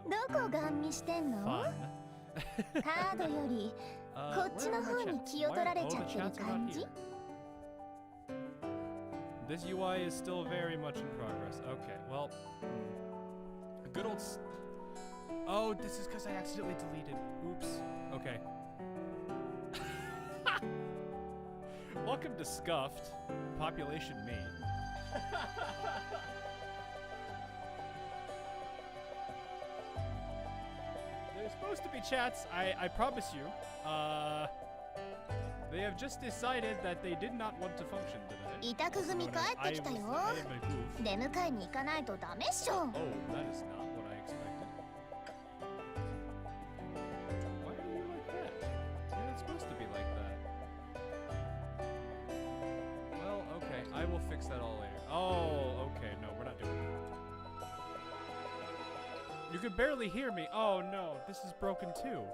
Fun. カードよりこっちの方に気を取られちゃってる感じ? This UI is still very much in progress. Okay, well, a good old. Oh, this is because I accidentally deleted. Oops. Okay. Welcome to Scuffed. Population me. There's supposed to be chats. I promise you. They have just decided that they did not want to function today. 委託組帰ってきたよ。出迎えに行かないとダメっしょ。Oh, that is not what I expected. Why are you like that? You're not supposed to be like that. Well, okay, I will fix that all later. Oh, okay, no, we're not doing that. You could barely hear me. Oh no, this is broken too.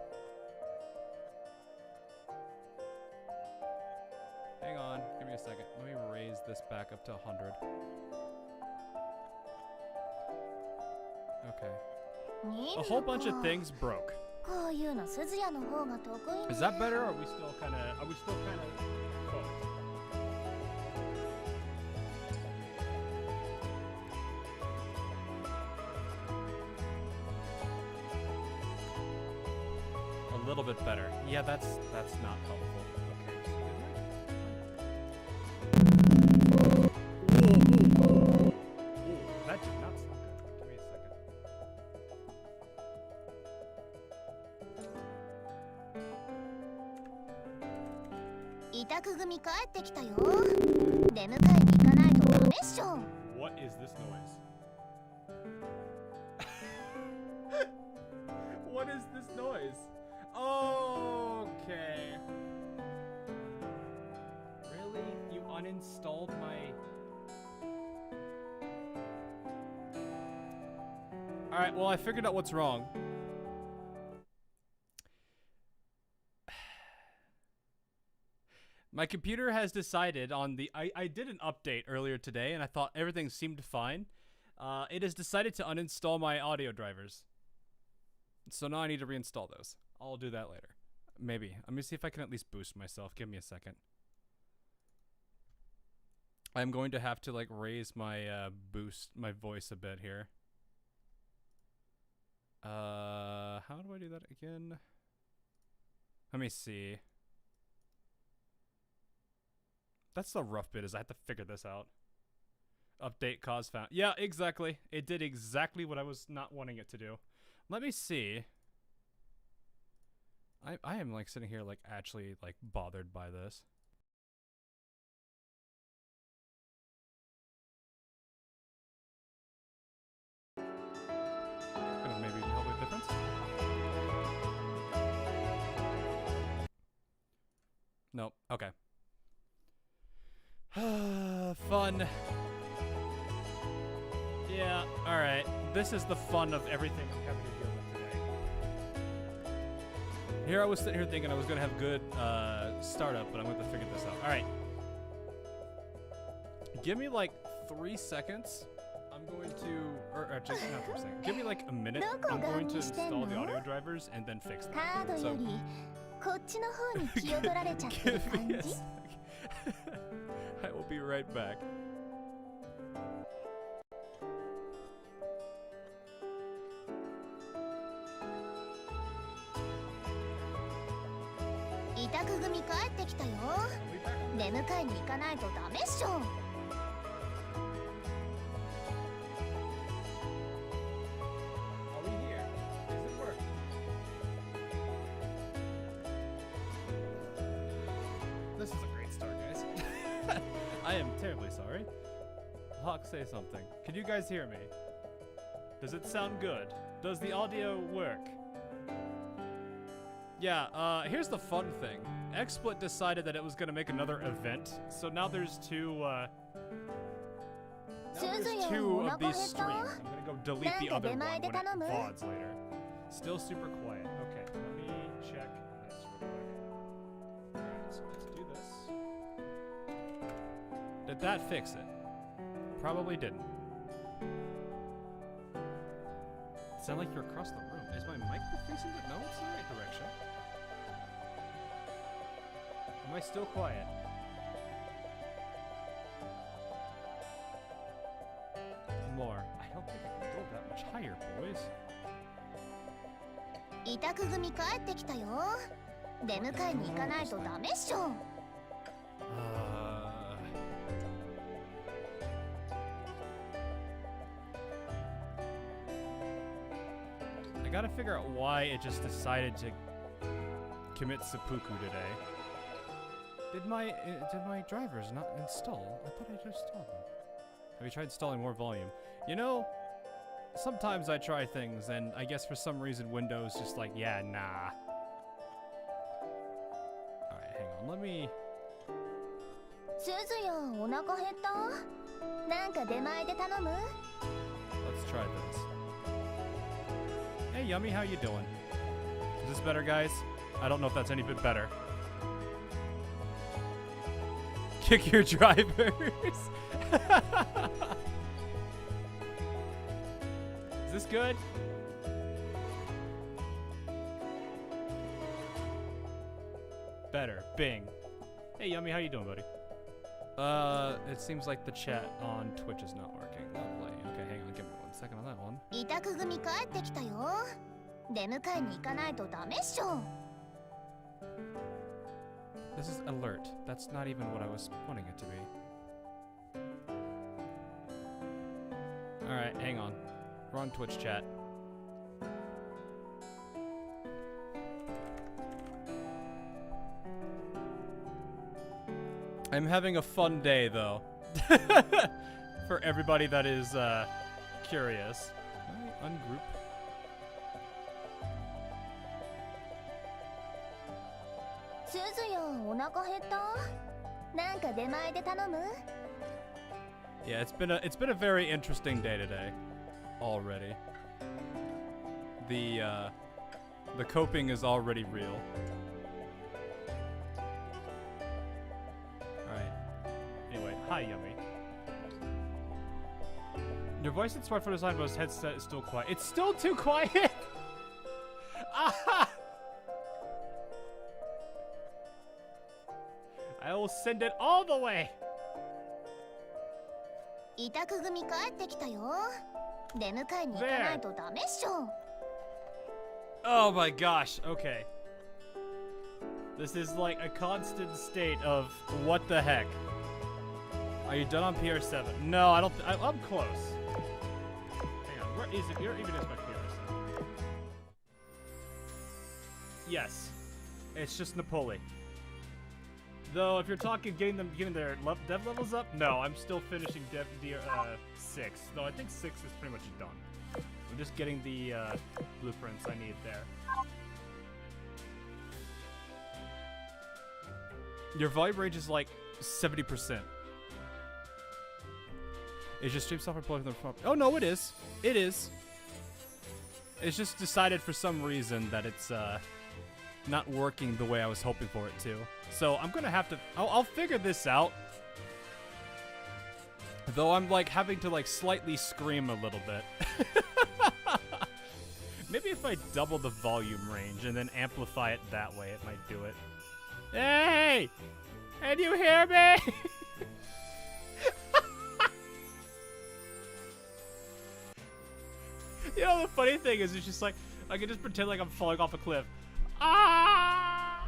Hang on, give me a second. Let me raise this back up to 100. Okay. A whole bunch of things broke. Is that better, or are we still kind of cooked? A little bit better. Yeah, that's not helpful. That did not sound good. Give me a second. What is this noise? What is this noise? Okay. Really? You uninstalled my... Alright, well, I figured out what's wrong. My computer has decided on the... I did an update earlier today, and I thought everything seemed fine. It has decided to uninstall my audio drivers. So now I need to reinstall those. I'll do that later. Maybe. Let me see if I can at least boost myself. Give me a second. I'm going to have to, like, raise my, my voice a bit here. How do I do that again? Let me see. That's the rough bit, is I have to figure this out. Update cause found. Yeah, exactly. It did exactly what I was not wanting it to do. Let me see. I am, like, sitting here, like, actually, like, bothered by this. Gonna maybe help with difference. Nope. Okay. Fun. Yeah, alright. This is the fun of everything I'm having to deal with today. Here I was sitting here thinking I was going to have good startup, but I'm going to figure this out. Alright. Give me like 3 seconds. I'm going to... Or just not 3 seconds. Give me like a minute. I'm going to install the audio drivers and then fix them. So... Give me a sec. I will be right back. This is a great start, guys. I am terribly sorry. Hawk, say something. Can you guys hear me? Does it sound good? Does the audio work? Yeah, here's the fun thing. XSplit decided that it was gonna make another event, so now there's two of these streams. I'm gonna go delete the other one when it VODs later. Still super quiet. Okay, let me check this real quick. Alright, so let's do this. Did that fix it? Probably didn't. sound like you're across the room. Is my mic facing the... No, it's in the right direction. Am I still quiet? More. I don't think I can go that much higher, boys. 委託組帰ってきたよ。出迎えに行かないとダメっしょ。I gotta figure out why it just decided to commit seppuku today. Did my drivers not install? I thought I just installed them. Have you tried installing more volume? You know, sometimes I try things, and I guess for some reason Windows just like, yeah, nah. Alright, hang on, let me... すずよ、お腹減った？なんか出前で頼む？ Let's try this. Hey, Yummy, how you doing? Is this better, guys? I don't know if that's any bit better. Kick your drivers. Is this good? Better. Bing. Hey, Yummy, how you doing, buddy? It seems like the chat on Twitch is not working. Lovely. Okay, hang on. Give me 1 second on that one. 委託組帰ってきたよ。出迎えに行かないとダメっしょ。 This is alert. That's not even what I was wanting it to be. Alright, hang on. We're on Twitch chat. I'm having a fun day, though. For everybody that is curious. Can I ungroup? Yeah, it's been a very interesting day today. Already. The coping is already real. Alright. Anyway, hi Yummy. Your voice and smartphone design, but his headset is still quiet. It's still too quiet! Ah! I will send it all the way! 委託組帰ってきたよ。出迎えに行かないとダメっしょ。 Oh my gosh, okay. This is like a constant state of what the heck. Are you done on PR7? No, I don't. I'm close. Hang on, where is it? Where even is my PR7? Yes, it's just Napoli. Though, if you're talking getting their dev levels up, no, I'm still finishing dev 6. Though I think 6 is pretty much done. I'm just getting the blueprints I need there. Your volume range is like 70%. Is your stream software plugged in the... Oh no, it is. It is. It's just decided for some reason that it's not working the way I was hoping for it to. So I'm gonna have to... I'll figure this out. Though I'm like having to like slightly scream a little bit. Maybe if I double the volume range and then amplify it that way, it might do it. Hey! Can you hear me? You know, the funny thing is, it's just like, I can just pretend like I'm falling off a cliff. Ah!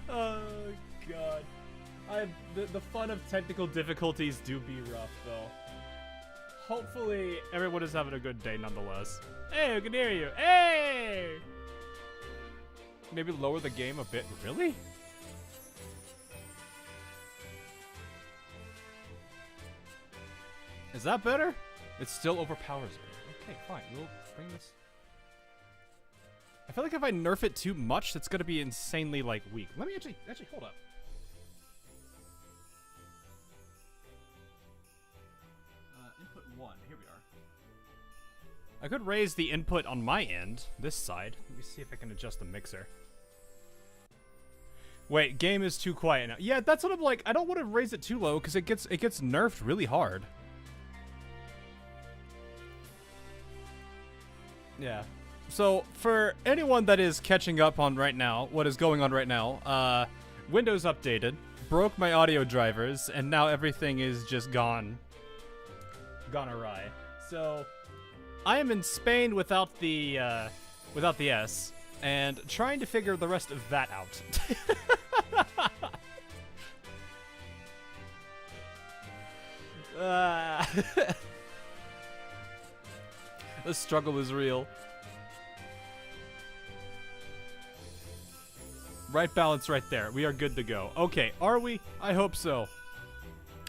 Oh, God. The fun of technical difficulties do be rough, though. Hopefully, everyone is having a good day nonetheless. Hey, I can hear you. Hey! Maybe lower the game a bit. Really? Is that better? It still overpowers me. Okay, fine. We'll bring this. I feel like if I nerf it too much, it's gonna be insanely, like, weak. Let me actually hold up. Input 1. Here we are. I could raise the input on my end, this side. Let me see if I can adjust the mixer. Wait, game is too quiet now. Yeah, that's what I'm like. I don't want to raise it too low because it gets nerfed really hard. Yeah. So for anyone that is catching up on right now, what is going on right now, Windows updated, broke my audio drivers, and now everything is just gone awry. So I am in Spain without the S, and trying to figure the rest of that out. The struggle is real. Right balance right there. We are good to go. Okay, are we? I hope so.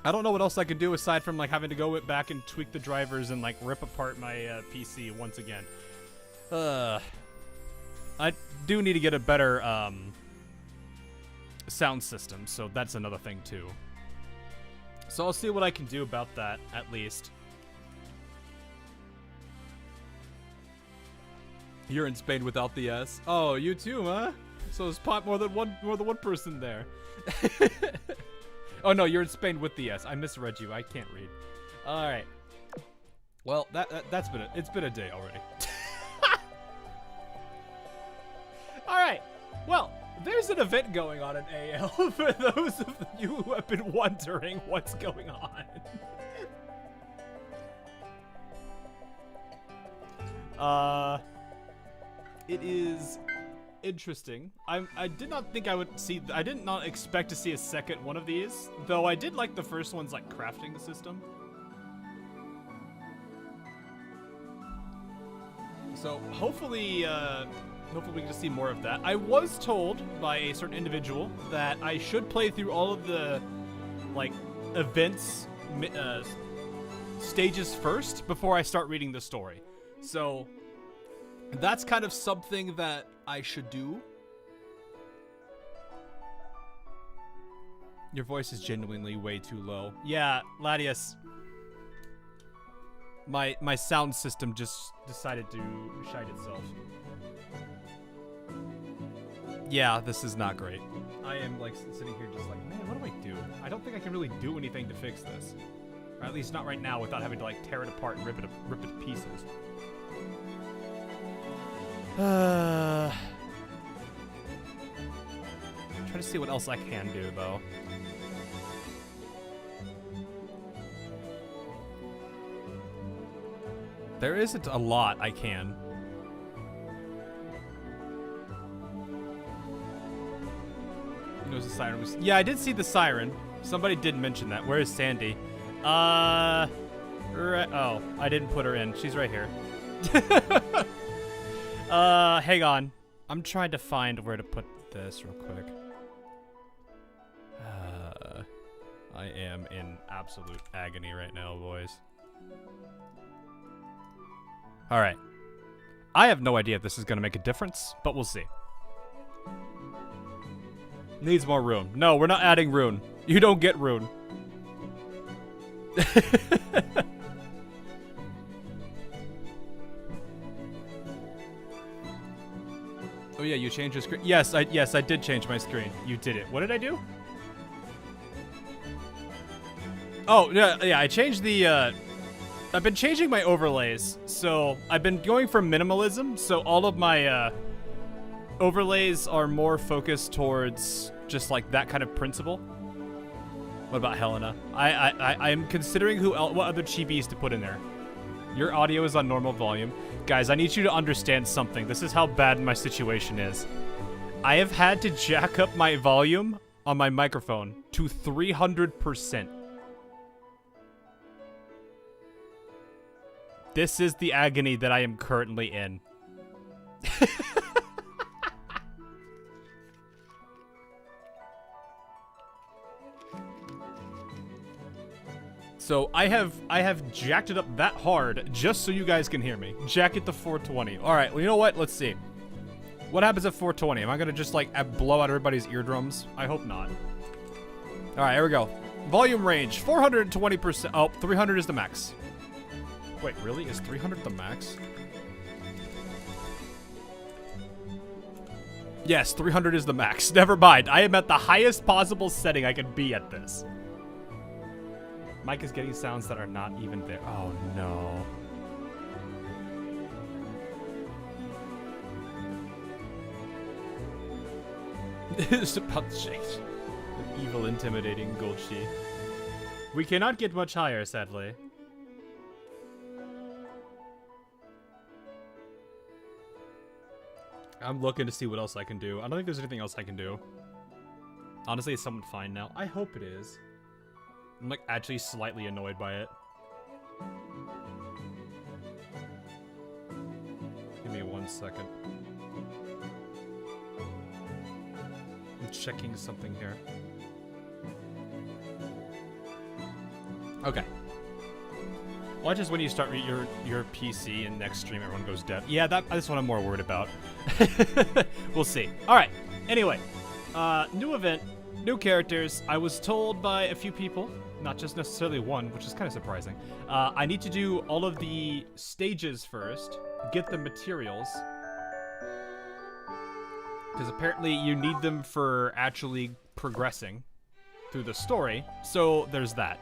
I don't know what else I could do aside from like having to go back and tweak the drivers and like rip apart my PC once again. I do need to get a better sound system, so that's another thing too. So I'll see what I can do about that at least. You're in Spain without the S. Oh, you too, huh? So there's more than one person there. Oh no, you're in Spain with the S. I misread you. I can't read. All right. Well, it's been a day already. All right. Well, there's an event going on in AL for those of you who have been wondering what's going on. It is interesting. I did not think I would see. I did not expect to see a second one of these, though. I did like the first one's like crafting system. So hopefully, hopefully we can just see more of that. I was told by a certain individual that I should play through all of the like events stages first before I start reading the story. So that's kind of something that I should do. Your voice is genuinely way too low. Yeah, Ladius. My sound system just decided to shite itself. Yeah, this is not great. I am like sitting here just like, man, what do I do? I don't think I can really do anything to fix this. Or at least not right now without having to like tear it apart and rip it to pieces. Try to see what else I can do, though. There isn't a lot I can. There's a siren. Yeah, I did see the siren. Somebody did mention that. Where is Sandy? Oh, I didn't put her in. She's right here. Hang on. I'm trying to find where to put this real quick. I am in absolute agony right now, boys. Alright. I have no idea if this is going to make a difference, but we'll see. Needs more rune. No, we're not adding rune. You don't get rune. Oh yeah, you changed your screen. Yes, I did change my screen. You did it. What did I do? Oh, yeah, I changed the, I've been changing my overlays. So, I've been going for minimalism, so all of my, overlays are more focused towards just, like, that kind of principle. What about Helena? I'm considering what other chibis to put in there. Your audio is on normal volume. Guys, I need you to understand something. This is how bad my situation is. I have had to jack up my volume on my microphone to 300%. This is the agony that I am currently in. So I have jacked it up that hard just so you guys can hear me. Jack it to 420. All right, well, you know what? Let's see. What happens at 420? Am I going to just like blow out everybody's eardrums? I hope not. All right, here we go. Volume range, 420%. Oh, 300 is the max. Wait, really? Is 300 the max? Yes, 300 is the max. Never mind. I am at the highest possible setting I can be at this. Mike is getting sounds that are not even there. Oh, no. It's about to change. An evil, intimidating Golchi. We cannot get much higher, sadly. I'm looking to see what else I can do. I don't think there's anything else I can do. Honestly, it's somewhat fine now. I hope it is. I'm like actually slightly annoyed by it. Give me 1 second. I'm checking something here. Okay. Watch as when you start your PC and next stream everyone goes dead. Yeah, that's what I'm more worried about. We'll see. All right. Anyway, new event, new characters. I was told by a few people, not just necessarily one, which is kind of surprising. I need to do all of the stages first, get the materials, because apparently you need them for actually progressing through the story. So there's that.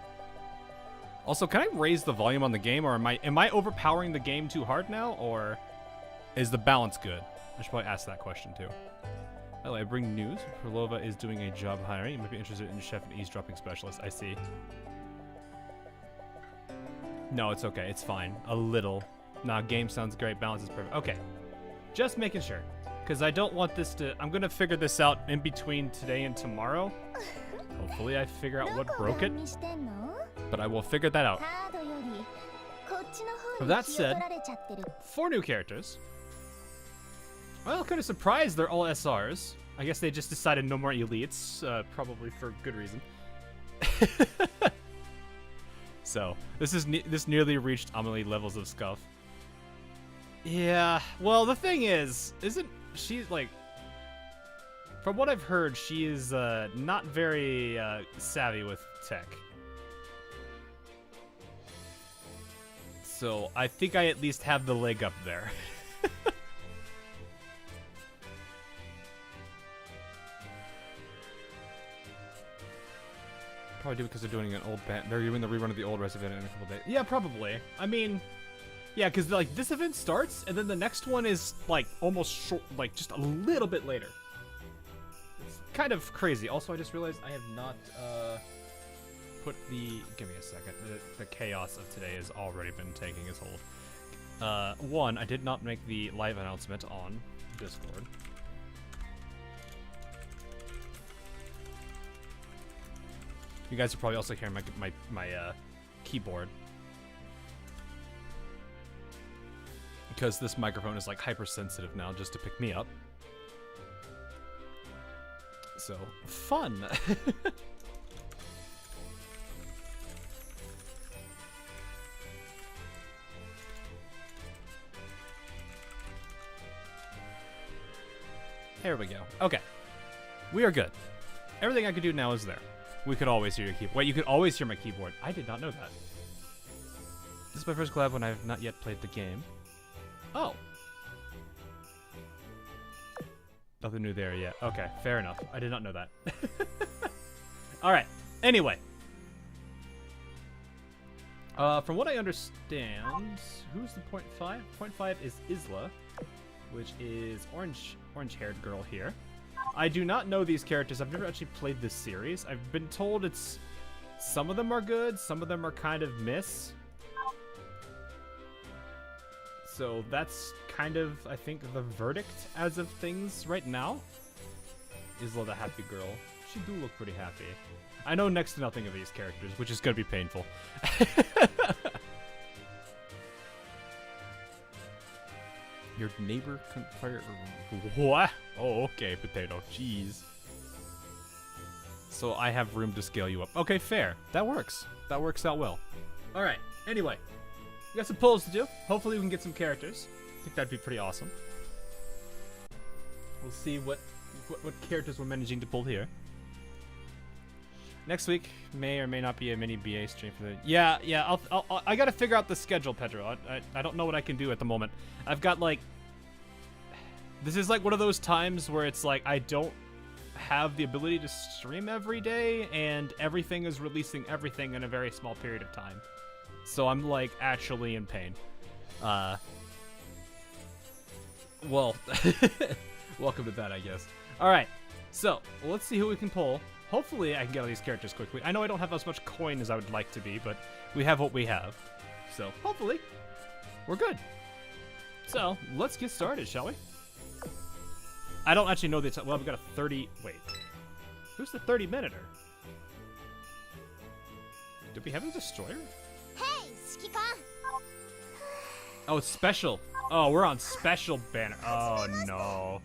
Also, can I raise the volume on the game, or am I overpowering the game too hard now, or is the balance good? I should probably ask that question too. By the way, I bring news. Perlova is doing a job hiring. You might be interested in chef and eavesdropping specialist. I see. No, it's okay. It's fine. A little. Nah, game sounds great. Balance is perfect. Okay. Just making sure. Because I don't want this to... I'm going to figure this out in between today and tomorrow. Hopefully I figure out what broke it. But I will figure that out. With that said, 4 new characters. Well, kind of surprised they're all SRs. I guess they just decided no more elites, probably for good reason. So, this nearly reached Amelie levels of scuff. Yeah, well, the thing is, isn't she, like... From what I've heard, she is not very savvy with tech. So I think I at least have the leg up there. Probably do it because they're doing an old band. They're doing the rerun of the old Res event in a couple days. Yeah, probably. I mean, yeah, because like this event starts and then the next one is like almost short, like just a little bit later. It's kind of crazy. Also, I just realized I have not put the. Give me a second. The chaos of today has already been taking its hold. One, I did not make the live announcement on Discord. You guys are probably also hearing my keyboard. Because this microphone is like hypersensitive now just to pick me up. So, fun! There we go. Okay. We are good. Everything I could do now is there. We could always hear your keyboard. Wait, you could always hear my keyboard. I did not know that. This is my first collab when I have not yet played the game. Oh. Nothing new there yet. Okay, fair enough. I did not know that. Alright. Anyway. From what I understand, who's the point 5? Point 5 is Isla, which is orange-haired girl here. I do not know these characters. I've never actually played this series. I've been told it's... Some of them are good, some of them are kind of miss. So that's kind of, I think, the verdict as of things right now. Isla the happy girl. She do look pretty happy. I know next to nothing of these characters, which is going to be painful. Your neighbor couldn't fire... What? Oh, okay, potato. Jeez. So I have room to scale you up. Okay, fair. That works. That works out well. Alright, anyway. We got some pulls to do. Hopefully we can get some characters. I think that'd be pretty awesome. We'll see what characters we're managing to pull here. Next week may or may not be a mini BA stream for the... Yeah, I gotta figure out the schedule, Pedro. I don't know what I can do at the moment. I've got, like... This is like one of those times where it's like I don't have the ability to stream every day, and everything is releasing everything in a very small period of time. So I'm like actually in pain. Well, welcome to that, I guess. All right, so let's see who we can pull. Hopefully I can get all these characters quickly. I know I don't have as much coin as I would like to be, but we have what we have. So hopefully we're good. So let's get started, shall we? I don't actually know the time. Well, we got a 30. Wait, who's the 30-minuter? Did we have a destroyer? Hey, Skikan. Oh, it's special. Oh, we're on special banner. Oh no.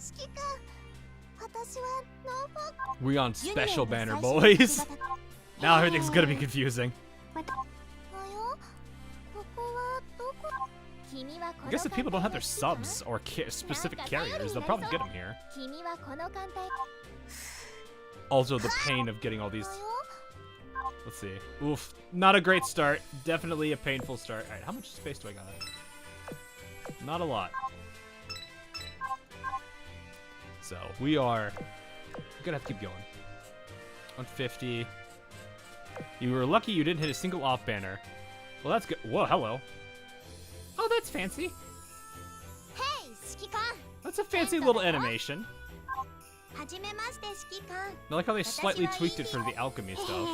We on special banner, boys. Now everything's gonna be confusing. I guess if people don't have their subs or specific carriers, they'll probably get them here. Also, the pain of getting all these. Let's see. Oof. Not a great start. Definitely a painful start. Alright, how much space do I got? Not a lot. So, we are gonna have to keep going. 150. You were lucky you didn't hit a single off banner. Well, that's good. Whoa, hello. Oh, that's fancy. Hey, Skikan. That's a fancy little animation. I like how they slightly tweaked it for the Alchemist stuff.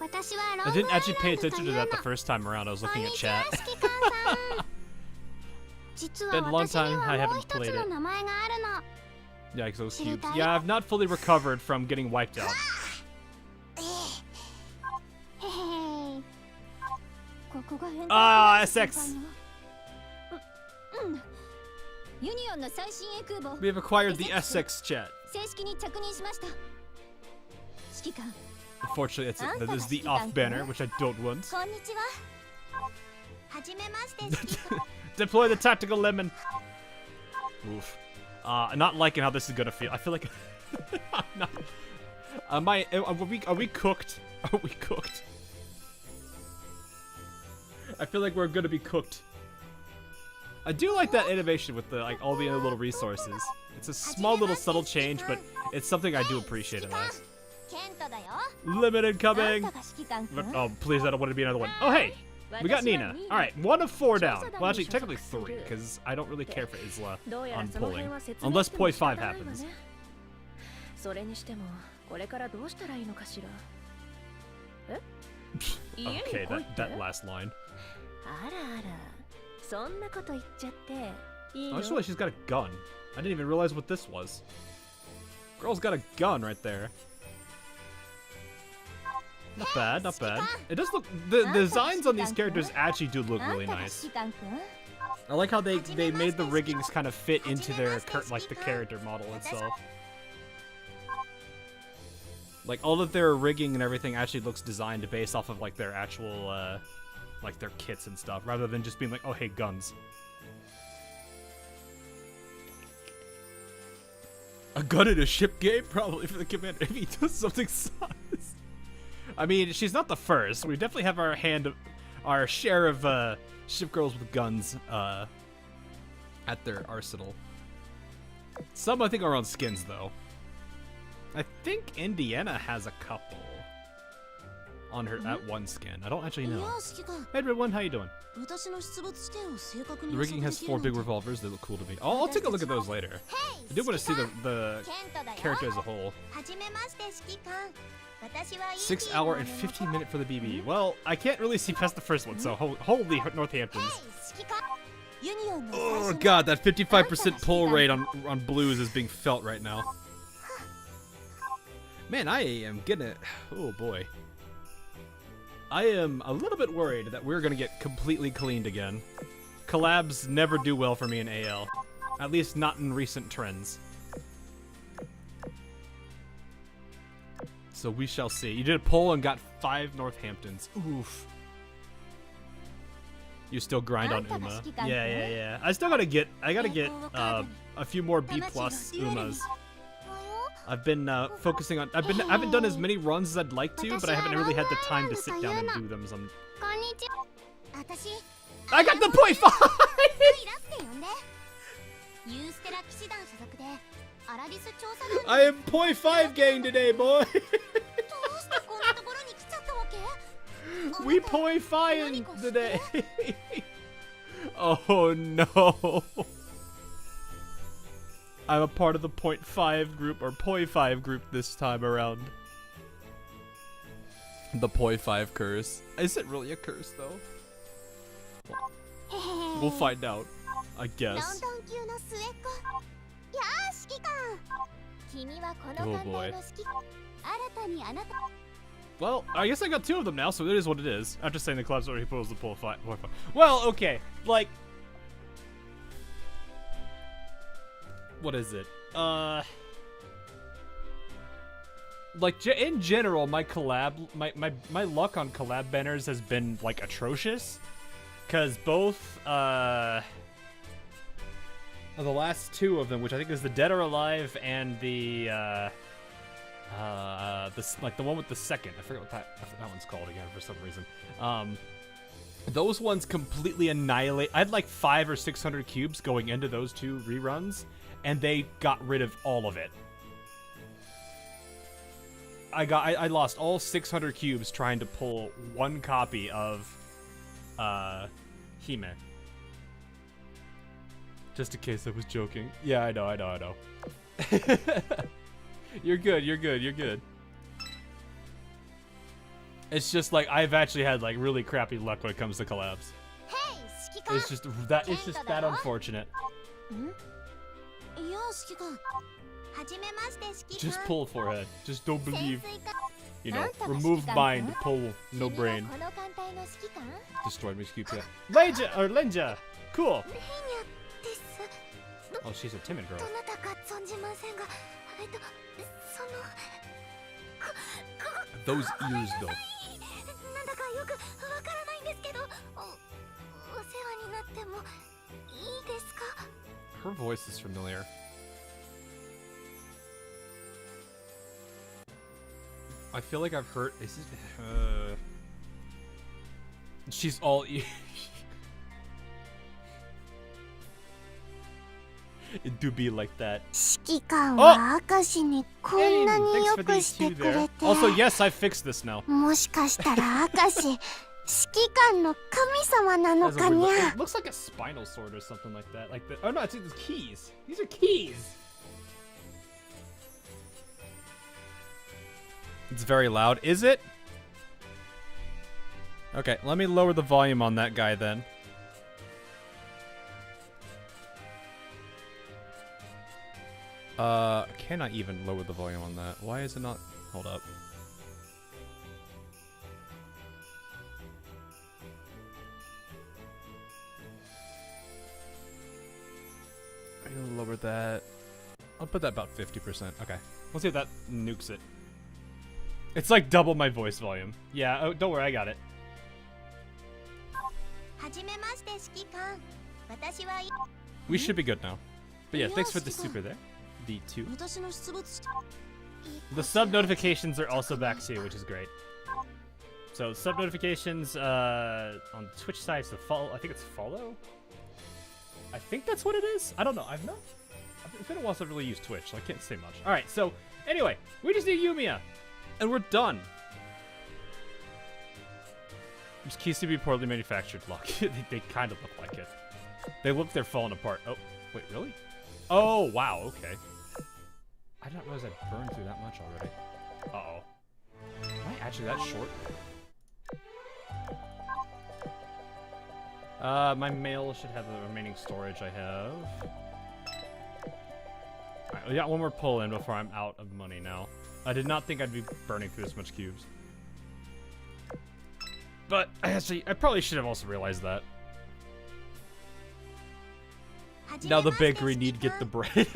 I didn't actually pay attention to that the first time around. I was looking at chat. It's been a long time I haven't played it. Yikes, those cubes. Yeah, I've not fully recovered from getting wiped out. Ah, SX! We have acquired the SX chat. Unfortunately, that is the off banner, which I don't want. Deploy the tactical lemon. Oof. Not liking how this is gonna feel. I feel like I'm not. Are we cooked? Are we cooked? I feel like we're gonna be cooked. I do like that animation with the all the other little resources. It's a small little subtle change, but it's something I do appreciate at last. Limited coming. But, oh, please, I don't want to be another one. Oh, hey, we got Nina. All right, 1 of 4 down. Well, actually, technically 3, because I don't really care for Isla on pulling, unless Poi 5 happens. Okay, that last line. I just realized she's got a gun. I didn't even realize what this was. Girl's got a gun right there. Not bad, not bad. It does look. The designs on these characters actually do look really nice. I like how they made the riggings kind of fit into their the character model itself. Like all of their rigging and everything actually looks designed based off of like their actual like their kits and stuff, rather than just being like, oh hey, guns. A gun in a ship game? Probably for the commander if he does something sus. I mean, she's not the first. We definitely have our share of ship girls with guns at their arsenal. Some I think are on skins though. I think Indiana has a couple on her at one skin. I don't actually know. Hey everyone, how you doing? The rigging has 4 big revolvers. They look cool to me. I'll take a look at those later. I do want to see the character as a whole. 6 hour and 15 minute for the BB. Well, I can't really see past the first one, so holy Northamptons. Oh god, that 55% pull rate on blues is being felt right now. Man, I am gonna... Oh boy. I am a little bit worried that we're gonna get completely cleaned again. Collabs never do well for me in AL. At least not in recent trends. So we shall see. You did a poll and got 5 Northamptons. Oof. You still grind on Uma. Yeah. I still gotta get a few more B+ Umas. I've been focusing on. I haven't done as many runs as I'd like to, but I haven't really had the time to sit down and do them. So I got the .5. I am point 5 gang today, boy. We point 5 today. Oh no. I'm a part of the point 5 group, or point 5 group this time around. The point 5 curse. Is it really a curse though? We'll find out, I guess. Oh boy. Well, I guess I got 2 of them now, so it is what it is. After saying the club's already proposed to pull 5. Well, okay, like, what is it? Like in general, my luck on collab banners has been like atrocious, cause both the last 2 of them, which I think is the Dead or Alive and the one with the second. I forget what that one's called again for some reason. Those ones completely annihilate. I had like 500 or 600 cubes going into those 2 reruns, and they got rid of all of it. I lost all 600 cubes trying to pull 1 copy of Hime. Just in case I was joking. Yeah, I know. You're good. It's just like I've actually had like really crappy luck when it comes to collabs. It's just that unfortunate. Just pull forehead. Just don't believe. You know, remove mind, pull no brain. Destroyed me, cute. Lenja! Cool! Oh, she's a timid girl. Those ears, though. Her voice is familiar. I feel like I've heard. Is it? She's all ears. It do be like that. Oh! Hey, thanks for these 2 there. Also, yes, I fixed this now. It looks like a spinal sword or something like that. Like the, oh no, it's keys. These are keys. It's very loud. Is it? Okay, let me lower the volume on that guy then. I cannot even lower the volume on that. Why is it not? Hold up. I'm gonna lower that. I'll put that about 50%. Okay. We'll see if that nukes it. It's like double my voice volume. Yeah, oh, don't worry, I got it. We should be good now. But yeah, thanks for the super there. The 2. The sub notifications are also back too, which is great. So sub notifications on Twitch side is the follow. I think it's follow. I think that's what it is. I don't know. It's been a while since I've really used Twitch, so I can't say much. All right. So anyway, we just need Yumia, and we're done. These keys to be poorly manufactured. Look, they kind of look like it. They look they're falling apart. Oh, wait, really? Oh, wow. Okay. I didn't realize I burned through that much already. Uh-oh. Am I actually that short? My mail should have the remaining storage I have. Alright, we got one more pull in before I'm out of money now. I did not think I'd be burning through this much cubes. But, I probably should have also realized that. Now the bakery need to get the bread.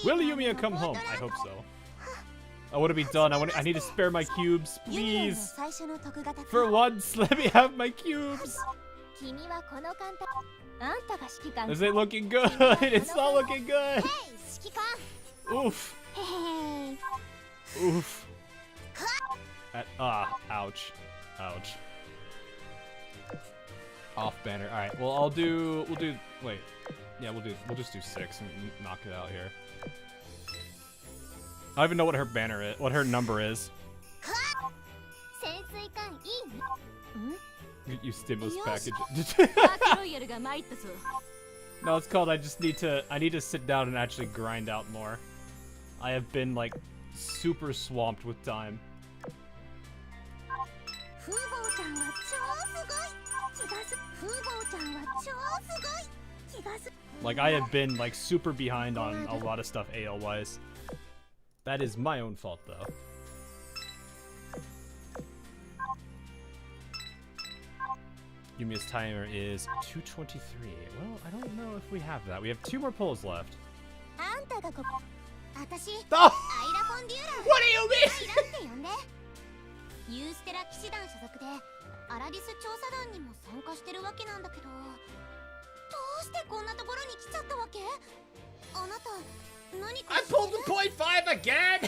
Will Yumia come home? I hope so. I want to be done. I need to spare my cubes, please. For once, let me have my cubes. Is it looking good? It's not looking good. Oof. Oof. Ouch. Ouch. Off banner. All right. Well, we'll do. Wait. Yeah, we'll just do 6 and knock it out here. I don't even know what her banner is, what her number is. You stimulus package. No, it's called I need to sit down and actually grind out more. I have been like super swamped with time. Like I have been like super behind on a lot of stuff AL wise. That is my own fault though. Yumia's timer is 2:23. Well, I don't know if we have that. We have 2 more polls left. Oh! What do you mean? I pulled the .5 again?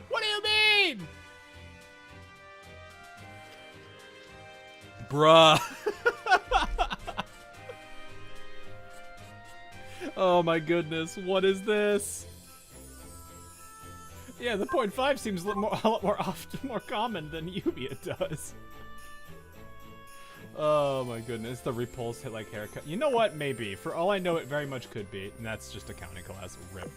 What do you mean? Bruh. Oh my goodness, what is this? Yeah, the .5 seems a lot more common than Yumia does. Oh my goodness, the repulse hit like haircut. You know what? Maybe. For all I know, it very much could be, and that's just a counting class. Rip.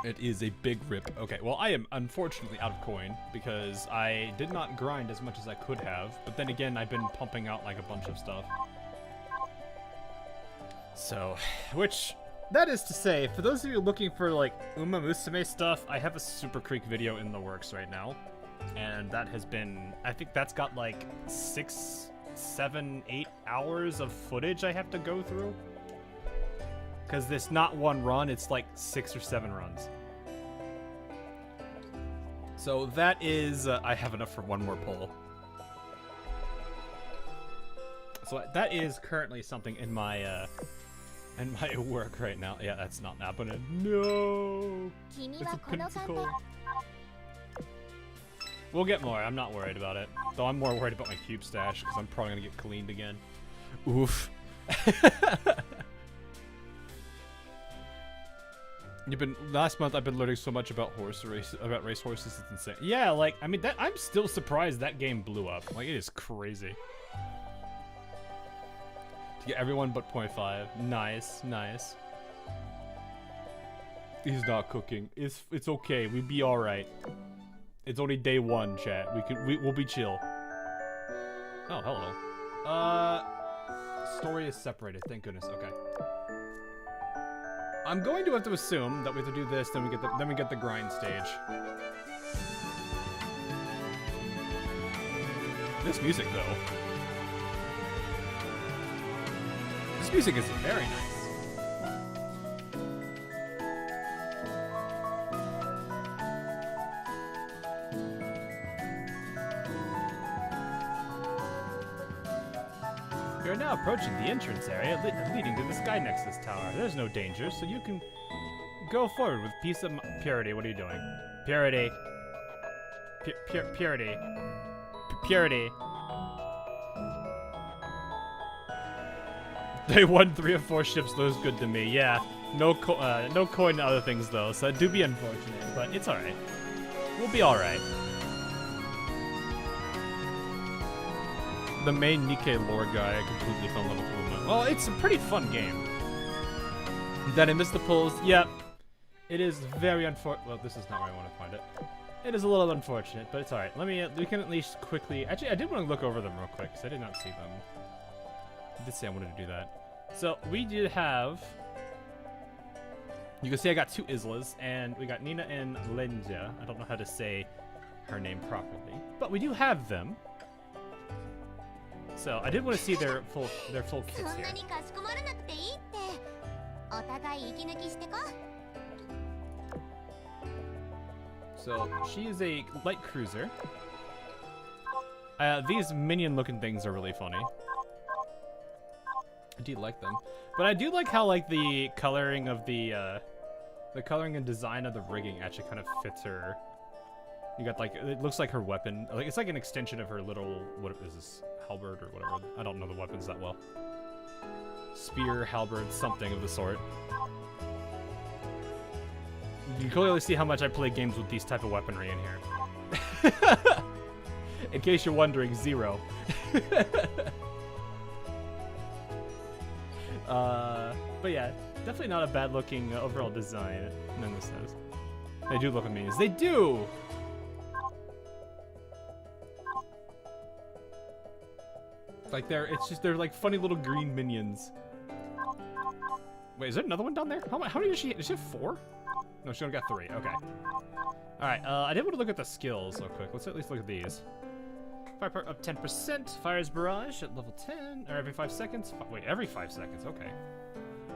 It is a big rip. Okay, well, I am unfortunately out of coin because I did not grind as much as I could have, but then again, I've been pumping out like a bunch of stuff. So, which, that is to say, for those of you looking for like Uma Musume stuff, I have a Super Creek video in the works right now. And that has been, I think that's got like 6, 7, 8 hours of footage I have to go through. Because it's not one run, it's like 6 or 7 runs. So that is, I have enough for 1 more poll. So that is currently something in my work right now. Yeah, that's not happening. No! It's a pinnacle. We'll get more, I'm not worried about it. Though I'm more worried about my cube stash, because I'm probably gonna get cleaned again. Oof. Last month I've been learning so much about race horses, it's insane. Yeah, like, I mean, I'm still surprised that game blew up. Like, it is crazy. To get everyone but .5. Nice, nice. He's not cooking. It's okay, we'll be alright. It's only day 1, chat. We'll be chill. Oh, hello. Story is separated. Thank goodness. Okay. I'm going to have to assume that we have to do this, then we get the grind stage. This music, though. This music is very nice. We are now approaching the entrance area leading to the sky next to this tower. There's no danger, so you can go forward with peace of purity. What are you doing? Purity. Purity. Purity. They won 3 of 4 ships. Those good to me. Yeah. No coin to other things though, so it do be unfortunate, but it's all right. We'll be all right. The main Nikkei lore guy, I completely fell in love with Uma. Well, it's a pretty fun game. Then I missed the pulls. Yep. It is very unfortunate. Well, this is not where I want to find it. It is a little unfortunate, but it's alright. We can at least quickly... Actually, I did want to look over them real quick, because I did not see them. I did say I wanted to do that. So, we did have... You can see I got 2 Islas, and we got Nina and Lenja. I don't know how to say her name properly. But we do have them. So I did want to see their full kits here. So she is a light cruiser. These minion-looking things are really funny. I do like them, but I do like how like the coloring of the coloring and design of the rigging actually kind of fits her You got like, it looks like her weapon. Like it's like an extension of her little, what is this, halberd or whatever. I don't know the weapons that well. Spear, halberd, something of the sort. You can clearly see how much I play games with these type of weaponry in here. In case you're wondering, 0. But yeah, definitely not a bad looking overall design, none of says. They do look amazing. They do! Like they're like funny little green minions. Wait, is there another one down there? How many does she have 4? No, she only got 3, okay. Alright, I did want to look at the skills real quick. Let's at least look at these. Fire power up 10%, fires barrage at level 10, or every 5 seconds. Wait, every 5 seconds, okay.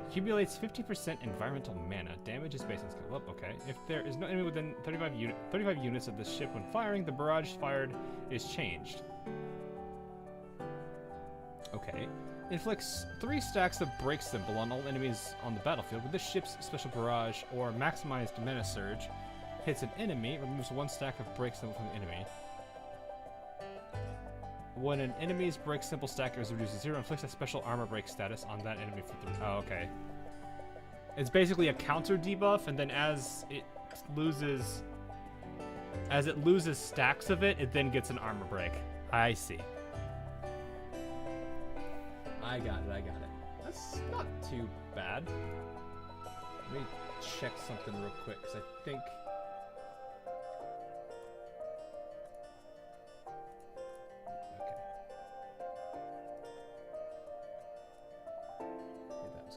Accumulates 50% environmental mana. Damage is based on skill. Oh, okay. If there is no enemy within 35 units of the ship when firing, the barrage fired is changed. Okay. Inflicts 3 stacks of break symbol on all enemies on the battlefield with this ship's special barrage or maximized mana surge. Hits an enemy, removes 1 stack of break symbol from the enemy. When an enemy's break symbol stack is reduced to 0, inflicts a special armor break status on that enemy for 3. Oh, okay. It's basically a counter debuff, and then as it loses stacks of it, it then gets an armor break. I see. I got it. That's not too bad. Let me check something real quick, because I think...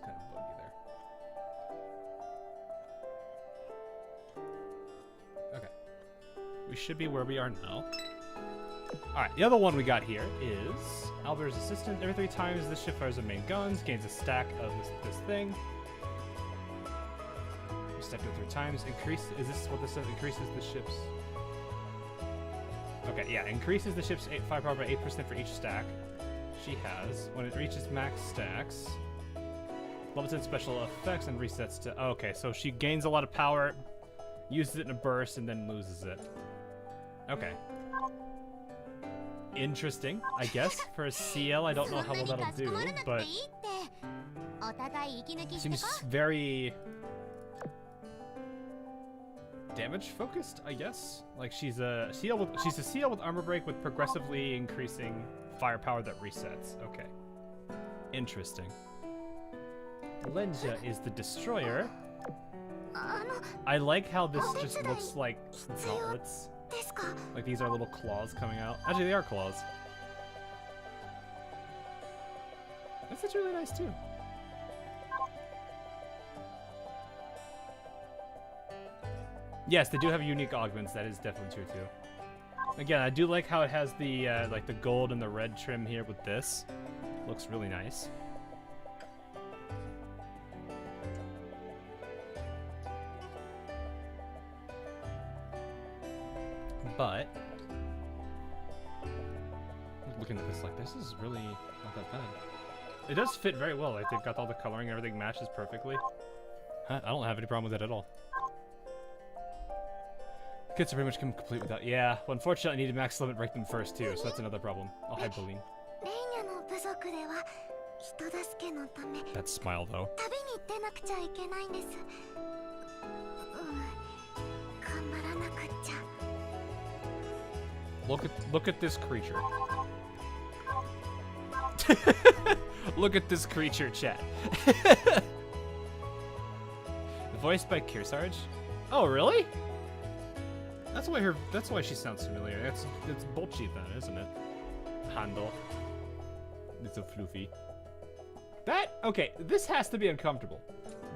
kind of buggy there. Okay. We should be where we are now. Alright, the other one we got here is Albert's assistant. Every 3 times the ship fires the main guns, gains a stack of this thing. Step it 3 times. Is this what this says? Increases the ship's... Okay, yeah. Increases the ship's firepower by 8% for each stack she has. When it reaches max stacks... Level 10 special effects and resets to... Oh, okay, so she gains a lot of power, uses it in a burst, and then loses it. Okay. Interesting, I guess. For a CL, I don't know how well that'll do, but... Seems very... damage-focused, I guess? Like, she's a CL with armor break with progressively increasing firepower that resets. Okay. Interesting. Lenja is the destroyer. I like how this just looks like gauntlets. Like these are little claws coming out. Actually, they are claws. That's really nice too. Yes, they do have unique augments. That is definitely true too. Again, I do like how it has the like the gold and the red trim here with this. Looks really nice. But looking at this, like, this is really not that bad. It does fit very well. Like, they've got all the coloring, everything matches perfectly. I don't have any problem with it at all. Kits are pretty much complete without. Yeah, well, unfortunately, I needed max limit break them first too, so that's another problem. I'll hide Boline. That smile, though. Look at this creature. Look at this creature, chat. Voiced by Kearsarge. Oh, really? That's why she sounds familiar. It's Bolchi then, isn't it? Handle. It's a floofy. Okay, this has to be uncomfortable.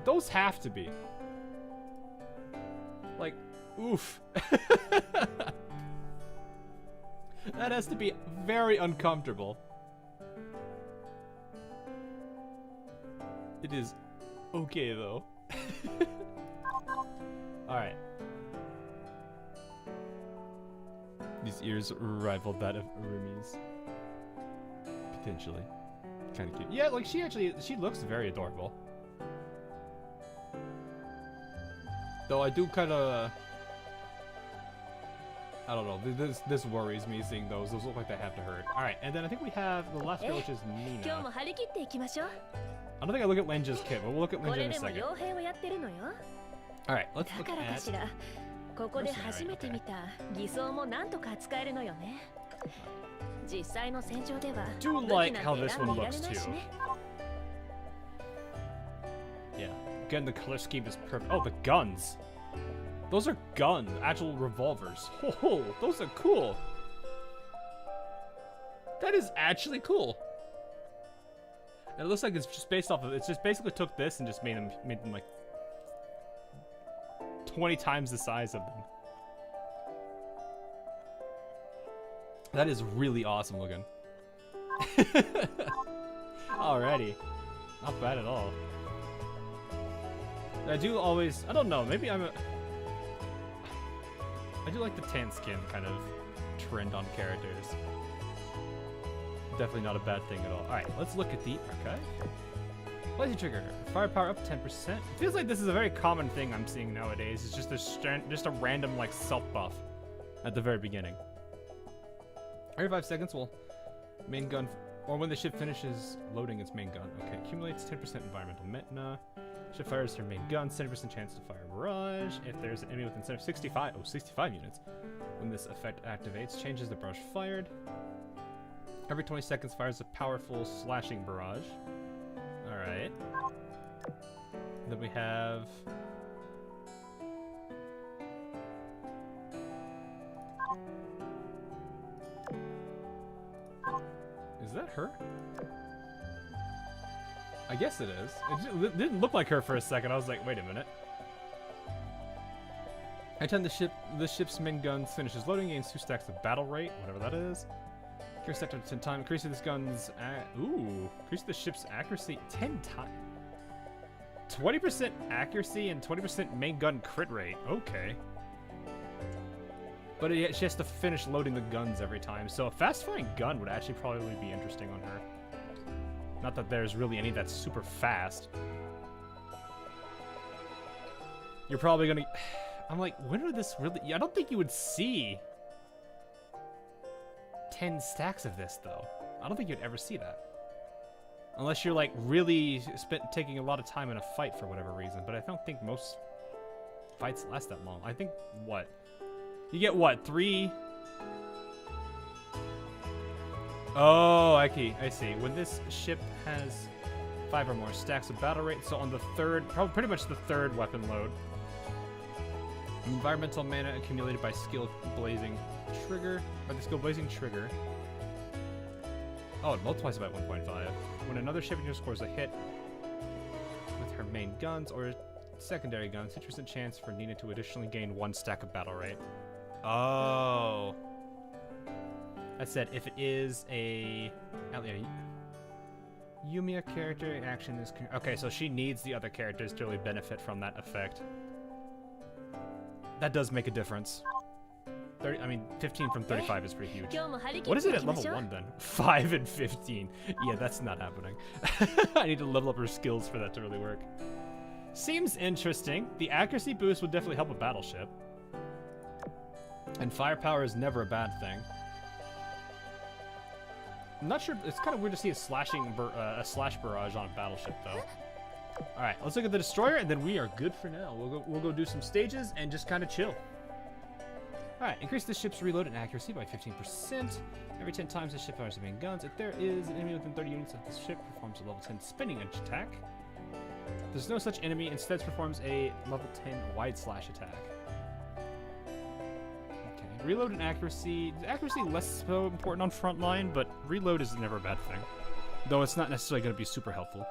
Those have to be. Like, oof. That has to be very uncomfortable. It is okay, though. Alright. These ears rival that of Rumi's. Potentially. Kind of cute. Yeah, like, she looks very adorable. Though I do kind of... I don't know. This worries me seeing those. Those look like they have to hurt. All right, and then I think we have the last girl, which is Nina. I don't think I look at Lenja's kit, but we'll look at Lenja in a second. All right, let's look at. Do like how this one looks too. Yeah, again, the color scheme is perfect. Oh, the guns. Those are guns, actual revolvers. Oh, those are cool. That is actually cool. And it looks like it's just based off of. It's just basically took this and just made them like 20 times the size of them. That is really awesome looking. Alrighty, not bad at all. I do always. I don't know. Maybe I do like the tan skin kind of trend on characters. Definitely not a bad thing at all. Alright, let's look at the archive. Lazy trigger. Firepower up 10%. It feels like this is a very common thing I'm seeing nowadays. It's just a random like self buff at the very beginning. Every 5 seconds, well, main gun, or when the ship finishes loading its main gun. Okay, accumulates 10% environmental mana. Ship fires her main gun, 70% chance to fire a barrage. If there's an enemy within 65 units. When this effect activates, changes the barrage fired. Every 20 seconds fires a powerful slashing barrage. Alright. Then we have... Is that her? I guess it is. It didn't look like her for a second. I was like, wait a minute. Anytime the ship's main gun finishes loading, gains 2 stacks of battle rate, whatever that is. Increase sector 10 times. Increase this gun's increase the ship's accuracy 10 times. 20% accuracy and 20% main gun crit rate. Okay. But she has to finish loading the guns every time. So a fast-firing gun would actually probably be interesting on her. Not that there's really any that's super fast. You're probably gonna... I'm like, when would this really... I don't think you would see 10 stacks of this, though. I don't think you'd ever see that. Unless you're, like, really taking a lot of time in a fight for whatever reason. But I don't think most fights last that long. I think, what? You get, what, 3... Oh, I see. When this ship has 5 or more stacks of battle rate, so on the third, probably pretty much the third weapon load, environmental mana accumulated by skill blazing trigger, or the skill blazing trigger. Oh, it multiplies by 1.5. When another ship scores a hit with her main guns or secondary guns, 50% chance for Nina to additionally gain 1 stack of battle rate. Oh. I said if it is a Atelier Yumia character, action is... Okay, so she needs the other characters to really benefit from that effect. That does make a difference. 15 from 35 is pretty huge. What is it at level 1 then? 5 and 15. Yeah, that's not happening. I need to level up her skills for that to really work. Seems interesting. The accuracy boost would definitely help a battleship. And firepower is never a bad thing. I'm not sure. It's kind of weird to see a slash barrage on a battleship, though. All right, let's look at the destroyer, and then we are good for now. We'll go do some stages and just kind of chill. All right, increase the ship's reload and accuracy by 15%. Every 10 times the ship fires the main guns. If there is an enemy within 30 units of the ship, performs a level 10 spinning attack. There's no such enemy. Instead, performs a level 10 wide slash attack. Reload and accuracy. Accuracy less so important on frontline, but reload is never a bad thing. Though it's not necessarily going to be super helpful.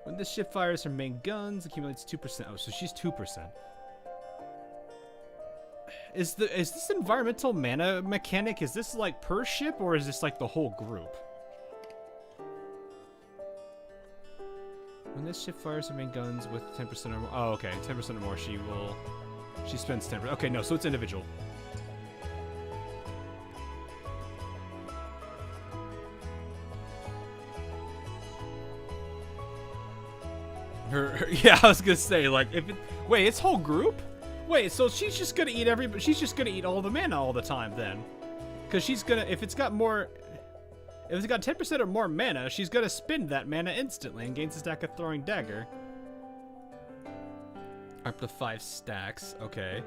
When this ship fires her main guns, accumulates 2%. Oh, so she's 2%. Is this environmental mana mechanic, is this like per ship, or is this like the whole group? When this ship fires her main guns with 10% or more. Oh, okay. 10% or more, she spends 10%. Okay, no, so it's individual. Yeah, I was gonna say, like, wait, it's whole group? Wait, so she's just gonna eat she's just gonna eat all the mana all the time then. Cause she's gonna, if it's got 10% or more mana, she's gonna spend that mana instantly and gains a stack of Throwing Dagger. Up to 5 stacks, okay.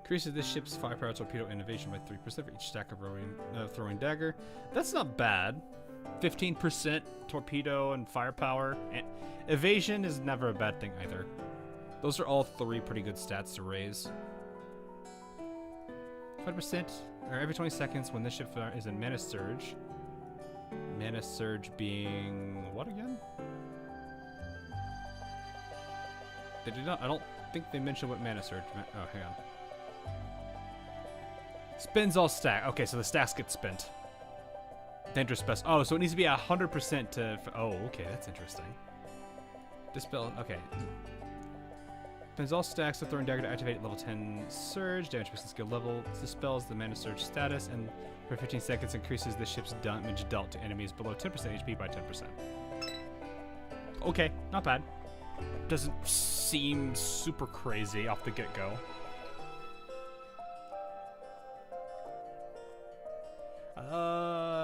Increases this ship's firepower torpedo innovation by 3% for each stack of Throwing Dagger. That's not bad. 15% torpedo and firepower. And evasion is never a bad thing either. Those are all 3 pretty good stats to raise. 5% or every 20 seconds when this ship is in Mana Surge. Mana Surge being what again? They did not. I don't think they mentioned what Mana Surge meant. Oh, hang on. Spends all stack. Okay, so the stacks get spent. Dangerous best. Oh, so it needs to be 100% to. Oh, okay, that's interesting. Dispel. Okay. Spends all stacks of Throwing Dagger to activate level 10 Surge. Damage person skill level. Dispels the Mana Surge status, and for 15 seconds increases the ship's damage dealt to enemies below 10% HP by 10%. Okay, not bad. Doesn't seem super crazy off the get-go.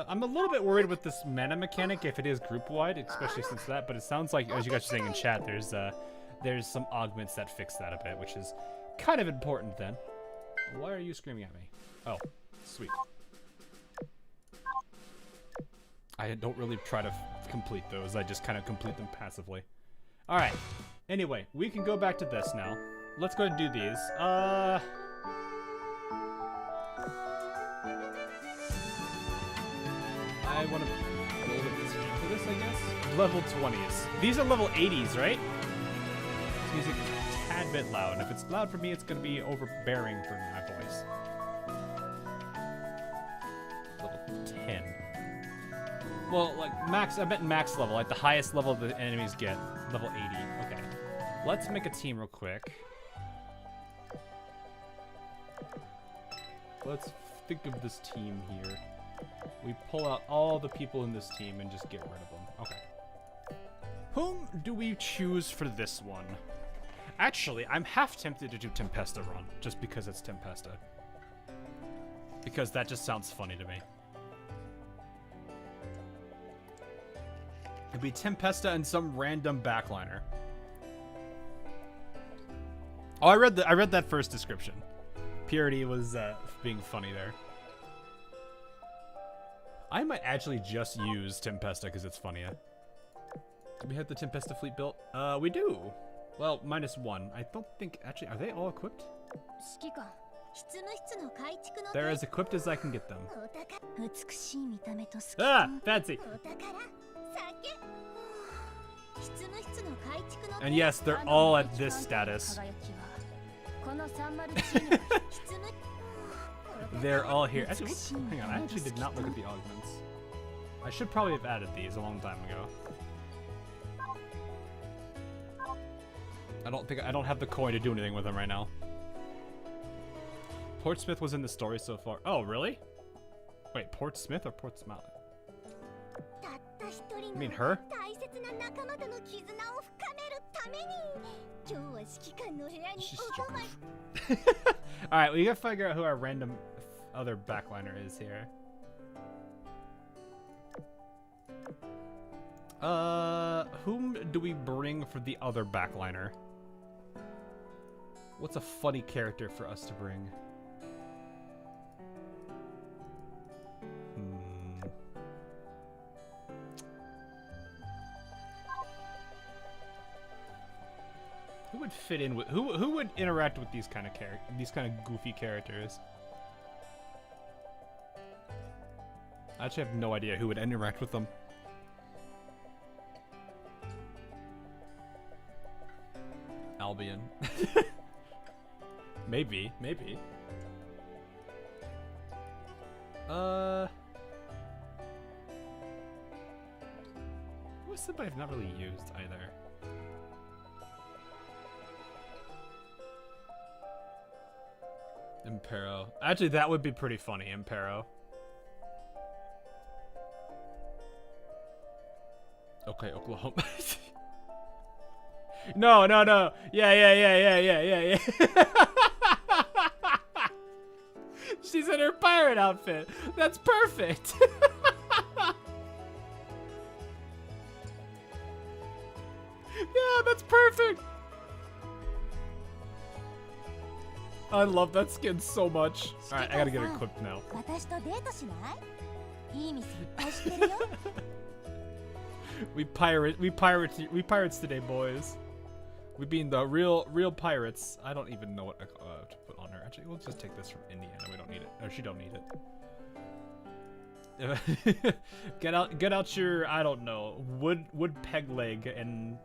I'm a little bit worried with this mana mechanic if it is group-wide, especially since that, but it sounds like, as you guys are saying in chat, there's some augments that fix that a bit, which is kind of important then. Why are you screaming at me? Oh, sweet. I don't really try to complete those, I just kind of complete them passively. Alright, anyway, we can go back to this now. Let's go ahead and do these. I want to build a position for this, I guess. Level 20s. These are level 80s, right? This music is a tad bit loud. If it's loud for me, it's going to be overbearing for my voice. Level 10. Well, like max, I meant max level, like the highest level the enemies get. Level 80. Okay. Let's make a team real quick. Let's think of this team here. We pull out all the people in this team and just get rid of them. Okay. Whom do we choose for this one? Actually, I'm half tempted to do Tempesta run, just because it's Tempesta. Because that just sounds funny to me. It'd be Tempesta and some random backliner. Oh, I read that first description. Purity was being funny there. I might actually just use Tempesta because it's funnier. Do we have the Tempesta fleet built? We do. Well, -1. I don't think, actually, are they all equipped? They're as equipped as I can get them. Ah, fancy. And yes, they're all at this status. They're all here. Actually, hang on, I actually did not look at the augments. I should probably have added these a long time ago. I don't have the coin to do anything with them right now. Portsmouth was in the story so far. Oh, really? Wait, Portsmouth or Portsmouth? I mean her? Alright, we gotta figure out who our random other backliner is here. Whom do we bring for the other backliner? What's a funny character for us to bring? Who would fit in with who would interact with these kind of goofy characters? I actually have no idea who would interact with them. Albion. Maybe. Who's somebody I've not really used either? Impero. Actually, that would be pretty funny, Impero. Okay, Oklahoma. No, no, no. Yeah. She's in her pirate outfit. That's perfect. Yeah, that's perfect. I love that skin so much. Alright, I gotta get her equipped now. We pirates today, boys. We being the real pirates. I don't even know what to put on her. Actually, we'll just take this from Indiana. We don't need it. Or she don't need it. Get out your, I don't know, wood peg leg and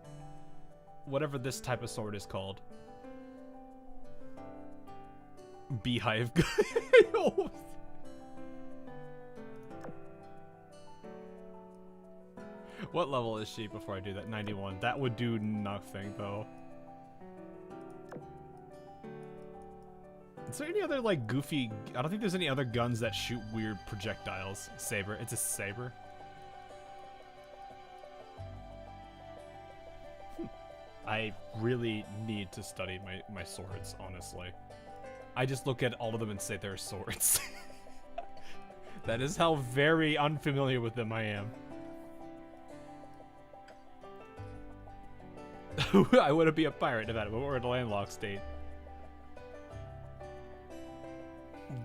whatever this type of sword is called. Beehive. What level is she before I do that? 91. That would do nothing though. Is there any other like goofy? I don't think there's any other guns that shoot weird projectiles. Saber. It's a saber. I really need to study my swords, honestly. I just look at all of them and say they're swords. That is how very unfamiliar with them I am. I want to be a pirate, Nevada, but we're in a landlocked state.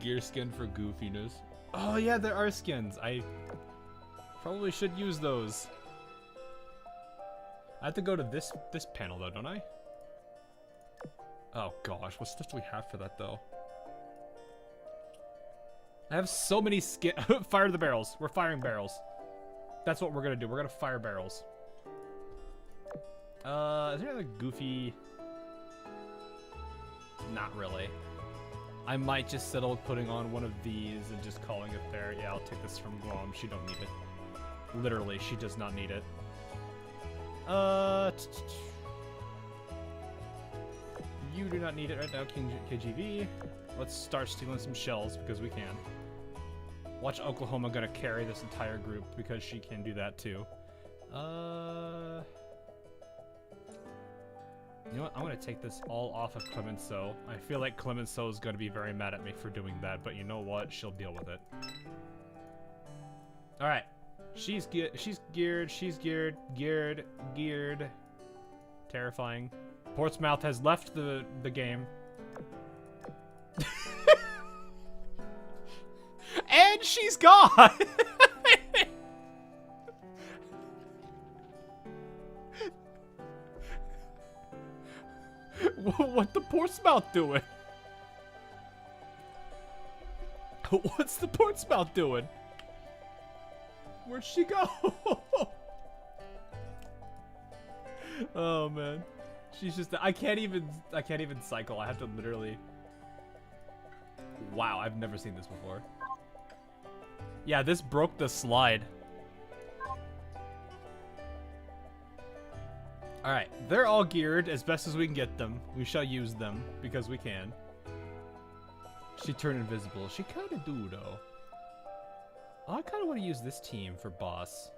Gear skin for goofiness. Oh yeah, there are skins. I probably should use those. I have to go to this panel though, don't I? Oh gosh, what stuff do we have for that though? I have so many skin. Fire the barrels. We're firing barrels. That's what we're gonna do. We're gonna fire barrels. Is there another goofy? Not really. I might just settle putting on one of these and just calling it there. Yeah, I'll take this from Guam. She don't need it. Literally, she does not need it. You do not need it right now, KGV. Let's start stealing some shells because we can. Watch Oklahoma gonna carry this entire group because she can do that too. You know what? I'm gonna take this all off of Clemenceau. I feel like Clemenceau is gonna be very mad at me for doing that, but you know what? She'll deal with it. All right, she's geared. She's geared. Terrifying. Portsmouth has left the game. And she's gone. What the Portsmouth doing? What's the Portsmouth doing? Where'd she go? Oh man, she's just. I can't even cycle. I have to literally. Wow, I've never seen this before. Yeah, this broke the slide. Alright, they're all geared as best as we can get them. We shall use them, because we can. She turned invisible. She kinda do, though. I kinda wanna use this team for boss.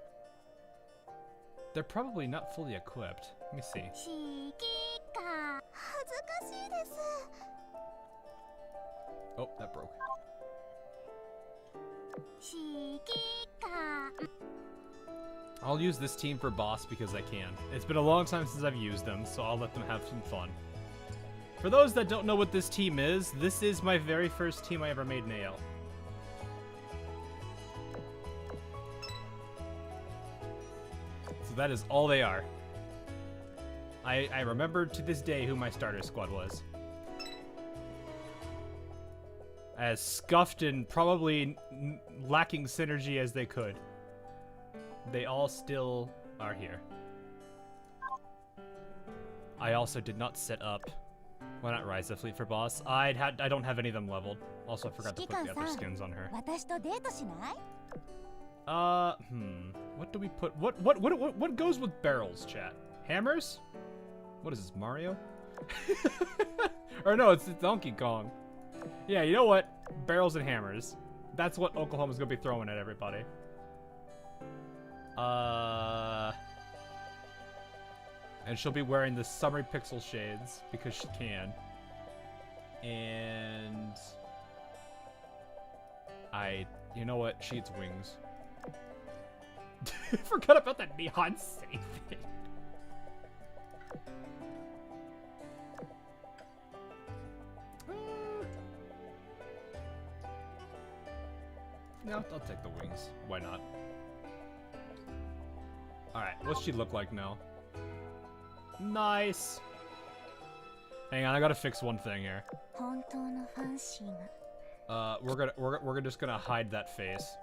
They're probably not fully equipped. Let me see. Oh, that broke. I'll use this team for boss because I can. It's been a long time since I've used them, so I'll let them have some fun. For those that don't know what this team is, this is my very first team I ever made in AL. So that is all they are. I remember to this day who my starter squad was. As scuffed and probably lacking synergy as they could. They all still are here. I also did not set up. Why not Rise of Fleet for boss? I don't have any of them leveled. Also, I forgot to put the other skins on her. What do we put? What goes with barrels, chat? Hammers? What is this, Mario? Or no, it's Donkey Kong. Yeah, you know what? Barrels and hammers. That's what Oklahoma's gonna be throwing at everybody. And she'll be wearing the summery pixel shades because she can. And you know what? She eats wings. Forgot about that neon safe thing. No, I'll take the wings. Why not? Alright, what's she look like now? Nice! Hang on, I gotta fix one thing here. We're just gonna hide that face.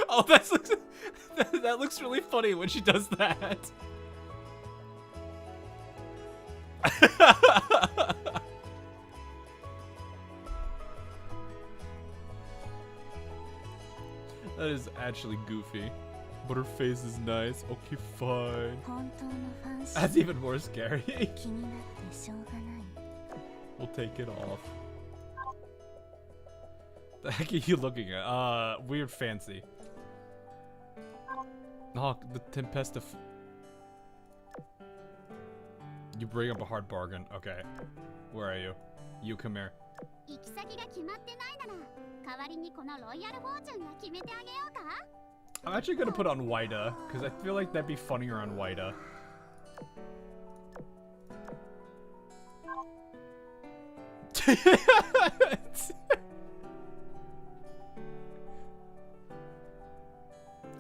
Oh, that looks really funny when she does that. That is actually goofy. But her face is nice. Okay, fine. That's even more scary. We'll take it off. The heck are you looking at? Weird fancy. Oh, the Tempesta. You bring up a hard bargain. Okay. Where are you? You come here. I'm actually gonna put on Waida, because I feel like that'd be funnier on Waida.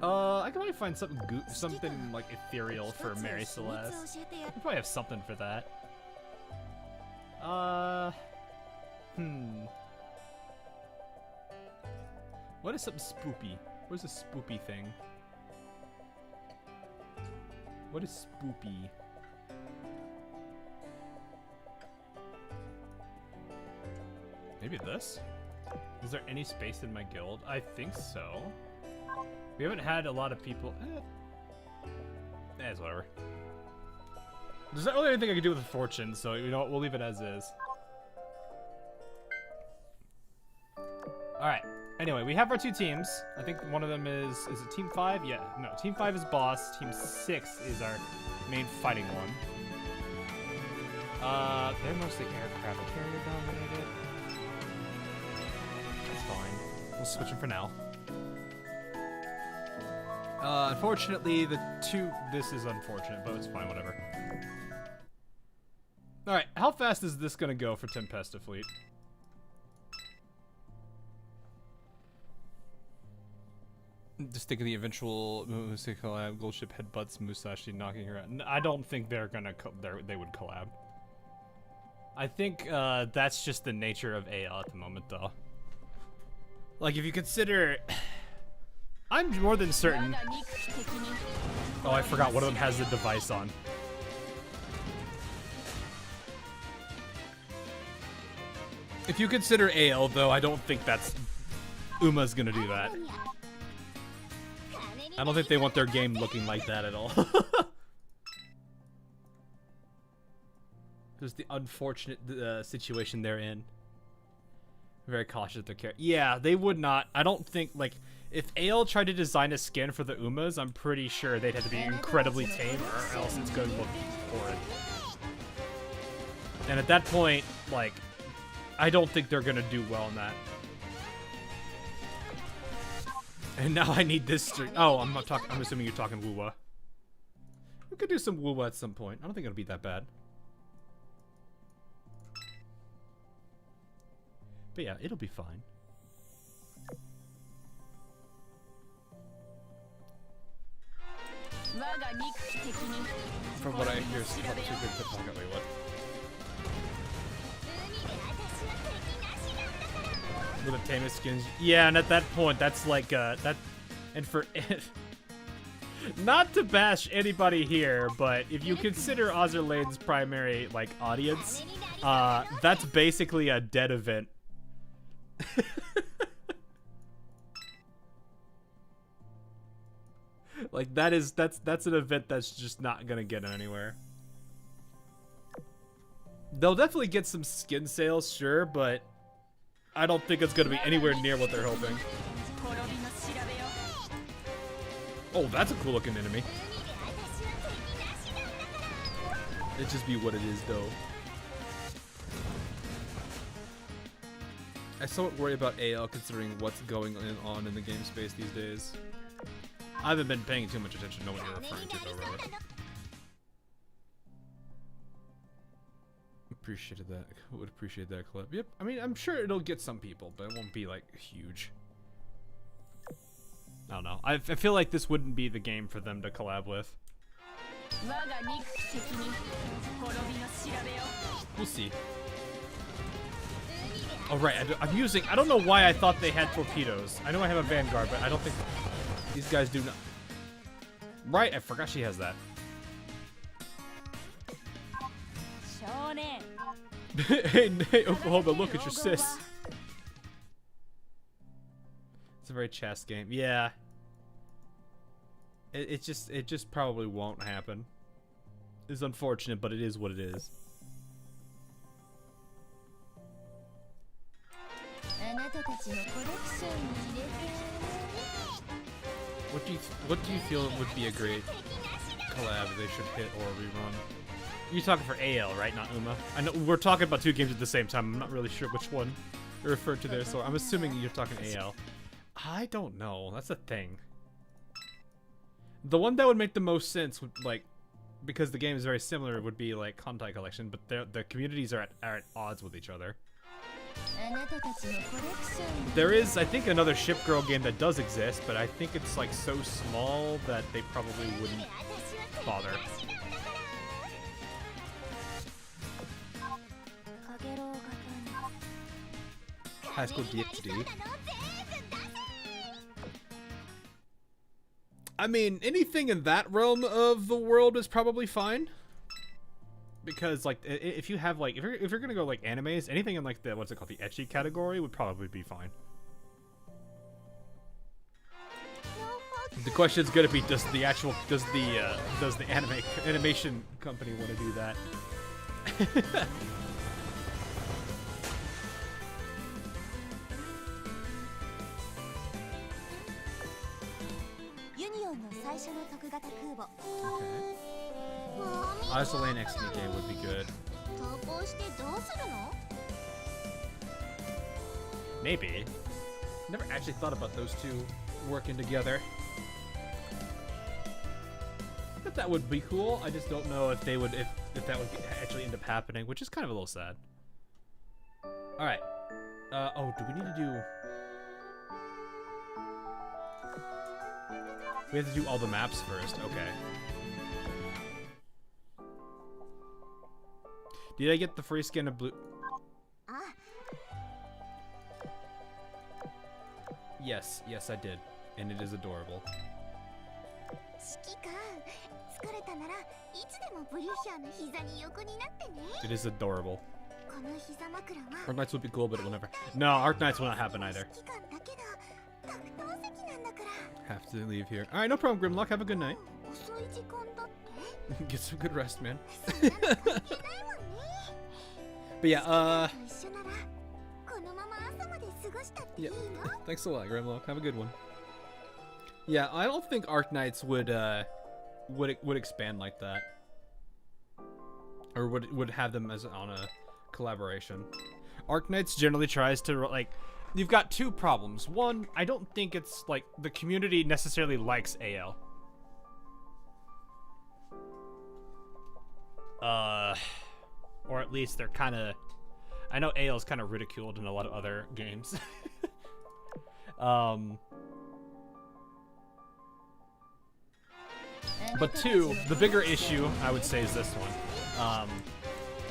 I can probably find something like ethereal for Mary Celeste. I probably have something for that. What is something spoopy? What is a spoopy thing? What is spoopy? Maybe this? Is there any space in my guild? I think so. We haven't had a lot of people. It's whatever. There's not really anything I can do with fortune, so you know what? We'll leave it as is. Alright. Anyway, we have our two teams. I think one of them is it Team 5? Yeah. No, Team 5 is boss. Team 6 is our main fighting one. They're mostly aircraft carrier dominated. That's fine. We'll switch them for now. Unfortunately, this is unfortunate, but it's fine, whatever. Alright, how fast is this gonna go for Tempesta Fleet? Just think of the eventual collab, Gold Ship headbutts Musashi knocking her out. I don't think they're gonna they would collab. I think that's just the nature of AL at the moment, though. Like, if you consider... I'm more than certain... Oh, I forgot one of them has the device on. If you consider AL, though, I don't think that's... Uma's gonna do that. I don't think they want their game looking like that at all. There's the unfortunate situation they're in. Very cautious of their character. Yeah, they would not. I don't think, like, if AL tried to design a skin for the Umas, I'm pretty sure they'd have to be incredibly tame, or else it's going to look horrid. And at that point, like, I don't think they're going to do well in that. And now I need this string. Oh, I'm not talking. I'm assuming you're talking Wuwa. We could do some Wuwa at some point. I don't think it'll be that bad. But yeah, it'll be fine. From what I hear, it's not too good to talk about. Wait, what? With the tamest skins. Yeah, and at that point, that's like, that... And for... Not to bash anybody here, but if you consider Azur Lane's primary, like, audience, that's basically a dead event. Like, that's an event that's just not gonna get anywhere. They'll definitely get some skin sales, sure, but I don't think it's gonna be anywhere near what they're hoping. Oh, that's a cool looking enemy. It just be what it is, though. I somewhat worry about AL considering what's going on in the game space these days. I haven't been paying too much attention to what you're referring to, though, Robert. Appreciated that. Would appreciate that clip. Yep. I mean, I'm sure it'll get some people, but it won't be like huge. I don't know. I feel like this wouldn't be the game for them to collab with. We'll see. Oh right, I'm using. I don't know why I thought they had torpedoes. I know I have a Vanguard, but I don't think these guys do not. Right, I forgot she has that. Hey, Oklahoma, look at your sis. It's a very chess game. Yeah. It just probably won't happen. It's unfortunate, but it is what it is. What do you feel would be a great collab they should hit or rerun? You're talking for AL, right? Not Uma. I know we're talking about two games at the same time. I'm not really sure which one you referred to there, so I'm assuming you're talking AL. I don't know. That's a thing. The one that would make the most sense would, like, because the game is very similar, would be like Kontai Collection, but the communities are at odds with each other. There is, I think, another Ship Girl game that does exist, but I think it's like so small that they probably wouldn't bother. High School DxD. I mean, anything in that realm of the world is probably fine. Because, like, if you have, like, if you're gonna go, like, animes, anything in, like, the, what's it called, the ecchi category would probably be fine. The question is gonna be, does the animation company want to do that? Okay. Isolane XDK would be good. Maybe. Never actually thought about those two working together. But that would be cool. I just don't know if they would, if that would actually end up happening, which is kind of a little sad. All right. Oh, do we need to do? We have to do all the maps first. Okay. Did I get the free skin of blue? Yes, yes I did. And it is adorable. It is adorable. Arknights would be cool, but it will never. No, Arknights will not happen either. Have to leave here. Alright, no problem, Grimlock. Have a good night. Get some good rest, man. But yeah, yeah. Thanks a lot, Grimlock. Have a good one. Yeah, I don't think Arknights would expand like that. Or would have them as on a collaboration. Arknights generally tries to, like, you've got two problems. One, I don't think it's like the community necessarily likes AL. Or at least they're kind of, I know AL is kind of ridiculed in a lot of other games. But two, the bigger issue I would say is this one.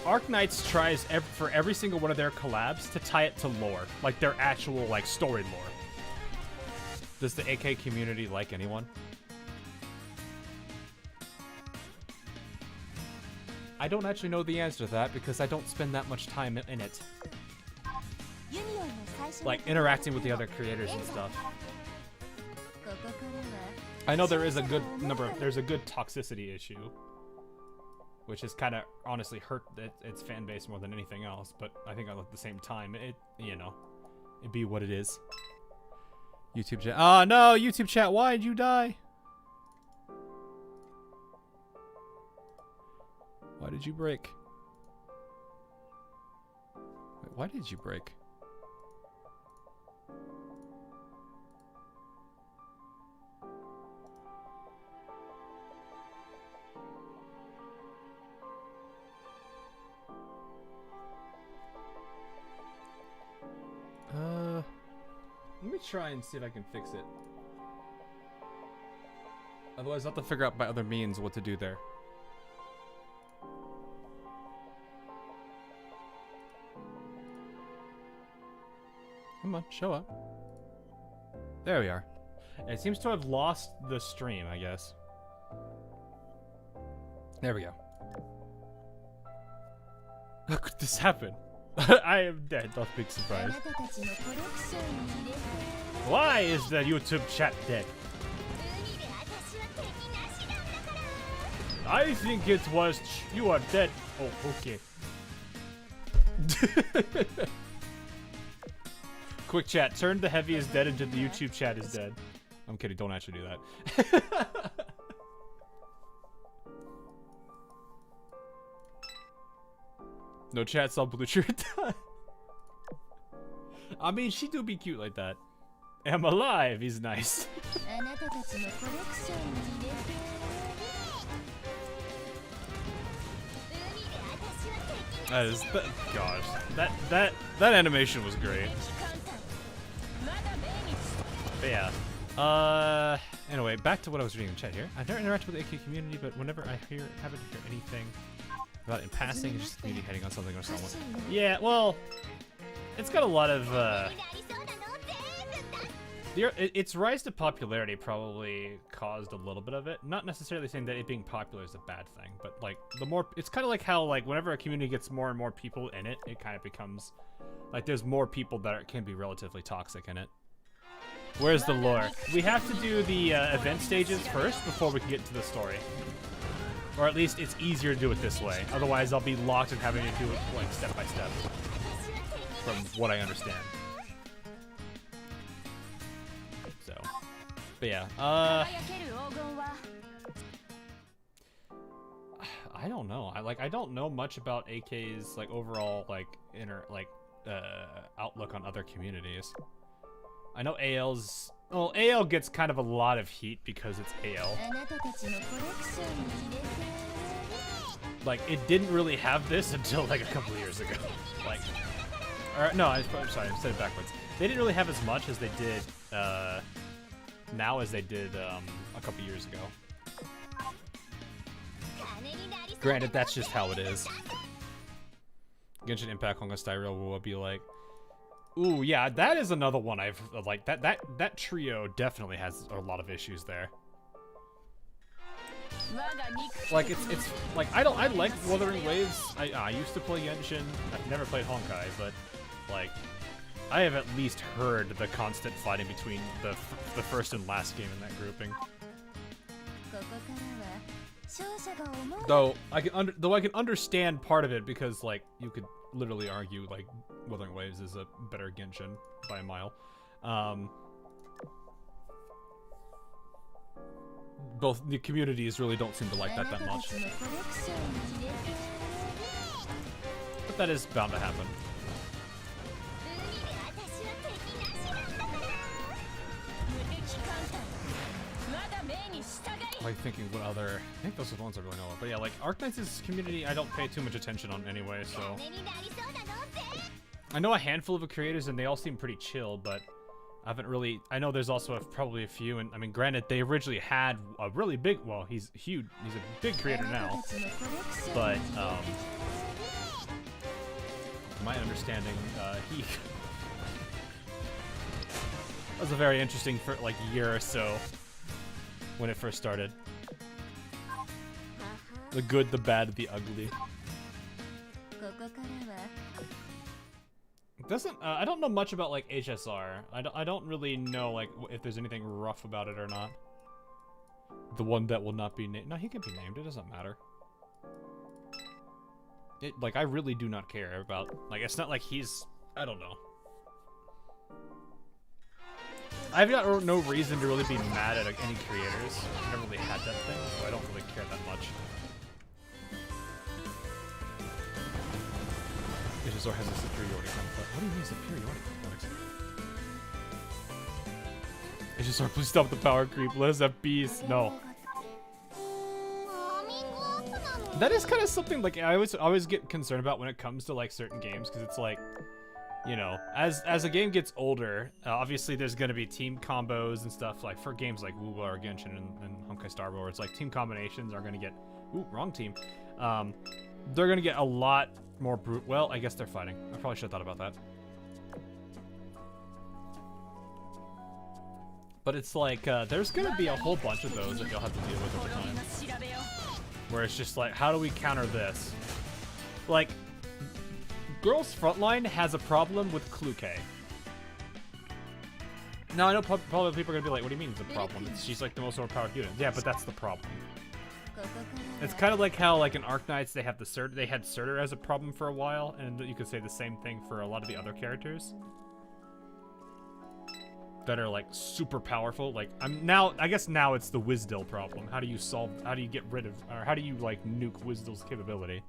Arknights tries for every single one of their collabs to tie it to lore, like their actual like story lore. Does the AK community like anyone? I don't actually know the answer to that because I don't spend that much time in it. Like interacting with the other creators and stuff. I know there is a good there's a good toxicity issue, which has kind of honestly hurt its fan base more than anything else. But I think at the same time, you know, it be what it is. YouTube chat. Oh no, YouTube chat, why did you die? Why did you break? Wait, why did you break? Let me try and see if I can fix it. Otherwise, I'll have to figure out by other means what to do there. Come on, show up. There we are. It seems to have lost the stream, I guess. There we go. How could this happen? I am dead, not a big surprise. Why is the YouTube chat dead? I think it was you are dead. Oh, okay. Quick chat, turn the heavy is dead into the YouTube chat is dead. I'm kidding, don't actually do that. No chat saw blue shirt. I mean, she do be cute like that. I'm alive, he's nice. Gosh, that animation was great. But yeah. Anyway, back to what I was reading in chat here. I've never interacted with the AK community, but whenever I happen to hear anything about it in passing, it's just the community heading on something or someone. Yeah, well, it's got a lot of its rise to popularity probably caused a little bit of it. Not necessarily saying that it being popular is a bad thing, but like the more, it's kind of like how like whenever a community gets more and more people in it, it kind of becomes like there's more people that can be relatively toxic in it. Where's the lore? We have to do the event stages first before we can get into the story. Or at least it's easier to do it this way. Otherwise, I'll be locked in having to do it like step by step. From what I understand. So, but yeah. I don't know. I don't know much about AK's like overall like outlook on other communities. I know AL's. Well, AL gets kind of a lot of heat because it's AL. Like, it didn't really have this until like a couple of years ago. Like, or no, I'm sorry, I said it backwards. They didn't really have as much as they did now as they did a couple years ago. Granted, that's just how it is. Genshin Impact on Styro will be like, ooh, yeah, that is another one I've like that trio definitely has a lot of issues there. Like it's like I like Wuthering Waves. I used to play Genshin. I've never played Honkai, but like I have at least heard the constant fighting between the first and last game in that grouping. Though I can understand part of it because like you could literally argue like Wuthering Waves is a better Genshin by a mile. Both the communities really don't seem to like that much. But that is bound to happen. Like thinking what other, I think those are the ones I really know of. But yeah, like Arknight's community I don't pay too much attention on anyway, so. I know a handful of creators and they all seem pretty chill, but I haven't really, I know there's also probably a few, and I mean granted they originally had a really big, well he's huge, he's a big creator now, but my understanding, he was a very interesting for like year or so. When it first started. The good, the bad, the ugly. Doesn't I don't know much about like HSR. I don't really know like if there's anything rough about it or not. The one that will not be named. No, he can be named. It doesn't matter. It like I really do not care about like it's not like he's I don't know. I've got no reason to really be mad at any creators. I've never really had that thing, so I don't really care that much. Azur has a superiority complex. What do you mean superiority complex? Azur, please stop the power creep. Let us have peace. No. That is kind of something like I always get concerned about when it comes to like certain games, because it's like, you know, as a game gets older, obviously there's going to be team combos and stuff, like for games like Wuba or Genshin and Honkai Star Rail, where it's like team combinations are going to get, ooh, wrong team. They're going to get a lot more brute. Well, I guess they're fighting. I probably should have thought about that. But it's like, there's going to be a whole bunch of those that you'll have to deal with over time. Where it's just like, how do we counter this? Like, Girls Frontline has a problem with Kluke. Now, I know probably people are going to be like, what do you mean it's a problem? She's like the most overpowered unit. Yeah, but that's the problem. It's kind of like how, like, in Arknights, they had Surtur as a problem for a while, and you could say the same thing for a lot of the other characters that are, like, super powerful. Like, I guess now it's the Wisdil problem. How do you get rid of, or how do you, like, nuke Wisdil's capability?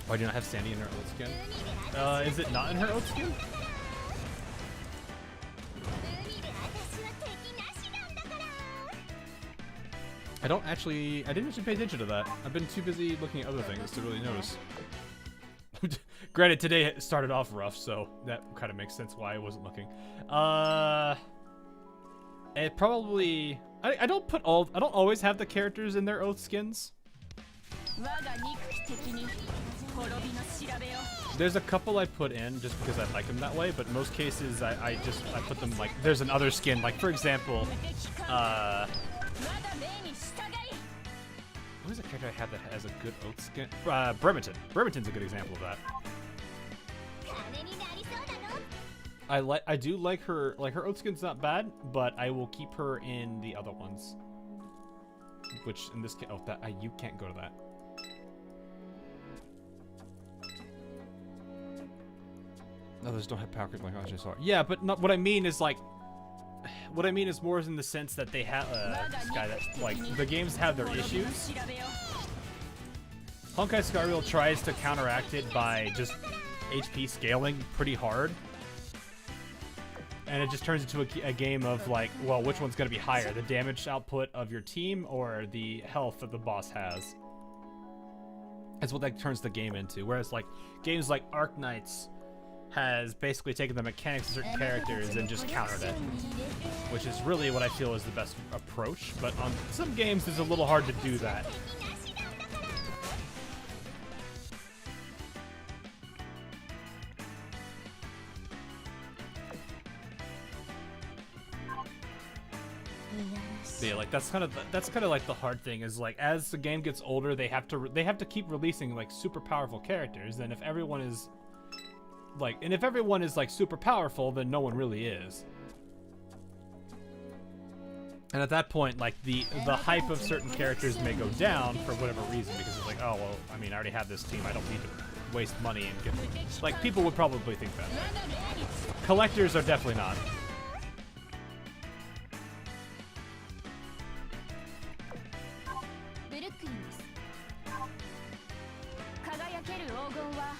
Why do you not have Sandy in her oat skin? Is it not in her oat skin? I didn't actually pay attention to that. I've been too busy looking at other things to really notice. Granted, today it started off rough, so that kind of makes sense why I wasn't looking. It probably, I don't always have the characters in their oath skins. There's a couple I put in just because I like them that way, but in most cases I put them like, there's another skin, like for example, who's a character I have that has a good oath skin? Bremerton. Bremerton's a good example of that. I do like her, her oath skin's not bad, but I will keep her in the other ones. Which in this case, oh, you can't go to that. Others don't have power creep like Azur. Yeah, but not, what I mean is like, what I mean is more in the sense that they have this guy that, like, the games have their issues. Honkai Star Rail tries to counteract it by just HP scaling pretty hard. And it just turns into a game of like, well, which one's going to be higher? The damage output of your team or the health that the boss has? That's what that turns the game into. Whereas like games like Arknights has basically taken the mechanics of certain characters and just countered it, which is really what I feel is the best approach. But on some games, it's a little hard to do that. Yeah, like that's kind of like the hard thing is like as the game gets older, they have to keep releasing like super powerful characters, and if everyone is like super powerful, then no one really is. And at that point, like the hype of certain characters may go down for whatever reason, because it's like, oh well, I mean, I already have this team, I don't need to waste money and get, like, people would probably think that. Collectors are definitely not.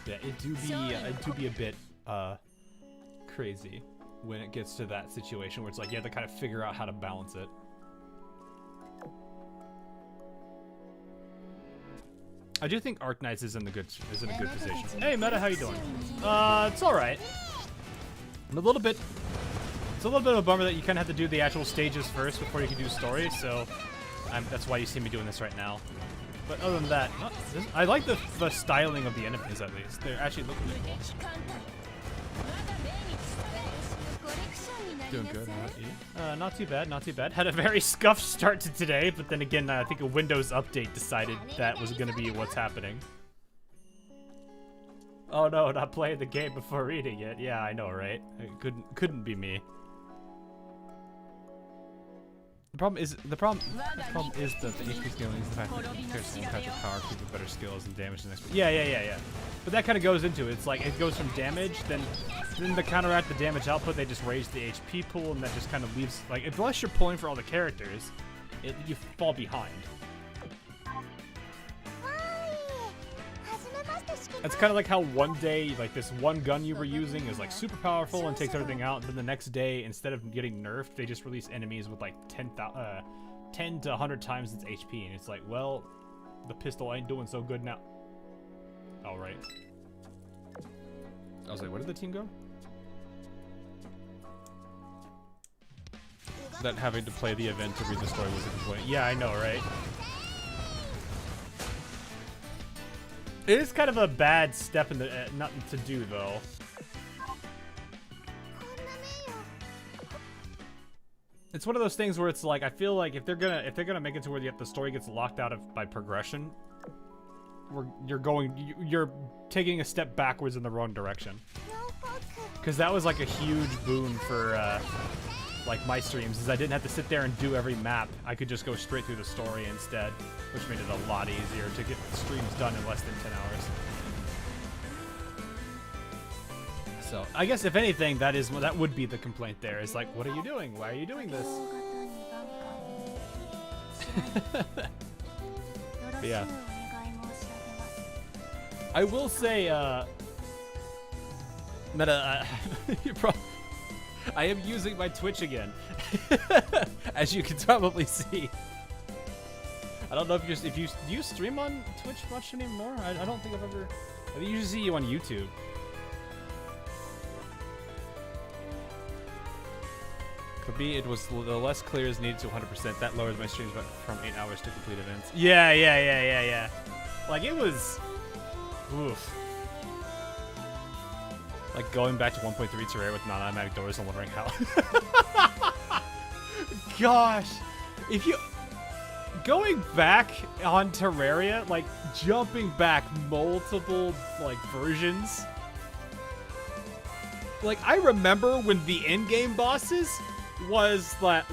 Yeah, it do be a bit crazy when it gets to that situation where it's like you have to kind of figure out how to balance it. I do think Arknights is in a good position. Hey Meta, how you doing? It's all right. It's a little bit of a bummer that you kind of have to do the actual stages first before you can do story. So that's why you see me doing this right now. But other than that, I like the styling of the enemies at least. They're actually looking really cool. Doing good, how about you? Not too bad, not too bad. Had a very scuffed start to today, but then again, I think a Windows update decided that was going to be what's happening. Oh no, not playing the game before reading it. Yeah, I know, right? It couldn't be me. The problem is that the HP scaling is the fact that characters won't have the power to with better skills and damage and XP. Yeah. But that kind of goes into it. It's like it goes from damage, then to counteract the damage output, they just raise the HP pool, and that just kind of leaves like unless you're pulling for all the characters, you fall behind. It's kind of like how one day, like this one gun you were using is like super powerful and takes everything out. And then the next day, instead of getting nerfed, they just release enemies with like 10 to 100 times its HP. And it's like, well, the pistol ain't doing so good now. All right. I was like, where did the team go? That having to play the event to read the story was a complaint. Yeah, I know, right? It is kind of a bad step in the nothing to do though. It's one of those things where it's like I feel like if they're gonna make it to where the story gets locked out of by progression, you're taking a step backwards in the wrong direction. Because that was like a huge boon for like my streams, is I didn't have to sit there and do every map. I could just go straight through the story instead, which made it a lot easier to get streams done in less than 10 hours. So I guess if anything, that would be the complaint there. Is like, what are you doing? Why are you doing this? But yeah. I will say, Meta, I am using my Twitch again, as you can probably see. I don't know if do you stream on Twitch much anymore? I don't think I've ever. I usually see you on YouTube. For me, it was the less clear is needed to 100%. That lowers my streams from 8 hours to complete events. Yeah. Like it was. Oof. Like going back to 1.3 Terraria with non-automatic doors and wondering how. Gosh, if you going back on Terraria, like jumping back multiple like versions. Like I remember when the in-game bosses was the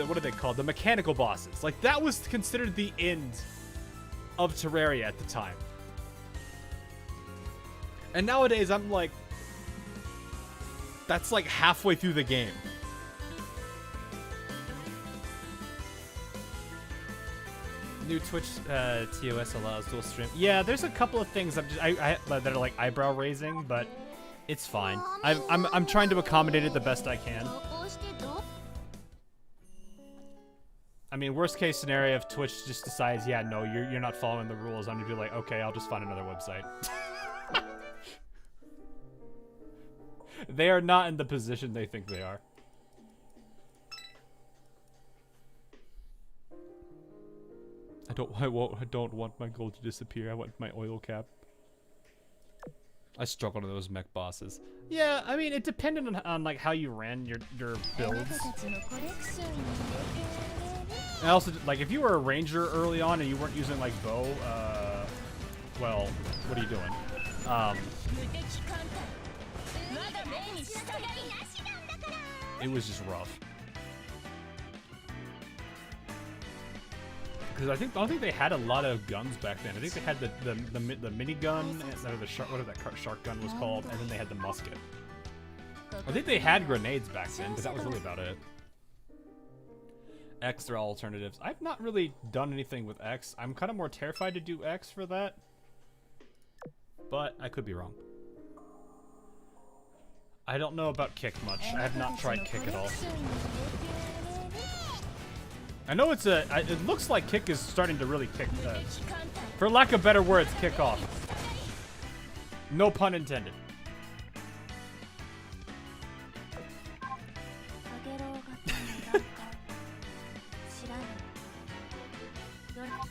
what are they called? The mechanical bosses. Like that was considered the end of Terraria at the time. And nowadays I'm like, that's like halfway through the game. New Twitch TOS allows dual stream. Yeah, there's a couple of things that are like eyebrow raising, but it's fine. I'm trying to accommodate it the best I can. I mean, worst case scenario, if Twitch just decides, yeah, no, you're not following the rules, I'm gonna be like, okay, I'll just find another website. They are not in the position they think they are. I don't want my gold to disappear. I want my oil cap. I struggle to those mech bosses. Yeah, I mean, it depended on like how you ran your builds. And also, like, if you were a ranger early on and you weren't using like bow, well, what are you doing? It was just rough. Because I don't think they had a lot of guns back then. I think they had the minigun, or the shark, whatever that shark gun was called, and then they had the musket. I think they had grenades back then, but that was really about it. X are all alternatives. I've not really done anything with X. I'm kind of more terrified to do X for that, but I could be wrong. I don't know about kick much. I have not tried kick at all. I know it looks like kick is starting to really kick, for lack of better words, kick off. No pun intended.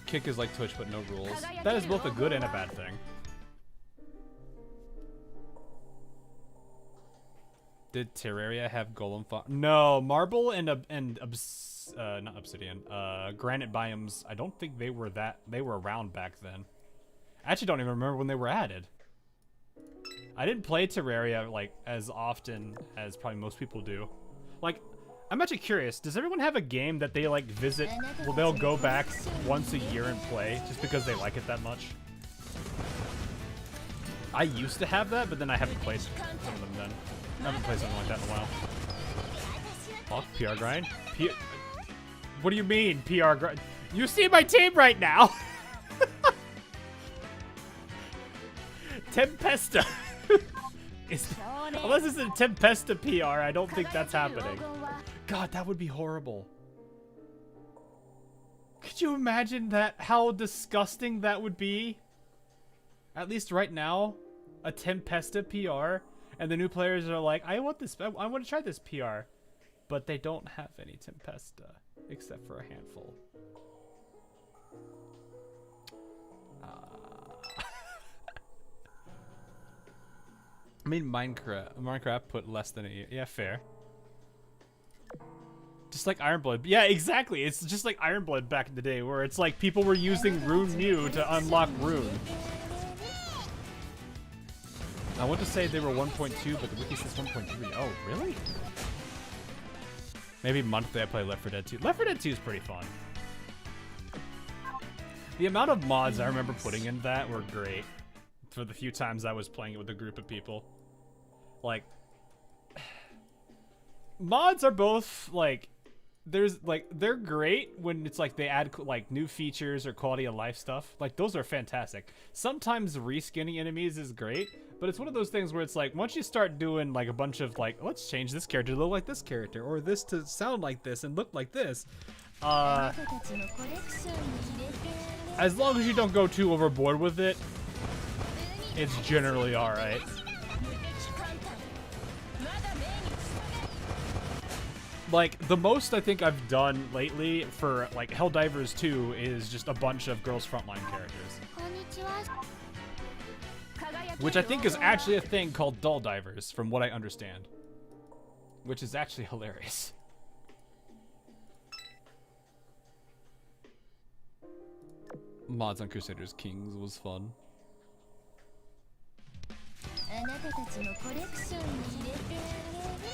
Kick is like Twitch, but no rules. That is both a good and a bad thing. Did Terraria have golem farm? No, marble and not obsidian. Granite biomes. I don't think they were around back then. I actually don't even remember when they were added. I didn't play Terraria like as often as probably most people do. Like, I'm actually curious. Does everyone have a game that they like visit? Well, they'll go back once a year and play just because they like it that much. I used to have that, but then I haven't played some of them then. I haven't played something like that in a while. Oh, PR grind? What do you mean, PR grind? You see my team right now! Tempesta! Unless it's a Tempesta PR, I don't think that's happening. God, that would be horrible. Could you imagine that? How disgusting that would be? At least right now, a Tempesta PR, and the new players are like, I want to try this PR. But they don't have any Tempesta, except for a handful. I mean, Minecraft put less than a year. Yeah, fair. Just like Ironblood. Yeah, exactly. It's just like Ironblood back in the day, where it's like people were using Rune Mew to unlock Rune. I want to say they were 1.2, but the wiki says 1.3. Oh, really? Maybe monthly I play Left 4 Dead 2. Left 4 Dead 2 is pretty fun. The amount of mods I remember putting in that were great. For the few times I was playing it with a group of people. Like, mods are both, like, they're great when it's like they add, like, new features or quality of life stuff. Like, those are fantastic. Sometimes reskinning enemies is great, but it's one of those things where it's like, once you start doing, like, a bunch of, like, let's change this character to look like this character, or this to sound like this and look like this, as long as you don't go too overboard with it, it's generally alright. Like, the most I think I've done lately for, like, Helldivers 2 is just a bunch of Girls Frontline characters. Which I think is actually a thing called Dull Divers, from what I understand. Which is actually hilarious. Mods on Crusaders Kings was fun.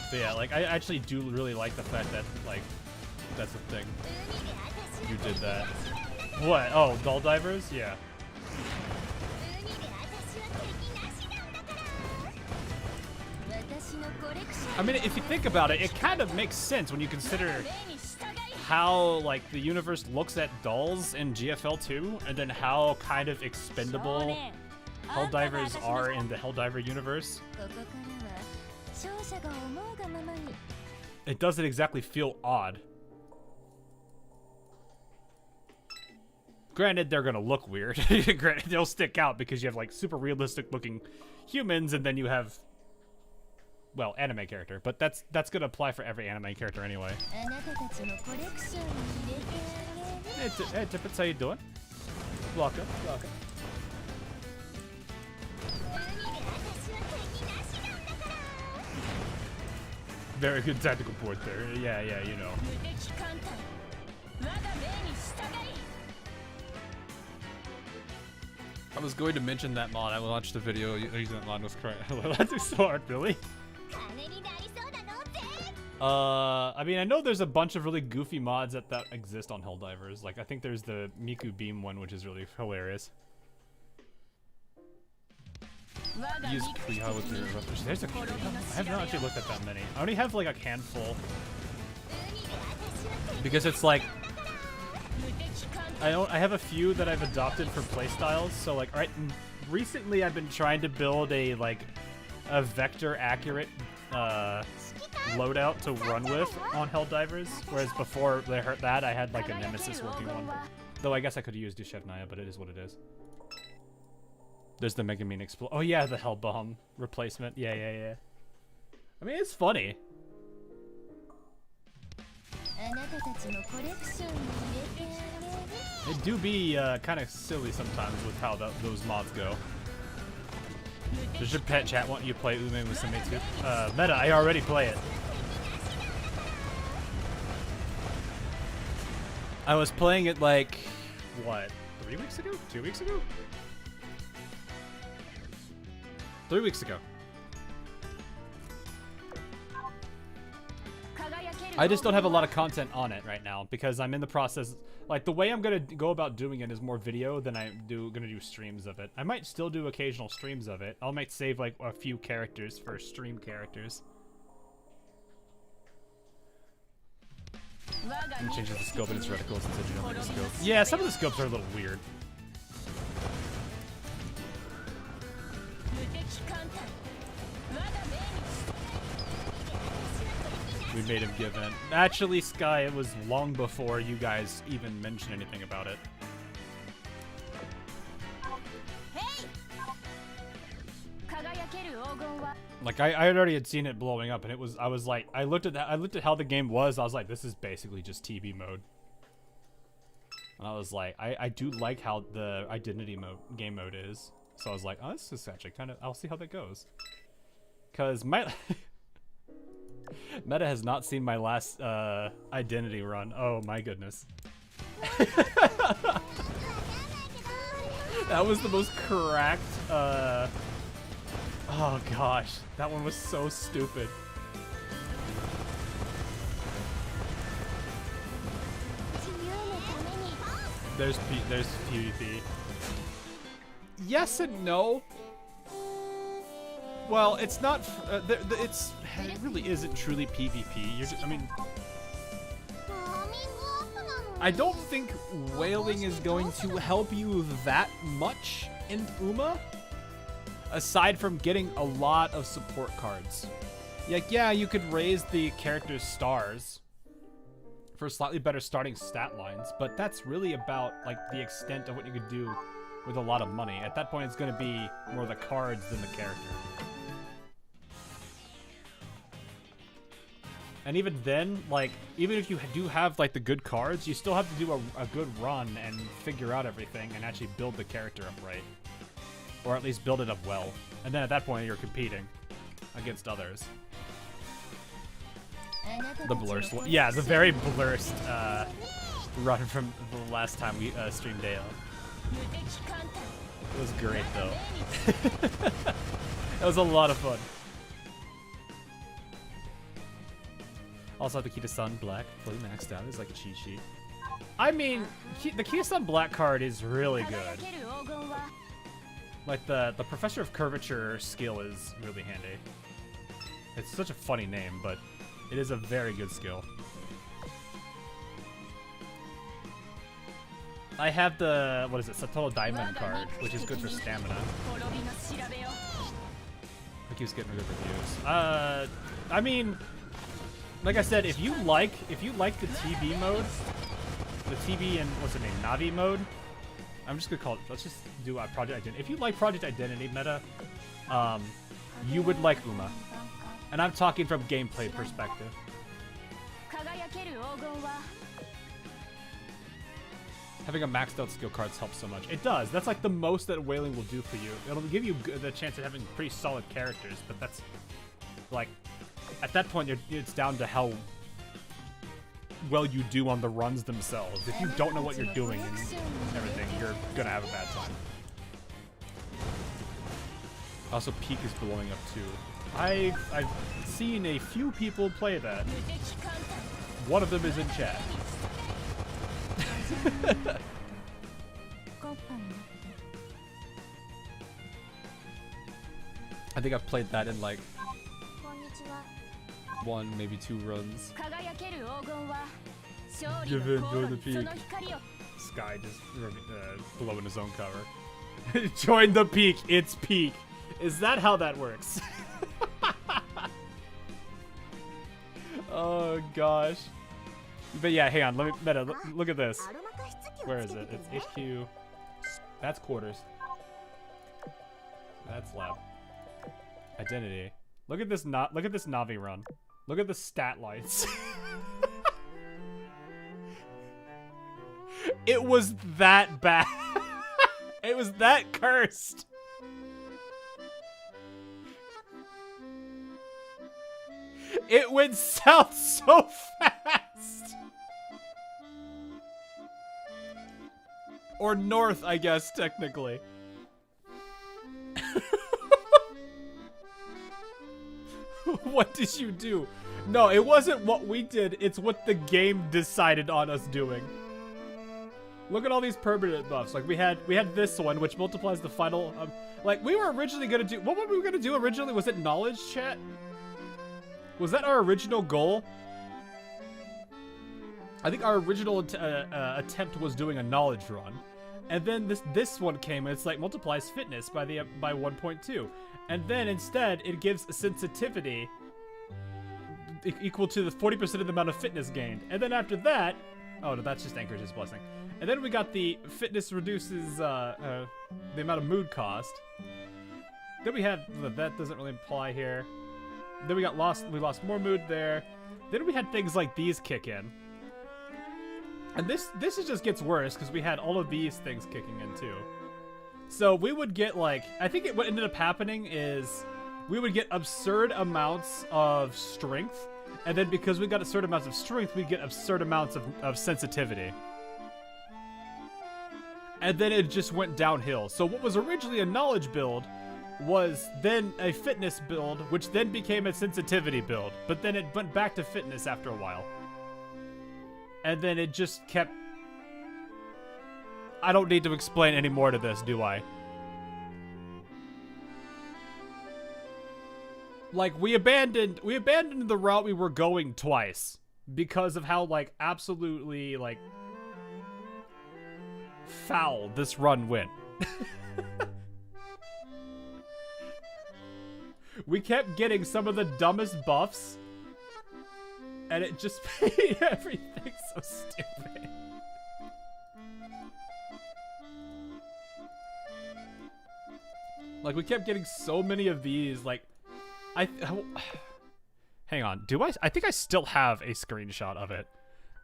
But yeah, like, I actually do really like the fact that, like, that's a thing. You did that. What? Oh, Dull Divers? Yeah. I mean, if you think about it, it kind of makes sense when you consider how, like, the universe looks at dolls in GFL 2, and then how kind of expendable Helldivers are in the Helldiver universe. It doesn't exactly feel odd. Granted, they're gonna look weird. Granted, they'll stick out because you have, like, super realistic looking humans, and then you have, well, anime character. But that's gonna apply for every anime character anyway. Hey, Tippets, how you doing? Welcome, welcome. Very good tactical port there. Yeah, you know. I was going to mention that mod. I watched the video using that mod. Was correct. That's so hard, really. I mean, I know there's a bunch of really goofy mods that exist on Helldivers. Like, I think there's the Miku Beam one, which is really hilarious. Use Kriha with your eruptors. There's a Kriha. I have not actually looked at that many. I only have like a handful. Because it's like, I have a few that I've adopted for playstyles. So like, alright, recently I've been trying to build a vector accurate loadout to run with on Helldivers. Whereas before they hurt that, I had like a Nemesis working one. Though I guess I could use Dushev Naya, but it is what it is. There's the Megamine Explode. Oh yeah, the Hell Bomb replacement. Yeah. I mean, it's funny. It do be kind of silly sometimes with how those mods go. Does your pet chat want you to play Ume Musume too? Meta, I already play it. I was playing it like, what, 3 weeks ago? 2 weeks ago? 3 weeks ago. I just don't have a lot of content on it right now because I'm in the process. Like, the way I'm gonna go about doing it is more video than gonna do streams of it. I might still do occasional streams of it. I might save like a few characters for stream characters. I'm changing the scope in its reticles into geometric scope. Yeah, some of the scopes are a little weird. We made him give in. Actually, Sky, it was long before you guys even mentioned anything about it. Like I already had seen it blowing up, and it was. I was like, I looked at how the game was. I was like, this is basically just TV mode. And I was like, I do like how the identity game mode is. So I was like, oh, this is actually kind of. I'll see how that goes. Cause my Meta has not seen my last identity run. Oh my goodness. That was the most cracked. Oh gosh, that one was so stupid. There's PvP. Yes and no. Well, it's not. It really isn't truly PvP. I mean, I don't think whaling is going to help you that much in Uma. Aside from getting a lot of support cards. Like, yeah, you could raise the character's stars for slightly better starting stat lines, but that's really about like the extent of what you could do with a lot of money. At that point, it's going to be more the cards than the character. And even then, like, even if you do have like the good cards, you still have to do a good run and figure out everything and actually build the character up right. Or at least build it up well. And then at that point, you're competing against others. The blurst. Yeah, the very blurst run from the last time we streamed AO. It was great, though. It was a lot of fun. Also, the Kita-san Black fully maxed out is like a cheat sheet. I mean, the Kita-san Black card is really good. Like, the Professor of Curvature skill is really handy. It's such a funny name, but it is a very good skill. I have the, what is it, Satoru Diamond card, which is good for stamina. It keeps getting good reviews. I mean, like I said, if you like the TV mode, the TV and, what's the name, Navi mode, I'm just gonna call it, let's just do a Project Identity. If you like Project Identity meta, you would like Uma. And I'm talking from gameplay perspective. Having a maxed out skill cards helps so much. It does. That's like the most that Whaling will do for you. It'll give you the chance of having pretty solid characters, but that's like, at that point, it's down to how well you do on the runs themselves. If you don't know what you're doing and everything, you're gonna have a bad time. Also, Peak is blowing up too. I've seen a few people play that. One of them is in chat. I think I've played that in like 1, maybe 2 runs. Give in, join the peak. Sky just blowing his own cover. Join the peak, it's peak. Is that how that works? Oh gosh. But yeah, hang on, let me Meta, look at this. Where is it? It's HQ. That's quarters. That's lab. Identity. Look at this Navi run. Look at the stat lights. It was that bad. It was that cursed. It went south so fast. Or north, I guess, technically. What did you do? No, it wasn't what we did. It's what the game decided on us doing. Look at all these permanent buffs. Like we had this one, which multiplies the final. Like we were originally gonna do. What were we gonna do originally? Was it knowledge, chat? Was that our original goal? I think our original attempt was doing a knowledge run, and then this one came and it's like multiplies fitness by 1.2, and then instead it gives a sensitivity equal to the 40% of the amount of fitness gained, and then after that, oh no, that's just Anchorage Blessing, and then we got the fitness reduces the amount of mood cost. Then we had that doesn't really apply here. Then we lost more mood there. Then we had things like these kick in. And this just gets worse because we had all of these things kicking in too. So we would get like, I think what ended up happening is we would get absurd amounts of strength. And then because we got absurd amounts of strength, we'd get absurd amounts of sensitivity. And then it just went downhill. So what was originally a knowledge build was then a fitness build, which then became a sensitivity build. But then it went back to fitness after a while. And then it just kept... I don't need to explain any more to this, do I? Like, we abandoned the route we were going twice. Because of how, like, absolutely, like... foul this run went. We kept getting some of the dumbest buffs. And it just made everything so stupid. Like, we kept getting so many of these, like, hang on, I think I still have a screenshot of it.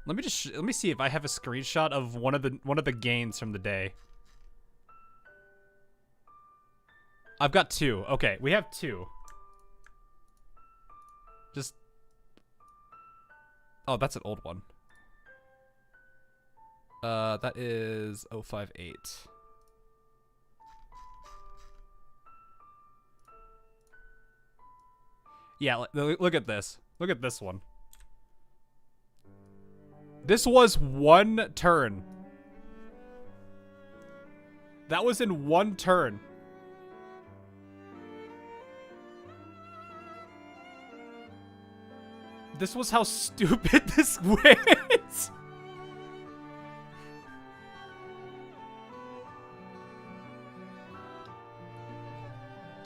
Let me see if I have a screenshot of one of the gains from the day. I've got 2. Okay, we have 2. Just... Oh, that's an old one. That is 058. Yeah, look at this. Look at this one. This was 1 turn. That was in 1 turn. This was how stupid this went.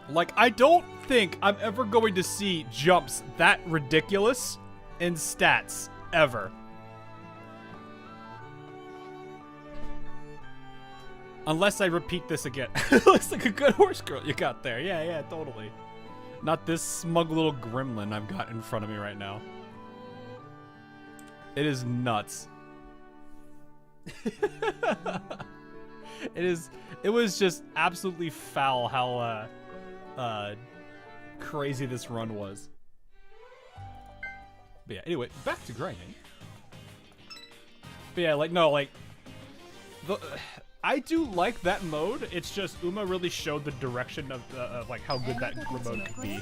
Like, I don't think I'm ever going to see jumps that ridiculous in stats, ever. Unless I repeat this again. Looks like a good horse girl you got there. Yeah, totally. Not this smug little gremlin I've got in front of me right now. It is nuts. It was just absolutely foul how crazy this run was. But yeah, anyway, back to grinding. But yeah, like, no, like, I do like that mode. It's just Uma really showed the direction of like how good that mode could be.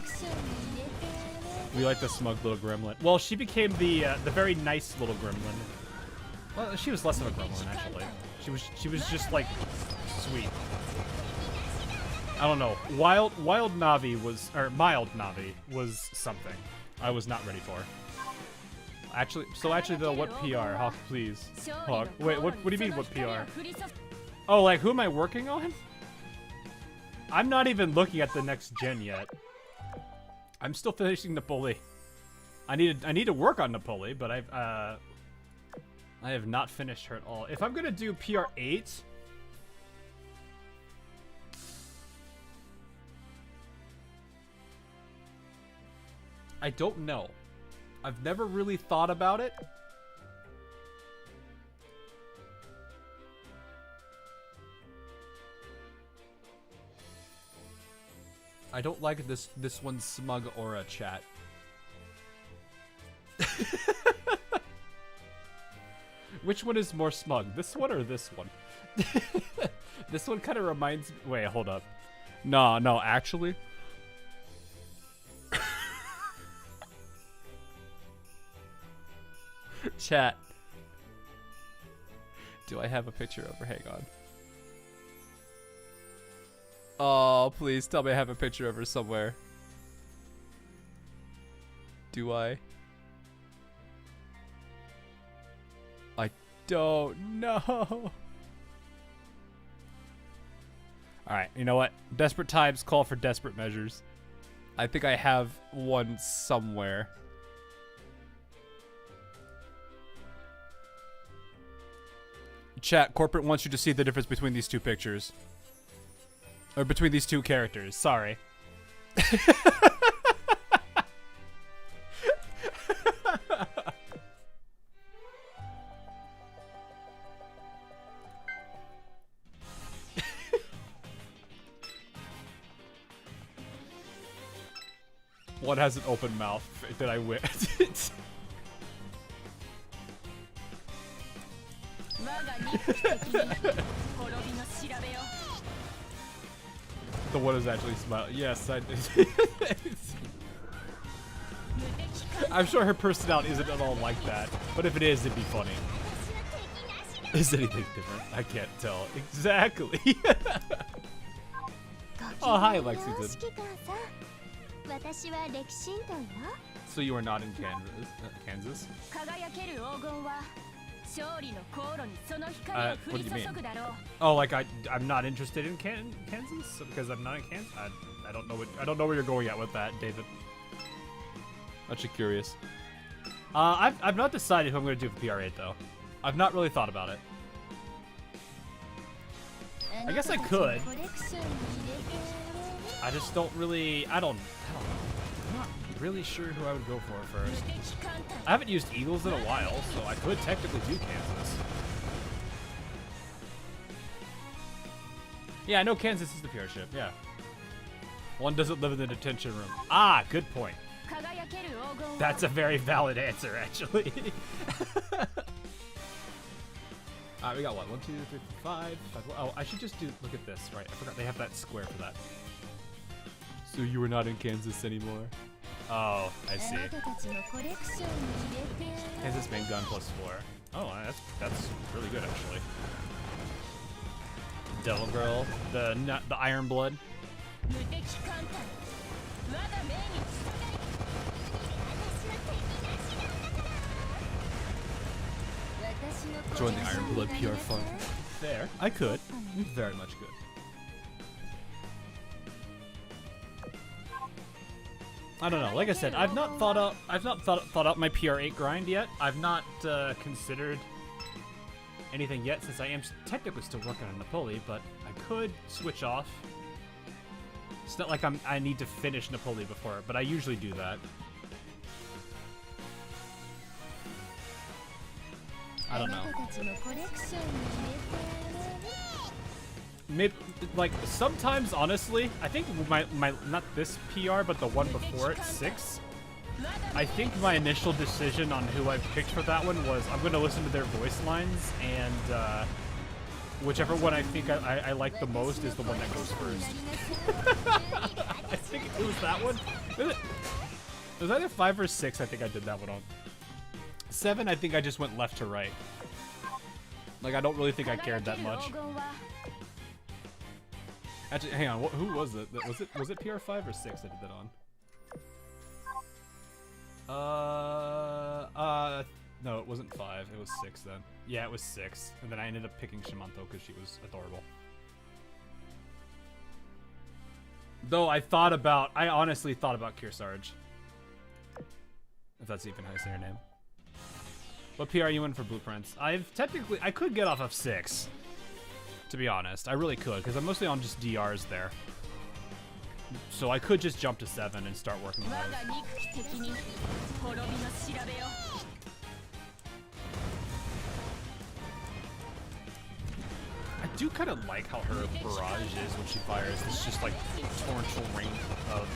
We like the smug little gremlin. Well, she became the very nice little gremlin. Well, she was less of a gremlin actually. She was just like sweet. I don't know. Wild Navi was, or mild Navi was something I was not ready for. Actually though, what PR? Hawk, please. Hawk. Wait, what do you mean what PR? Oh, like who am I working on? I'm not even looking at the next gen yet. I'm still finishing Napoli. I need to work on Napoli, but I have not finished her at all. If I'm gonna do PR 8, I don't know. I've never really thought about it. I don't like this one's smug aura, chat. Which one is more smug? This one or this one? This one kind of reminds me... Wait, hold up. No, actually. Chat. Do I have a picture of her? Hang on. Oh, please tell me I have a picture of her somewhere. Do I? I don't know. Alright, you know what? Desperate times call for desperate measures. I think I have one somewhere. Chat, corporate wants you to see the difference between these two pictures. Or between these two characters, sorry. One has an open mouth that I win. The one is actually smiling. Yes, I did. I'm sure her personality isn't at all like that, but if it is, it'd be funny. Is anything different? I can't tell. Exactly. Oh, hi, Lexington. So you are not in Kansas? What do you mean? Oh, like I'm not interested in Kansas because I'm not in Kansas. I don't know where you're going at with that, David. Actually curious. I've not decided who I'm going to do for PR8 though. I've not really thought about it. I guess I could. I just don't really. I don't know. I'm not really sure who I would go for first. I haven't used Eagles in a while, so I could technically do Kansas. Yeah, I know Kansas is the PR ship, yeah. One doesn't live in the detention room. Ah, good point. That's a very valid answer, actually. Alright, we got what? 1, 2, 3, 4, 5. Oh, I should just do. Look at this, right? I forgot they have that square for that. So you were not in Kansas anymore. Oh, I see. Kansas main gun +4. Oh, that's really good actually. Devil Girl, the Iron Blood. Join the Iron Blood PR fun. There, I could. Very much could. I don't know. Like I said, I've not thought out my PR8 grind yet. I've not considered anything yet, since I am technically still working on Napoli. But I could switch off. It's not like I need to finish Napoli before, but I usually do that. I don't know. Maybe, like, sometimes, honestly, I think my not this PR, but the one before it, 6. I think my initial decision on who I picked for that one was I'm going to listen to their voice lines, and whichever one I think I like the most is the one that goes first. I think it was that one. It was either 5 or 6, I think I did that one on. 7, I think I just went left to right. Like, I don't really think I cared that much. Actually, hang on. Who was it? Was it PR5 or 6 I did that on? No, it wasn't 5. It was 6 then. Yeah, it was 6. And then I ended up picking Shimanto because she was adorable. Though I honestly thought about Kearsarge. If that's even how you say her name. What PR are you in for Blueprints? I could get off of 6. To be honest, I really could, because I'm mostly on just DRs there. So I could just jump to 7 and start working on those. I do kind of like how her barrage is when she fires. It's just like torrential rain of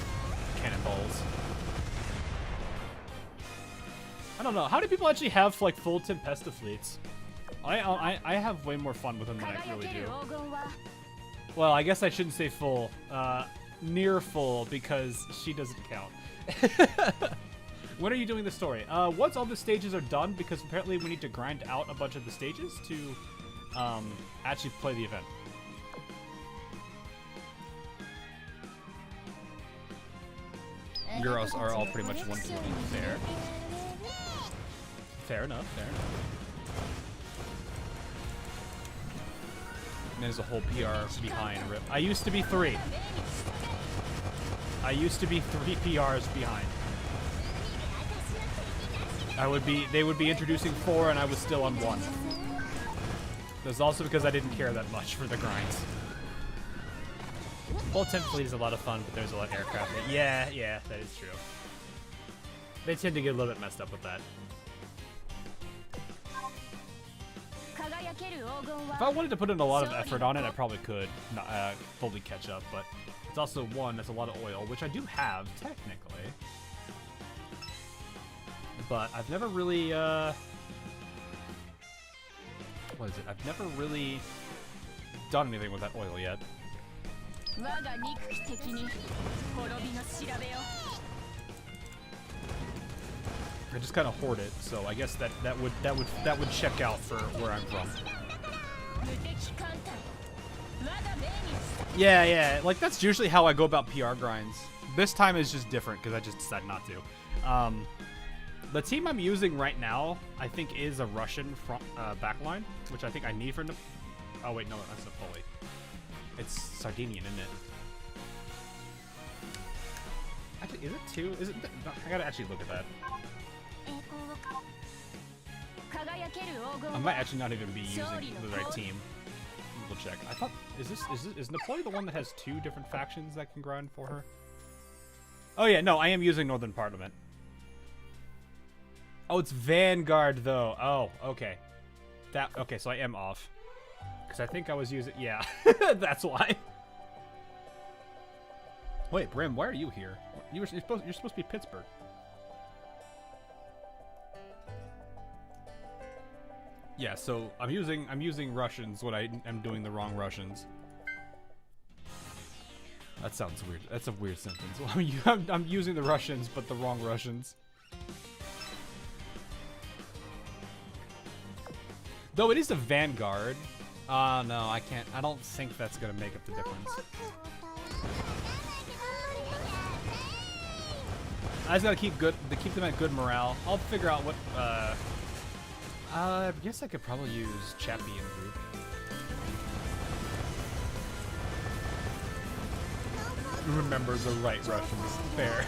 cannonballs. I don't know. How do people actually have like full Tempesta fleets? I have way more fun with them than I really do. Well, I guess I shouldn't say full. Near full, because she doesn't count. When are you doing the story? Once all the stages are done, because apparently we need to grind out a bunch of the stages to actually play the event. Girls are all pretty much 120. Fair. Fair enough, fair enough. And there's a whole PR behind. Rip. I used to be 3. I used to be 3 PRs behind. They would be introducing 4 and I was still on 1. That's also because I didn't care that much for the grinds. Full 10 fleet is a lot of fun, but there's a lot of aircraft. Yeah, that is true. They tend to get a little bit messed up with that. If I wanted to put in a lot of effort on it, I probably could not, fully catch up, but it's also that's a lot of oil, which I do have, technically. But I've never really, what is it? I've never really done anything with that oil yet. I just kind of hoard it, so I guess that would check out for where I'm from. Yeah, like that's usually how I go about PR grinds. This time is just different because I just decided not to. The team I'm using right now, I think, is a Russian front backline, which I think I need for. Oh wait, no, that's Napoli. It's Sardinian, isn't it? Actually, is it 2? Is it? I gotta actually look at that. I might actually not even be using the right team. We'll check. I thought is Napoli the one that has 2 different factions that can grind for her? Oh yeah, no, I am using Northern Parliament. Oh, it's Vanguard though. Oh, okay. Okay, so I am off. Because I think I was using, yeah, that's why. Wait, Brim, why are you here? You're supposed to be Pittsburgh. Yeah, so I'm using Russians when I am doing the wrong Russians. That sounds weird. That's a weird sentence. I'm using the Russians, but the wrong Russians. Though it is a Vanguard. No, I can't. I don't think that's gonna make up the difference. I just gotta keep them at good morale. I'll figure out what. I guess I could probably use Chappie in a group. Remember the right Russians. Fair.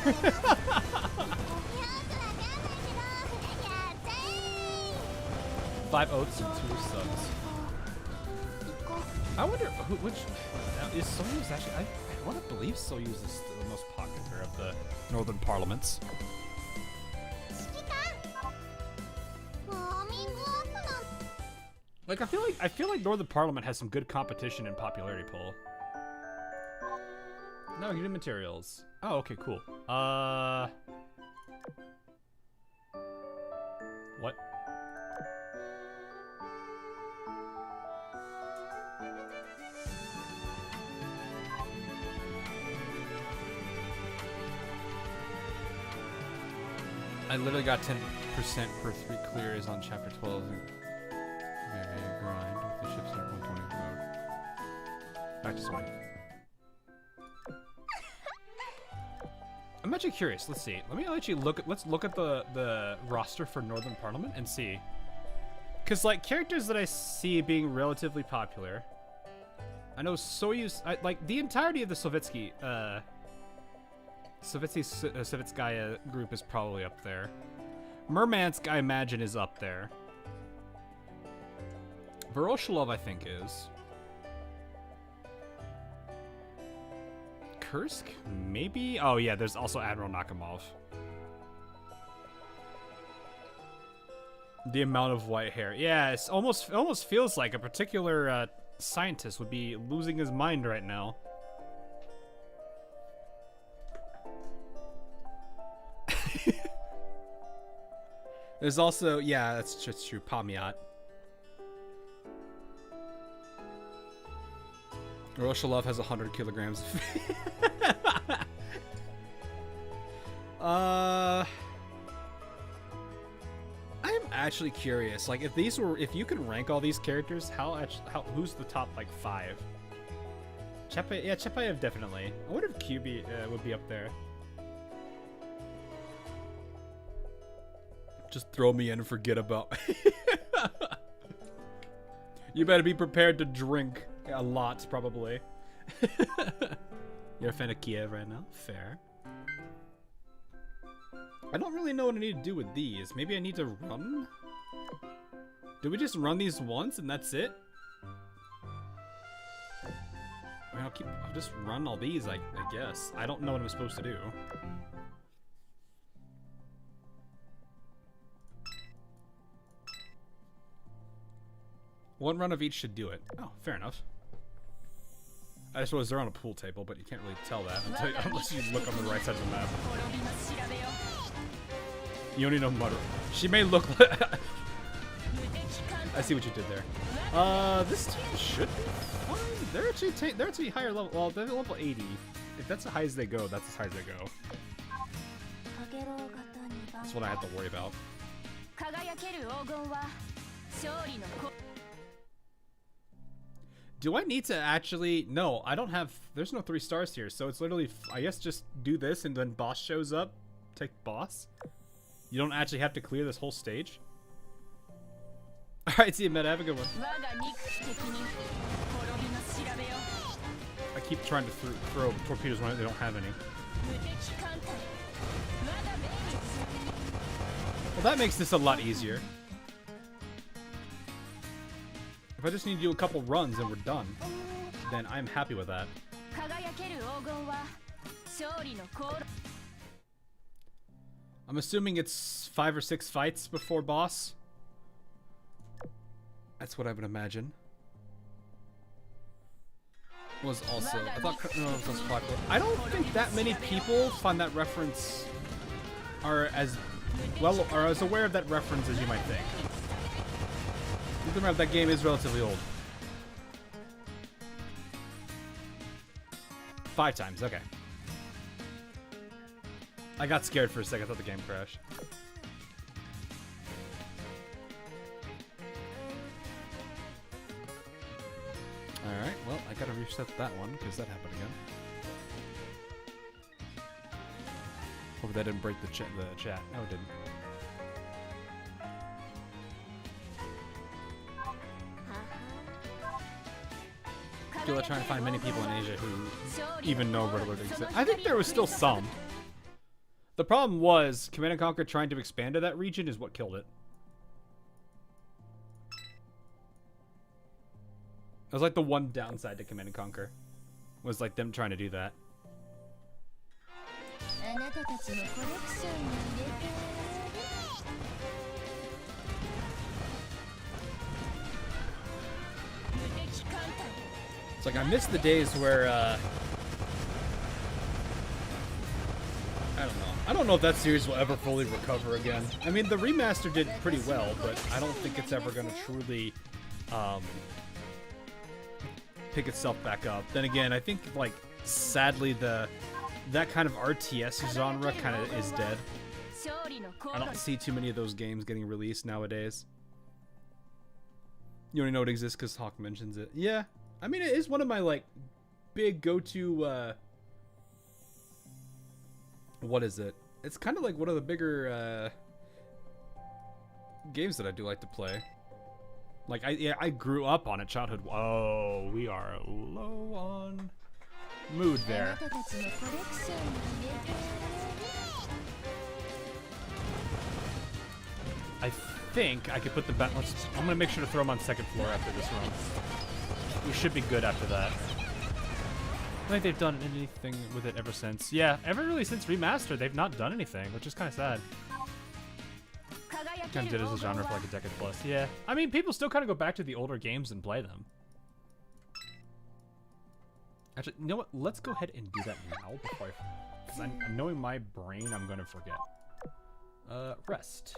5 oats and 2 subs. I wonder which is Soyuz actually. I want to believe Soyuz is the most popular of the Northern Parliaments. Like I feel like Northern Parliament has some good competition in popularity poll. No, you do materials. Oh, okay, cool. What? I literally got 10% per 3 clears on chapter 12. Grind with the ships at 120 mode. Back to swing. I'm actually curious. Let's see. Let's look at the roster for Northern Parliament and see. Cause like characters that I see being relatively popular. I know Soyuz. Like the entirety of the Sovetskaya group is probably up there. Murmansk, I imagine, is up there. Voroshilov, I think, is. Kursk? Maybe? Oh, yeah, there's also Admiral Nakhimov. The amount of white hair. Yeah, it almost feels like a particular scientist would be losing his mind right now. There's also, yeah, that's just true, Pamiat. Roshalov has 100 kilograms. actually curious. Like, if you could rank all these characters, who's the top like 5? Chepaev definitely. I wonder if QB would be up there. Just throw me in and forget about me. You better be prepared to drink a lot, probably. You're a fan of Kiev right now? Fair. I don't really know what I need to do with these. Maybe I need to run? Do we just run these once and that's it? I mean, I'll just run all these, I guess. I don't know what I'm supposed to do. One run of each should do it. Oh, fair enough. I suppose they're on a pool table, but you can't really tell that unless you look on the right side of the map. You only know mutter. She may look like... I see what you did there. This team should be fine. They're actually higher level. Well, they're level 80. If that's as high as they go, that's as high as they go. That's what I have to worry about. Do I need to actually... No, I don't have... There's no 3 stars here, so it's literally... I guess just do this and then boss shows up. Take boss. You don't actually have to clear this whole stage. Alright, see you, Meta. Have a good one. I keep trying to throw torpedoes when they don't have any. Well, that makes this a lot easier. If I just need to do a couple runs and we're done, then I'm happy with that. I'm assuming it's 5 or 6 fights before boss. That's what I would imagine. Was also... I thought no, it was popular. I don't think that many people find that reference are as well or as aware of that reference as you might think. Remember, that game is relatively old. 5 times, okay. I got scared for a second. I thought the game crashed. Alright, well, I gotta reset that one, because that happened again. Hope that didn't break the chat. No, it didn't. Still trying to find many people in Asia who even know Red Alert exists. I think there was still some. The problem was Command & Conquer trying to expand to that region is what killed it. It was like the one downside to Command & Conquer. Was like them trying to do that. It's like I miss the days where I don't know. I don't know if that series will ever fully recover again. I mean, the remaster did pretty well, but I don't think it's ever going to truly pick itself back up. Then again, I think like sadly that kind of RTS genre kind of is dead. I don't see too many of those games getting released nowadays. You only know it exists because Hawk mentions it. Yeah. I mean, it is one of my, like, big go-to, what is it? It's kind of like one of the bigger, games that I do like to play. Like, I grew up on it, childhood. Whoa, we are low on mood there. I think I could put the I'm gonna make sure to throw them on second floor after this run. We should be good after that. I think they've done anything with it ever since. Yeah, ever really since Remaster, they've not done anything, which is kind of sad. Kind of did as a genre for like a decade plus. Yeah, I mean, people still kind of go back to the older games and play them. Actually, you know what? Let's go ahead and do that now before because knowing my brain, I'm gonna forget. Rest.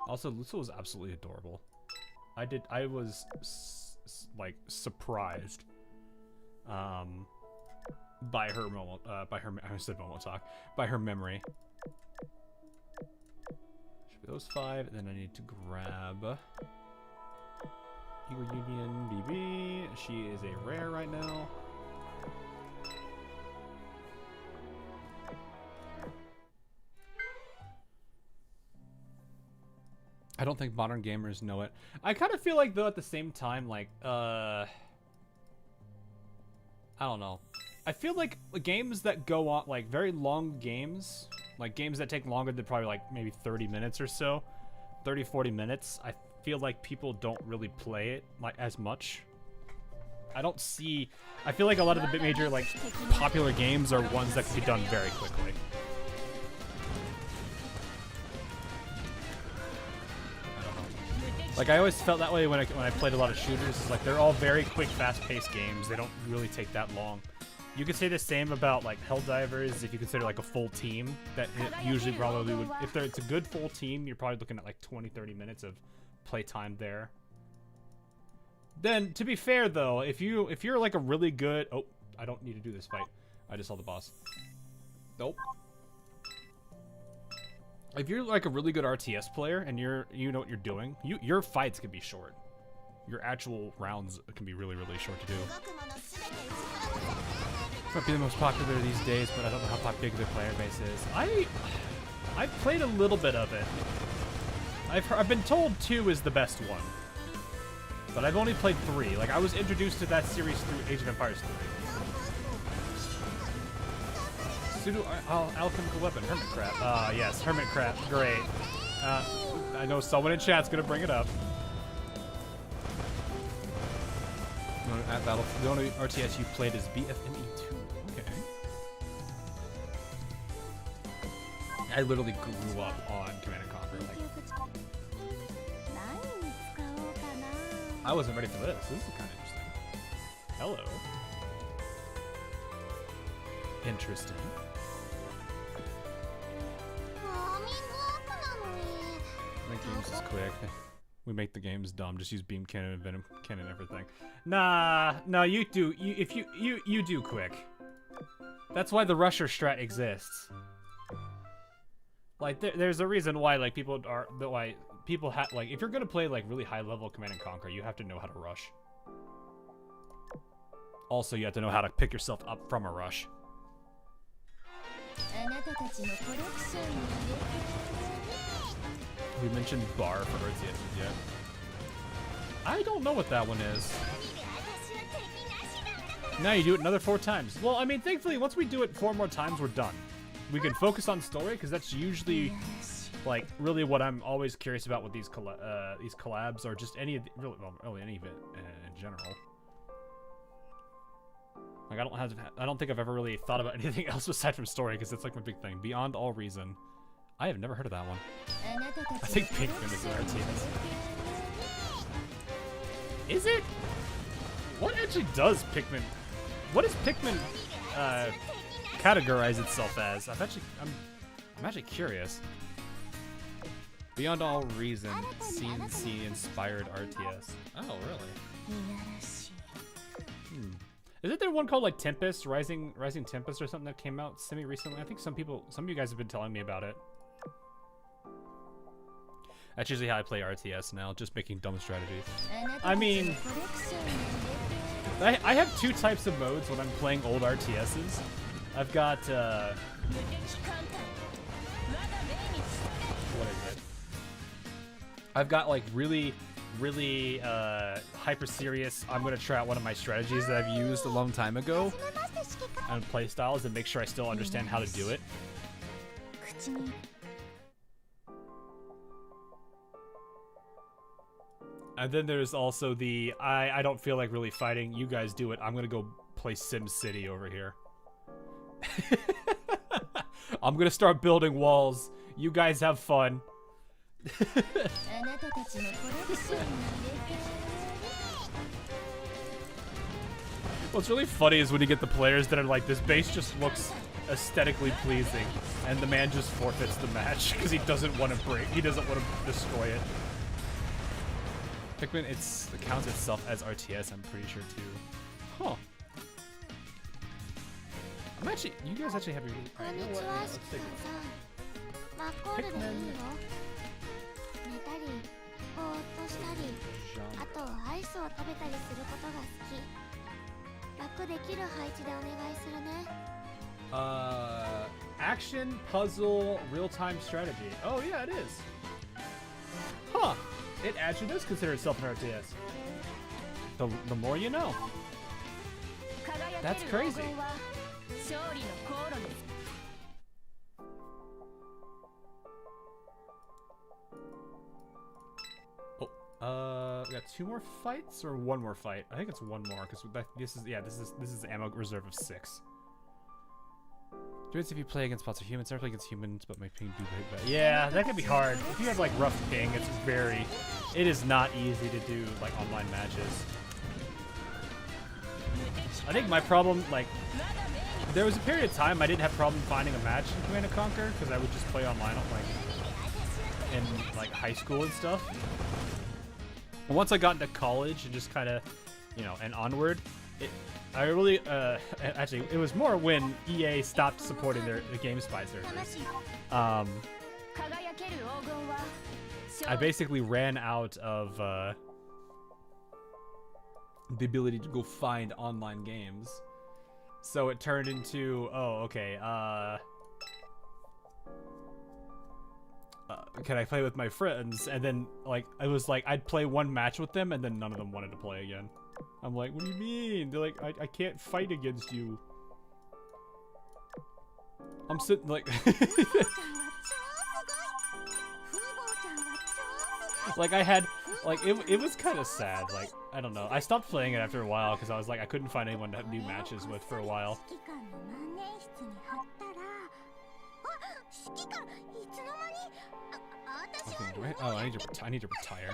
Also, Lucio was absolutely adorable. I was like surprised by her I said Momo talk, by her memory. Should be those 5, and then I need to grab Eagle Union BB. She is a rare right now. I don't think modern gamers know it. I kind of feel like, though, at the same time, like, I don't know. I feel like games that go on, like, very long games, like games that take longer than probably, like, maybe 30 minutes or so, 30, 40 minutes, I feel like people don't really play it, like, as much. I don't see... I feel like a lot of the major, like, popular games are ones that can be done very quickly. Like, I always felt that way when I played a lot of shooters. It's like, they're all very quick, fast-paced games. They don't really take that long. You could say the same about, like, Helldivers, if you consider, like, a full team. That it usually probably would... If it's a good full team, you're probably looking at, like, 20, 30 minutes of playtime there. Then, to be fair, though, if you're, like, a really good... Oh, I don't need to do this fight. I just saw the boss. Nope. If you're like a really good RTS player and you know what you're doing, your fights can be short. Your actual rounds can be really, really short to do. Might be the most popular these days, but I don't know how big the player base is. I've played a little bit of it. I've been told 2 is the best one, but I've only played 3. Like, I was introduced to that series through Age of Empires 3. Pseudo alchemical weapon, hermit crab. Yes, hermit crab, great. I know someone in chat's gonna bring it up. At battle, the only RTS you played is BFME2. Okay. I literally grew up on Command & Conquer. Like, I wasn't ready for this. This is kind of interesting. Hello. Interesting. Make games is quick. We make the games dumb. Just use beam cannon and venom cannon and everything. Nah, no, you do. You do quick. That's why the rusher strat exists. Like, there's a reason why, like, people have, like, if you're gonna play, like, really high level Command & Conquer, you have to know how to rush. Also, you have to know how to pick yourself up from a rush. We mentioned bar for RTS yet. I don't know what that one is. Now you do it another 4 times. Well, I mean, thankfully, once we do it 4 more times, we're done. We can focus on story, because that's usually, like, really what I'm always curious about with these collabs, or just any of the, really any of it in general. Like, I don't think I've ever really thought about anything else aside from story, because it's like my big thing. Beyond All Reason. I have never heard of that one. I think Pikmin is an RTS. Is it? What actually does Pikmin... What does Pikmin categorize itself as? I'm actually curious. Beyond All Reason, CNC inspired RTS. Oh, really? Isn't there one called, like, Tempest, Rising Tempest or something that came out semi-recently? I think some of you guys have been telling me about it. That's usually how I play RTS now, just making dumb strategies. I mean, I have 2 types of modes when I'm playing old RTSs. I've got, what is it? I've got, like, really hyper serious, I'm gonna try out one of my strategies that I've used a long time ago and play styles and make sure I still understand how to do it. And then there's also the, I don't feel like really fighting, you guys do it, I'm gonna go play Sim City over here. I'm gonna start building walls, you guys have fun. What's really funny is when you get the players that are like, this base just looks aesthetically pleasing, and the man just forfeits the match because he doesn't want to destroy it. Pikmin, it counts itself as RTS, I'm pretty sure too. Huh. You guys actually have your... Alright, you know what? Let's take it. Pikmin. Action, puzzle, real-time strategy. Oh yeah, it is. Huh. It actually does consider itself an RTS. The more you know. That's crazy. Oh, we got 2 more fights or 1 more fight? I think it's 1 more because this is ammo reserve of 6. If you play against bots or humans, never play against humans, but my ping do great. But yeah, that can be hard. If you have like rough ping, it is not easy to do like online matches. I think my problem, like, there was a period of time I didn't have problem finding a match in Command & Conquer because I would just play online like in like high school and stuff. But once I got into college and just kind of, you know, and onward, I really, actually, it was more when EA stopped supporting the GameSpy servers. I basically ran out of the ability to go find online games. So it turned into, oh, okay, can I play with my friends? And then, like, it was like, I'd play 1 match with them, and then none of them wanted to play again. I'm like, what do you mean? They're like, I can't fight against you. I'm sitting like... like, I had... Like, it was kind of sad. Like, I don't know. I stopped playing it after a while because I was like, I couldn't find anyone to have new matches with for a while. Okay, oh, I need to retire.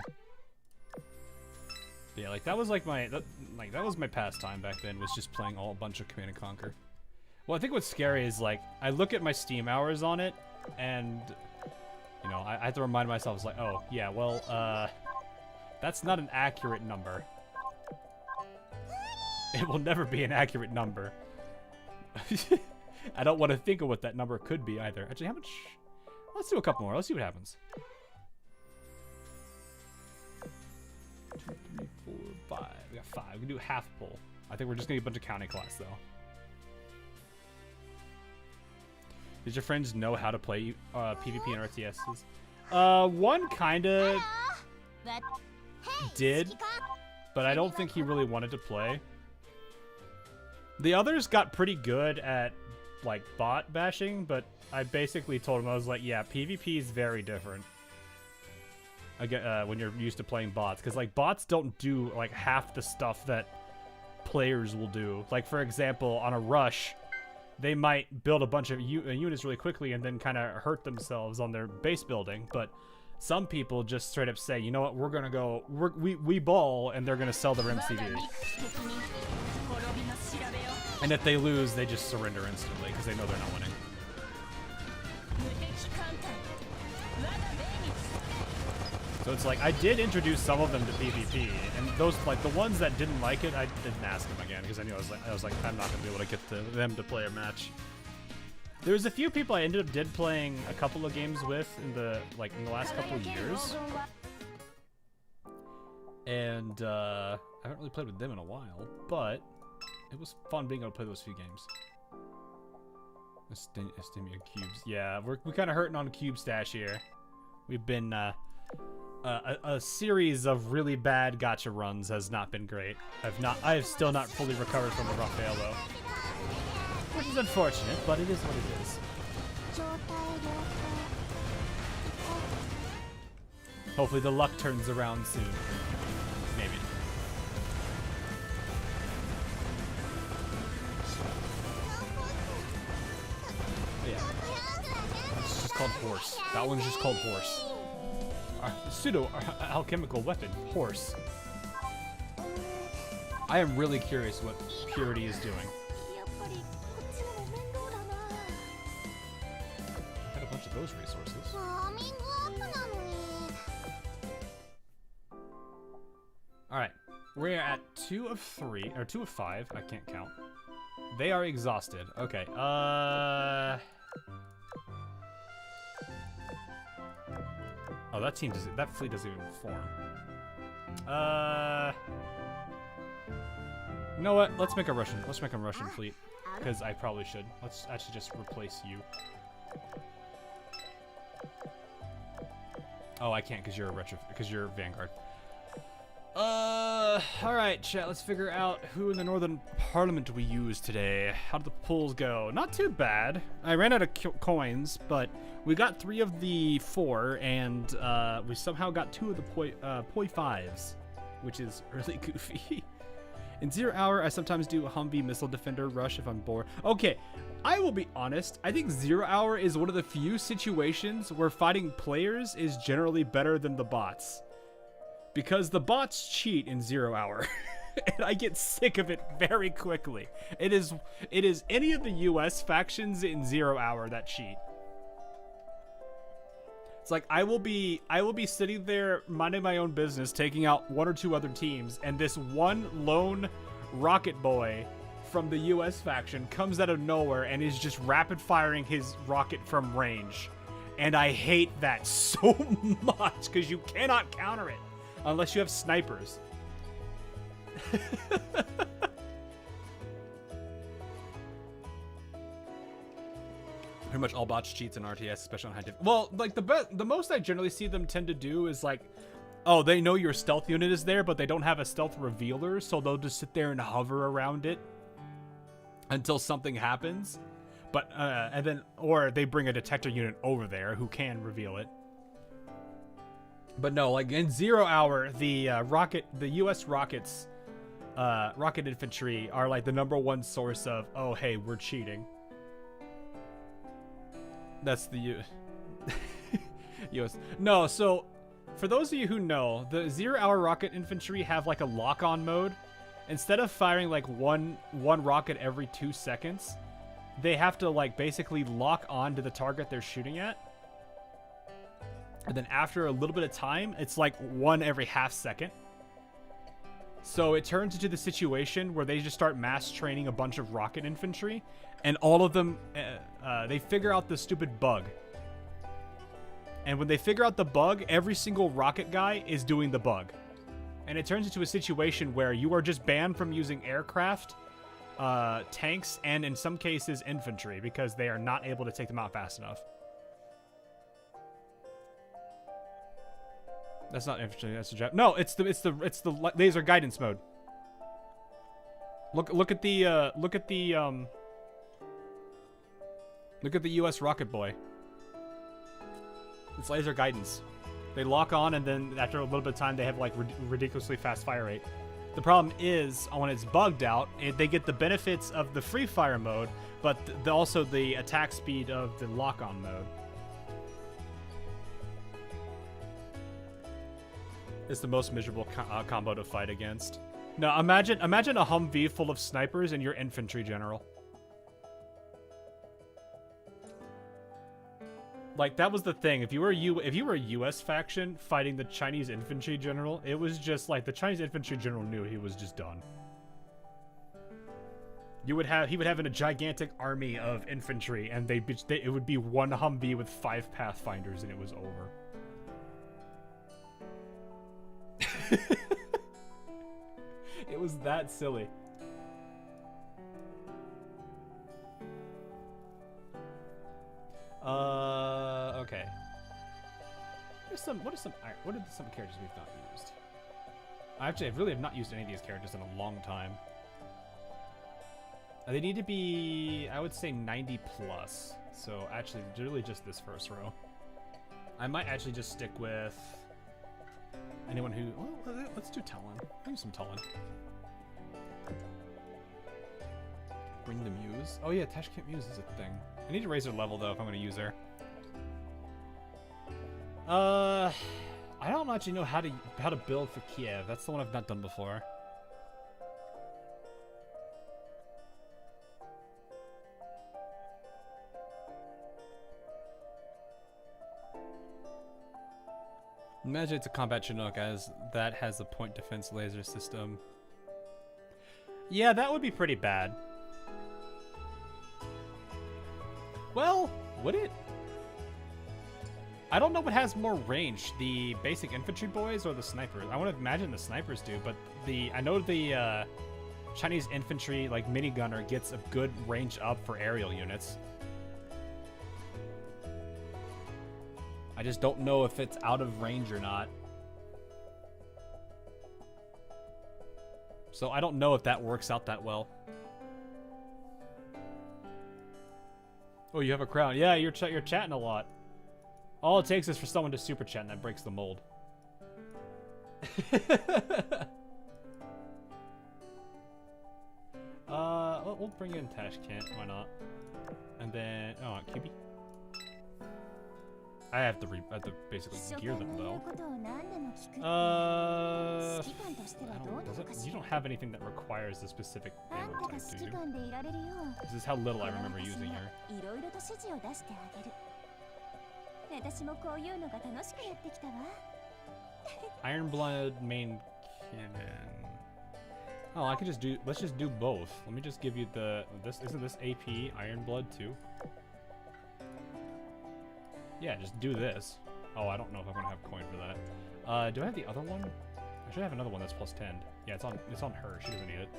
Yeah, like that was like that was my pastime back then, was just playing a bunch of Command & Conquer. Well, I think what's scary is like I look at my Steam hours on it, and you know I have to remind myself, it's like, oh yeah, well that's not an accurate number. It will never be an accurate number. I don't want to think of what that number could be either. Actually, how much? Let's do a couple more. Let's see what happens. 2, 3, 4, 5. We got 5. We can do half pull. I think we're just gonna get a bunch of county class though. Did your friends know how to play PvP and RTSs? One kinda did, but I don't think he really wanted to play. The others got pretty good at like bot bashing, but I basically told him, I was like, yeah, PvP is very different. Again, when you're used to playing bots, because like bots don't do like half the stuff that players will do. Like for example, on a rush, they might build a bunch of units really quickly and then kind of hurt themselves on their base building. But some people just straight up say, you know what, we're gonna go, we ball, and they're gonna sell their MCV. And if they lose, they just surrender instantly because they know they're not winning. So it's like, I did introduce some of them to PvP, and those, like, the ones that didn't like it, I didn't ask them again, because I knew I was like, I'm not going to be able to get them to play a match. There was a few people I ended up playing a couple of games with in the last couple of years. And, I haven't really played with them in a while, but it was fun being able to play those few games. Estimia cubes. Yeah, we kind of hurting on cube stash here. We've been, a series of really bad gacha runs has not been great. I have still not fully recovered from the Raphael though. Which is unfortunate, but it is what it is. Hopefully the luck turns around soon. Maybe. Yeah. It's just called horse. That one's just called horse. Pseudo alchemical weapon, horse. I am really curious what Purity is doing. I had a bunch of those resources. Alright, we're at 2 of 3, or 2 of 5, I can't count. They are exhausted. Okay, oh, that fleet doesn't even form. You know what? Let's make a Russian fleet. Because I probably should. Let's actually just replace you. Oh, I can't because you're Vanguard. Alright, chat, let's figure out who in the Northern Parliament we use today. How did the polls go? Not too bad. I ran out of coins, but we got 3 of the 4, and we somehow got 2 of the poi 5s, which is really goofy. In 0 hour, I sometimes do a Humvee missile defender rush if I'm bored. Okay, I will be honest. I think 0 hour is one of the few situations where fighting players is generally better than the bots. Because the bots cheat in 0 hour. And I get sick of it very quickly. It is any of the US factions in 0 hour that cheat. It's like I will be sitting there minding my own business, taking out 1 or 2 other teams, and this one lone rocket boy from the US faction comes out of nowhere and is just rapid firing his rocket from range. And I hate that so much because you cannot counter it unless you have snipers. Pretty much all bots cheats in RTS, especially on high diff. Well, like the most I generally see them tend to do is like, oh, they know your stealth unit is there, but they don't have a stealth revealer, so they'll just sit there and hover around it until something happens. But and then, or they bring a detector unit over there who can reveal it. But no, like in 0 hour, the US rockets, rocket infantry are like the #1 source of, oh hey, we're cheating. That's the US. No, so for those of you who know, the 0 hour rocket infantry have like a lock-on mode. Instead of firing like one rocket every 2 seconds, they have to like basically lock on to the target they're shooting at. And then after a little bit of time, it's like 1 every half second. So it turns into the situation where they just start mass training a bunch of rocket infantry, and all of them, they figure out the stupid bug. And when they figure out the bug, every single rocket guy is doing the bug. And it turns into a situation where you are just banned from using aircraft, tanks, and in some cases infantry, because they are not able to take them out fast enough. That's not infantry. That's a Jap. No, it's the laser guidance mode. Look at the US rocket boy. It's laser guidance. They lock on, and then after a little bit of time, they have like ridiculously fast fire rate. The problem is when it's bugged out, they get the benefits of the free fire mode, but also the attack speed of the lock-on mode. It's the most miserable combo to fight against. No, imagine a Humvee full of snipers and your infantry general. Like, that was the thing. If you were a US faction fighting the Chinese infantry general, it was just like the Chinese infantry general knew he was just done. He would have a gigantic army of infantry, and it would be 1 Humvee with 5 Pathfinders, and it was over. It was that silly. Okay. What are some characters we've not used? Actually, I really have not used any of these characters in a long time. They need to be, I would say, 90 plus. So actually, really just this first row. I might actually just stick with anyone who... Well, let's do Talon. Maybe some Talon. Bring the Muse. Oh yeah, Tashkent Muse is a thing. I need to raise her level though if I'm going to use her. I don't actually know how to build for Kiev. That's the one I've not done before. Imagine it's a combat Chinook, as that has a point defense laser system. Yeah, that would be pretty bad. Well, would it? I don't know what has more range, the basic infantry boys or the snipers. I want to imagine the snipers do, but I know the Chinese infantry, like minigunner, gets a good range up for aerial units. I just don't know if it's out of range or not. So I don't know if that works out that well. Oh, you have a crown. Yeah, you're chatting a lot. All it takes is for someone to super chat and that breaks the mold. We'll bring in Tashkent. Why not? And then, oh, QB. I have to basically gear them though. You don't have anything that requires the specific ammo type, do you? This is how little I remember using her. Ironblood main cannon. Oh, I could just do. Let's just do both. Let me just give you the. Isn't this AP Ironblood too? Yeah, just do this. Oh, I don't know if I'm gonna have coin for that. Do I have the other one? I should have another one that's plus 10. Yeah, it's on her. She doesn't need it.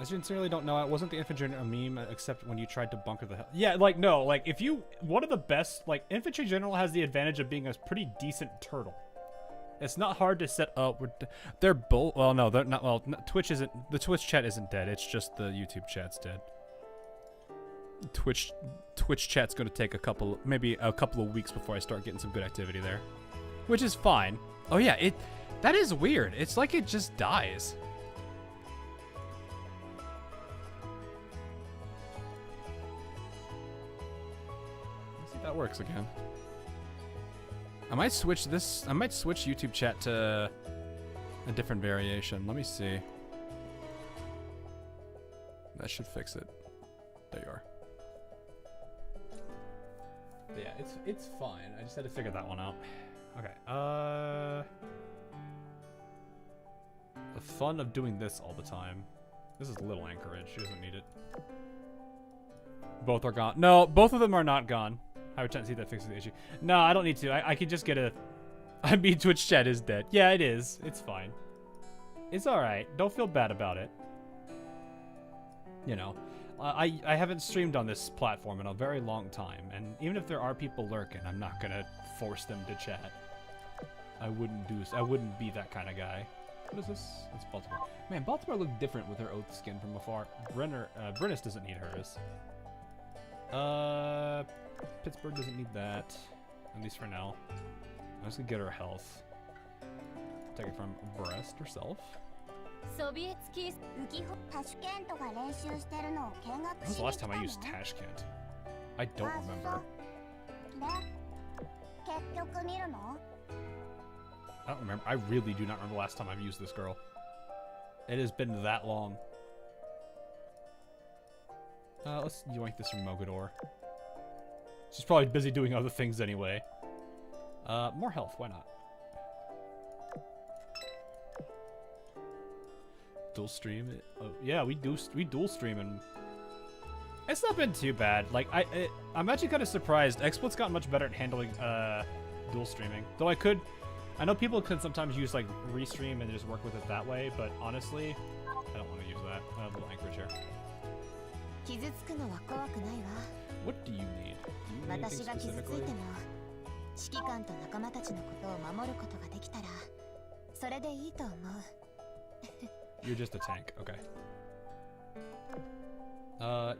I sincerely don't know. It wasn't the infantry general a meme, except when you tried to bunker the hell. Yeah, like no, like if you one of the best like infantry general has the advantage of being a pretty decent turtle. It's not hard to set up. They're both. Well, no, they're not. Well, Twitch isn't. The Twitch chat isn't dead. It's just the YouTube chat's dead. Twitch chat's going to take maybe a couple of weeks before I start getting some good activity there, which is fine. Oh yeah, that is weird. It's like it just dies. Let's see if that works again. I might switch YouTube chat to a different variation. Let me see. That should fix it. There you are. But yeah, it's fine. I just had to figure that one out. Okay. The fun of doing this all the time. This is Little Anchorage. She doesn't need it. Both are gone. No, both of them are not gone. I would try to see if that fixes the issue. No, I don't need to. I could just get a... I mean, Twitch chat is dead. Yeah, it is. It's fine. It's alright. Don't feel bad about it. You know, I haven't streamed on this platform in a very long time, and even if there are people lurking, I'm not gonna force them to chat. I wouldn't be that kind of guy. What is this? It's Baltimore. Man, Baltimore looked different with her oath skin from afar. Brennus doesn't need hers. Pittsburgh doesn't need that, at least for now. I'm just gonna get her health. Take it from Brest herself. When was the last time I used Tashkent? I don't remember. I don't remember. I really do not remember the last time I've used this girl. It has been that long. Let's yoink this from Mogador. She's probably busy doing other things anyway. More health, why not? Dual stream it. Oh, yeah, we dual stream, and it's not been too bad. Like I'm actually kind of surprised. XSplit's gotten much better at handling dual streaming. Though I know people can sometimes use like restream and just work with it that way, but honestly, I don't want to use that. I have a little anchorage here. What do you need? Do you need anything specifically? You're just a tank, okay.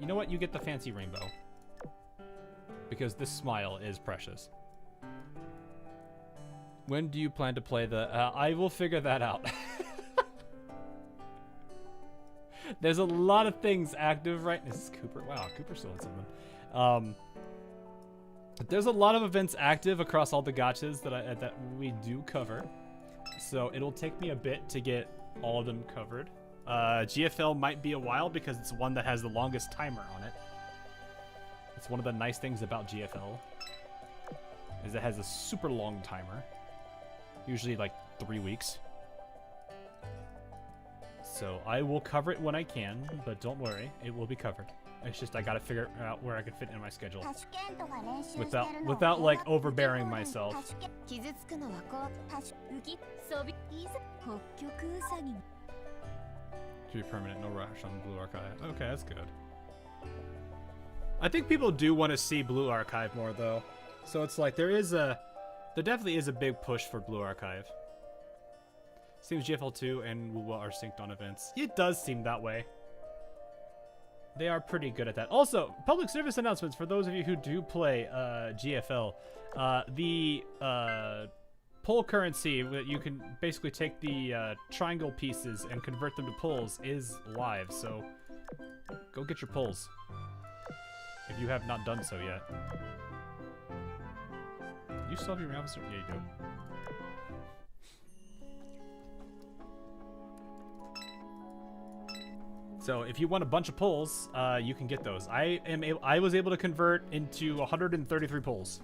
You know what? You get the fancy rainbow. Because this smile is precious. When do you plan to play the... I will figure that out. There's a lot of things active right... This is Cooper. Wow, Cooper still had something. There's a lot of events active across all the gachas that we do cover. So it'll take me a bit to get all of them covered. GFL might be a while because it's one that has the longest timer on it. It's one of the nice things about GFL is it has a super long timer, usually like 3 weeks. So I will cover it when I can, but don't worry, it will be covered. It's just I gotta figure out where I can fit in my schedule without like overbearing myself. To be permanent, no rush on Blue Archive. Okay, that's good. I think people do want to see Blue Archive more though. So it's like there definitely is a big push for Blue Archive. Seems GFL2 and WUWA are synced on events. It does seem that way. They are pretty good at that. Also, public service announcements for those of you who do play GFL. The pull currency that you can basically take the triangle pieces and convert them to pulls is live. So go get your pulls if you have not done so yet. You still have your officer? Yeah, you do. So if you want a bunch of pulls, you can get those. I was able to convert into 133 pulls.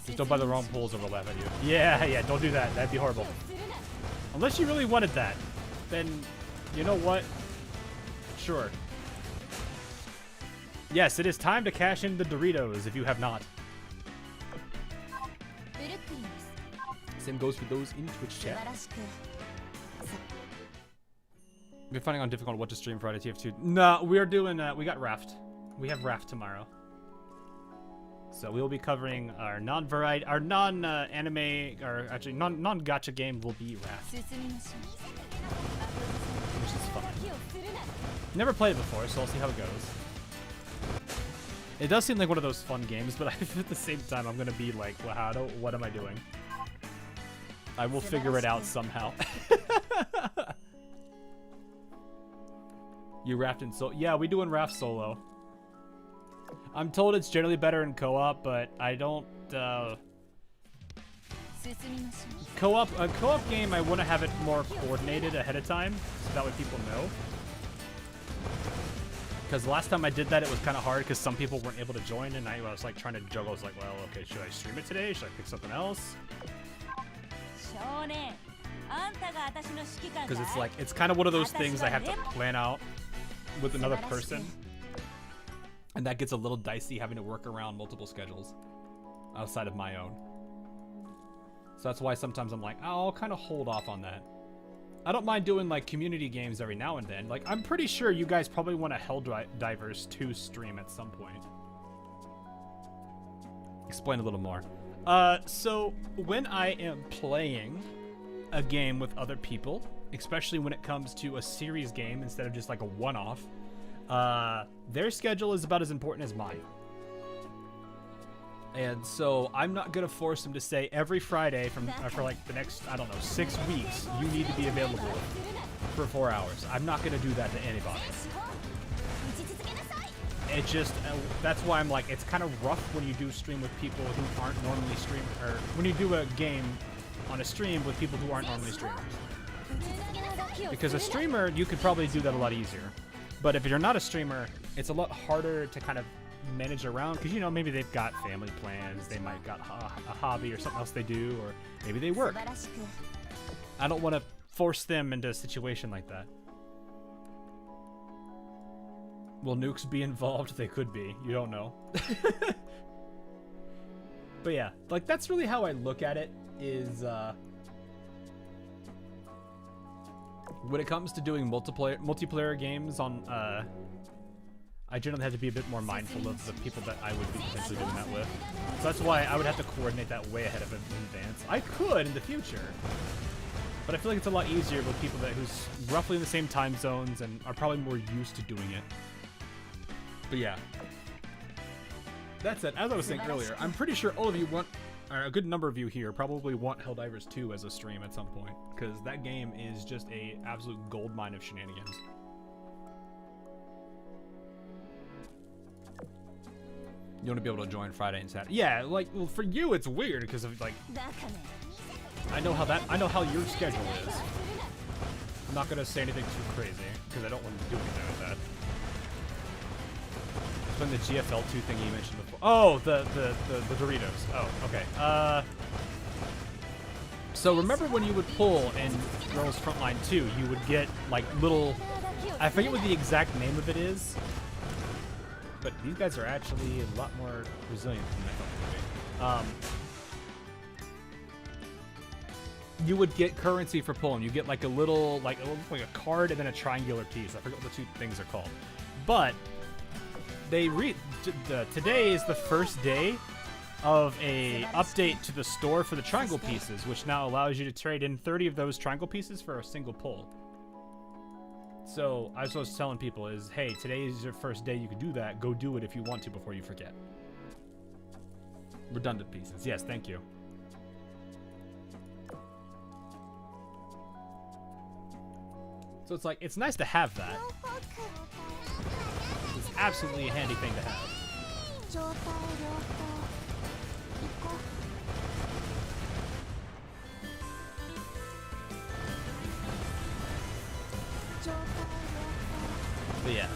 Just don't buy the wrong pulls over laugh at you. Yeah, don't do that. That'd be horrible. Unless you really wanted that, then you know what? Sure. Yes, it is time to cash in the Doritos if you have not. Same goes for those in Twitch chat. We're finding on difficult what to stream Friday TF2. No, we're doing we got Raft. We have Raft tomorrow. So we'll be covering our non-variety, our non-anime, or actually non-gacha game will be Raft. Which is fun. Never played it before, so I'll see how it goes. It does seem like one of those fun games, but at the same time, I'm gonna be like, wow, what am I doing? I will figure it out somehow. You Raft in solo? Yeah, we doing Raft solo. I'm told it's generally better in co-op, but I don't. A co-op game, I want to have it more coordinated ahead of time, so that way people know. Because last time I did that, it was kind of hard because some people weren't able to join, and I was like trying to juggle. I was like, well, okay, should I stream it today? Should I pick something else? Because it's like, it's kind of one of those things I have to plan out with another person. And that gets a little dicey having to work around multiple schedules outside of my own. So that's why sometimes I'm like, I'll kind of hold off on that. I don't mind doing like community games every now and then. Like, I'm pretty sure you guys probably want a Helldivers 2 stream at some point. Explain a little more. So when I am playing a game with other people, especially when it comes to a series game instead of just like a one-off, their schedule is about as important as mine. And so I'm not going to force them to say every Friday for like the next, I don't know, 6 weeks, you need to be available for 4 hours. I'm not going to do that to anybody. It just, that's why I'm like, it's kind of rough when you do stream with people who aren't normally streaming, or when you do a game on a stream with people who aren't normally streamers. Because a streamer, you could probably do that a lot easier. But if you're not a streamer, it's a lot harder to kind of manage around, because, you know, maybe they've got family plans, they might got a hobby or something else they do, or maybe they work. I don't want to force them into a situation like that. Will nukes be involved? They could be. You don't know. But yeah, like, that's really how I look at it, is when it comes to doing multiplayer games on, I generally have to be a bit more mindful of the people that I would be potentially doing that with. So that's why I would have to coordinate that way ahead of it in advance. I could in the future, but I feel like it's a lot easier with people who's roughly in the same time zones and are probably more used to doing it. But yeah. That said, as I was saying earlier, I'm pretty sure all of you want, or a good number of you here probably want Helldivers 2 as a stream at some point, because that game is just a absolute goldmine of shenanigans. You want to be able to join Friday and Saturday. Yeah, like, well, for you it's weird because of like, I know how your schedule is. I'm not gonna say anything too crazy because I don't want to do anything with that. From the GFL2 thing you mentioned before. Oh, the Doritos. Oh, okay. So remember when you would pull in Girls Frontline 2, you would get like little, I forget what the exact name of it is, but these guys are actually a lot more resilient than I thought they would be. you would get currency for pulling. You get like a little, like it looks like a card and then a triangular piece. I forget what the two things are called. But today is the first day of a update to the store for the triangle pieces, which now allows you to trade in 30 of those triangle pieces for a single pull. So I was telling people is, hey, today is your first day you can do that. Go do it if you want to before you forget. Redundant pieces. Yes, thank you. So it's like, it's nice to have that. It's absolutely a handy thing to have. But yeah.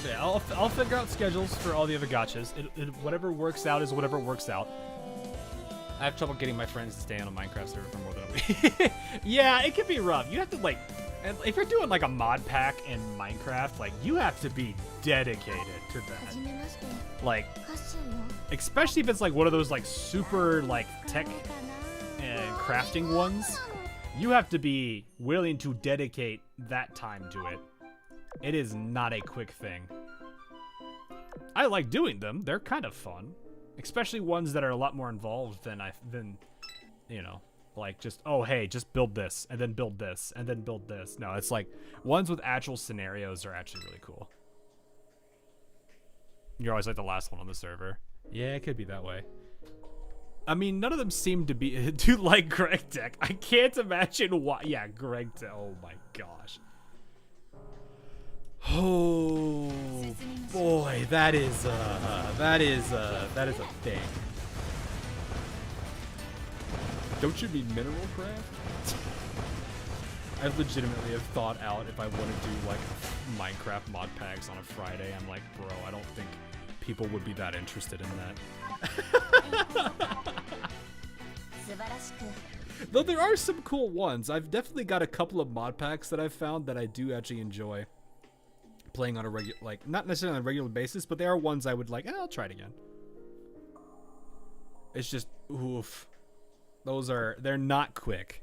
So yeah, I'll figure out schedules for all the other gachas. Whatever works out is whatever works out. I have trouble getting my friends to stay on a Minecraft server for more than a week. Yeah, it can be rough. You have to like, if you're doing like a mod pack in Minecraft, like you have to be dedicated to that. Like, especially if it's like one of those like super like tech and crafting ones, you have to be willing to dedicate that time to it. It is not a quick thing. I like doing them. They're kind of fun. Especially ones that are a lot more involved than you know, like just, oh, hey, just build this, and then build this, and then build this. No, it's like, ones with actual scenarios are actually really cool. You're always like the last one on the server. Yeah, it could be that way. I mean, none of them seem to be, dude, like Greg Tech. I can't imagine why. Yeah, Greg Tech, oh my gosh. Oh boy, that is a thing. Don't you mean mineral craft? I legitimately have thought out if I want to do like Minecraft mod packs on a Friday. I'm like, bro, I don't think people would be that interested in that. Though there are some cool ones. I've definitely got a couple of mod packs that I've found that I do actually enjoy playing on a regular, like, not necessarily on a regular basis, but there are ones I would like, I'll try it again. It's just, oof. They're not quick.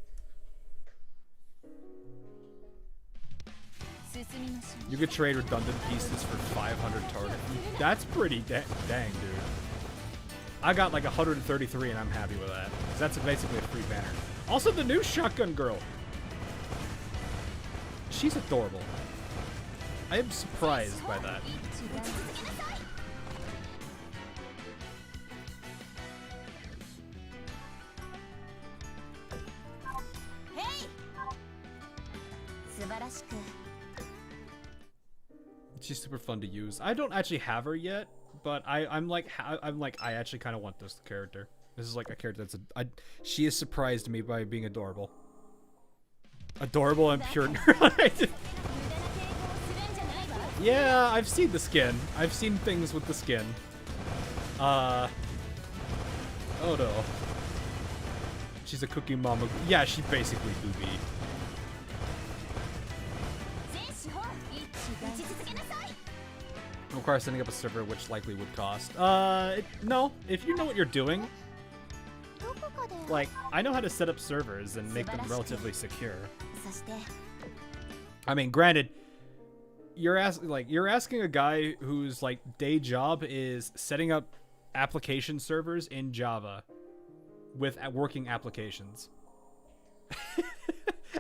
You could trade redundant pieces for 500 target. That's pretty dang, dude. I got like 133 and I'm happy with that. 'Cause that's basically a free banner. Also, the new shotgun girl. She's adorable. I am surprised by that. She's super fun to use. I don't actually have her yet, but I'm like I actually kind of want this character. This is like a character that's she has surprised me by being adorable. Adorable and pure. Yeah, I've seen the skin. I've seen things with the skin. Oh no. She's a cookie mama. Yeah, she basically booby. Requires setting up a server, which likely would cost. No. If you know what you're doing, like, I know how to set up servers and make them relatively secure. I mean, granted, you're asking a guy whose like day job is setting up application servers in Java with working applications.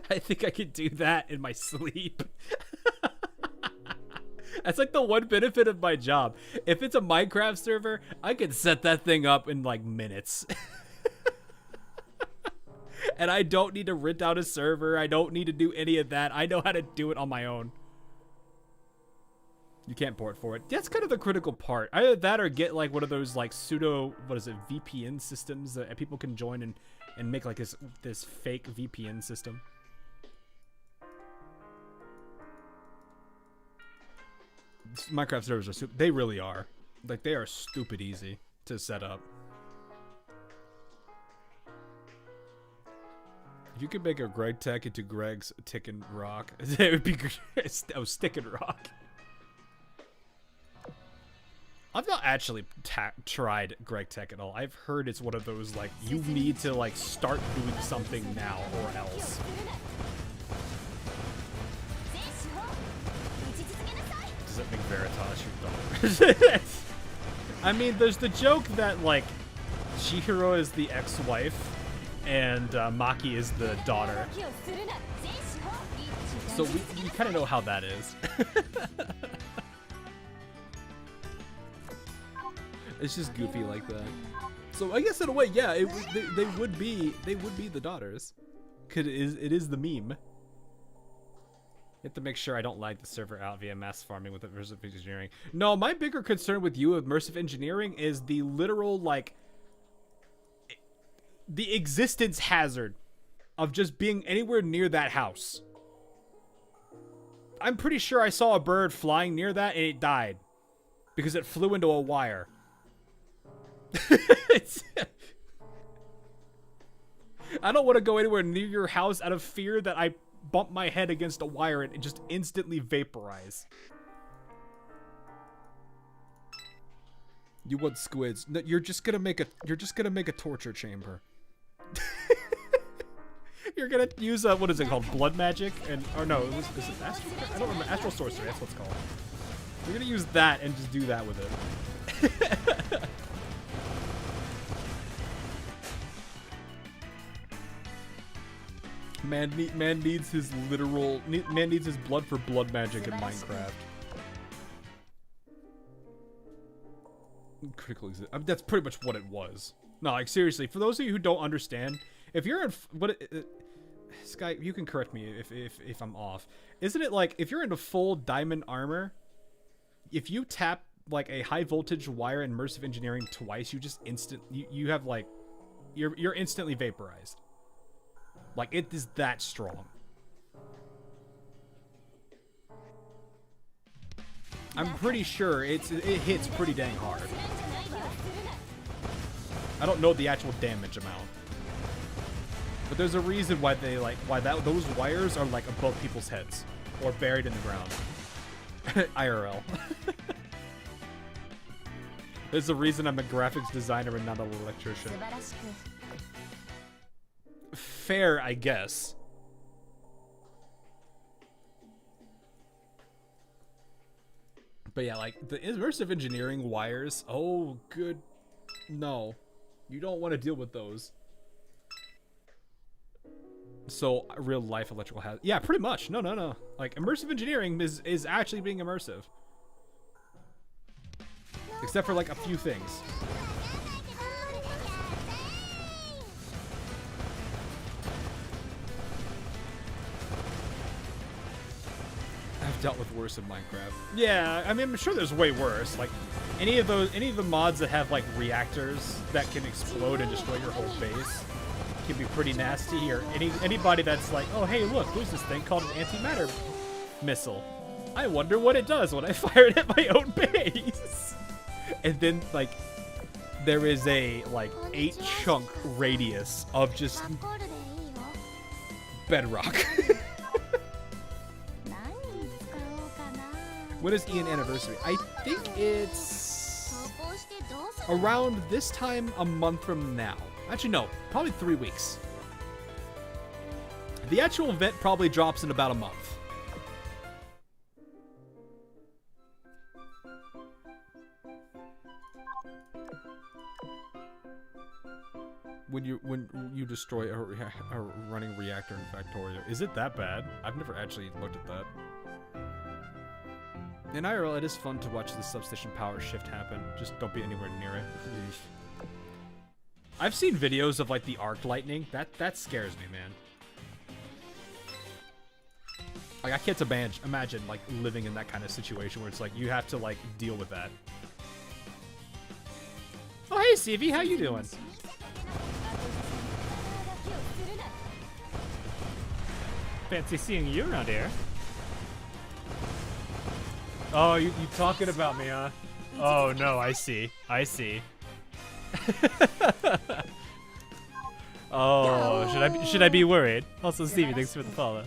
I think I could do that in my sleep. That's like the one benefit of my job. If it's a Minecraft server, I can set that thing up in like minutes. And I don't need to rent out a server. I don't need to do any of that. I know how to do it on my own. You can't port for it. That's kind of the critical part. Either that or get like one of those like pseudo, VPN systems that people can join and make like this fake VPN system. Minecraft servers are they really are. Like, they are stupid easy to set up. If you could make a Greg Tech into Greg's Tick and Rock, it would be Stick and Rock. I've not actually tried Greg Tech at all. I've heard it's one of those, like, you need to, like, start doing something now or else. Does it make Veritas your daughter? I mean, there's the joke that, like, Chihiro is the ex-wife and Maki is the daughter. So we kind of know how that is. It's just goofy like that. So I guess in a way, yeah, they would be the daughters. Cause it is the meme. You have to make sure I don't lag the server out via mass farming with immersive engineering. No, my bigger concern with you with immersive engineering is the literal, like, the existence hazard of just being anywhere near that house. I'm pretty sure I saw a bird flying near that and it died because it flew into a wire. I don't want to go anywhere near your house out of fear that I bump my head against a wire and it just instantly vaporize. You want squids? No, you're just gonna make a torture chamber. You're gonna use what is it called? Blood magic or no? Is it astral? I don't remember. Astral sorcery. That's what it's called. You're gonna use that and just do that with it. Man needs his blood for blood magic in Minecraft. Critical exist. I mean, that's pretty much what it was. No, like seriously, for those of you who don't understand, if you're in Sky, you can correct me if I'm off. Isn't it like if you're into full diamond armor, if you tap like a high voltage wire in immersive engineering twice, you just you have like you're instantly vaporized. Like, it is that strong. I'm pretty sure it hits pretty dang hard. I don't know the actual damage amount. But there's a reason why those wires are like above people's heads or buried in the ground. IRL. There's a reason I'm a graphics designer and not an electrician. Fair, I guess. But yeah, like the immersive engineering wires. Oh, good. No, you don't want to deal with those. So real life electrical hazard. Yeah, pretty much. No. Like immersive engineering is actually being immersive. Except for like a few things. I've dealt with worse in Minecraft. Yeah, I mean, I'm sure there's way worse. Like any of the mods that have like reactors that can explode and destroy your whole base can be pretty nasty. Or anybody that's like, oh hey, look, there's this thing called an antimatter missile. I wonder what it does when I fire it at my own base. And then like there is a like 8-chunk radius of just bedrock. When is Ian anniversary? I think it's around this time a month from now. Actually, no, probably 3 weeks. The actual event probably drops in about a month. When you destroy a running reactor in Factorio. Is it that bad? I've never actually looked at that. In IRL, it is fun to watch the substation power shift happen. Just don't be anywhere near it. I've seen videos of like the arc lightning. That scares me, man. Like I can't imagine like living in that kind of situation where it's like you have to like deal with that. Oh hey Stevie, how you doing? Fancy seeing you around here. Oh, you talking about me, huh? Oh no, I see. Oh, should I be worried? Also, Stevie, thanks for the follow.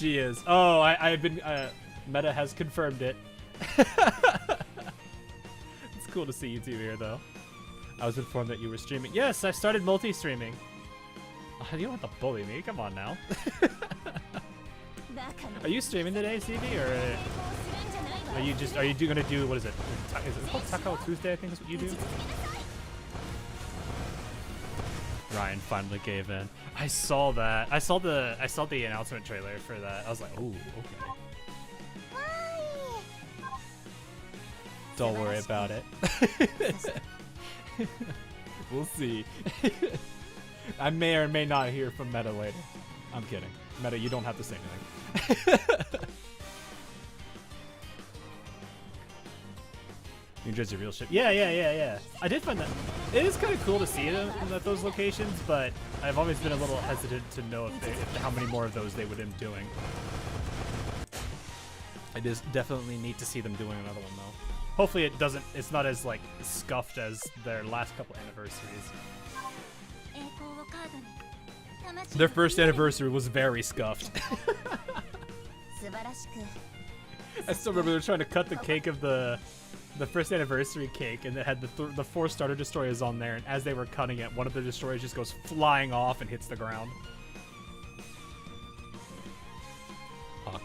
She is. Oh, I've been. Meta has confirmed it. It's cool to see you two here, though. I was informed that you were streaming. Yes, I started multi-streaming. Oh, you don't have to bully me. Come on now. Are you streaming today, CV, or are you gonna do, what is it? Is it called Taco Tuesday? I think is what you do. Ryan finally gave in. I saw that. I saw the announcement trailer for that. I was like, ooh, okay. Don't worry about it. We'll see. I may or may not hear from Meta later. I'm kidding. Meta, you don't have to say anything. New Jersey real ship. Yeah. I did find that. It is kind of cool to see them at those locations, but I've always been a little hesitant to know how many more of those they would end doing. It is definitely neat to see them doing another one, though. Hopefully it's not as, like, scuffed as their last couple anniversaries. Their first anniversary was very scuffed. I still remember they were trying to cut the cake of the first anniversary cake, and it had the 4 starter destroyers on there, and as they were cutting it, one of the destroyers just goes flying off and hits the ground.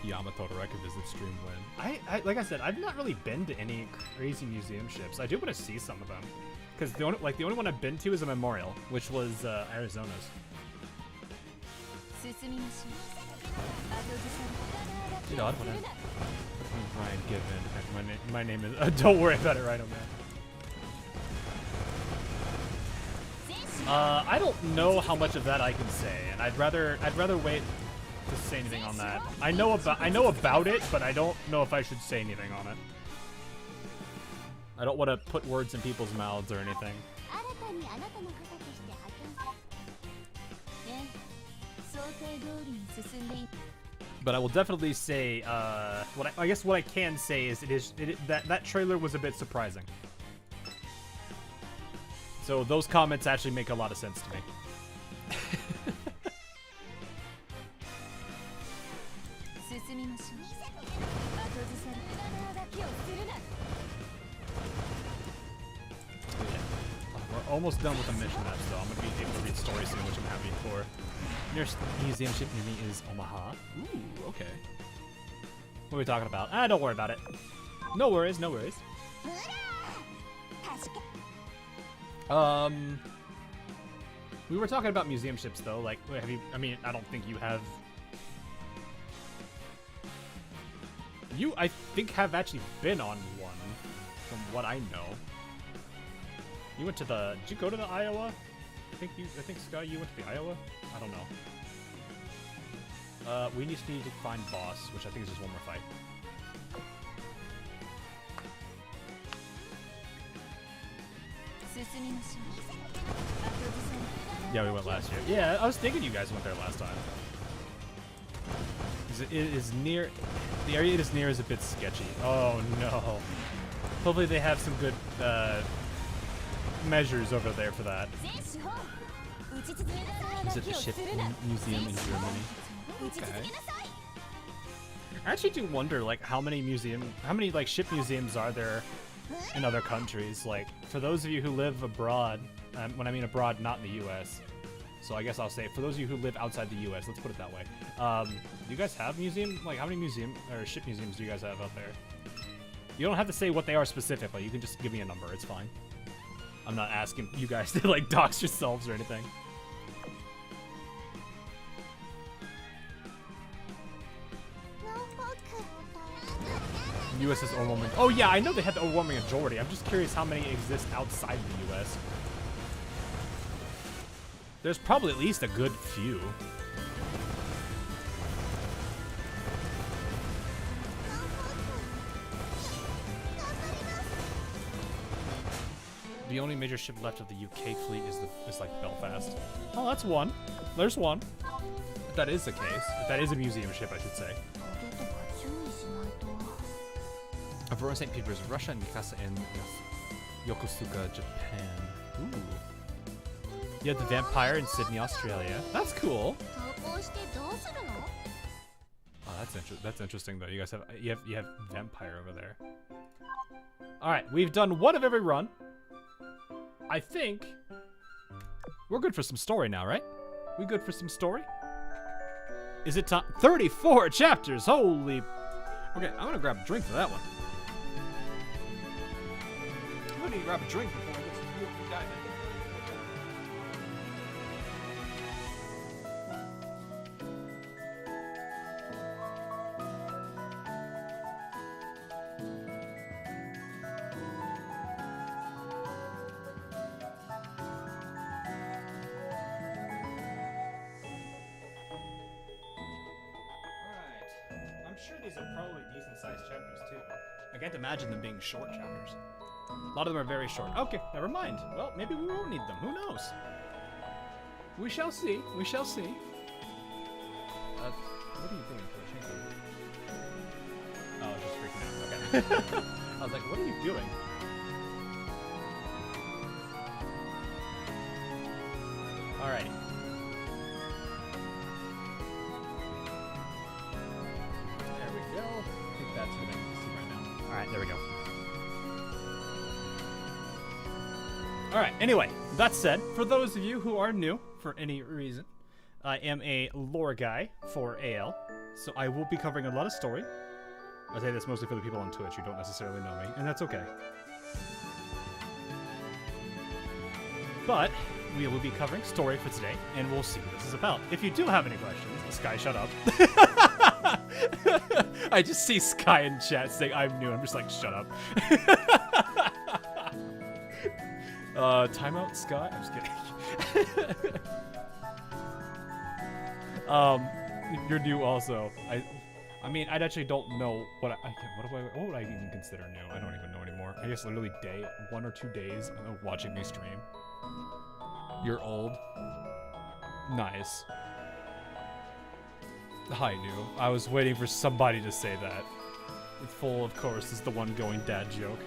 Yamato, I could visit stream when. I like I said, I've not really been to any crazy museum ships. I do want to see some of them, because the only one I've been to is a memorial, which was Arizona's. Dude, odd one. Ryan Given. My name is. Don't worry about it, Rhino Man. I don't know how much of that I can say, and I'd rather wait to say anything on that. I know about it, but I don't know if I should say anything on it. I don't want to put words in people's mouths or anything. But I will definitely say, what I can say is that trailer was a bit surprising. So those comments actually make a lot of sense to me. We're almost done with the mission match, though. I'm gonna be able to read stories soon, which I'm happy for. Nearest museum ship near me is Omaha. Ooh, okay. What are we talking about? Don't worry about it. No worries, no worries. We were talking about museum ships, though. Like, have you? I mean, I don't think you have. You, I think, have actually been on one, from what I know. You went to the. Did you go to the Iowa? I think Sky, you went to the Iowa. I don't know. We just need to find boss, which I think is just one more fight. Yeah, we went last year. Yeah, I was thinking you guys went there last time. It is near. The area it is near is a bit sketchy. Oh no. Hopefully they have some good measures over there for that. Is it a ship museum in Germany? Okay. I actually do wonder, like, how many like ship museums are there in other countries? Like, for those of you who live abroad, when I mean abroad, not in the U.S. So I guess I'll say, for those of you who live outside the U.S., let's put it that way. Do you guys have museum? Like, how many museum or ship museums do you guys have out there? You don't have to say what they are specifically. You can just give me a number. It's fine. I'm not asking you guys to, like, dox yourselves or anything. U.S. is overwhelming. Oh yeah, I know they had the overwhelming majority. I'm just curious how many exist outside the U.S. There's probably at least a good few. The only major ship left of the UK fleet is like Belfast. Oh, that's one. There's one. If that is the case. If that is a museum ship, I should say. Aurora St. Petersburg, Russia, and Mikasa in Yokosuka, Japan. Ooh. You had the vampire in Sydney, Australia. That's cool. That's interesting though. You guys have vampire over there. All right, we've done one of every run. I think we're good for some story now, right? We good for some story? Is it time? 34 chapters. Holy. Okay, I'm gonna grab a drink for that one. I'm gonna grab a drink before I get some dive in. I can't imagine them being short chapters. A lot of them are very short. Okay, never mind. Well, maybe we won't need them. Who knows? We shall see. We shall see. What are you doing, Poroshenko? Oh, I was just freaking out. Okay. I was like, what are you doing? Alrighty. There we go. I think that's what I need to see right now. Alright, there we go. Alright, anyway, that said, for those of you who are new for any reason, I am a lore guy for AL, so I will be covering a lot of story. I say this mostly for the people on Twitch who don't necessarily know me, and that's okay. But we will be covering story for today, and we'll see what this is about. If you do have any questions, Sky, shut up. I just see Sky in chat saying I'm new. I'm just like, shut up. Timeout, Sky? I'm just kidding. You're new also. I mean, I actually don't know what what would I even consider new? I don't even know anymore. I guess literally 1 or 2 days of watching me stream. You're old. Nice. Hi, new. I was waiting for somebody to say that. Full, of course, is the one going dad joke.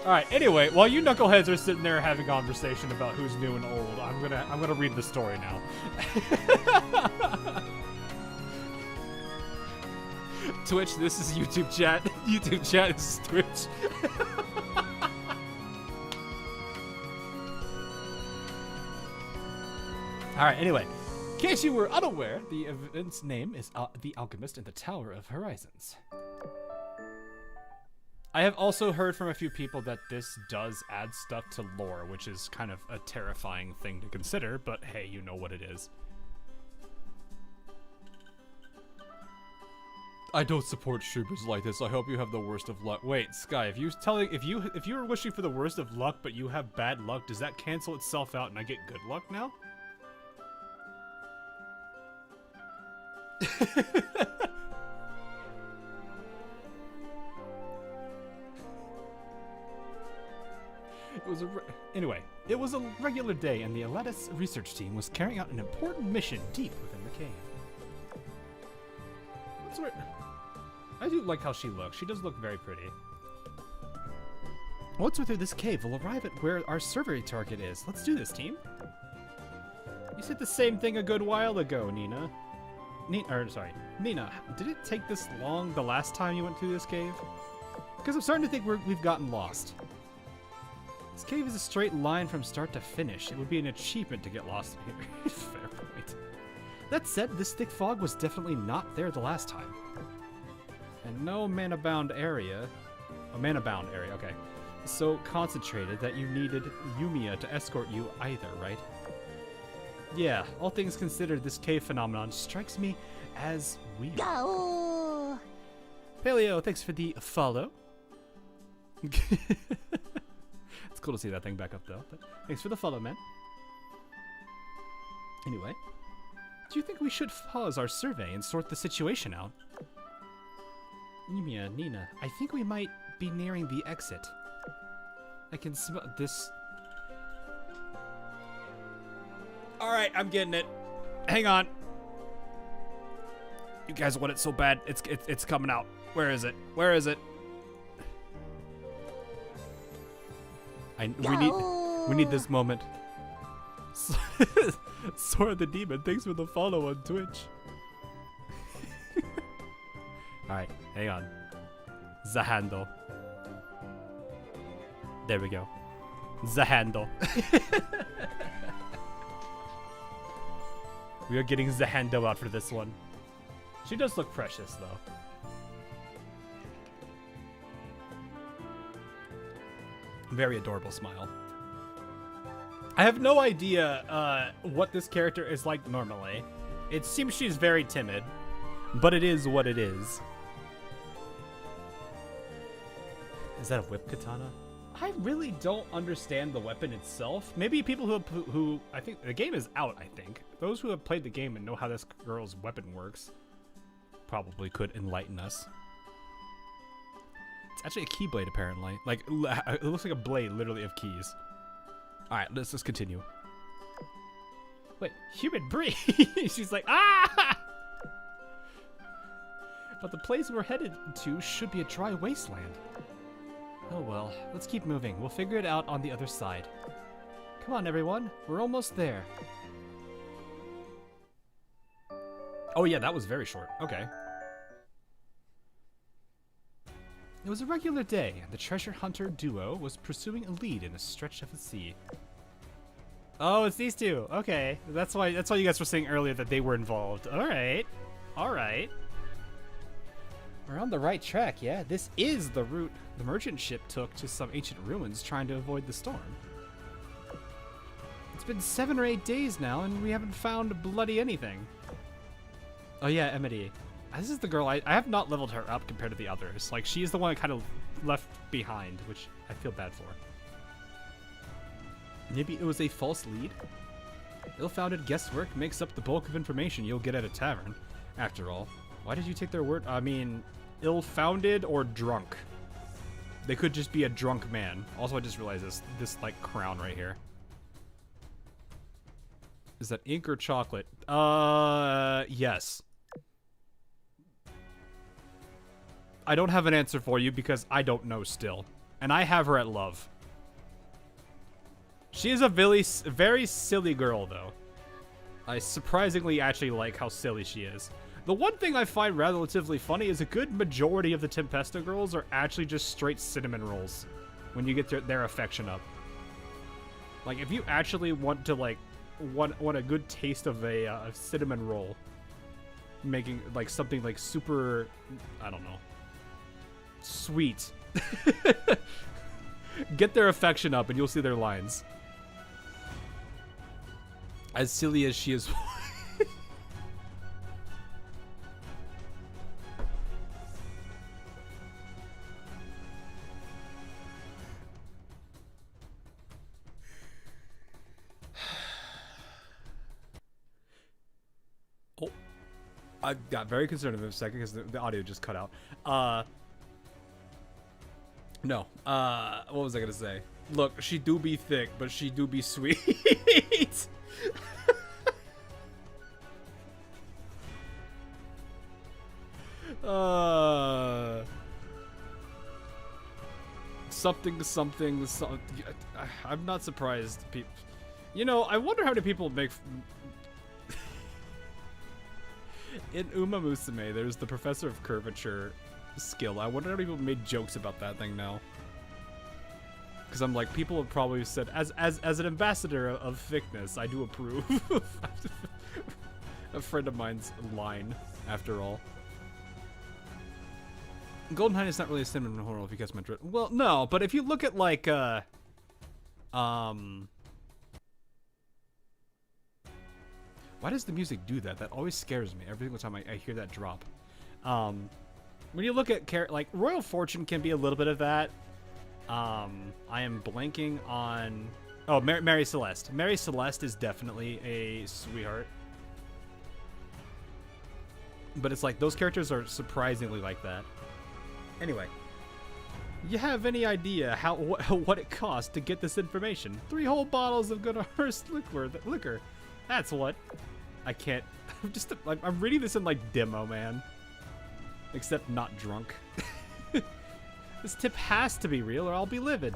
Alright, anyway, while you knuckleheads are sitting there having conversation about who's new and old, I'm gonna read the story now. Twitch, this is YouTube chat. YouTube chat is Twitch. Alright, anyway. In case you were unaware, the event's name is The Alchemist in the Tower of Horizons. I have also heard from a few people that this does add stuff to lore, which is kind of a terrifying thing to consider, but hey, you know what it is. I don't support streamers like this. I hope you have the worst of luck. Wait, Sky, if you were wishing for the worst of luck, but you have bad luck, does that cancel itself out and I get good luck now? It was a regular day, and the Atlas research team was carrying out an important mission deep within the cave. I do like how she looks. She does look very pretty. Once we're through this cave, we'll arrive at where our survey target is. Let's do this, team. You said the same thing a good while ago, Nina. Nina, did it take this long the last time you went through this cave? Because I'm starting to think we've gotten lost. This cave is a straight line from start to finish. It would be an achievement to get lost here. Fair point. That said, this thick fog was definitely not there the last time. And no mana-bound area. A mana-bound area, okay. So concentrated that you needed Yumia to escort you either, right? Yeah, all things considered, this cave phenomenon strikes me as weird. Gao! Paleo, thanks for the follow. It's cool to see that thing back up, though. But thanks for the follow, man. Anyway, do you think we should pause our survey and sort the situation out? Yumia, Nina, I think we might be nearing the exit. I can smell this. Alright, I'm getting it. Hang on. You guys want it so bad. It's coming out. Where is it? Where is it? We need this moment. Sora the Demon, thanks for the follow on Twitch. Alright, hang on. The handle. There we go. The handle. We are getting the handle out for this one. She does look precious, though. Very adorable smile. I have no idea what this character is like normally. It seems she's very timid, but it is what it is. Is that a whip katana? I really don't understand the weapon itself. Maybe people who I think the game is out, I think. Those who have played the game and know how this girl's weapon works probably could enlighten us. It's actually a keyblade, apparently. Like, it looks like a blade, literally, of keys. Alright, let's just continue. Wait, human breathe! She's like, ah! But the place we're headed to should be a dry wasteland. Oh well, let's keep moving. We'll figure it out on the other side. Come on, everyone. We're almost there. Oh yeah, that was very short. Okay. It was a regular day, and the treasure hunter duo was pursuing a lead in a stretch of the sea. Oh, it's these two. Okay, that's why you guys were saying earlier that they were involved. All right, all right. We're on the right track, yeah. This is the route the merchant ship took to some ancient ruins, trying to avoid the storm. It's been 7 or 8 days now, and we haven't found bloody anything. Oh yeah, Emily. This is the girl, I have not leveled her up compared to the others. Like, she is the one kind of left behind, which I feel bad for. Maybe it was a false lead? Ill-founded guesswork makes up the bulk of information you'll get at a tavern. After all, why did you take their word? I mean, ill-founded or drunk? They could just be a drunk man. Also, I just realized this like, crown right here. Is that ink or chocolate? Yes. I don't have an answer for you because I don't know still. And I have her at love. She is a very silly girl, though. I surprisingly actually like how silly she is. The one thing I find relatively funny is a good majority of the Tempesta girls are actually just straight cinnamon rolls when you get their affection up. Like, if you actually want to, like, want a good taste of a cinnamon roll, making, like, something, like, super, I don't know, sweet. Get their affection up and you'll see their lines. As silly as she is. Oh, I got very concerned for a second because the audio just cut out. No. What was I gonna say? Look, she do be thick, but she do be sweet. Something. I'm not surprised. You know, I wonder how many people make. In Uma Musume, there's the Professor of Curvature skill. I wonder how many people made jokes about that thing now. Because I'm like, people have probably said, as an ambassador of thickness, I do approve. A friend of mine's line, after all. Golden Hind is not really a cinnamon roll if you guys meant it. Well, no, but if you look at like, why does the music do that? That always scares me every single time I hear that drop. When you look at like Royal Fortune can be a little bit of that. I am blanking on. Oh, Mary Celeste. Mary Celeste is definitely a sweetheart. But it's like those characters are surprisingly like that. Anyway, you have any idea what it costs to get this information? 3 whole bottles of good Hearst liquor. That's what. I can't. I'm reading this in like demo, man. Except not drunk. This tip has to be real or I'll be livid.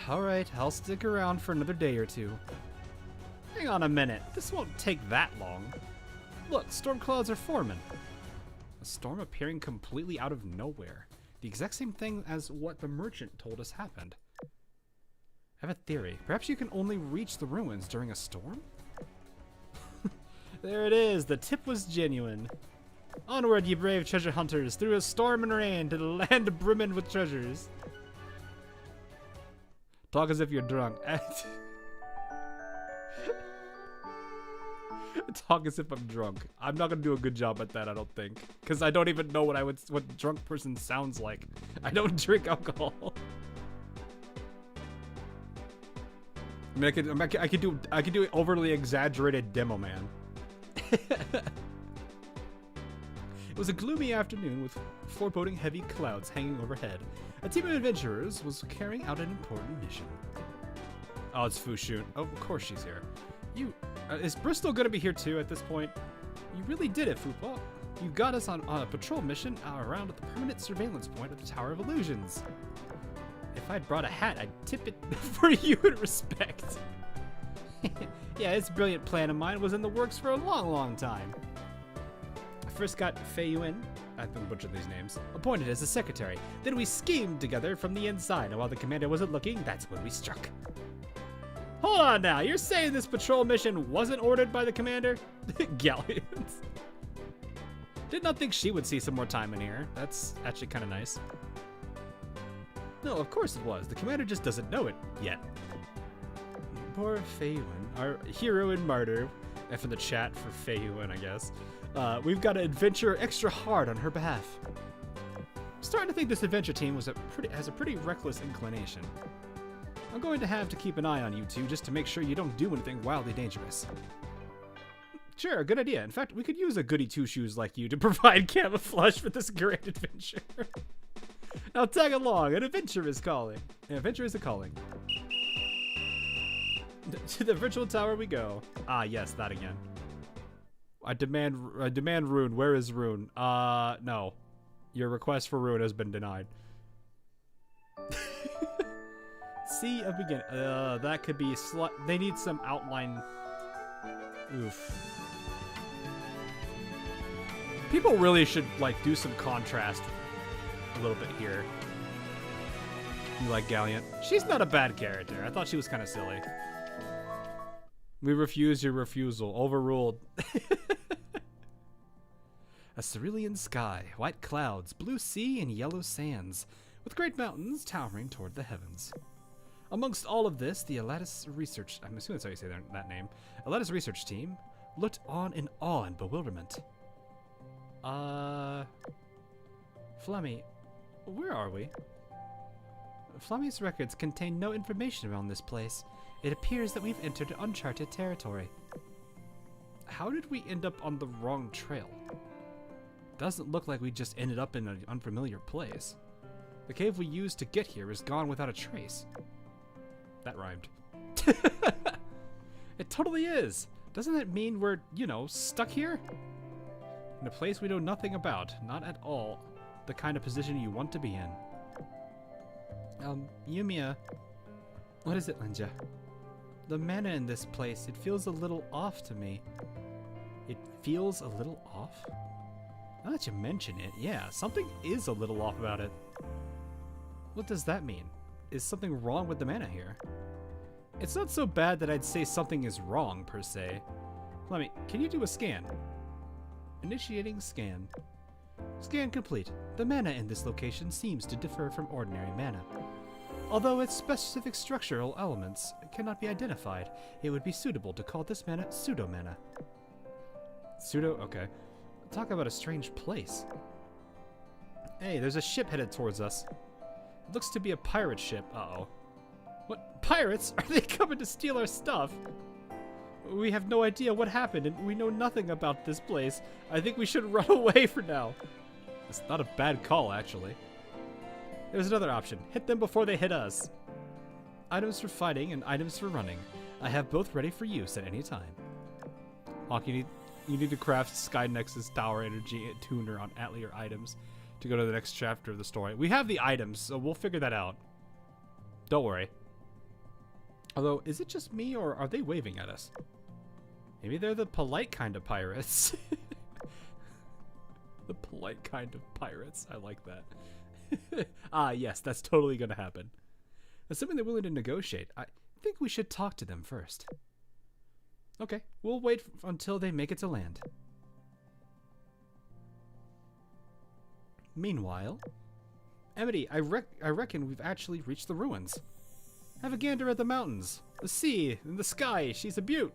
Alright, I'll stick around for another day or two. Hang on a minute. This won't take that long. Look, storm clouds are forming. A storm appearing completely out of nowhere. The exact same thing as what the merchant told us happened. I have a theory. Perhaps you can only reach the ruins during a storm? There it is. The tip was genuine. Onward, ye brave treasure hunters, through a storm and rain to the land brimming with treasures. Talk as if you're drunk. Talk as if I'm drunk. I'm not gonna do a good job at that, I don't think, because I don't even know what what a drunk person sounds like. I don't drink alcohol. I mean, I could do an overly exaggerated demo man. It was a gloomy afternoon with foreboding heavy clouds hanging overhead. A team of adventurers was carrying out an important mission. Oh, it's Fushun. Oh, of course she's here. Is Bristol gonna be here too at this point? You really did it, Fupa. You got us on a patrol mission around at the permanent surveillance point of the Tower of Illusions. If I'd brought a hat, I'd tip it for you in respect. Yeah, this brilliant plan of mine was in the works for a long, long time. I first got Fei Yuan, I've been butchering these names, appointed as the secretary. Then we schemed together from the inside, and while the commander wasn't looking, that's when we struck. Hold on now, you're saying this patrol mission wasn't ordered by the commander? Galleons. Did not think she would see some more time in here. That's actually kind of nice. No, of course it was. The commander just doesn't know it yet. Poor Fei Yuan, our hero and martyr. F in the chat for Fei Yuan, I guess. We've got to adventure extra hard on her behalf. I'm starting to think this adventure team has a pretty reckless inclination. I'm going to have to keep an eye on you two just to make sure you don't do anything wildly dangerous. Sure, good idea. In fact, we could use a goody two-shoes like you to provide camouflage for this great adventure. Now tag along, an adventure is calling. An adventure is a calling. To the virtual tower we go. Ah, yes, that again. I demand Rune. Where is Rune? No. Your request for Rune has been denied. See a begin. That could be they need some outline. Oof. People really should like do some contrast a little bit here. You like Galleon? She's not a bad character. I thought she was kind of silly. We refuse your refusal. Overruled. A cerulean sky, white clouds, blue sea, and yellow sands, with great mountains towering toward the heavens. Amongst all of this, the Atelier Research, I'm assuming that's how you say that name, Atelier Research team looked on in awe and bewilderment. Flemmy, where are we? Flemmy's records contain no information around this place. It appears that we've entered uncharted territory. How did we end up on the wrong trail? Doesn't look like we just ended up in an unfamiliar place. The cave we used to get here is gone without a trace. That rhymed. It totally is. Doesn't that mean we're, you know, stuck here? In a place we know nothing about. Not at all the kind of position you want to be in. Yumia. What is it, Lenja? The mana in this place, it feels a little off to me. It feels a little off? Now that you mention it, yeah, something is a little off about it. What does that mean? Is something wrong with the mana here? It's not so bad that I'd say something is wrong, per se. Lemmy, can you do a scan? Initiating scan. Scan complete. The mana in this location seems to differ from ordinary mana. Although its specific structural elements cannot be identified, it would be suitable to call this mana pseudo-mana. Pseudo? Okay. Talk about a strange place. Hey, there's a ship headed towards us. It looks to be a pirate ship. Uh-oh. What? Pirates? Are they coming to steal our stuff? We have no idea what happened, and we know nothing about this place. I think we should run away for now. It's not a bad call, actually. There's another option. Hit them before they hit us. Items for fighting and items for running. I have both ready for use at any time. Hawk, you need to craft Skynex's Tower Energy Tuner on Atelier items to go to the next chapter of the story. We have the items, so we'll figure that out. Don't worry. Although, is it just me, or are they waving at us? Maybe they're the polite kind of pirates. The polite kind of pirates. I like that. Ah, yes, that's totally going to happen. Assuming they're willing to negotiate, I think we should talk to them first. Okay, we'll wait until they make it to land. Meanwhile, Amity, I reckon we've actually reached the ruins. Have a gander at the mountains, the sea, and the sky. She's a beaut.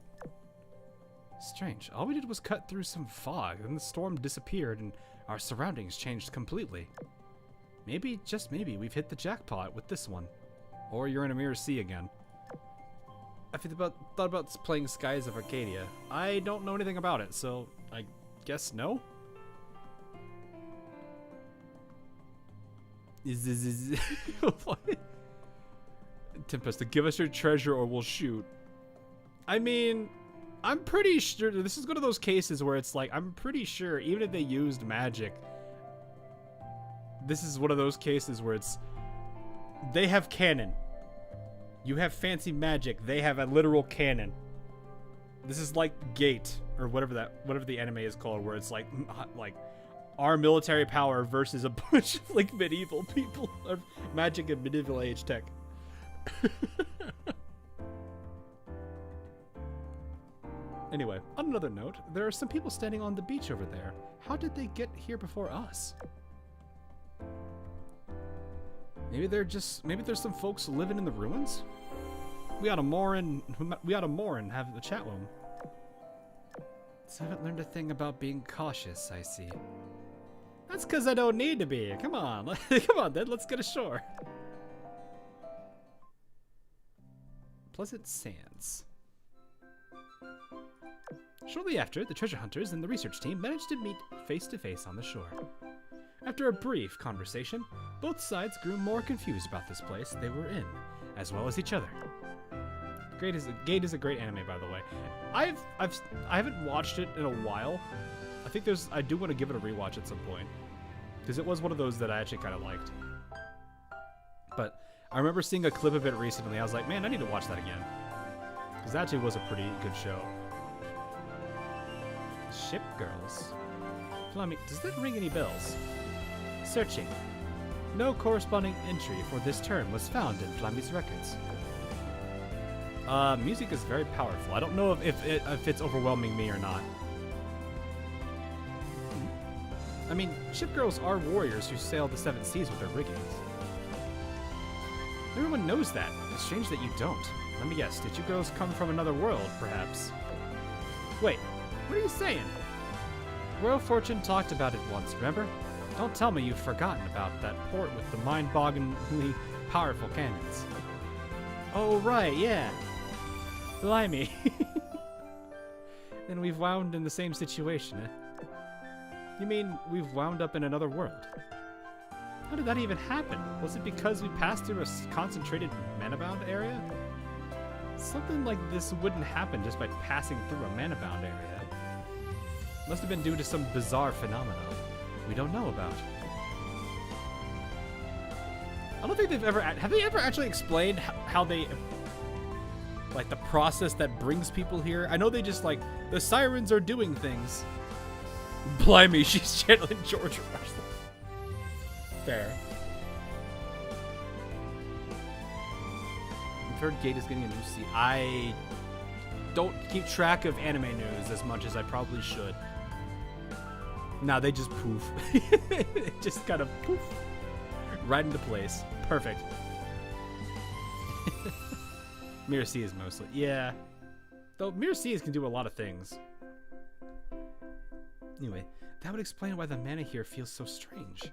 Strange. All we did was cut through some fog, and the storm disappeared, and our surroundings changed completely. Maybe, just maybe, we've hit the jackpot with this one. Or you're in a Mirror Sea again. I thought about playing Skies of Arcadia. I don't know anything about it, so I guess no? What? Tempest, to give us your treasure or we'll shoot. I mean, I'm pretty sure this is one of those cases where it's like, I'm pretty sure even if they used magic, this is one of those cases where it's, they have canon. You have fancy magic. They have a literal canon. This is like Gate or whatever the anime is called, where it's like our military power versus a bunch of like medieval people of magic and medieval age tech. Anyway, on another note, there are some people standing on the beach over there. How did they get here before us? Maybe there's some folks living in the ruins? We ought to moor and have a chat with them. So I haven't learned a thing about being cautious, I see. That's because I don't need to be. Come on. Come on, then. Let's get ashore. Pleasant Sands. Shortly after, the treasure hunters and the research team managed to meet face to face on the shore. After a brief conversation, both sides grew more confused about this place they were in, as well as each other. Gate is a great anime, by the way. I haven't watched it in a while. I do want to give it a rewatch at some point, because it was one of those that I actually kind of liked. But I remember seeing a clip of it recently. I was like, man, I need to watch that again, because that actually was a pretty good show. Ship girls. Fleming, does that ring any bells? Searching. No corresponding entry for this term was found in Flammy's records. Music is very powerful. I don't know if it's overwhelming me or not. I mean, ship girls are warriors who sail the seven seas with their riggings. Everyone knows that. It's strange that you don't. Let me guess, did you girls come from another world, perhaps? Wait, what are you saying? Royal Fortune talked about it once, remember? Don't tell me you've forgotten about that port with the mind-bogglingly powerful cannons. Oh, right, yeah. Blimey. Then we've wound in the same situation, eh? You mean we've wound up in another world? How did that even happen? Was it because we passed through a concentrated mana-bound area? Something like this wouldn't happen just by passing through a mana-bound area. Must have been due to some bizarre phenomenon we don't know about. I don't think have they ever actually explained how they, like, the process that brings people here? I know they just, like, the sirens are doing things. Blimey, she's channeling George Russell. Fair. I've heard Gate is getting a new seat. I don't keep track of anime news as much as I probably should. Nah, they just poof. Just kind of poof. Right into place. Perfect. Mirror Seas mostly. Yeah. Though Mirror Seas can do a lot of things. Anyway, that would explain why the mana here feels so strange.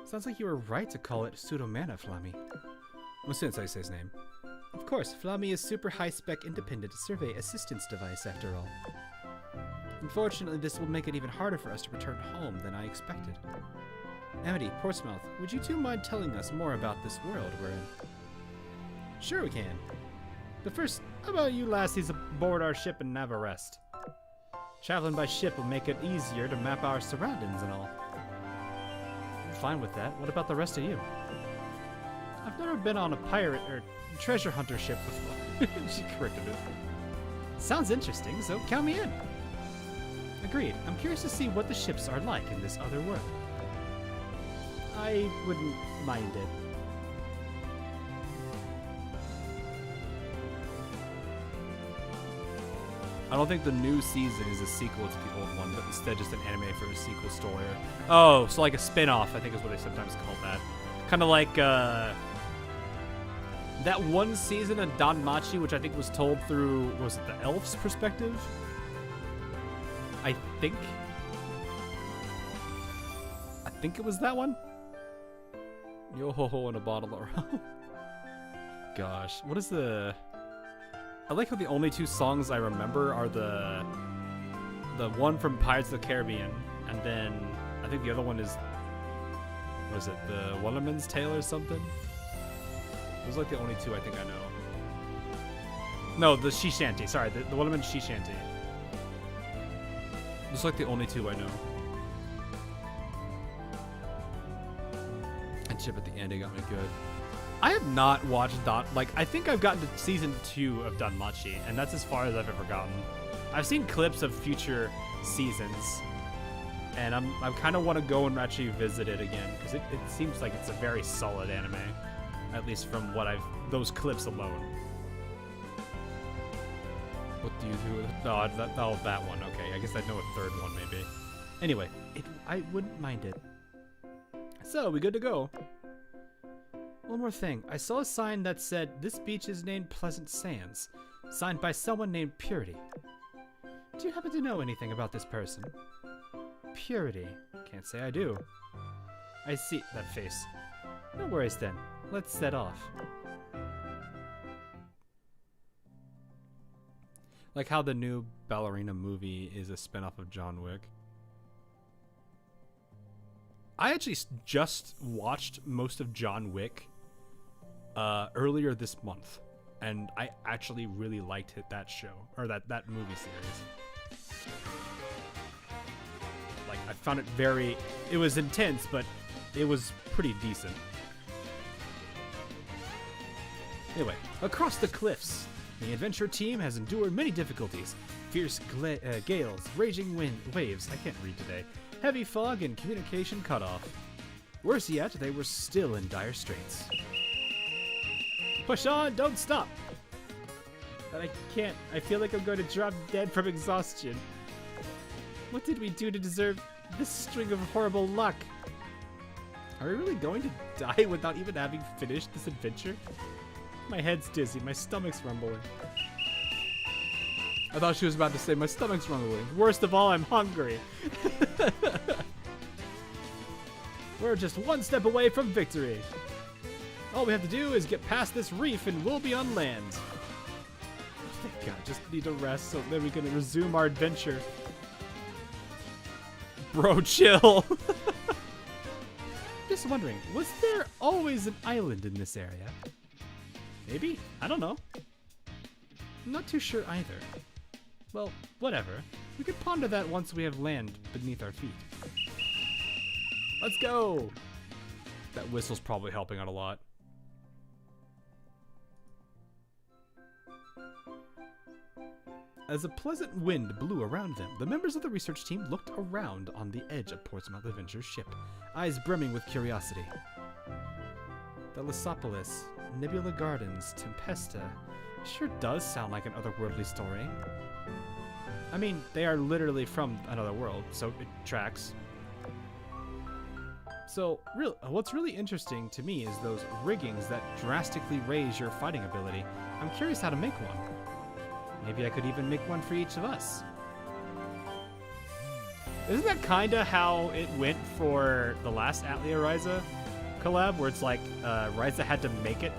Sounds like you were right to call it pseudo-mana, Flammy. Well, since I say his name. Of course, Flammy is super high-spec independent survey assistance device after all. Unfortunately, this will make it even harder for us to return home than I expected. Amity, Portsmouth, would you two mind telling us more about this world we're in? Sure we can. But first, how about you lassies aboard our ship and have a rest? Traveling by ship will make it easier to map our surroundings and all. I'm fine with that. What about the rest of you? I've never been on a pirate or treasure hunter ship before. She corrected it. Sounds interesting, so count me in. Agreed. I'm curious to see what the ships are like in this other world. I wouldn't mind it. I don't think the new season is a sequel to the old one, but instead just an anime for a sequel story. Oh, so like a spin-off, I think is what they sometimes call that. Kind of like that one season of Danmachi, which I think was told through, was it the elf's perspective? I think it was that one. Yo ho ho in a bottle of Gosh, what is the... I like how the only two songs I remember are the one from Pirates of the Caribbean, and then I think the other one is, was it the Wellerman's Tale or something? Those are like the only two I think I know. No, the She Shanty. Sorry, the Wellerman's She Shanty. Those are like the only two I know. And chip at the end, it got me good. I have not watched I think I've gotten to season 2 of Danmachi, and that's as far as I've ever gotten. I've seen clips of future seasons, and I kind of want to go and actually visit it again, because it seems like it's a very solid anime, at least from what those clips alone. What do you do with that one? Okay, I guess I'd know a third one maybe. Anyway, I wouldn't mind it. So, we good to go? One more thing. I saw a sign that said, "This beach is named Pleasant Sands," signed by someone named Purity. Do you happen to know anything about this person? Purity. Can't say I do. I see that face. No worries then. Let's set off. Like how the new Ballerina movie is a spin-off of John Wick. I actually just watched most of John Wick earlier this month, and I actually really liked that show, or that movie series. Like, I found it it was intense, but it was pretty decent. Anyway, across the cliffs, the adventure team has endured many difficulties. Fierce gales, raging waves, I can't read today, heavy fog, and communication cut off. Worse yet, they were still in dire straits. Push on, don't stop! But I can't. I feel like I'm going to drop dead from exhaustion. What did we do to deserve this string of horrible luck? Are we really going to die without even having finished this adventure? My head's dizzy, my stomach's rumbling. I thought she was about to say, my stomach's rumbling. Worst of all, I'm hungry. We're just one step away from victory. All we have to do is get past this reef and we'll be on land. Oh, thank God, just need to rest so then we can resume our adventure. Bro, chill. Just wondering, was there always an island in this area? Maybe? I don't know. I'm not too sure either. Well, whatever. We could ponder that once we have land beneath our feet. Let's go! That whistle's probably helping out a lot. As a pleasant wind blew around them, the members of the research team looked around on the edge of Portsmouth Adventure's ship, eyes brimming with curiosity. The Lysopolis, Nebula Gardens, Tempesta. Sure does sound like an otherworldly story. I mean, they are literally from another world, so it tracks. So, what's really interesting to me is those riggings that drastically raise your fighting ability. I'm curious how to make one. Maybe I could even make one for each of us. Isn't that kinda how it went for the last Atelier Ryza collab, where it's like, Ryza had to make it?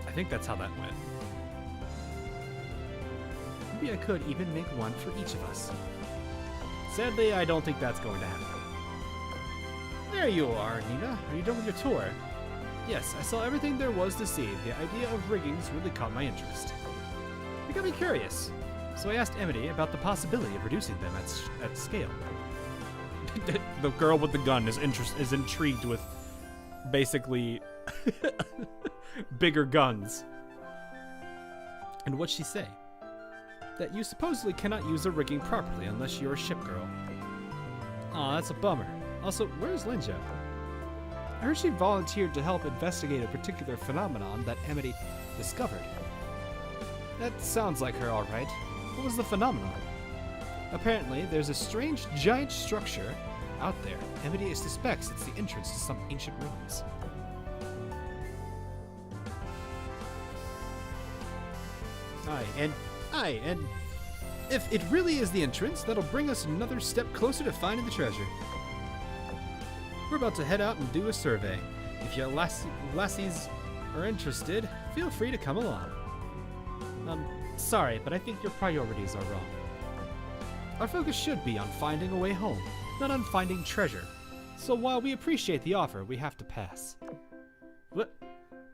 I think that's how that went. Maybe I could even make one for each of us. Sadly, I don't think that's going to happen. There you are, Nina. Are you done with your tour? Yes, I saw everything there was to see. The idea of riggings really caught my interest. It got me curious, so I asked Emily about the possibility of reducing them at scale. The girl with the gun is intrigued with basically bigger guns. And what'd she say? That you supposedly cannot use the rigging properly unless you're a ship girl. Aw, that's a bummer. Also, where's Lenja? I heard she volunteered to help investigate a particular phenomenon that Amity discovered. That sounds like her, alright. What was the phenomenon? Apparently, there's a strange giant structure out there. Amity suspects it's the entrance to some ancient ruins. Aye, and if it really is the entrance, that'll bring us another step closer to finding the treasure. We're about to head out and do a survey. If your lassies are interested, feel free to come along. Sorry, but I think your priorities are wrong. Our focus should be on finding a way home, not on finding treasure. So while we appreciate the offer, we have to pass. What?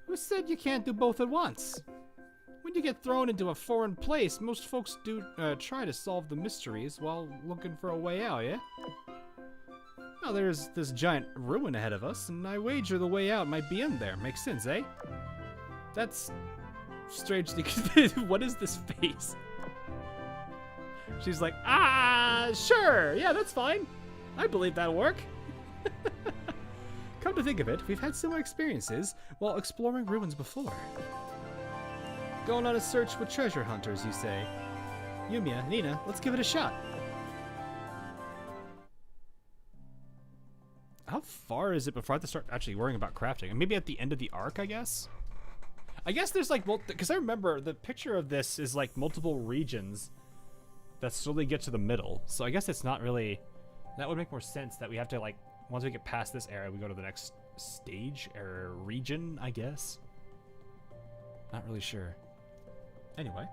Who said you can't do both at once? When you get thrown into a foreign place, most folks do try to solve the mysteries while looking for a way out, yeah? Now there's this giant ruin ahead of us, and I wager the way out might be in there. Makes sense, eh? That's strangely... What is this face? She's like, sure, yeah, that's fine. I believe that'll work. Come to think of it, we've had similar experiences while exploring ruins before. Going on a search with treasure hunters, you say? Yumia, Nina, let's give it a shot. How far is it before I have to start actually worrying about crafting? And maybe at the end of the arc, I guess? I guess there's like, well, because I remember the picture of this is like multiple regions that slowly get to the middle. So I guess it's not really, that would make more sense that we have to like, once we get past this area, we go to the next stage or region, I guess. Not really sure. Anyway.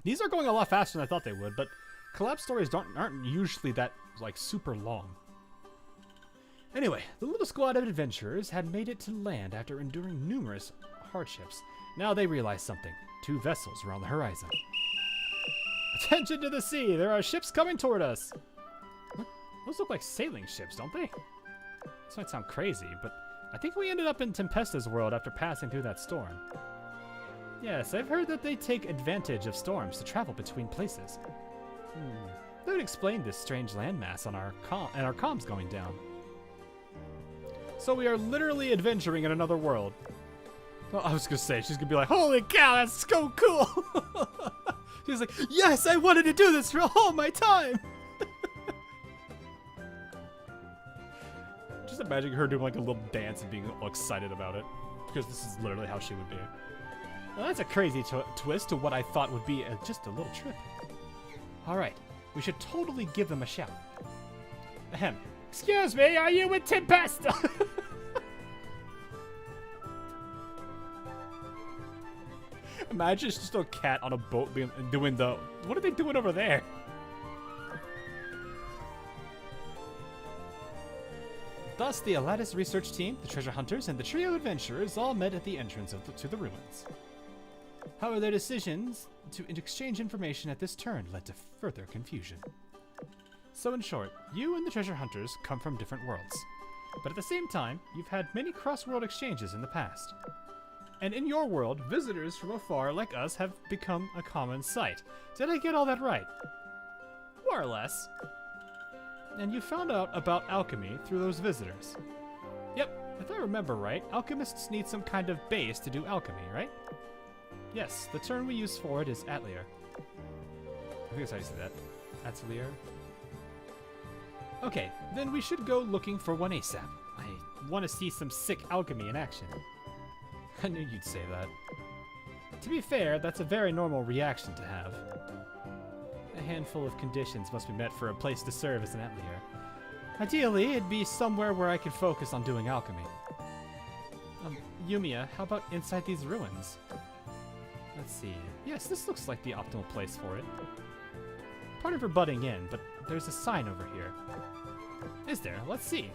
These are going a lot faster than I thought they would, but collab stories aren't usually that like super long. Anyway, the little squad of adventurers had made it to land after enduring numerous hardships. Now they realized something. 2 vessels were on the horizon. Attention to the sea! There are ships coming toward us! Huh? Those look like sailing ships, don't they? This might sound crazy, but I think we ended up in Tempesta's world after passing through that storm. Yes, I've heard that they take advantage of storms to travel between places. That would explain this strange landmass on our comms going down. So we are literally adventuring in another world. Well, I was gonna say, she's gonna be like, holy cow, that's so cool! She's like, yes, I wanted to do this for all my time! Just imagining her doing like a little dance and being all excited about it. Because this is literally how she would be. Well, that's a crazy twist to what I thought would be just a little trip. Alright, we should totally give them a shout. Ahem. Excuse me, are you with Tempesta? Imagine it's just a cat on a boat doing the... What are they doing over there? Thus, the Aladdis research team, the treasure hunters, and the trio of adventurers all met at the entrance to the ruins. However, their decisions to exchange information at this turn led to further confusion. So in short, you and the treasure hunters come from different worlds. But at the same time, you've had many cross-world exchanges in the past. And in your world, visitors from afar like us have become a common sight. Did I get all that right? More or less. And you found out about alchemy through those visitors. Yep, if I remember right, alchemists need some kind of base to do alchemy, right? Yes, the term we use for it is Atelier. I think that's how you say that. Atelier? Okay, then we should go looking for one ASAP. I want to see some sick alchemy in action. I knew you'd say that. To be fair, that's a very normal reaction to have. A handful of conditions must be met for a place to serve as an Atelier. Ideally, it'd be somewhere where I could focus on doing alchemy. Yumia, how about inside these ruins? Let's see. Yes, this looks like the optimal place for it. Part of her butting in, but there's a sign over here. Is there? Let's see.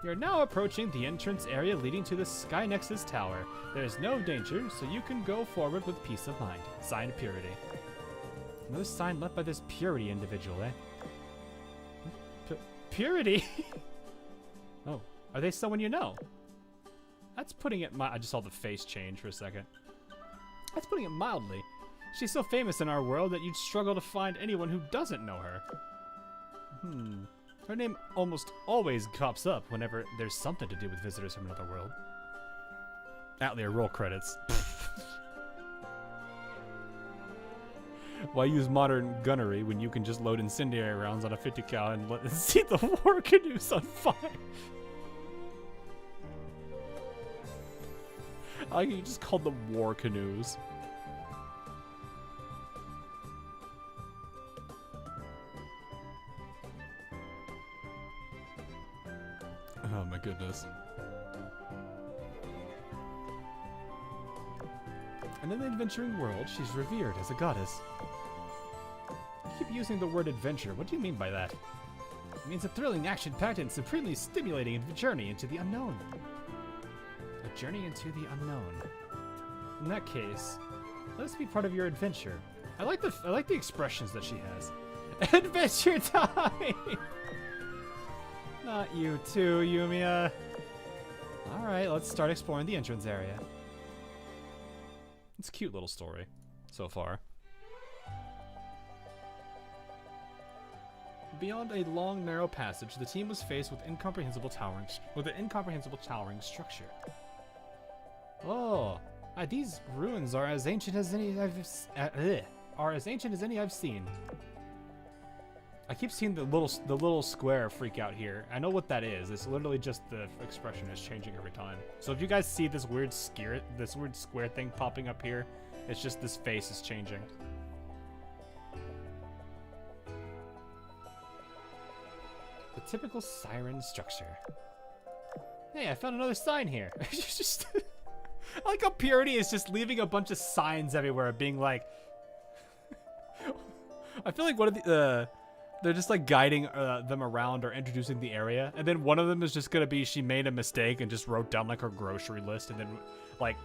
You're now approaching the entrance area leading to the Skynexus Tower. There is no danger, so you can go forward with peace of mind. Sign of Purity. Another sign left by this Purity individual, eh? Purity? Oh, are they someone you know? That's putting it I just saw the face change for a second. That's putting it mildly. She's so famous in our world that you'd struggle to find anyone who doesn't know her. Her name almost always pops up whenever there's something to do with visitors from another world. Atelier, roll credits. Why use modern gunnery when you can just load incendiary rounds on a 50 cal and let see the war canoes on fire? I like you just called them war canoes. Oh my goodness. And in the adventuring world, she's revered as a goddess. You keep using the word adventure. What do you mean by that? It means a thrilling, action-packed, and supremely stimulating journey into the unknown. A journey into the unknown. In that case, let us be part of your adventure. I like the expressions that she has. Adventure time! Not you too, Yumia. Alright, let's start exploring the entrance area. It's a cute little story so far. Beyond a long, narrow passage, the team was faced with an incomprehensible towering structure. Oh, these ruins are as ancient as any I've seen. I keep seeing the little square freak out here. I know what that is. It's literally just the expression is changing every time. So if you guys see this weird square thing popping up here, it's just this face is changing. The typical siren structure. Hey, I found another sign here. Just I like how Purity is just leaving a bunch of signs everywhere, being like, I feel like one of the they're just like guiding them around or introducing the area, and then one of them is just gonna be she made a mistake and just wrote down like her grocery list, and then like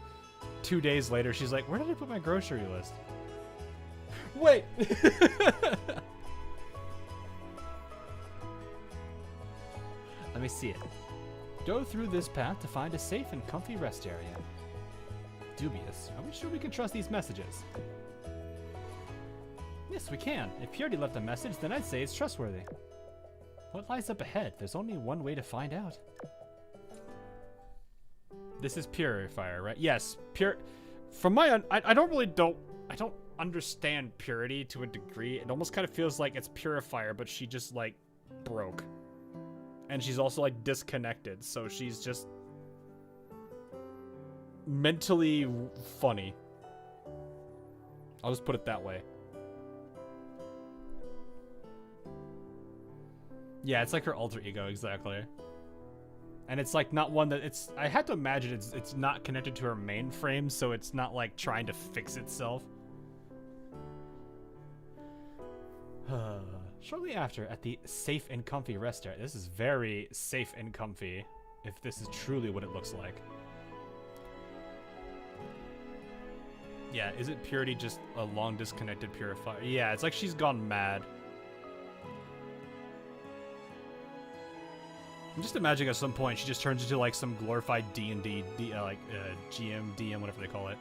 2 days later she's like, where did I put my grocery list? Wait. Let me see it. Go through this path to find a safe and comfy rest area. Dubious. Are we sure we can trust these messages? Yes, we can. If Purity left a message, then I'd say it's trustworthy. What lies up ahead? There's only one way to find out. This is Purifier, right? Yes, from my I don't understand Purity to a degree. It almost kind of feels like it's Purifier, but she just like broke. And she's also like disconnected, so she's just mentally funny. I'll just put it that way. Yeah, it's like her alter ego, exactly. And it's like not one that it's, I had to imagine it's not connected to her mainframe, so it's not like trying to fix itself. Shortly after, at the safe and comfy rest area. This is very safe and comfy, if this is truly what it looks like. Yeah, isn't Purity just a long disconnected purifier? Yeah, it's like she's gone mad. I'm just imagining at some point she just turns into like some glorified D&D, GM, DM, whatever they call it.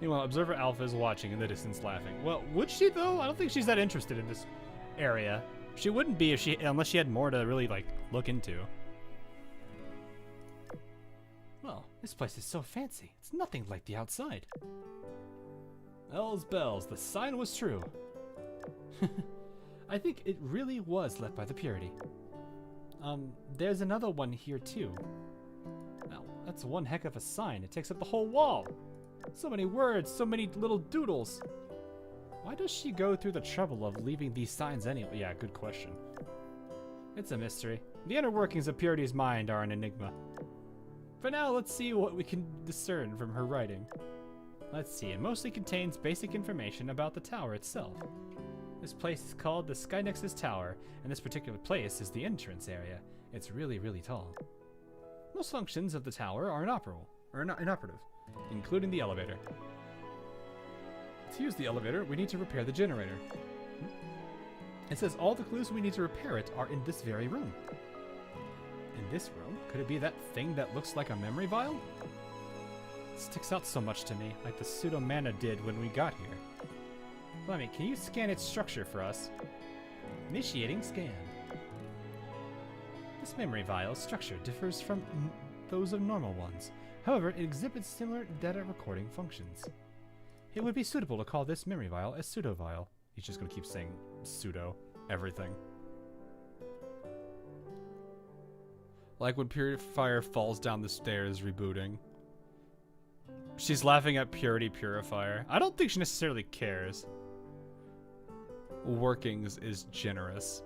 Meanwhile, Observer Alpha is watching in the distance laughing. Well, would she though? I don't think she's that interested in this area. She wouldn't be if unless she had more to really like look into. Well, this place is so fancy. It's nothing like the outside. Bells, bells, the sign was true. I think it really was left by the Purity. There's another one here too. Well, that's one heck of a sign. It takes up the whole wall. So many words, so many little doodles. Why does she go through the trouble of leaving these signs anyway? Yeah, good question. It's a mystery. The inner workings of Purity's mind are an enigma. For now, let's see what we can discern from her writing. Let's see, it mostly contains basic information about the tower itself. This place is called the Skynexus Tower, and this particular place is the entrance area. It's really, really tall. Most functions of the tower are inoperative, including the elevator. To use the elevator, we need to repair the generator. It says all the clues we need to repair it are in this very room. In this room? Could it be that thing that looks like a memory vial? sticks out so much to me, like the pseudo mana did when we got here. Flemmy, can you scan its structure for us? Initiating scan. This memory vial's structure differs from those of normal ones. However, it exhibits similar data recording functions. It would be suitable to call this memory vial a pseudo vial. He's just gonna keep saying pseudo everything. Like when Purifier falls down the stairs rebooting. She's laughing at Purity Purifier. I don't think she necessarily cares. Workings is generous.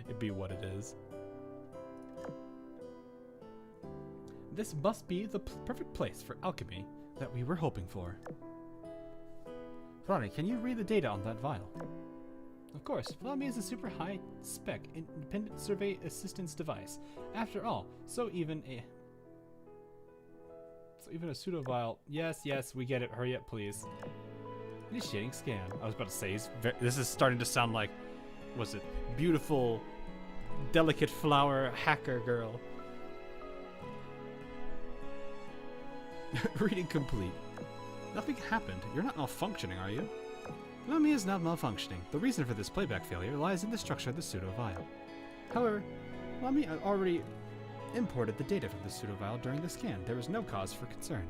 It'd be what it is. This must be the perfect place for alchemy that we were hoping for. Flammy, can you read the data on that vial? Of course, Flammy is a super high-spec independent survey assistance device. After all, so even a pseudo vial. Yes, we get it. Hurry up, please. Initiating scan. I was about to say, this is starting to sound like, was it beautiful, delicate flower hacker girl? Reading complete. Nothing happened. You're not malfunctioning, are you? Lummi is not malfunctioning. The reason for this playback failure lies in the structure of the pseudo vial. However, Lummi already imported the data from the pseudo vial during the scan. There was no cause for concern.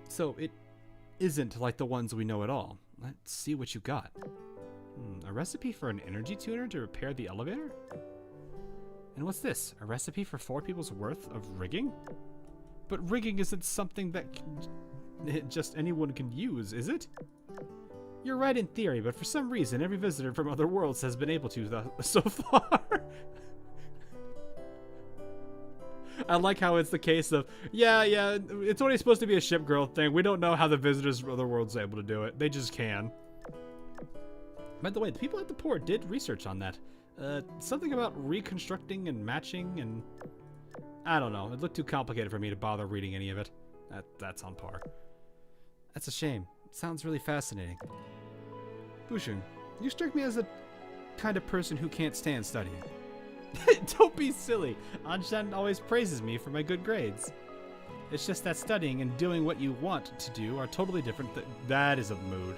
So it isn't like the ones we know at all. Let's see what you got. A recipe for an energy tuner to repair the elevator? And what's this? A recipe for 4 people's worth of rigging? But rigging isn't something that just anyone can use, is it? You're right in theory, but for some reason, every visitor from other worlds has been able to so far. I like how it's the case of, yeah, it's only supposed to be a ship girl thing. We don't know how the visitors from other worlds are able to do it. They just can. By the way, the people at the port did research on that. Something about reconstructing and matching and... I don't know. It looked too complicated for me to bother reading any of it. That's on par. That's a shame. It sounds really fascinating. Bushun, you strike me as the kind of person who can't stand studying. Don't be silly. Anshan always praises me for my good grades. It's just that studying and doing what you want to do are totally different. That is a mood.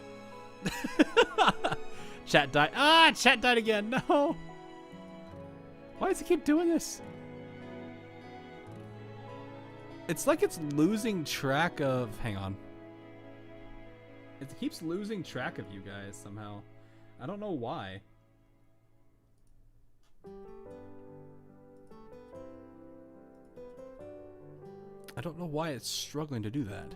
Chat died. Ah, chat died again. No. Why does it keep doing this? It's like it's losing track of... Hang on. It keeps losing track of you guys somehow. I don't know why. I don't know why it's struggling to do that.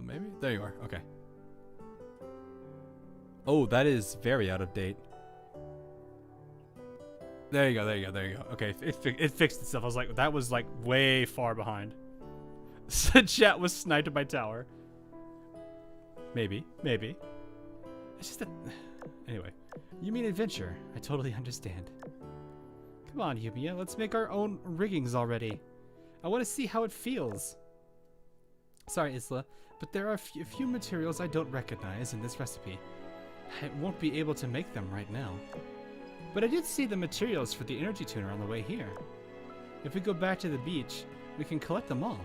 Maybe? There you are. Okay. Oh, that is very out of date. There you go. Okay, it fixed itself. I was like, that was like way far behind. Chat was sniped by tower. Maybe. It's just that... Anyway. You mean adventure. I totally understand. Come on, Yumia. Let's make our own riggings already. I want to see how it feels. Sorry, Isla, but there are a few materials I don't recognize in this recipe. I won't be able to make them right now. But I did see the materials for the energy tuner on the way here. If we go back to the beach, we can collect them all.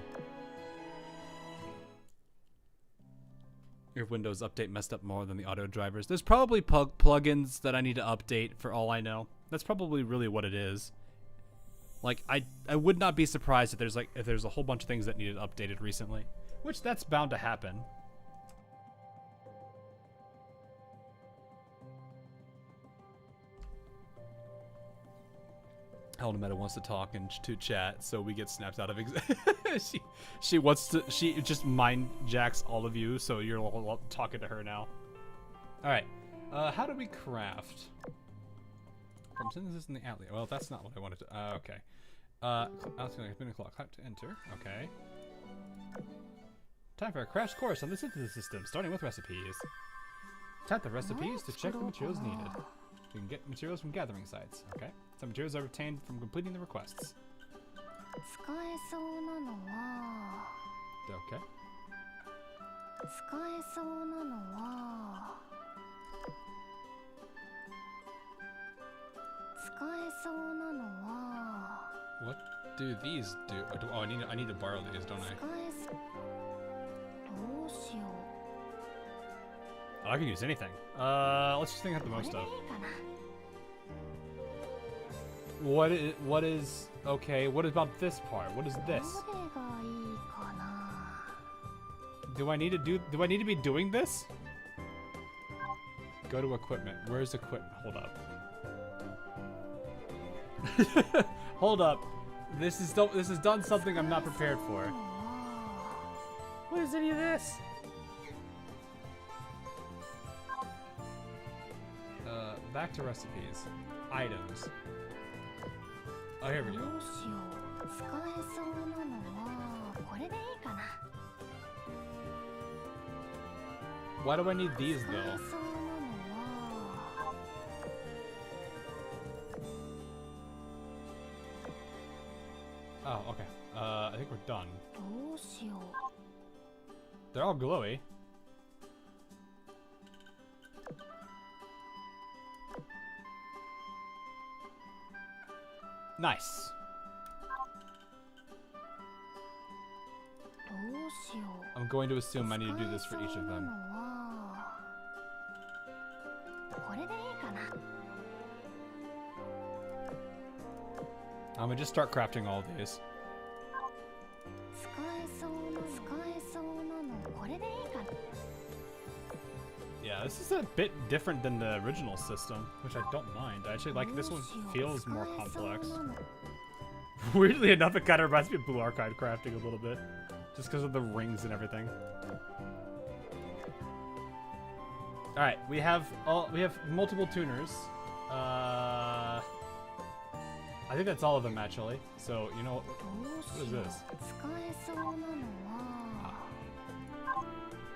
Your Windows update messed up more than the auto drivers. There's probably plugins that I need to update for all I know. That's probably really what it is. Like, I would not be surprised if there's a whole bunch of things that needed updated recently. Which that's bound to happen. Meta wants to talk and to chat, so we get snapped out of she just mind jacks all of you, so you're all talking to her now. Alright. How do we craft? From synthesis in the alley. Well, that's not what I wanted to okay. Spinning clock. Type to enter. Okay. Time for a crash course on the synthesis system, starting with recipes. Tap the recipes to check the materials needed. You can get materials from gathering sites. Okay. Some materials are obtained from completing the requests. Okay. そうなのは What do these do? Oh, I need to borrow these, don't 使 I? えそうどうしよ Oh, I can use anything. Let's just think I have う the これ most でいい of. かな What is okay? What about this part? What is ど this? れがいいかな Do I need to be doing this? Go to equipment. Where's equipment? Hold up. Hold up. This is done something I'm not prepared for. は What is any of this? Back to recipes. Items. Oh, here we ど go. うしよう使えそうなのはこれでいいかな Why do I need these 使え though? そうなのは Oh, okay. I think we're done. どうしよう They're all glowy. Nice. どうしよう I'm going to assume I need to do this for each of 使えそうな them. のはこれでいいかな I'm gonna just start crafting all these. 使えそうなのこれでいいかな Yeah, this is a bit different than the original system, which I don't mind. I actually like this one. どうしよう Feels more 使えそう complex. なの Weirdly enough, it kind of reminds me of Blue Archive crafting a little bit, just because of the rings and everything. All right, we have multiple tuners. I think that's all of them actually. So you know, どうし What is よう this? 使えそうなのは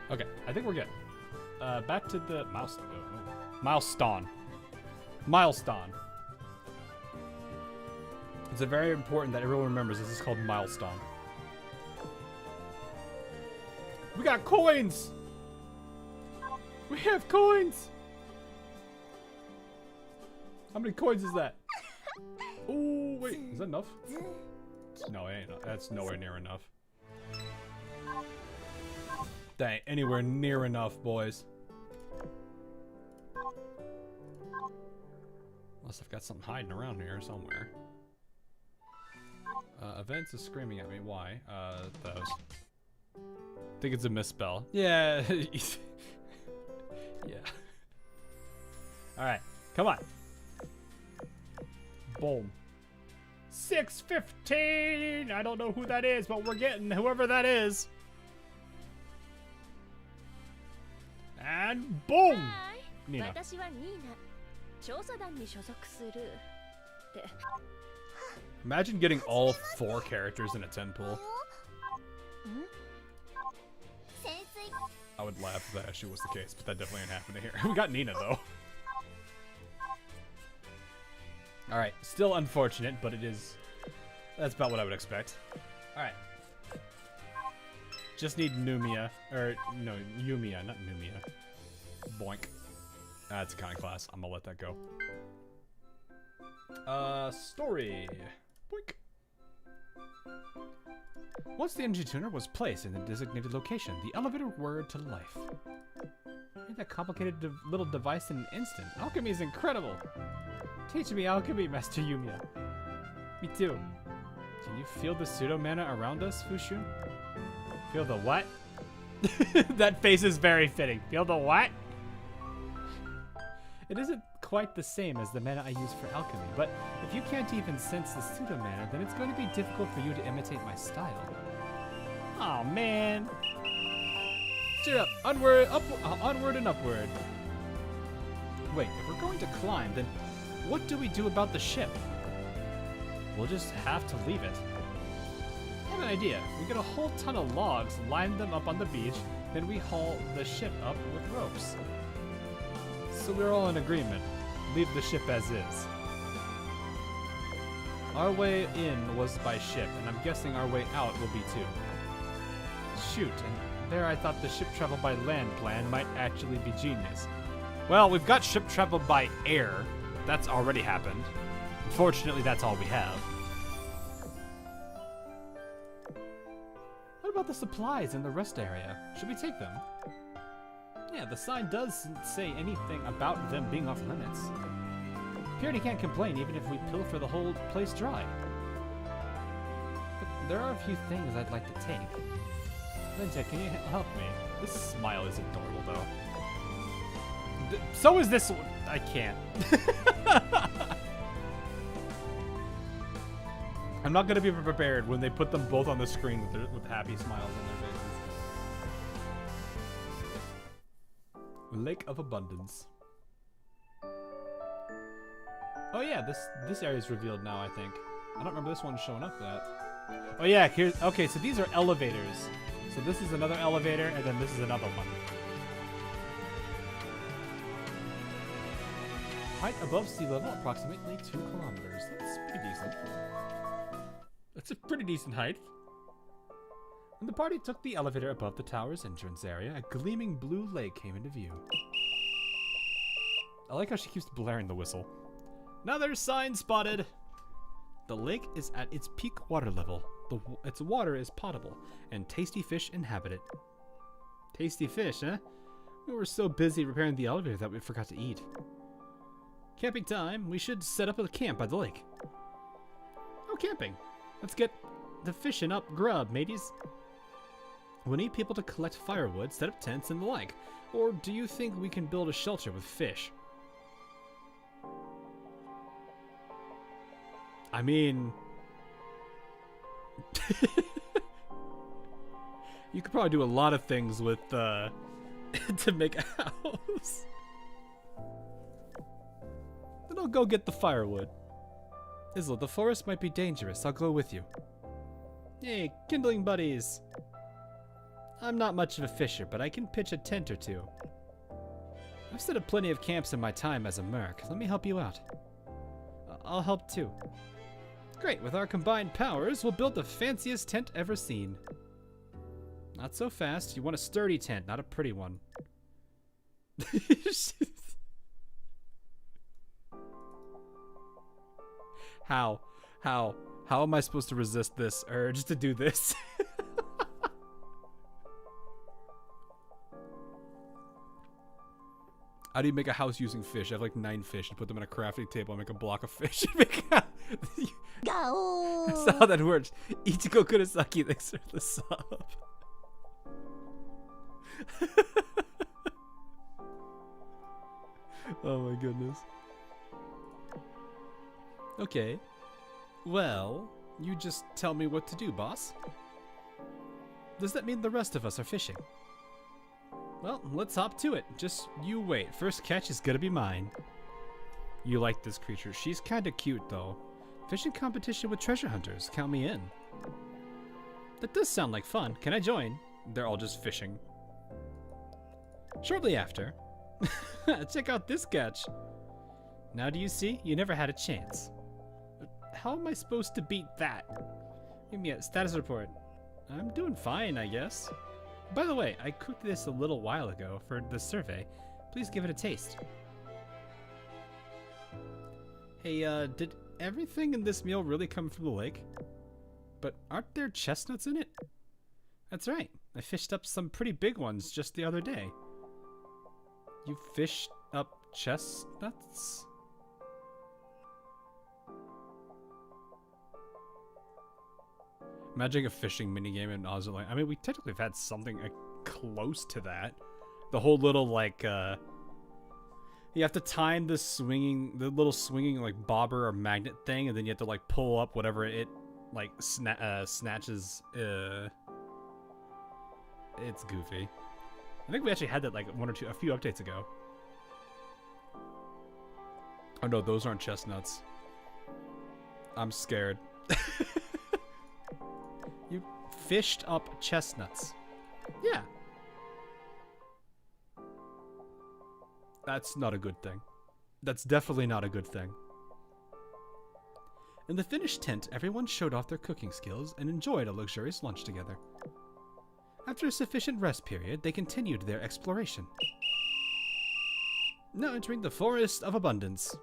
okay, I think we're good. Back to the milestone. Milestone. It's very important that everyone remembers this is called milestone. We got coins! We have coins! How many coins is that? Oh, wait, is that enough? ず No, it ain't enough. That's nowhere near enough. That ain't anywhere near enough, boys. Unless I've got something hiding around here somewhere. Events is screaming at me. Why? Those. Think it's a misspell. Yeah. Yeah. Alright. Come on. Boom. 6:15! I don't know who that is, but we're getting whoever that is. And boom! はい Nina. 私はニーナ調査団に所属するって Imagine getting all 4 characters in a 10 pool. 潜水 I would laugh if that actually was the case, but that definitely ain't happening here. We got Nina, though. Alright, still unfortunate, but it is... That's about what I would expect. Alright. Just need Numia. Or, no, Yumia, not Numia. Boink. That's a kind of class. I'm gonna let that go. Story. Boink. Once the energy tuner was placed in the designated location, the elevator whirred to life. Made that complicated little device in an instant. Alchemy is incredible. Teach me alchemy, Master Yumia. Me too. Can you feel the pseudo mana around us, Fushun? Feel the what? That face is very fitting. Feel the what? It isn't quite the same as the mana I use for alchemy, but if you can't even sense the pseudo mana, then it's going to be difficult for you to imitate my style. Oh man. Cheer up. Onward, onward and upward. Wait, if we're going to climb, then what do we do about the ship? We'll just have to leave it. I have an idea. We get a whole ton of logs, line them up on the beach, then we haul the ship up with ropes. So we're all in agreement. Leave the ship as is. Our way in was by ship, and I'm guessing our way out will be too. Shoot, and there I thought the ship travel by land plan might actually be genius. Well, we've got ship travel by air. That's already happened. Fortunately, that's all we have. What about the supplies in the rest area? Should we take them? Yeah, the sign doesn't say anything about them being off limits. Purity can't complain even if we pilfer the whole place dry. But there are a few things I'd like to take. Lenja, can you help me? This smile is adorable, though. So is this one. I can't. I'm not going to be prepared when they put them both on the screen with happy smiles on their faces. Lake of Abundance. Oh yeah, this area is revealed now, I think. I don't remember this one showing up yet. Oh yeah, here's okay, so these are elevators. So this is another elevator, and then this is another one. Height above sea level, approximately 2 kilometers. That's pretty decent. That's a pretty decent height. When the party took the elevator above the tower's entrance area, a gleaming blue lake came into view. I like how she keeps blaring the whistle. Another sign spotted! The lake is at its peak water level. Its water is potable, and tasty fish inhabit it. Tasty fish, huh? We were so busy repairing the elevator that we forgot to eat. Camping time. We should set up a camp by the lake. Oh, camping. Let's get the fishing up grub, mateys. We'll need people to collect firewood, set up tents, and the like. Or do you think we can build a shelter with fish? I mean... you could probably do a lot of things with, to make a house. Then I'll go get the firewood. Isla, the forest might be dangerous. I'll go with you. Hey, kindling buddies. I'm not much of a fisher, but I can pitch a tent or two. I've set up plenty of camps in my time as a merc. Let me help you out. I'll help too. Great, with our combined powers, we'll build the fanciest tent ever seen. Not so fast. You want a sturdy tent, not a pretty one. How am I supposed to resist this urge to do this? How do you make a house using fish? I have like 9 fish. You put them on a crafting table and make a block of fish. That's how that works. Ichigo Kurosaki, thanks for the sub. Oh my goodness. Okay. Well, you just tell me what to do, boss. Does that mean the rest of us are fishing? Well, let's hop to it. Just you wait. First catch is gonna be mine. You like this creature. She's kinda cute, though. Fishing competition with treasure hunters. Count me in. That does sound like fun. Can I join? They're all just fishing. Shortly after. Check out this catch. Now do you see? You never had a chance. How am I supposed to beat that? Give me a status report. I'm doing fine, I guess. By the way, I cooked this a little while ago for the survey. Please give it a taste. Hey, did everything in this meal really come from the lake? But aren't there chestnuts in it? That's right. I fished up some pretty big ones just the other day. You fished up chestnuts? Imagining a fishing minigame in Azur. I mean, we technically have had something close to that. The whole little, like, you have to time the little swinging, like, bobber or magnet thing, and then you have to, like, pull up whatever it, like, snatches. It's goofy. I think we actually had that, like, a few updates ago. Oh no, those aren't chestnuts. I'm scared. You fished up chestnuts. Yeah. That's not a good thing. That's definitely not a good thing. In the finished tent, everyone showed off their cooking skills and enjoyed a luxurious lunch together. After a sufficient rest period, they continued their exploration. Now entering the Forest of Abundance.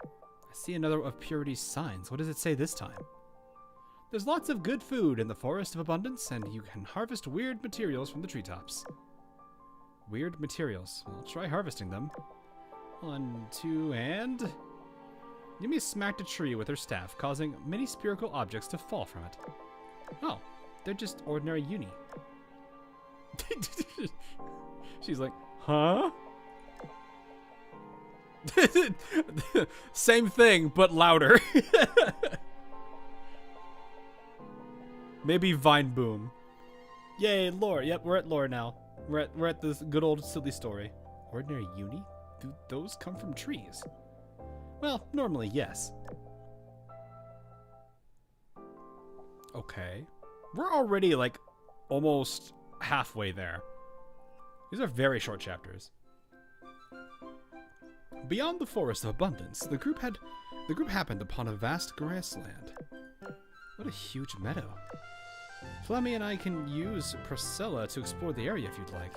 I see another of Purity's signs. What does it say this time? There's lots of good food in the Forest of Abundance, and you can harvest weird materials from the treetops. Weird materials. Well, I'll try harvesting them. 1, 2, and... Yumi smacked a tree with her staff, causing many spherical objects to fall from it. Oh, they're just ordinary uni. She's like, huh? Same thing, but louder. Maybe Vine Boom. Yay, lore. Yep, we're at lore now. We're at this good old silly story. Ordinary uni? Do those come from trees? Well, normally, yes. Okay. We're already, like, almost halfway there. These are very short chapters. Beyond the Forest of Abundance, the group happened upon a vast grassland. What a huge meadow. Flemmy and I can use Priscilla to explore the area if you'd like.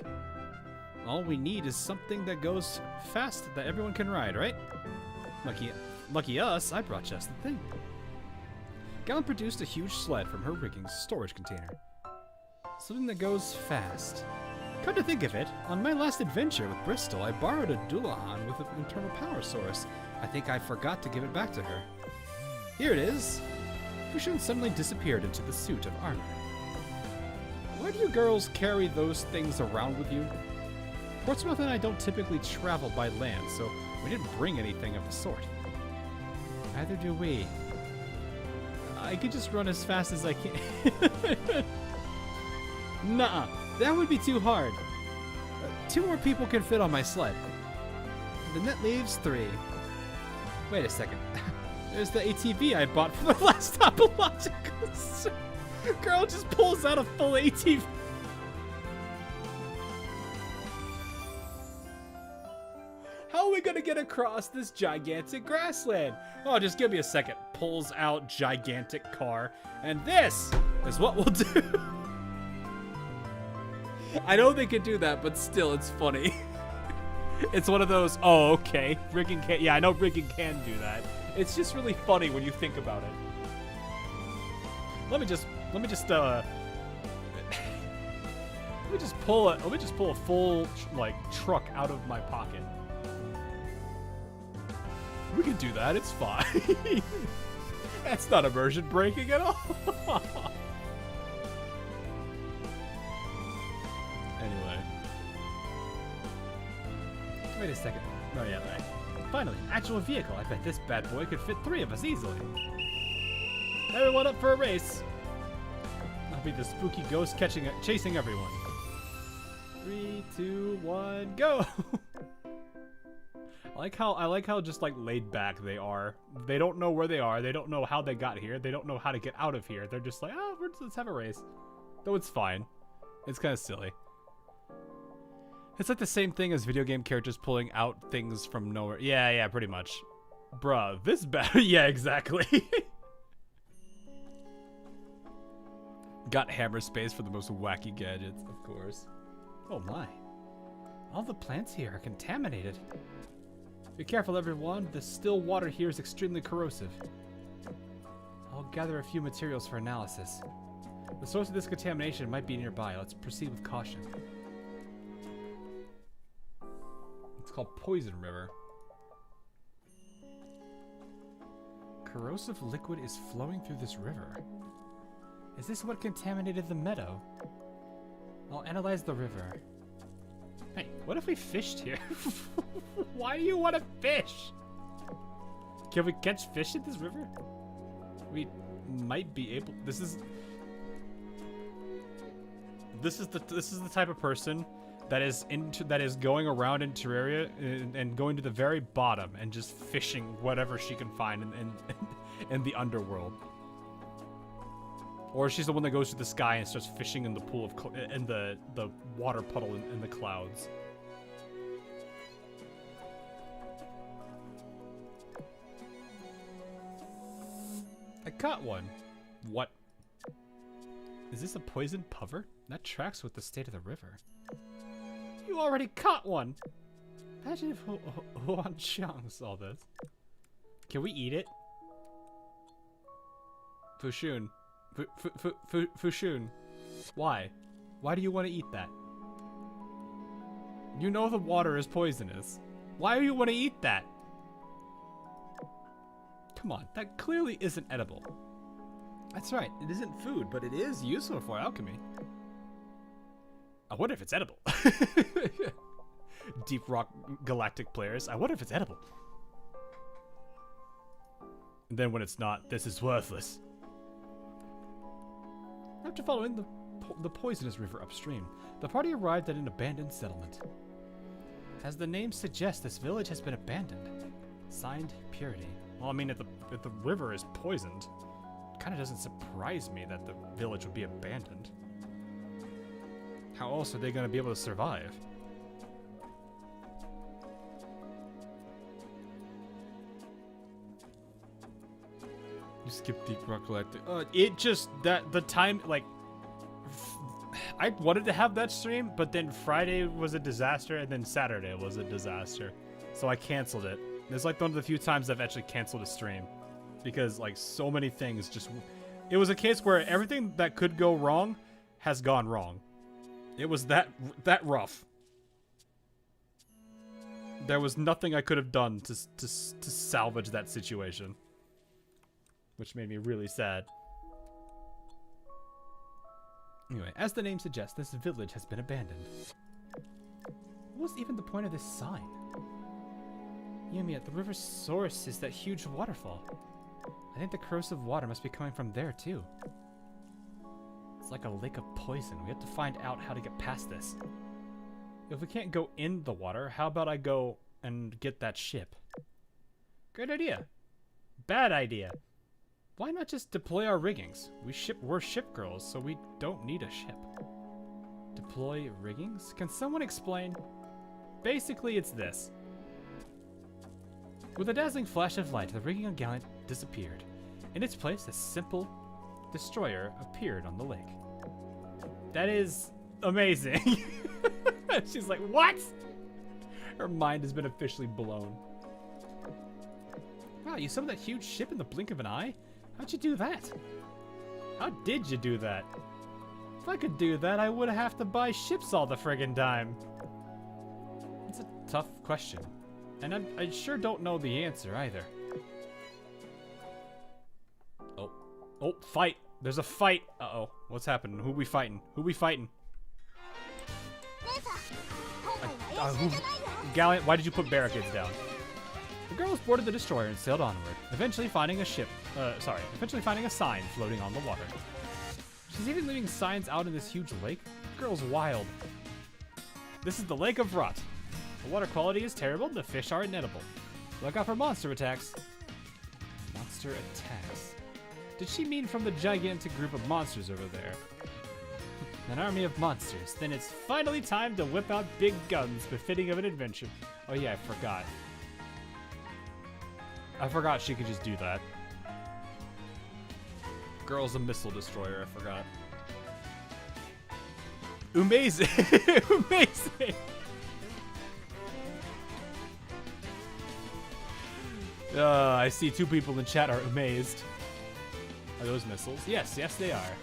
All we need is something that goes fast that everyone can ride, right? Lucky us, I brought just the thing. Galen produced a huge sled from her rigging's storage container. Something that goes fast. Come to think of it, on my last adventure with Bristol, I borrowed a Dueler with an internal power source. I think I forgot to give it back to her. Here it is. Fushun suddenly disappeared into the suit of armor. Why do you girls carry those things around with you? Portsmouth and I don't typically travel by land, so we didn't bring anything of the sort. Neither do we. I could just run as fast as I can. Nuh-uh, that would be too hard. 2 more people can fit on my sled. Then that leaves 3. Wait a second. There's the ATV I bought from the last topological. Girl just pulls out a full ATV. How are we gonna get across this gigantic grassland? Oh, just give me a second. Pulls out gigantic car, and this is what we'll do. I know they could do that, but still, it's funny. It's one of those. Oh, okay. Rigging can. Yeah, I know rigging can do that. It's just really funny when you think about it. Let me just pull a full like truck out of my pocket. We can do that. It's fine. That's not immersion breaking at all. Anyway. Wait a second. Oh yeah, right. Finally, an actual vehicle. I bet this bad boy could fit 3 of us easily. Everyone up for a race. I'll be the spooky ghost chasing everyone. 3, 2, 1, go! I like how just like laid back they are. They don't know where they are. They don't know how they got here. They don't know how to get out of here. They're just like, oh, let's have a race. Though it's fine. It's kind of silly. It's like the same thing as video game characters pulling out things from nowhere. Yeah, pretty much. Bruh, this bad. Yeah, exactly. Got hammer space for the most wacky gadgets, of course. Oh my. All the plants here are contaminated. Be careful, everyone. The still water here is extremely corrosive. I'll gather a few materials for analysis. The source of this contamination might be nearby. Let's proceed with caution. It's called Poison River. Corrosive liquid is flowing through this river. Is this what contaminated the meadow? I'll analyze the river. Hey, what if we fished here? Why do you want to fish? Can we catch fish in this river? We might be able. This is the type of person that is going around in Terraria and going to the very bottom and just fishing whatever she can find in the underworld. Or she's the one that goes to the sky and starts fishing in the pool of in the water puddle in the clouds. I caught one. What? Is this a poison puffer? That tracks with the state of the river. You already caught one! Imagine if Huan Xiang saw this. Can we eat it? Fushun. Fushun. Why? Why do you want to eat that? You know the water is poisonous. Why do you want to eat that? Come on, that clearly isn't edible. That's right, it isn't food, but it is useful for alchemy. I wonder if it's edible. Deep Rock Galactic players, I wonder if it's edible. And then when it's not, this is worthless. After following the poisonous river upstream, the party arrived at an abandoned settlement. As the name suggests, this village has been abandoned. Signed, Purity. Well, I mean, if the river is poisoned, it kind of doesn't surprise me that the village would be abandoned. How else are they going to be able to survive? You skipped Deep Rock Galactic. It just, the time, like, I wanted to have that stream, but then Friday was a disaster, and then Saturday was a disaster. So I canceled it. It's like one of the few times I've actually canceled a stream. Because, like, so many things just... It was a case where everything that could go wrong has gone wrong. It was that rough. There was nothing I could have done to salvage that situation. Which made me really sad. Anyway, as the name suggests, this village has been abandoned. What was even the point of this sign? Yumia, the river's source is that huge waterfall. I think the corrosive water must be coming from there, too. It's like a lake of poison. We have to find out how to get past this. If we can't go in the water, how about I go and get that ship? Good idea. Bad idea. Why not just deploy our riggings? We're ship girls, so we don't need a ship. Deploy riggings? Can someone explain? Basically, it's this. With a dazzling flash of light, the rigging on Gallant disappeared. In its place, a simple destroyer appeared on the lake. That is amazing. She's like, what? Her mind has been officially blown. Wow, you summoned that huge ship in the blink of an eye? How'd you do that? How did you do that? If I could do that, I would have to buy ships all the friggin' time. It's a tough question. And I sure don't know the answer either. Oh. Oh, fight. There's a fight. Uh-oh. What's happening? Who we fighting? Who we fighting? Gallant, why did you put barricades down? The girls boarded the destroyer and sailed onward, eventually finding a sign floating on the water. She's even leaving signs out in this huge lake? The girl's wild. This is the Lake of Rot. The water quality is terrible, the fish are inedible. Look out for monster attacks. Monster attacks? Did she mean from the gigantic group of monsters over there? An army of monsters. Then it's finally time to whip out big guns befitting of an adventure. Oh yeah, I forgot. I forgot she could just do that. Girl's a missile destroyer, I forgot. Amazing! Amazing! I see two people in chat are amazed. Are those missiles? Yes, yes they are.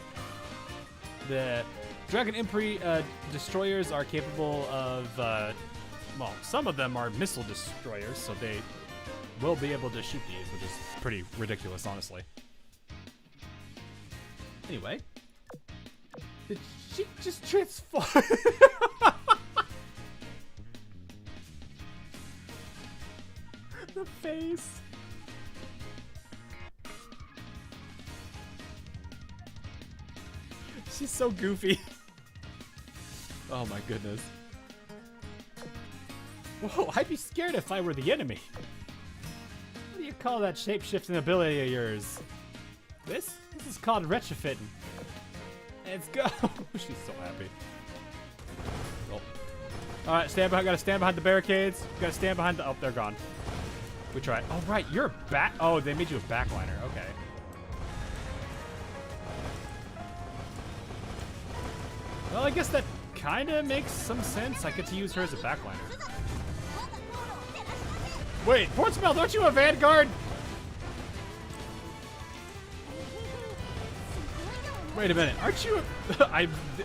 The Dragon Empire destroyers are capable of, well, some of them are missile destroyers, so they will be able to shoot these, which is pretty ridiculous, honestly. Anyway. Did she just transform? The face. She's so goofy. Oh my goodness. Whoa, I'd be scared if I were the enemy. What do you call that shape-shifting ability of yours? This is called retrofitting. Let's go. She's so happy. Oh. Alright, gotta stand behind the barricades. Gotta stand behind the... Oh, they're gone. We tried. Oh, right, you're a back... Oh, they made you a backliner. Okay. Well, I guess that kind of makes some sense. I get to use her as a backliner. Wait, Portsmouth, aren't you a Vanguard? Wait a minute, aren't you?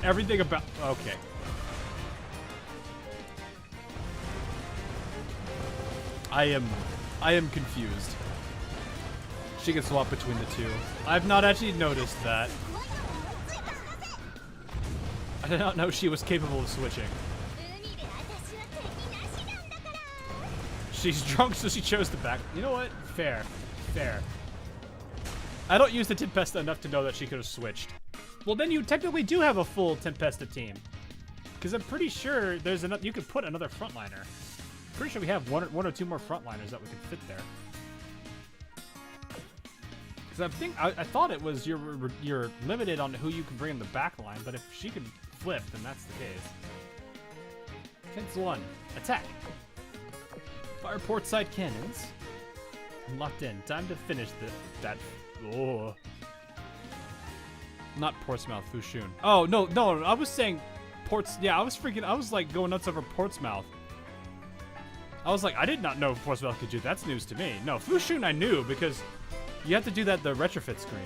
Everything about. Okay. I am confused. She can swap between the two. I've not actually noticed that. I did not know she was capable of switching. She's drunk, so she chose to back. You know what? Fair. Fair. I don't use the Tempesta enough to know that she could have switched. Well, then you technically do have a full Tempesta team. Because I'm pretty sure there's enough. You could put another frontliner. Pretty sure we have one or two more frontliners that we could fit there. Because I thought it was you're limited on who you can bring in the back line, but if she can flip, then that's the case. Fence 1. Attack. Fire port side cannons. I'm locked in. Time to finish that. Oh. Not Portsmouth, Fushun. Oh, no, I was saying Ports. Yeah, I was like going nuts over Portsmouth. I was like, I did not know Portsmouth could do that. That's news to me. No, Fushun I knew because you have to do that the retrofit screen.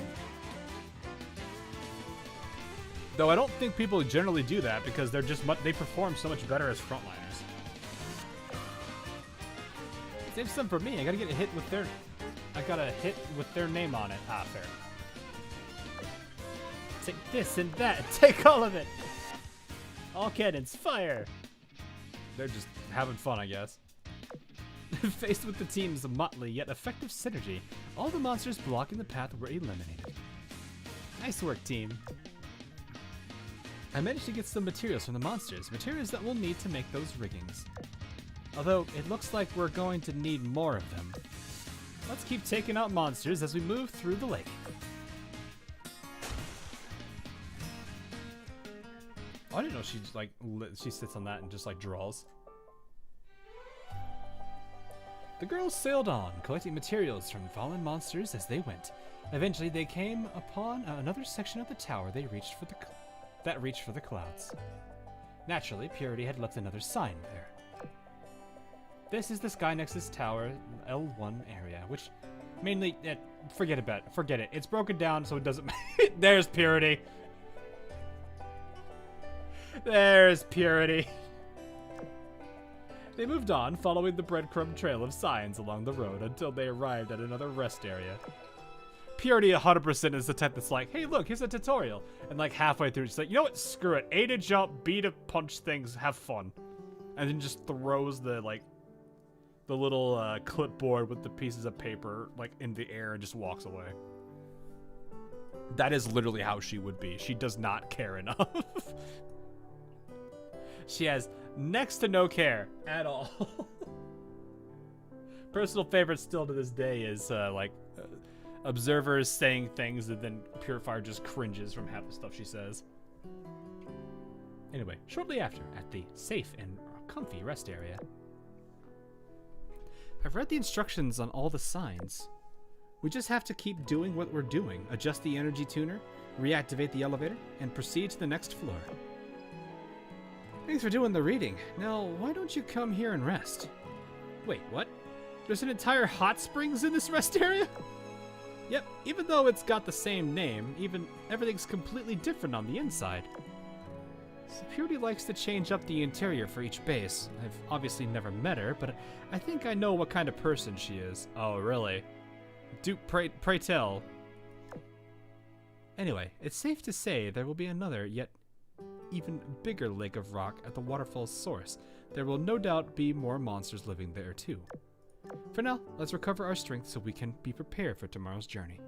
Though I don't think people generally do that because they're just they perform so much better as frontliners. Same stuff for me. I gotta get a hit with their. I got a hit with their name on it. Ah, fair. Take this and that. Take all of it. All cannons, fire. They're just having fun, I guess. Faced with the team's motley yet effective synergy, all the monsters blocking the path were eliminated. Nice work, team. I managed to get some materials from the monsters, materials that we'll need to make those riggings. Although, it looks like we're going to need more of them. Let's keep taking out monsters as we move through the lake. Oh, I didn't know she sits on that and just like draws. The girls sailed on, collecting materials from fallen monsters as they went. Eventually, they came upon another section of the tower that reached for the clouds. Naturally, Purity had left another sign there. This is the Sky Nexus Tower L1 area, which mainly forget it. It's broken down, so it doesn't. There's Purity. There's Purity. They moved on, following the breadcrumb trail of signs along the road until they arrived at another rest area. Purity 100% is the type that's like, hey, look, here's a tutorial. And like halfway through, she's like, you know what? Screw it. A to jump, B to punch things, have fun. And then just throws the little clipboard with the pieces of paper like in the air and just walks away. That is literally how she would be. She does not care enough. She has next to no care at all. Personal favorite still to this day is observers saying things and then Purifier just cringes from half the stuff she says. Anyway, shortly after, at the safe and comfy rest area. I've read the instructions on all the signs. We just have to keep doing what we're doing. Adjust the energy tuner, reactivate the elevator, and proceed to the next floor. Thanks for doing the reading. Now, why don't you come here and rest? Wait, what? There's an entire hot springs in this rest area? Yep, even though it's got the same name, everything's completely different on the inside. Purity likes to change up the interior for each base. I've obviously never met her, but I think I know what kind of person she is. Oh, really? Pray tell. Anyway, it's safe to say there will be another, yet even bigger lake of rock at the waterfall's source. There will no doubt be more monsters living there too. For now, let's recover our strength so we can be prepared for tomorrow's journey.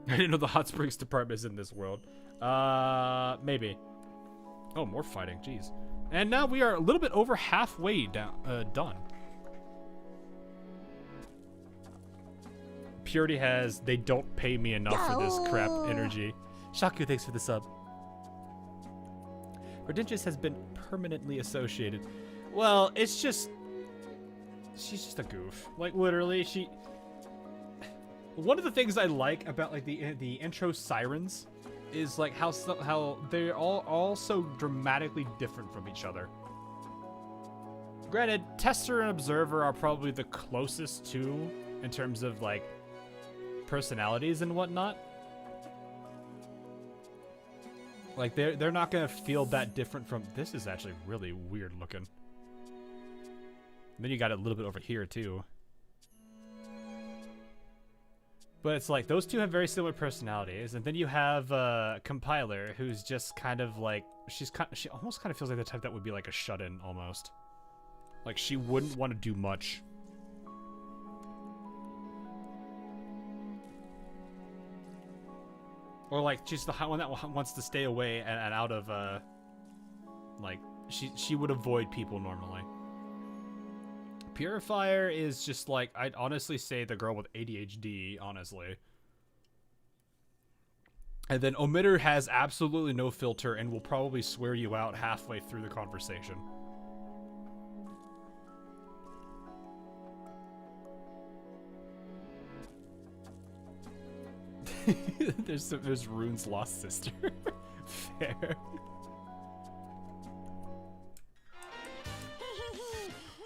I didn't know the hot springs department is in this world. Maybe. Oh, more fighting, jeez. And now we are a little bit over halfway done. Purity has, they don't pay me enough for this crap energy. Shaku, thanks for the sub. Redentious has been permanently associated. Well, it's just... She's just a goof. Like, literally, she... One of the things I like about, like, the intro sirens is, like, how they're all so dramatically different from each other. Granted, Tester and Observer are probably the closest to, in terms of, like, personalities and whatnot. Like, they're not gonna feel that different from... This is actually really weird looking. And then you got it a little bit over here, too. But it's like, those two have very similar personalities. And then you have Compiler, who's just kind of like... She almost kind of feels like the type that would be like a shut-in, almost. Like, she wouldn't want to do much. Or like, she's the one that wants to stay away and out of, like, she would avoid people normally. Purifier is just like, I'd honestly say the girl with ADHD, honestly. And then Omitter has absolutely no filter and will probably swear you out halfway through the conversation. there's Rune's lost sister. Fair.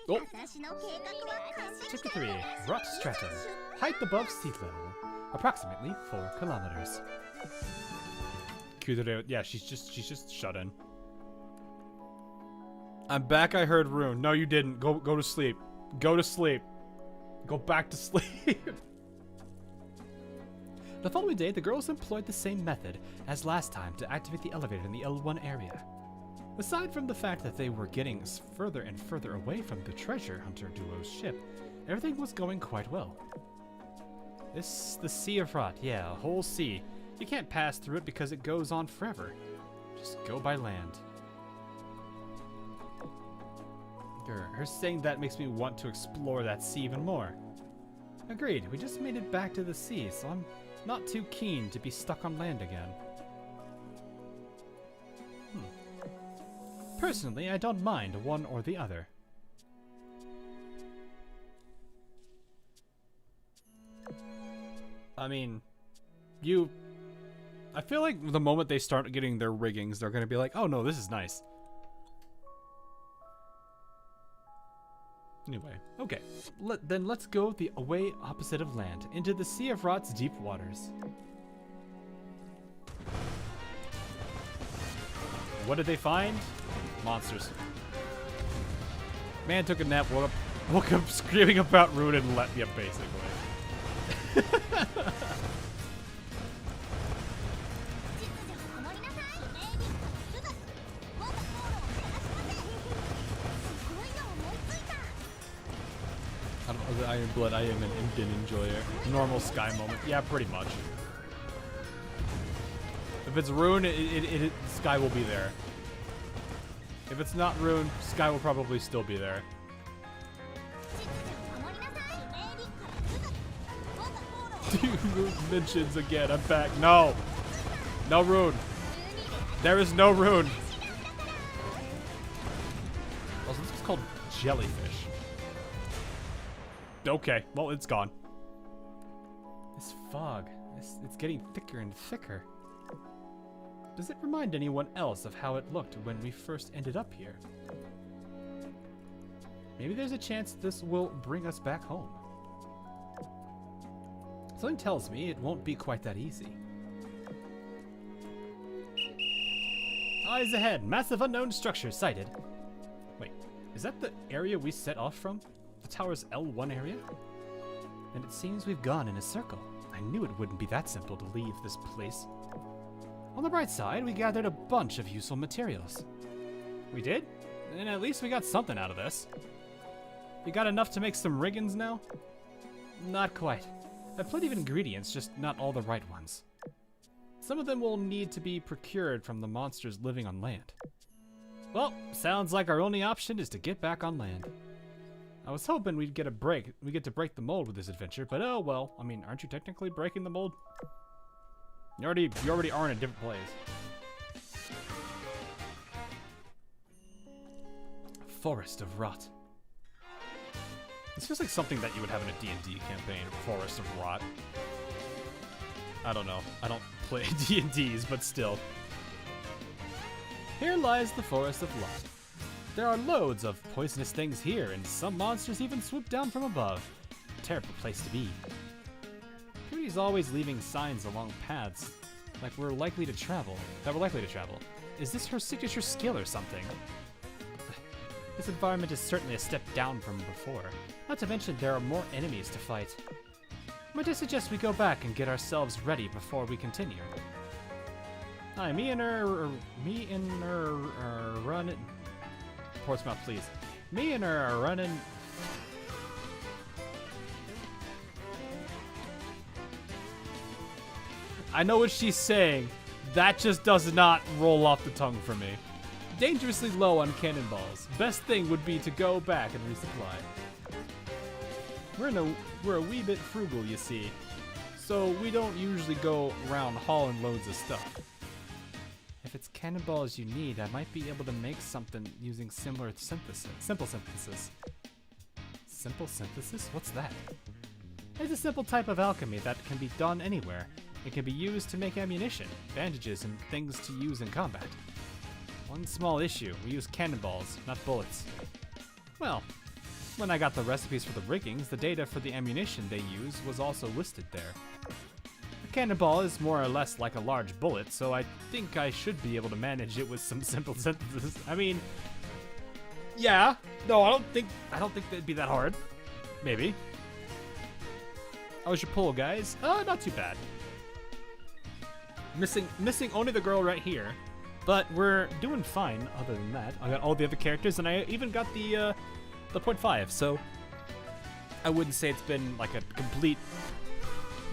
Oh. Chapter 3. Rot Stratum. Height above sea level. Approximately 4 kilometers. Kudere, yeah, she's just shut in. I'm back, I heard Rune. No, you didn't. Go to sleep. Go to sleep. Go back to sleep. The following day, the girls employed the same method as last time to activate the elevator in the L1 area. Aside from the fact that they were getting further and further away from the treasure hunter duo's ship, everything was going quite well. The Sea of Rot, yeah, a whole sea. You can't pass through it because it goes on forever. Just go by land. Her saying that makes me want to explore that sea even more. Agreed, we just made it back to the sea, so I'm not too keen to be stuck on land again. Personally, I don't mind one or the other. I mean, I feel like the moment they start getting their riggings, they're gonna be like, oh no, this is nice. Anyway, okay. Then let's go the way opposite of land, into the Sea of Rot's deep waters. What did they find? Monsters. Man took a nap, woke up screaming about Rune and let me up, basically. Iron Blood, I am an Indian enjoyer. Normal Sky moment. Yeah, pretty much. If it's Rune, Sky will be there. If it's not Rune, Sky will probably still be there. Rune mentions again. I'm back. No. No Rune. There is no Rune. Also, this is called Jellyfish. Okay, well, it's gone. This fog, it's getting thicker and thicker. Does it remind anyone else of how it looked when we first ended up here? Maybe there's a chance this will bring us back home. Something tells me it won't be quite that easy. Eyes ahead, massive unknown structure sighted. Wait, is that the area we set off from? The tower's L1 area? And it seems we've gone in a circle. I knew it wouldn't be that simple to leave this place. On the bright side, we gathered a bunch of useful materials. We did? And at least we got something out of this. We got enough to make some riggins now? Not quite. I've plenty of ingredients, just not all the right ones. Some of them will need to be procured from the monsters living on land. Well, sounds like our only option is to get back on land. I was hoping we'd get a break. We get to break the mold with this adventure, but oh well. I mean, aren't you technically breaking the mold? You already are in a different place. Forest of Rot. This feels like something that you would have in a D&D campaign. Forest of Rot. I don't know. I don't play D&Ds, but still. Here lies the Forest of Rot. There are loads of poisonous things here, and some monsters even swoop down from above. Terrible place to be. Cody's always leaving signs along paths Like we're likely to travel. Is this her signature skill or something? This environment is certainly a step down from before. Not to mention there are more enemies to fight. Might I suggest we go back and get ourselves ready before we continue? Hi, me and her are running. Portsmouth, please. Me and her are running. I know what she's saying. That just does not roll off the tongue for me. Dangerously low on cannonballs. Best thing would be to go back and resupply. We're a wee bit frugal, you see. So we don't usually go around hauling loads of stuff. If it's cannonballs you need, I might be able to make something using simple synthesis. Simple synthesis? What's that? It's a simple type of alchemy that can be done anywhere. It can be used to make ammunition, bandages, and things to use in combat. One small issue, we use cannonballs, not bullets. Well, when I got the recipes for the riggings, the data for the ammunition they use was also listed there. A cannonball is more or less like a large bullet, so I think I should be able to manage it with some simple synthesis. I mean, yeah, no, I don't think that'd be that hard. Maybe. How was your pull, guys? Not too bad. Missing only the girl right here, but we're doing fine other than that. I got all the other characters, and I even got the 0.5, so I wouldn't say it's been like a complete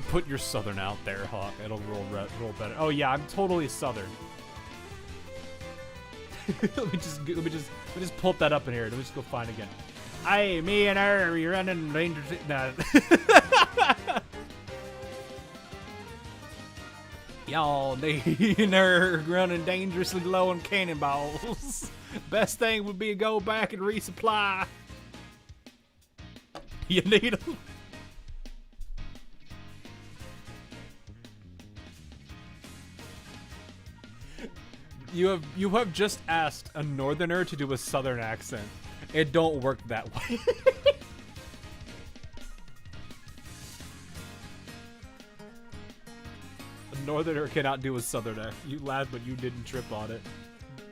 put your southern out there, Hawk. It'll roll better. Oh yeah, I'm totally southern. let me just pull that up in here. Let me just go find again. Aye, me and her, we running dangerous. Nah. Y'all, me and her running dangerously low on cannonballs. Best thing would be to go back and resupply. You need them. You have just asked a northerner to do a southern accent. It don't work that way. A northerner cannot do a southerner. You laughed, but you didn't trip on it.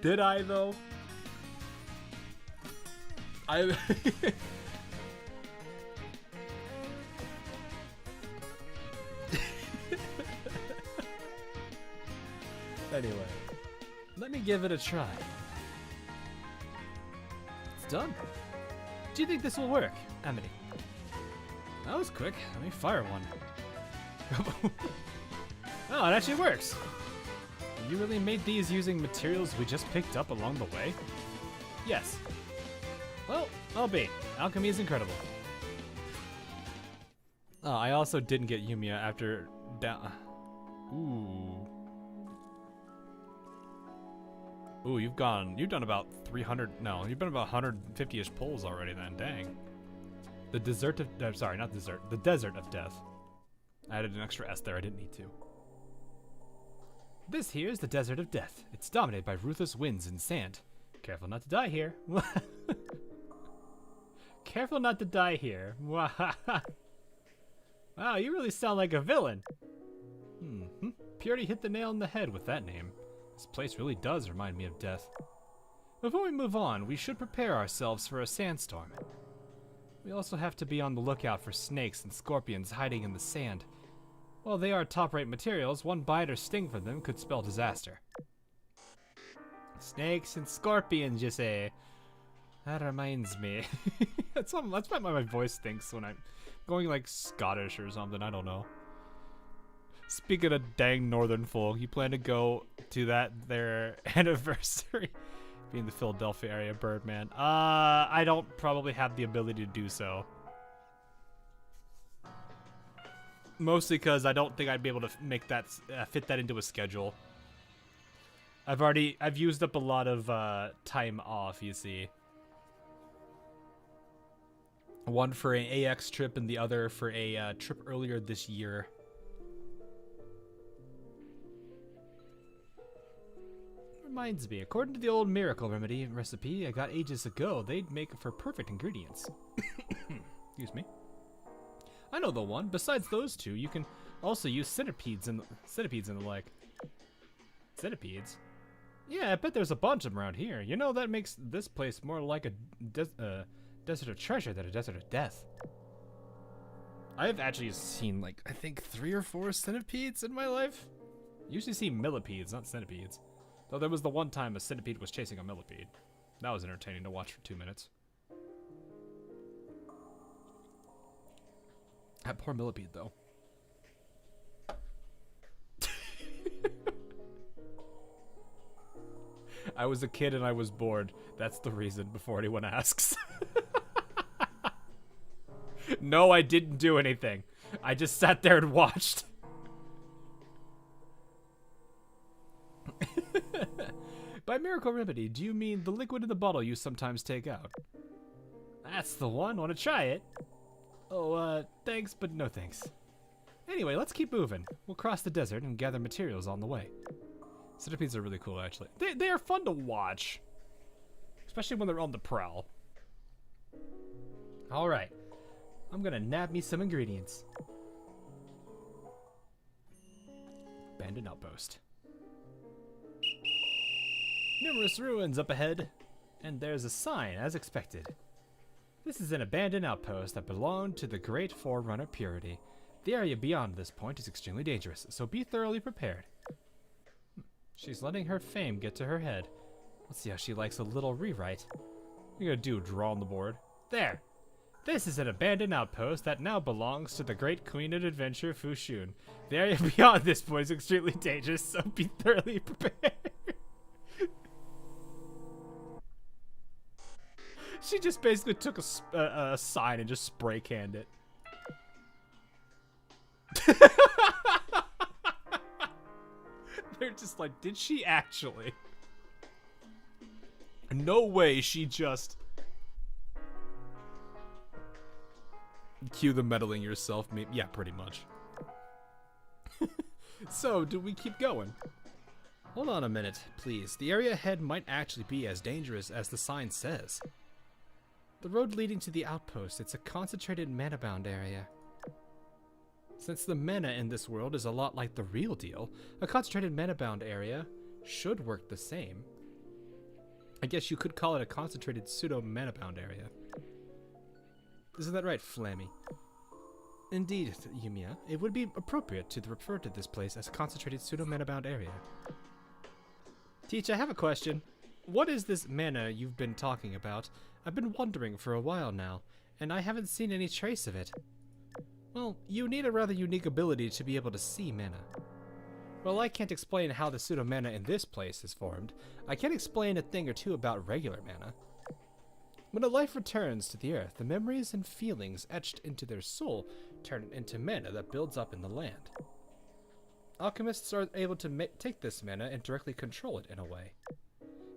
Did I though? Anyway, let me give it a try. It's done. Do you think this will work, Amity? That was quick. Let me fire one. Oh, it actually works. You really made these using materials we just picked up along the way? Yes. Well, I'll be. Alchemy is incredible. Oh, I also didn't get Yumia after down. Ooh. Ooh, you've done about 300, no, you've been about 150-ish pulls already then, dang. The desert of, sorry, not desert, the desert of death. I added an extra S there, I didn't need to. This here is the desert of death. It's dominated by ruthless winds and sand. Careful not to die here. Careful not to die here. Wow, you really sound like a villain. Purity hit the nail on the head with that name. This place really does remind me of death. Before we move on, we should prepare ourselves for a sandstorm. We also have to be on the lookout for snakes and scorpions hiding in the sand. While they are top-rate materials, one bite or sting from them could spell disaster. Snakes and scorpions, you say? That reminds me. That's what my voice thinks when I'm going like Scottish or something, I don't know. Speaking of dang northern folk, you plan to go to their anniversary? Being the Philadelphia area, Birdman. I don't probably have the ability to do so. Mostly because I don't think I'd be able to make that fit that into a schedule. I've used up a lot of time off, you see. One for an AX trip and the other for a trip earlier this year. Reminds me, according to the old miracle remedy recipe I got ages ago, they'd make for perfect ingredients. Excuse me. I know the one. Besides those two, you can also use centipedes and the like. Centipedes? Yeah, I bet there's a bunch of them around here. You know, that makes this place more like a desert of treasure than a desert of death. I've actually seen, like, I think 3 or 4 centipedes in my life. Usually see millipedes, not centipedes. Though there was the one time a centipede was chasing a millipede. That was entertaining to watch for 2 minutes. That poor millipede, though. I was a kid and I was bored. That's the reason, before anyone asks. No, I didn't do anything. I just sat there and watched. By miracle remedy, do you mean the liquid in the bottle you sometimes take out? That's the one. Want to try it? Oh, thanks, but no thanks. Anyway, let's keep moving. We'll cross the desert and gather materials on the way. Centipedes are really cool, actually. They are fun to watch. Especially when they're on the prowl. Alright. I'm gonna nab me some ingredients. Abandoned outpost. Numerous ruins up ahead. And there's a sign, as expected. This is an abandoned outpost that belonged to the great Forerunner Purity. The area beyond this point is extremely dangerous, so be thoroughly prepared. She's letting her fame get to her head. Let's see how she likes a little rewrite. What are you gonna do, draw on the board? There! This is an abandoned outpost that now belongs to the great queen of adventure, Fushun. The area beyond this point is extremely dangerous, so be thoroughly prepared. She just basically took a sign and just spray canned it. They're just like, did she actually? No way she just... Cue the meddling yourself meme. Yeah, pretty much. So, do we keep going? Hold on a minute, please. The area ahead might actually be as dangerous as the sign says. The road leading to the outpost, it's a concentrated mana-bound area. Since the mana in this world is a lot like the real deal, a concentrated mana-bound area should work the same. I guess you could call it a concentrated pseudo-mana-bound area. Isn't that right, Flammy? Indeed, Yumia. It would be appropriate to refer to this place as a concentrated pseudo-mana-bound area. Teach, I have a question. What is this mana you've been talking about? I've been wondering for a while now, and I haven't seen any trace of it. Well, you need a rather unique ability to be able to see mana. Well, I can't explain how the pseudo-mana in this place is formed. I can explain a thing or two about regular mana. When a life returns to the earth, the memories and feelings etched into their soul turn into mana that builds up in the land. Alchemists are able to take this mana and directly control it in a way.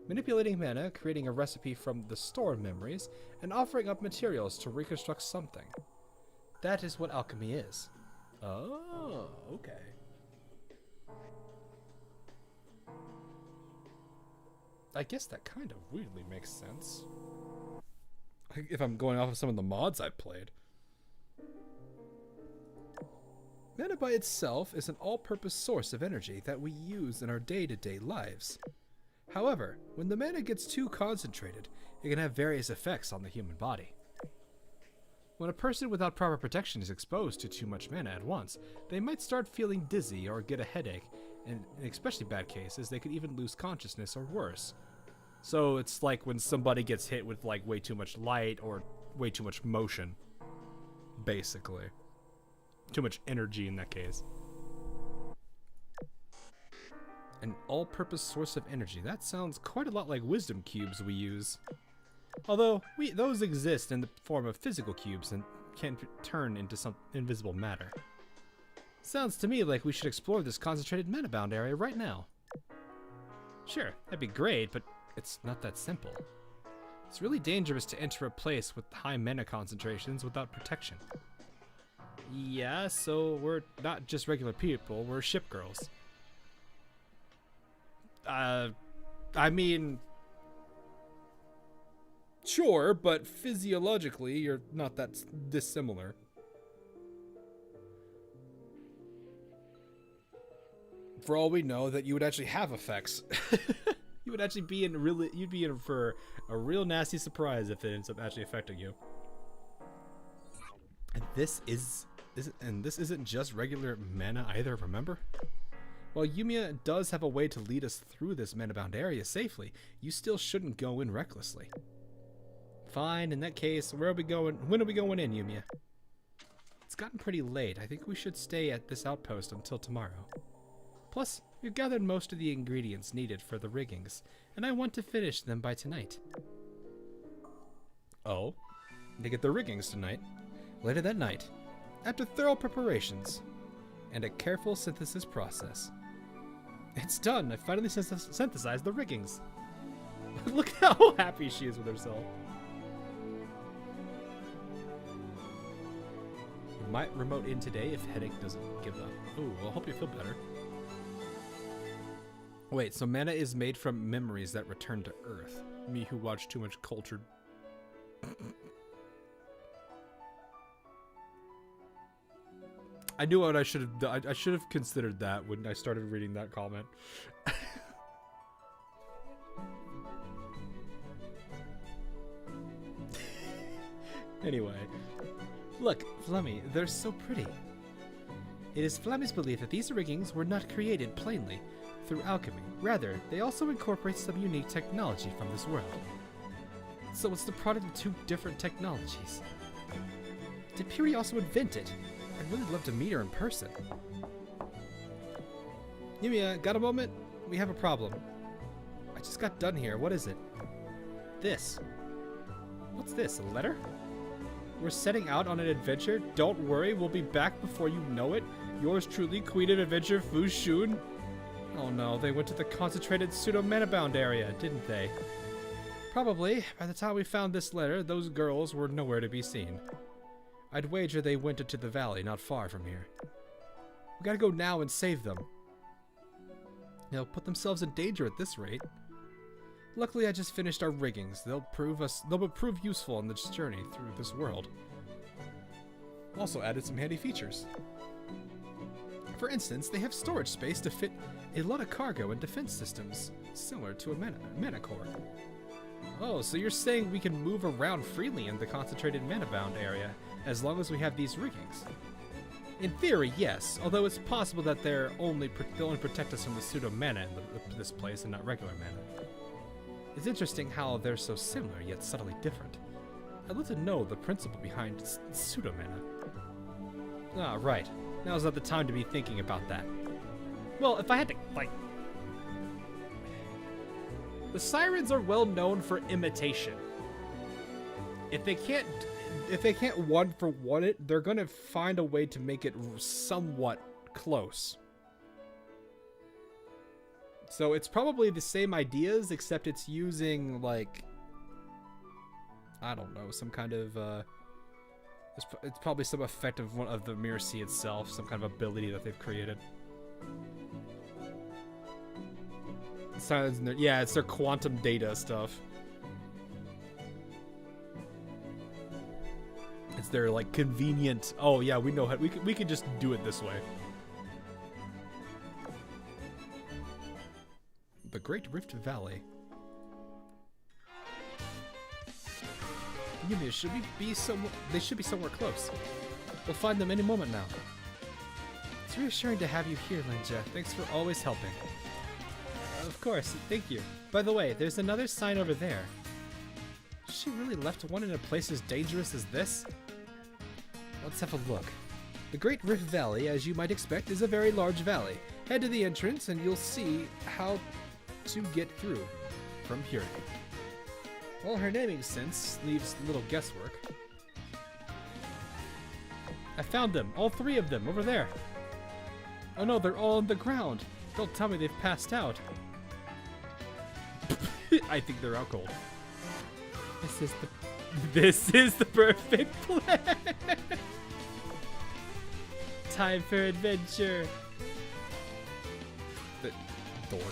Manipulating mana, creating a recipe from the stored memories, and offering up materials to reconstruct something. That is what alchemy is. Oh, okay. I guess that kind of weirdly makes sense. If I'm going off of some of the mods I've played. Mana by itself is an all-purpose source of energy that we use in our day-to-day lives. However, when the mana gets too concentrated, it can have various effects on the human body. When a person without proper protection is exposed to too much mana at once, they might start feeling dizzy or get a headache, and in especially bad cases, they could even lose consciousness or worse. So it's like when somebody gets hit with like way too much light or way too much motion, basically. Too much energy in that case. An all-purpose source of energy. That sounds quite a lot like wisdom cubes we use. Although, those exist in the form of physical cubes and can turn into some invisible matter. Sounds to me like we should explore this concentrated mana-bound area right now. Sure, that'd be great, but it's not that simple. It's really dangerous to enter a place with high mana concentrations without protection. Yeah, so we're not just regular people, we're ship girls. I mean... Sure, but physiologically, you're not that dissimilar. For all we know, that you would actually have effects. You would actually be you'd be in for a real nasty surprise if it ends up actually affecting you. And this isn't just regular mana either, remember? While Yumia does have a way to lead us through this mana-bound area safely, you still shouldn't go in recklessly. Fine, in that case, where are we going? When are we going in, Yumia? It's gotten pretty late. I think we should stay at this outpost until tomorrow. Plus, we've gathered most of the ingredients needed for the riggings, and I want to finish them by tonight. Oh? They get the riggings tonight. Later that night, after thorough preparations and a careful synthesis process. It's done! I finally synthesized the riggings. Look how happy she is with herself. Might remote in today if headache doesn't give up. Ooh, well, I hope you feel better. Wait, so mana is made from memories that return to Earth. Me who watched too much cultured. I knew what I should have done. I should have considered that when I started reading that comment. Anyway. Look, Flemmy, they're so pretty. It is Flemmy's belief that these riggings were not created plainly through alchemy. Rather, they also incorporate some unique technology from this world. So it's the product of two different technologies. Did Piri also invent it? I'd really love to meet her in person. Yumia, got a moment? We have a problem. I just got done here. What is it? This. What's this, a letter? We're setting out on an adventure. Don't worry, we'll be back before you know it. Yours truly, Queen of Adventure, Fu Shun. Oh no, they went to the concentrated pseudo-mana-bound area, didn't they? Probably. By the time we found this letter, those girls were nowhere to be seen. I'd wager they went into the valley not far from here. We gotta go now and save them. They'll put themselves in danger at this rate. Luckily, I just finished our riggings. They'll prove useful on this journey through this world. Also added some handy features. For instance, they have storage space to fit a lot of cargo and defense systems, similar to a mana core. Oh, so you're saying we can move around freely in the concentrated mana-bound area, as long as we have these riggings? In theory, yes, although it's possible that they'll only protect us from the pseudo-mana in this place and not regular mana. It's interesting how they're so similar, yet subtly different. I'd love to know the principle behind pseudo-mana. Ah, right. Now's not the time to be thinking about that. Well, if I had to, like... The Sirens are well known for imitation. If they can't one for one it, they're gonna find a way to make it somewhat close. So it's probably the same ideas, except it's using, like, I don't know, some kind of, it's probably some effect of one of the Mirror Sea itself, some kind of ability that they've created. Yeah, it's their quantum data stuff. It's their, like, convenient, oh yeah, we know how, we can just do it this way. The Great Rift Valley. Yumia, they should be somewhere close. We'll find them any moment now. It's reassuring to have you here, Lenja. Thanks for always helping. Of course, thank you. By the way, there's another sign over there. She really left one in a place as dangerous as this? Let's have a look. The Great Rift Valley, as you might expect, is a very large valley. Head to the entrance and you'll see how to get through from here. Well, her naming sense leaves little guesswork. I found them, all three of them, over there. Oh no, they're all on the ground. Don't tell me they've passed out. I think they're out cold. This is the perfect plan. Time for adventure. The dork.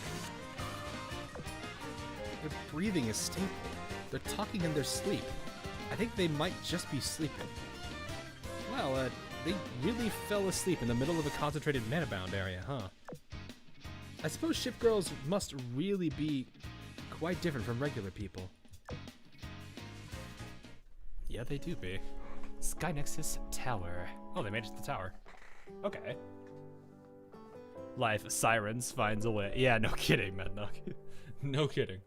Their breathing is stable. They're talking in their sleep. I think they might just be sleeping. Well, they really fell asleep in the middle of a concentrated mana-bound area, huh? I suppose ship girls must really be quite different from regular people. Yeah, they do be. Sky Nexus Tower. Oh, they made it to the tower. Okay. Life Sirens finds a way. Yeah, no kidding, Mednock. No kidding.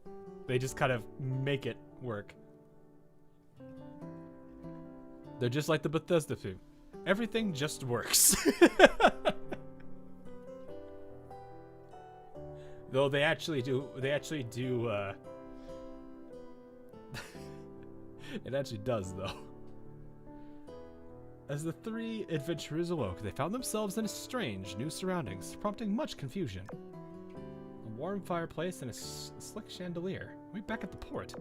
They just kind of make it work. They're just like the Bethesda thing. Everything just works. Though they actually do, it actually does, though. As the three adventurers awoke, they found themselves in strange new surroundings, prompting much confusion. A warm fireplace and a slick chandelier. We're back at the port.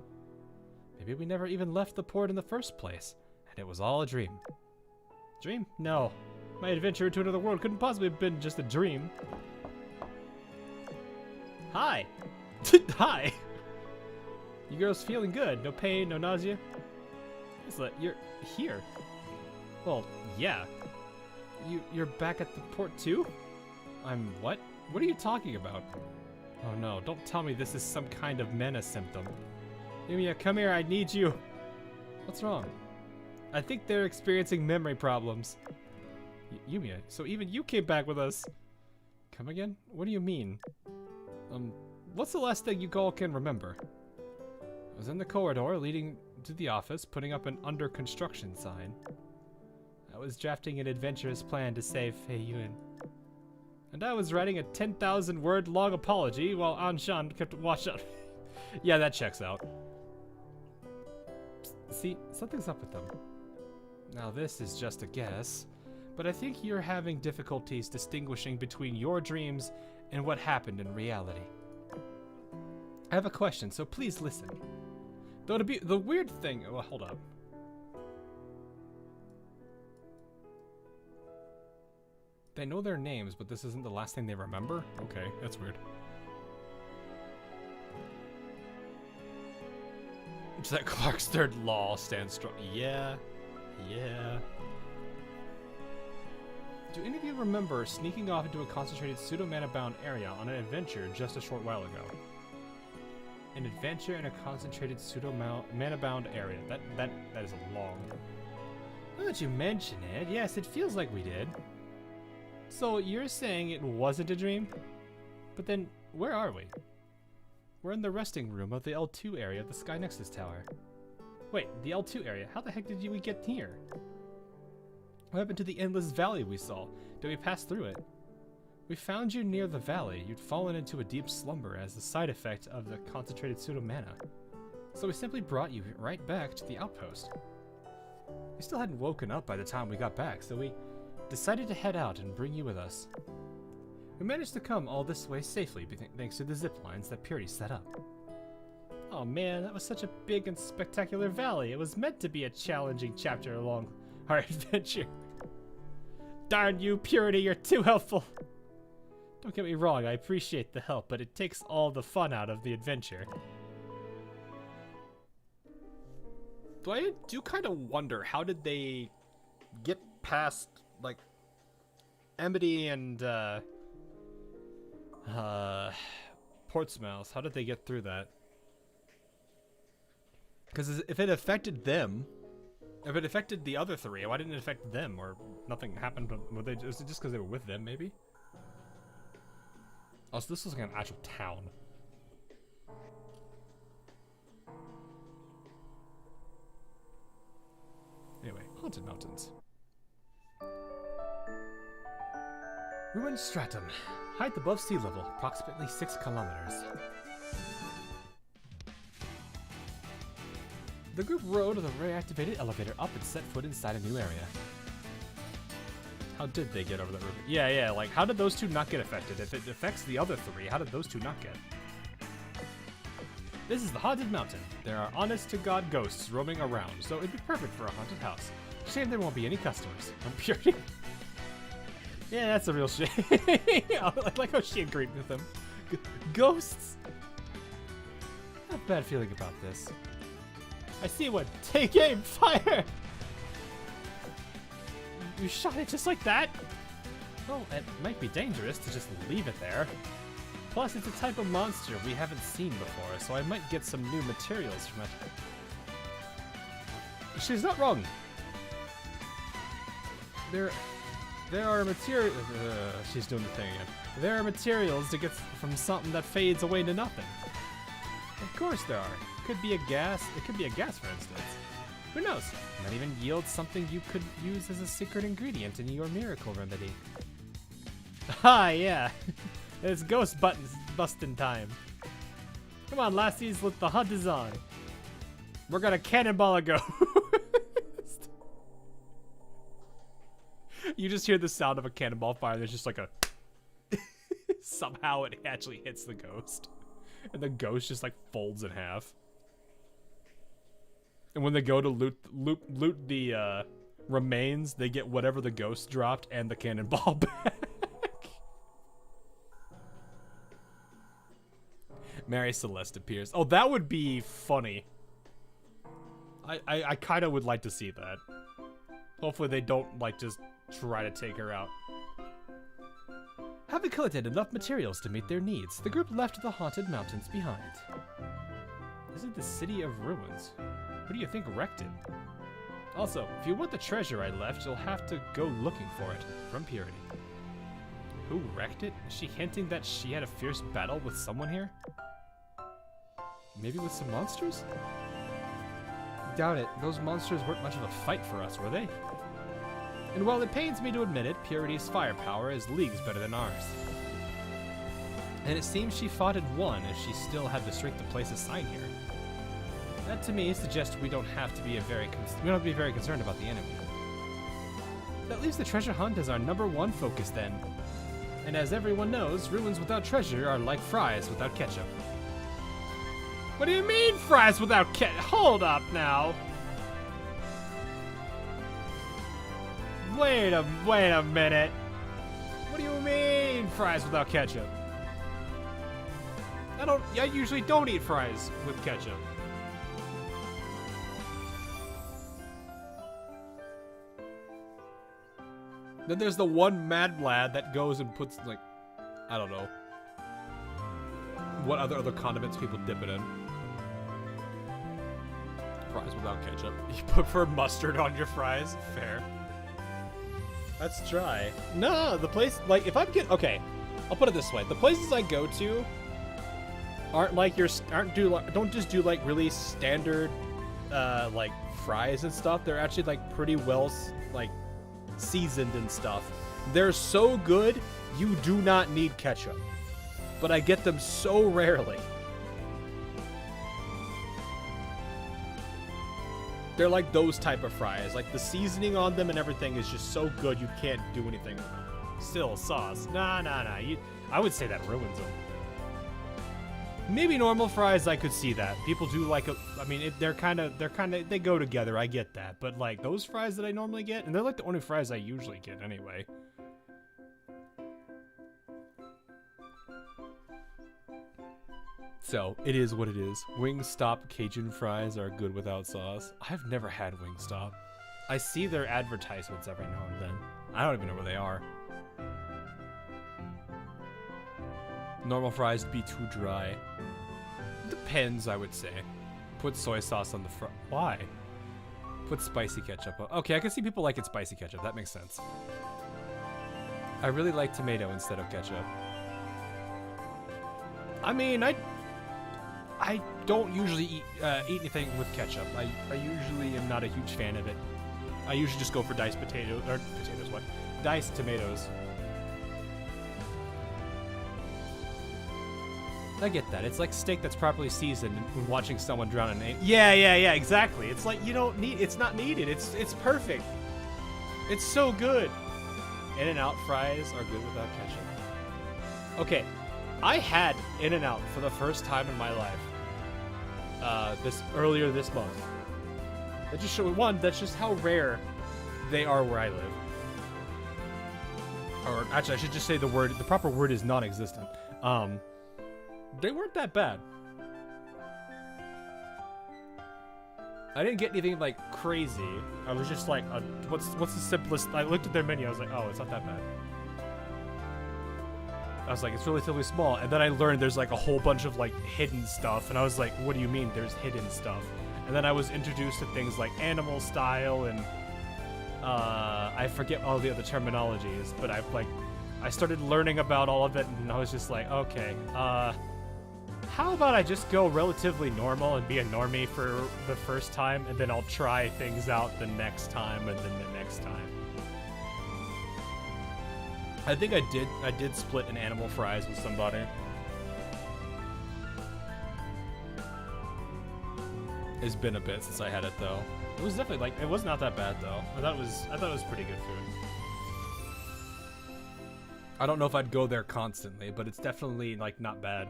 Maybe we never even left the port in the first place, and it was all a dream. Dream? No. My adventure to another world couldn't possibly have been just a dream. Hi. Hi. You girls feeling good? No pain, no nausea? You're here. Well, yeah. You're back at the port too? I'm what? What are you talking about? Oh no, don't tell me this is some kind of menace symptom. Yumia, come here, I need you. What's wrong? I think they're experiencing memory problems. Yumia, so even you came back with us. Come again? What do you mean? What's the last thing you all can remember? I was in the corridor leading to the office, putting up an under construction sign. I was drafting an adventurous plan to save Fei Yun. And I was writing a 10,000 word long apology while Anshan kept watch out. Yeah, that checks out. See, something's up with them. Now this is just a guess, but I think you're having difficulties distinguishing between your dreams and what happened in reality. I have a question, so please listen. Though to be the weird thing, well, hold up. They know their names, but this isn't the last thing they remember? Okay, that's weird. It's that Clark's third law stands strong. Yeah. Yeah. Do any of you remember sneaking off into a concentrated pseudo-mana-bound area on an adventure just a short while ago? An adventure in a concentrated pseudo-mana-bound area. That is a long... Now that you mention it, yes, it feels like we did. So you're saying it wasn't a dream? But then, where are we? We're in the resting room of the L2 area of the Sky Nexus Tower. Wait, the L2 area? How the heck did we get here? What happened to the endless valley we saw? Did we pass through it? We found you near the valley. You'd fallen into a deep slumber as the side effect of the concentrated pseudo-mana. So we simply brought you right back to the outpost. We still hadn't woken up by the time we got back, so we decided to head out and bring you with us. We managed to come all this way safely thanks to the zip lines that Purity set up. Oh man, that was such a big and spectacular valley. It was meant to be a challenging chapter along our adventure. Darn you, Purity, you're too helpful. Don't get me wrong, I appreciate the help, but it takes all the fun out of the adventure. But I do kind of wonder, how did they get past, like, Amity and, Portsmouth? How did they get through that? Because if it affected them, if it affected the other three, why didn't it affect them? Or nothing happened? Was it just because they were with them, maybe? Oh, so this was like an actual town. Anyway, Haunted Mountains. Ruined Stratum. Height above sea level, approximately 6 kilometers. The group rode the reactivated elevator up and set foot inside a new area. How did they get over that river? Yeah, like, how did those two not get affected? If it affects the other three, how did those two not get? This is the Haunted Mountain. There are honest-to-God ghosts roaming around, so it'd be perfect for a haunted house. Shame there won't be any customers. I'm Purity. Yeah, that's a real shame. I like how she agreed with them. Ghosts? I have a bad feeling about this. I see one. Take aim! Fire! You shot it just like that? Well, it might be dangerous to just leave it there. Plus, it's a type of monster we haven't seen before, so I might get some new materials from it. She's not wrong. There are materials. She's doing the thing again. There are materials to get from something that fades away to nothing. Of course there are. Could be a gas. It could be a gas, for instance. Who knows? Might even yield something you could use as a secret ingredient in your miracle remedy. Ah, yeah. It's ghost buttons busting time. Come on, lassies, the hunt is on. We're gonna cannonball a ghost. You just hear the sound of a cannonball fire. There's just like a... Somehow it actually hits the ghost. And the ghost just like folds in half. And when they go to loot the remains, they get whatever the ghost dropped and the cannonball back. Mary Celeste appears. Oh, that would be funny. I kind of would like to see that. Hopefully they don't like just try to take her out. Having collected enough materials to meet their needs, the group left the haunted mountains behind. This is the city of ruins. Who do you think wrecked it? Also, if you want the treasure I left, you'll have to go looking for it. From Purity. Who wrecked it? Is she hinting that she had a fierce battle with someone here? Maybe with some monsters? Doubt it. Those monsters weren't much of a fight for us, were they? And while it pains me to admit it, Purity's firepower is leagues better than ours. And it seems she fought and won if she still had the strength to place a sign here. That to me suggests we don't have to be very concerned about the enemy. That leaves the treasure hunt as our #1 focus then. And as everyone knows, ruins without treasure are like fries without ketchup. What do you mean fries without ketchup? Hold up now. Wait a minute. What do you mean fries without ketchup? I usually don't eat fries with ketchup. Then there's the one mad lad that goes and puts, like, I don't know, what other condiments people dip it in. Fries without ketchup. You prefer mustard on your fries? Fair. That's dry. No, the place, like, if I'm getting, okay, I'll put it this way. The places I go to don't just do, like, really standard, like, fries and stuff. They're actually, like, pretty well, like, seasoned and stuff. They're so good, you do not need ketchup. But I get them so rarely. They're like those type of fries. Like the seasoning on them and everything is just so good you can't do anything with them. Still sauce. Nah. I would say that ruins them. Maybe normal fries, I could see that. People do like they go together, I get that. But like those fries that I normally get, and they're like the only fries I usually get anyway. So, it is what it is. Wingstop Cajun fries are good without sauce. I've never had Wingstop. I see their advertisements every now and then. I don't even know where they are. Normal fries would be too dry. Depends, I would say. Put soy sauce on the Why? Put spicy ketchup on. Okay, I can see people like it spicy ketchup. That makes sense. I really like tomato instead of ketchup. I mean, I don't usually eat anything with ketchup. I usually am not a huge fan of it. I usually just go for diced diced tomatoes. I get that. It's like steak that's properly seasoned when watching someone drown in it. Yeah, exactly. It's like it's not needed. It's perfect. It's so good. In-N-Out fries are good without ketchup. Okay, I had In-N-Out for the first time in my life. Earlier this month. That just shows that's just how rare they are where I live. Or actually, I should just say the proper word is non-existent. They weren't that bad. I didn't get anything like crazy. I was just like, what's the simplest? I looked at their menu. I was like, oh, it's not that bad. I was like, it's relatively small. And then I learned there's like a whole bunch of like hidden stuff. And I was like, what do you mean there's hidden stuff? And then I was introduced to things like animal style and I forget all the other terminologies, but I started learning about all of it and I was just like, okay, how about I just go relatively normal and be a normie for the first time, and then I'll try things out the next time and then the next time. I think I did split an animal fries with somebody. It's been a bit since I had it though. It was definitely like, it was not that bad though. I thought it was pretty good food. I don't know if I'd go there constantly, but it's definitely like not bad.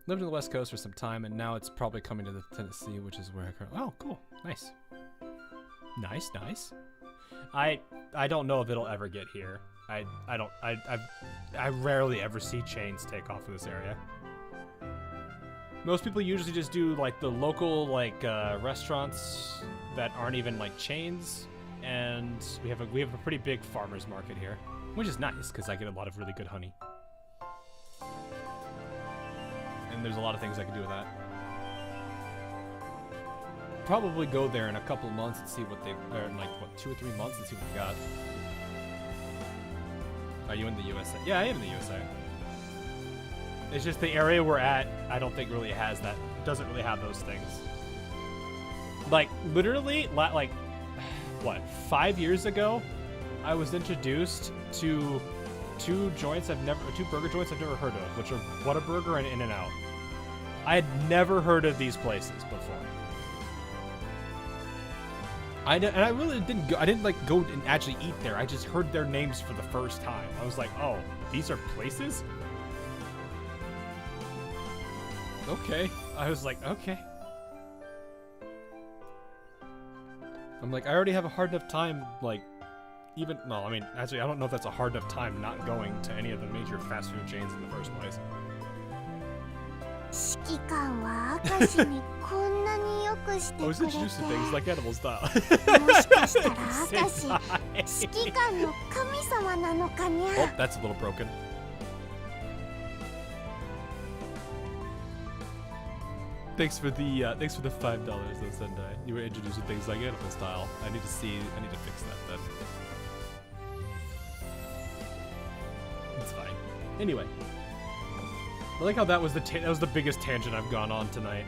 Lived on the West Coast for some time, and now it's probably coming to the Tennessee, which is where I currently. Oh, cool, nice, nice, nice. I don't know if it'll ever get here. I rarely ever see chains take off in this area. Most people usually just do like the local like restaurants that aren't even like chains, and we have a pretty big farmers market here, which is nice because I get a lot of really good honey. And there's a lot of things I can do with that. Probably go there in a couple months and see what or in like, what, 2 or 3 months and see what we got. Are you in the USA? Yeah, I am in the USA. It's just the area we're at, I don't think really has that, doesn't really have those things. Like, literally, like, what, 5 years ago, I was introduced to two burger joints I've never heard of, which are Whataburger and In-N-Out. I had never heard of these places before. I really didn't go. I didn't like go and actually eat there. I just heard their names for the first time. I was like, oh, these are places? Okay. I was like, okay. I'm like, I already have a hard enough time, like, no, I mean, actually, I don't know if that's a hard enough time not going to any of the major fast food chains in the first place. I was introduced to things like animal style. Oh, that's a little broken. Thanks for the $5, though, Sendai. You were introduced to things like animal style. I need to fix that then. It's fine. Anyway, I like how that was the biggest tangent I've gone on tonight.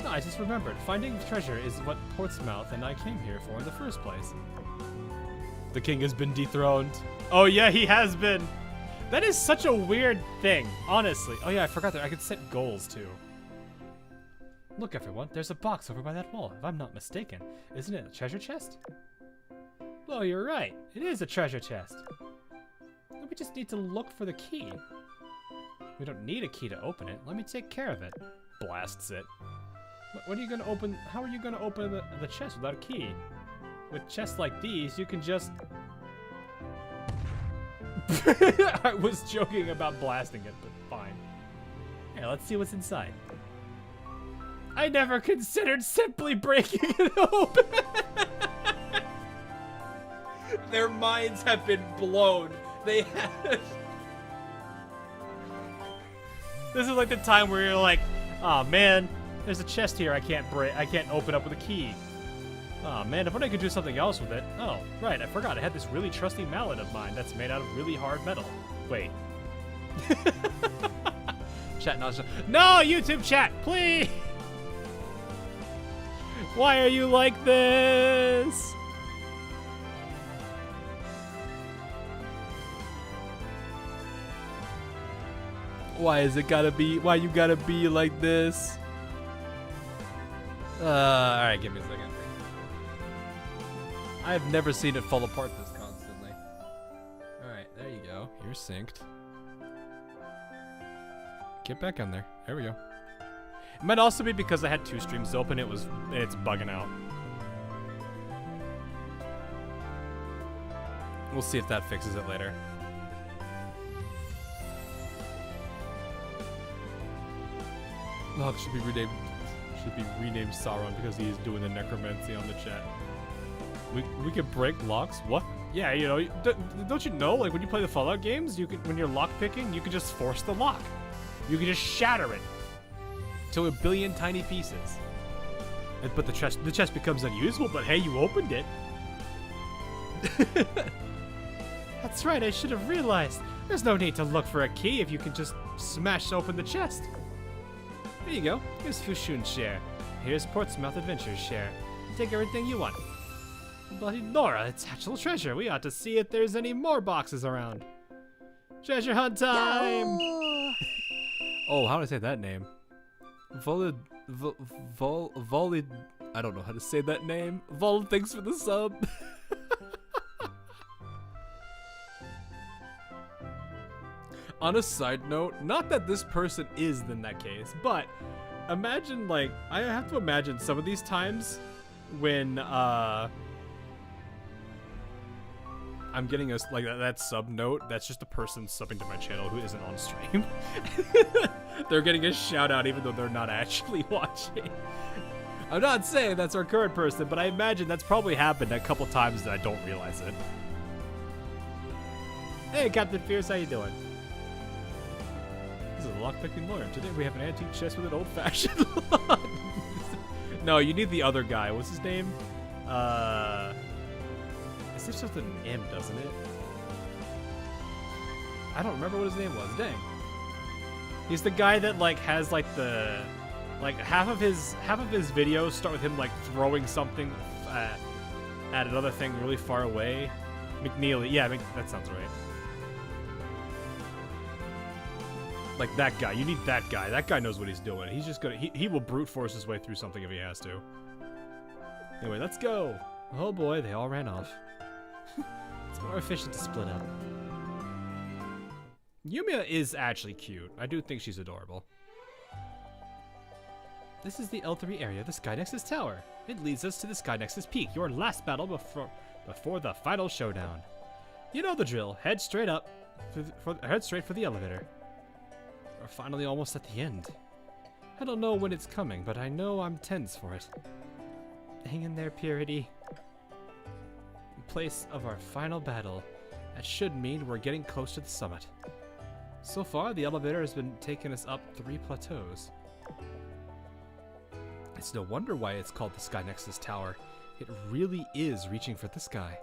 No, I just remembered. Finding treasure is what Portsmouth and I came here for in the first place. The king has been dethroned. Oh yeah, he has been. That is such a weird thing, honestly. Oh yeah, I forgot that I could set goals too. Look, everyone, there's a box over by that wall, if I'm not mistaken. Isn't it a treasure chest? Well, you're right. It is a treasure chest. We just need to look for the key. We don't need a key to open it. Let me take care of it. Blasts it. What are you gonna open? How are you gonna open the chest without a key? With chests like these, you can just... I was joking about blasting it, but fine. Here, let's see what's inside. I never considered simply breaking it open. Their minds have been blown. They have. This is like the time where you're like, oh man, there's a chest here I can't open up with a key. Oh man, if only I could do something else with it. Oh, right, I forgot. I had this really trusty mallet of mine that's made out of really hard metal. Wait. Chat, no, YouTube chat, please! Why are you like this? Why you gotta be like this? Alright, give me a second. I've never seen it fall apart this constantly. Alright, there you go. You're synced. Get back on there. There we go. It might also be because I had 2 streams open, it's bugging out. We'll see if that fixes it later. Locke should be renamed Sauron because he is doing the necromancy on the chat. We can break locks? What? Yeah, you know, don't you know? Like when you play the Fallout games, you can when you're lock picking, you can just force the lock. You can just shatter it to a billion tiny pieces. But the chest becomes unusable. But hey, you opened it. That's right. I should have realized. There's no need to look for a key if you can just smash open the chest. There you go. Here's Fushun's share. Here's Portsmouth Adventure's share. Take everything you want. Bloody Laura, it's actual treasure. We ought to see if there's any more boxes around. Treasure hunt time! Oh, how do I say that name? Volid... I don't know how to say that name. Vol, thanks for the sub. On a side note, not that this person is in that case, but imagine, like, I have to imagine some of these times when, I'm getting a, like, that sub note, that's just a person subbing to my channel who isn't on stream. They're getting a shout out even though they're not actually watching. I'm not saying that's our current person, but I imagine that's probably happened a couple times that I don't realize it. Hey, Captain Fierce, how you doing? This is a lockpicking lawyer. Today we have an antique chest with an old-fashioned lock. No, you need the other guy. What's his name? Is this just an M, doesn't it? I don't remember what his name was. Dang. He's the guy that like has like the half of his videos start with him like throwing something at another thing really far away. McNeely. Yeah, that sounds right. Like that guy. You need that guy. That guy knows what he's doing. He's just gonna he will brute force his way through something if he has to. Anyway, let's go. Oh boy, they all ran off. It's more efficient to split up. Yumia is actually cute. I do think she's adorable. This is the L3 area of the Sky Nexus Tower. It leads us to the Sky Nexus Peak, your last battle before the final showdown. You know the drill. Head straight up. Head straight for the elevator. We're finally almost at the end. I don't know when it's coming, but I know I'm tense for it. Hang in there, Purity. In place of our final battle, that should mean we're getting close to the summit. So far, the elevator has been taking us up 3 plateaus. It's no wonder why it's called the Sky Nexus Tower. It really is reaching for the sky.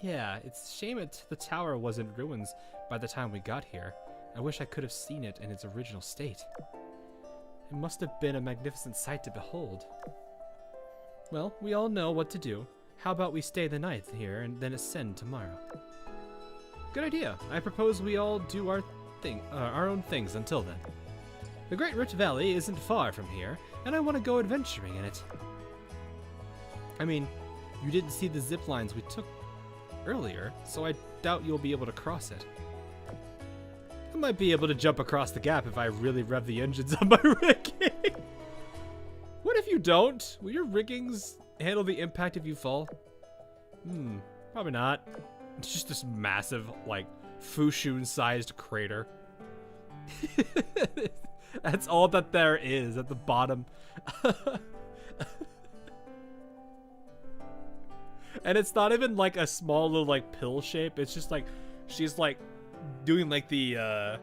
Yeah, it's a shame the tower was in ruins by the time we got here. I wish I could have seen it in its original state. It must have been a magnificent sight to behold. Well, we all know what to do. How about we stay the night here and then ascend tomorrow? Good idea. I propose we all do our own things until then. The Great Rift Valley isn't far from here, and I want to go adventuring in it. I mean, you didn't see the zip lines we took earlier, so I doubt you'll be able to cross it. I might be able to jump across the gap if I really rev the engines on my rigging. What if you don't? Will your riggings handle the impact if you fall? Probably not. It's just this massive, like, Fushun-sized crater. That's all that there is at the bottom. And it's not even like a small little like pill shape. It's just like she's like doing like the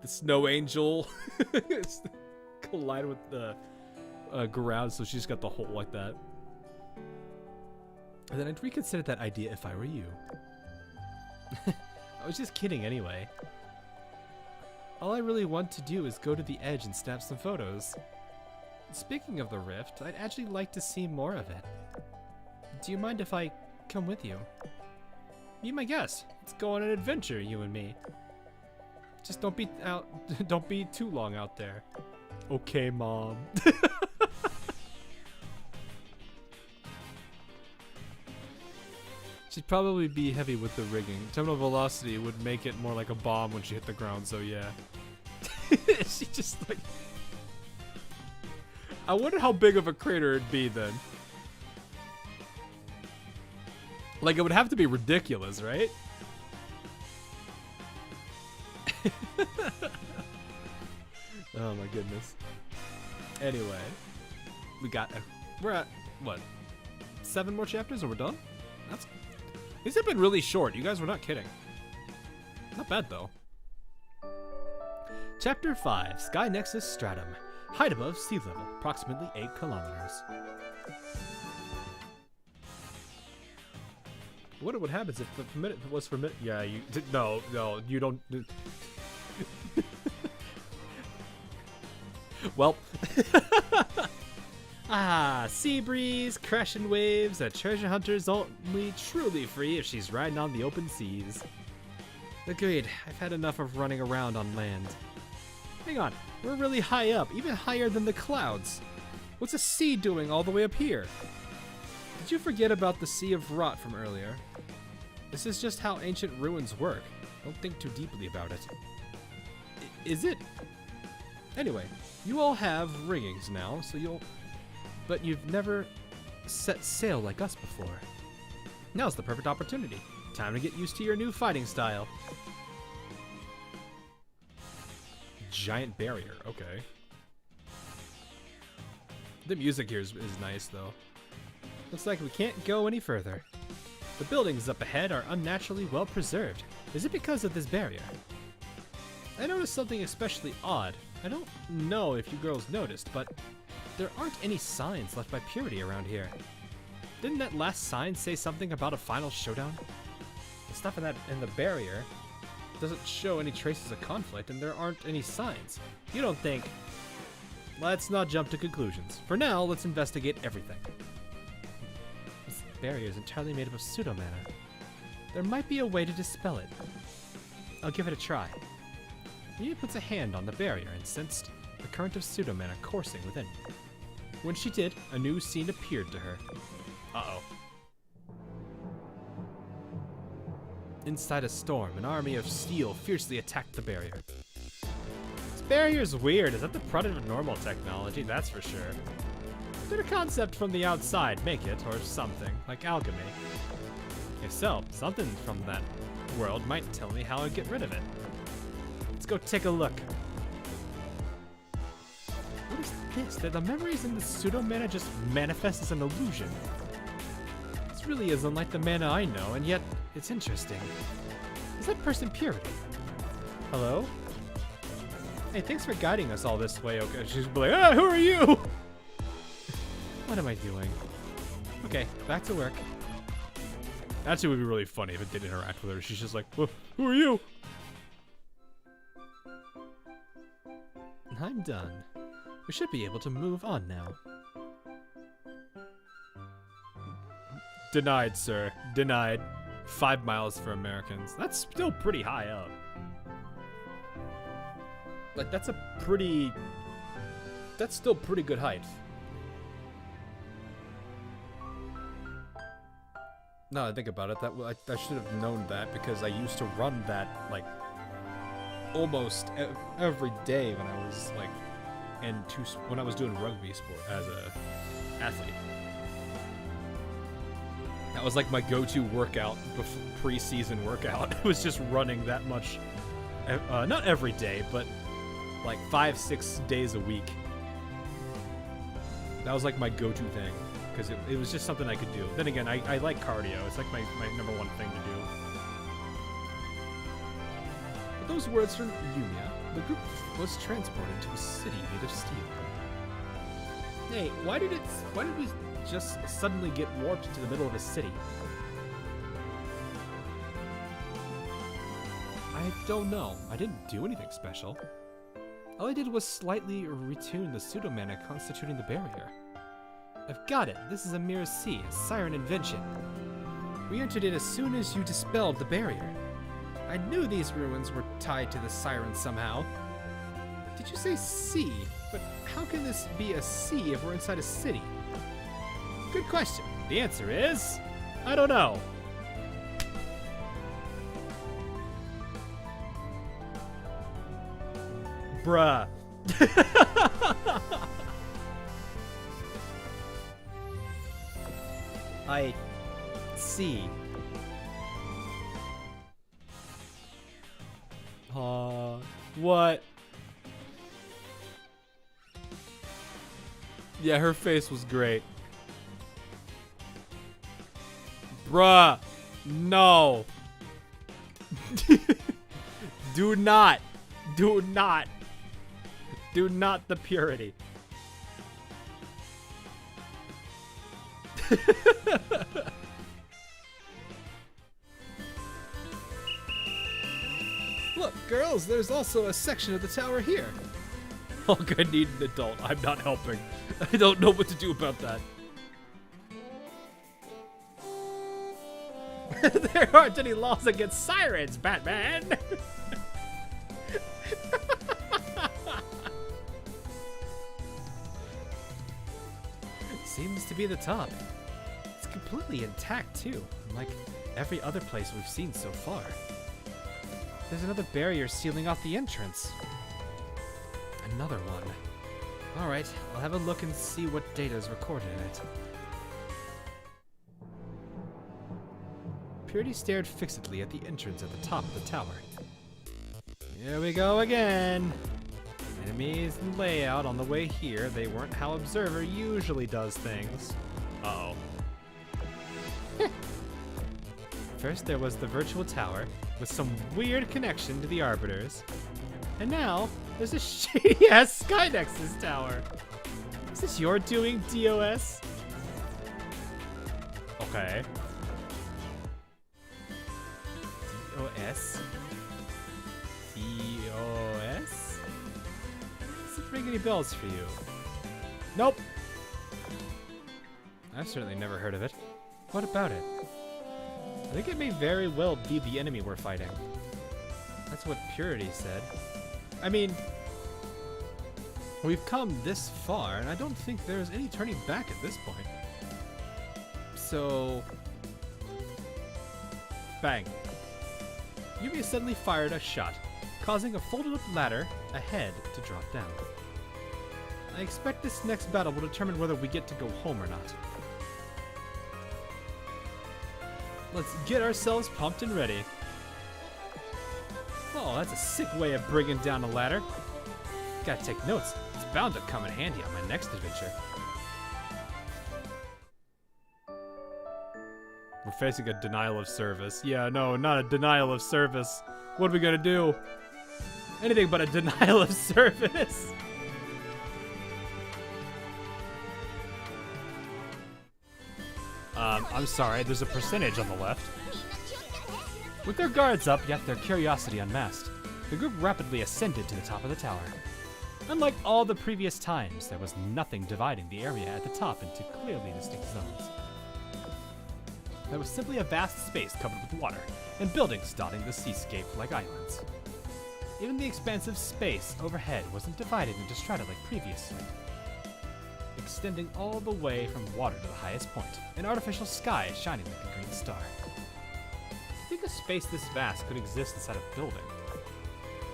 snow angel collide with the ground, so she's got the hole like that. And then I'd reconsider that idea if I were you. I was just kidding anyway. All I really want to do is go to the edge and snap some photos. Speaking of the rift, I'd actually like to see more of it. Do you mind if I come with you? Be my guest. Let's go on an adventure, you and me. Just don't be too long out there. Okay, Mom. She'd probably be heavy with the rigging. Terminal velocity would make it more like a bomb when she hit the ground, so yeah. She just like... I wonder how big of a crater it'd be then. Like, it would have to be ridiculous, right? Oh my goodness. Anyway. We're at, what? 7 more chapters and we're done? These have been really short. You guys were not kidding. Not bad, though. Chapter 5, Sky Nexus Stratum. Height above sea level, approximately 8 kilometers. What would happen if the minute was for minute? Yeah, you no, you don't. Well, sea breeze, crashing waves. A treasure hunter's only truly free if she's riding on the open seas. Agreed. I've had enough of running around on land. Hang on, we're really high up, even higher than the clouds. What's a sea doing all the way up here? Did you forget about the Sea of Rot from earlier? This is just how ancient ruins work. Don't think too deeply about it. Is it? Anyway, you all have ringings now, so but you've never set sail like us before. Now's the perfect opportunity. Time to get used to your new fighting style. Giant barrier, okay. The music here is nice, though. Looks like we can't go any further. The buildings up ahead are unnaturally well preserved. Is it because of this barrier? I noticed something especially odd. I don't know if you girls noticed, but there aren't any signs left by Purity around here. Didn't that last sign say something about a final showdown? The stuff in the barrier doesn't show any traces of conflict, and there aren't any signs. You don't think... Let's not jump to conclusions. For now, let's investigate everything. This barrier is entirely made up of pseudo-mana. There might be a way to dispel it. I'll give it a try. Mia puts a hand on the barrier and sensed the current of pseudo-mana coursing within. When she did, a new scene appeared to her. Uh-oh. Inside a storm, an army of steel fiercely attacked the barrier. This barrier's weird. Is that the product of normal technology? That's for sure. Did a concept from the outside make it, or something, like alchemy? If so, something from that world might tell me how to get rid of it. Let's go take a look. What is this? That the memories in the pseudo-mana just manifest as an illusion. This really is unlike the mana I know, and yet it's interesting. Is that person Purity? Hello? Hey, thanks for guiding us all this way, okay? She's like, who are you? What am I doing? Okay, back to work. Actually, it would be really funny if it did interact with her. She's just like, well, who are you? I'm done. We should be able to move on now. Denied, sir. Denied. 5 miles for Americans. That's still pretty high up. Like, that's still pretty good height. Now that I think about it, I should have known that because I used to run that, like, almost every day when I was, like, when I was doing rugby sport as a athlete. That was like my go-to workout, pre-season workout. It was just running that much, not every day, but like 5-6 days a week. That was like my go-to thing, because it was just something I could do. Then again, I like cardio. It's like my number one thing to do. With those words from Yumia, the group was transported to a city made of steel. Hey, why did we just suddenly get warped to the middle of a city? I don't know. I didn't do anything special. All I did was slightly retune the pseudo-mana constituting the barrier. I've got it. This is a mere sea, a siren invention. We entered it as soon as you dispelled the barrier. I knew these ruins were tied to the siren somehow. Did you say sea? But how can this be a sea if we're inside a city? Good question. The answer is... I don't know. Bruh. I see. What? Yeah, her face was great. Bruh. No. Do not. Do not. Do not the purity. Look, girls, there's also a section of the tower here. Look, I need an adult. I'm not helping. I don't know what to do about that. There aren't any laws against sirens, Batman! Seems to be the top. It's completely intact, too, like every other place we've seen so far. There's another barrier sealing off the entrance. Another one. Alright, I'll have a look and see what data is recorded in it. Purity stared fixedly at the entrance at the top of the tower. Here we go again! Enemies and layout on the way here. They weren't how Observer usually does things. Uh-oh. First there was the virtual tower, with some weird connection to the Arbiters. And now, there's a shady-ass Skynexus tower. Is this your doing, DOS? Okay. DOS? DOS? Doesn't ring any bells for you. Nope. I've certainly never heard of it. What about it? I think it may very well be the enemy we're fighting. That's what Purity said. I mean, we've come this far, and I don't think there's any turning back at this point. So... Bang. Yumia suddenly fired a shot, causing a folded-up ladder ahead to drop down. I expect this next battle will determine whether we get to go home or not. Let's get ourselves pumped and ready. Oh, that's a sick way of bringing down a ladder. Gotta take notes. It's bound to come in handy on my next adventure. We're facing a denial of service. Yeah, no, not a denial of service. What are we gonna do? Anything but a denial of service. I'm sorry, there's a percentage on the left. With their guards up, yet their curiosity unmasked, the group rapidly ascended to the top of the tower. Unlike all the previous times, there was nothing dividing the area at the top into clearly distinct zones. There was simply a vast space covered with water, and buildings dotting the seascape like islands. Even the expansive space overhead wasn't divided into strata like previously, extending all the way from water to the highest point, an artificial sky shining like a green star. I think a space this vast could exist inside a building.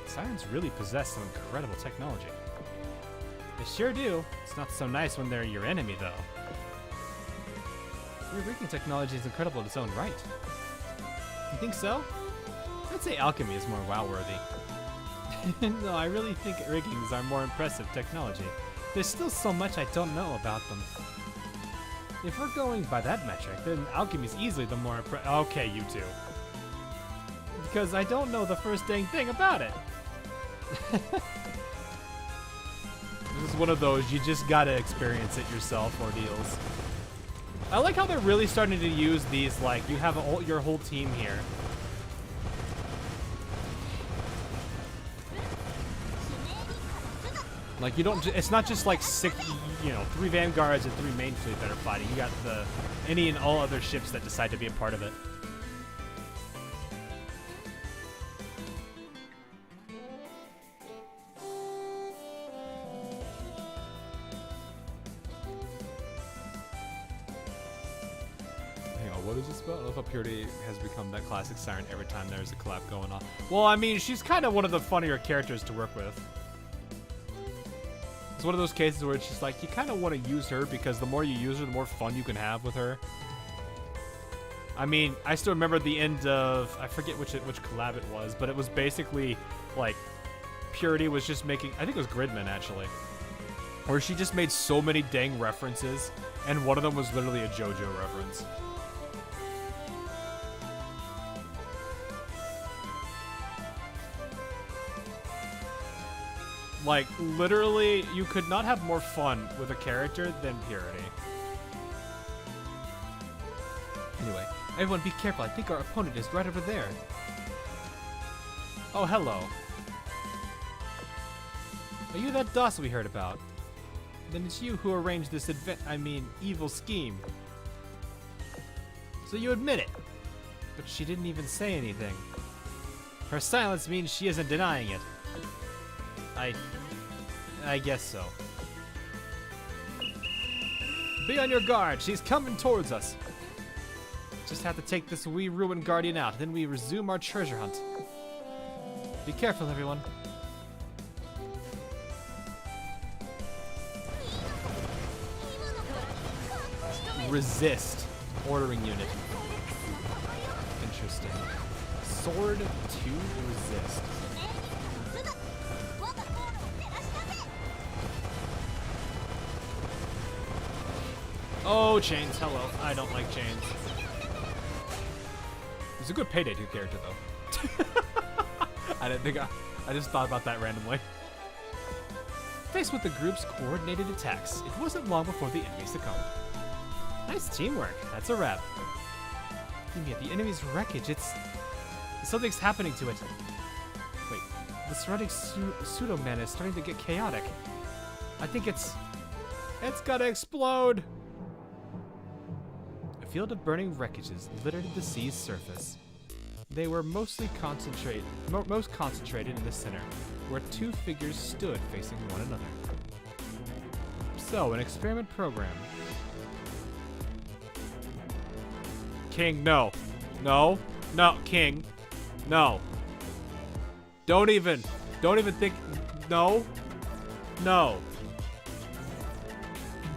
Sirens really possess some incredible technology. They sure do. It's not so nice when they're your enemy, though. Their rigging technology is incredible in its own right. You think so? I'd say alchemy is more wow-worthy. No, I really think riggings are more impressive technology. There's still so much I don't know about them. If we're going by that metric, then alchemy is easily the more Okay, you two. Because I don't know the first dang thing about it. This is one of those, you just gotta experience it yourself ordeals. I like how they're really starting to use these, like, you have your whole team here. Like, you don't, it's not just like 3 vanguards and 3 main fleet that are fighting. You got any and all other ships that decide to be a part of it. Hang on, what is this about? I love how Purity has become that classic siren every time there's a collab going on. Well, I mean, she's kind of one of the funnier characters to work with. It's one of those cases where it's just like, you kind of want to use her because the more you use her, the more fun you can have with her. I mean, I still remember the end of, I forget which collab it was, but it was basically like Purity was just making, I think it was Gridman actually, where she just made so many dang references, and one of them was literally a JoJo reference. Like, literally, you could not have more fun with a character than Purity. Anyway, everyone be careful. I think our opponent is right over there. Oh, hello. Are you that DOS we heard about? Then it's you who arranged this evil scheme. So you admit it. But she didn't even say anything. Her silence means she isn't denying it. I guess so. Be on your guard. She's coming towards us. Just have to take this wee ruined guardian out, then we resume our treasure hunt. Be careful, everyone. Resist. Ordering unit. Interesting. Sword to resist. Oh, chains. Hello. I don't like chains. It's a good Payday 2 character, though. I didn't think I just thought about that randomly. Faced with the group's coordinated attacks, it wasn't long before the enemy succumbed. Nice teamwork. That's a wrap. Yumia, the enemy's wreckage, something's happening to it. Wait, the surrounding pseudo-mana is starting to get chaotic. I think it's gonna explode! A field of burning wreckages littered the sea's surface. They were most concentrated in the center, where two figures stood facing one another. So, an experiment program. King, no. No. No, King. No. Don't even think. No. No.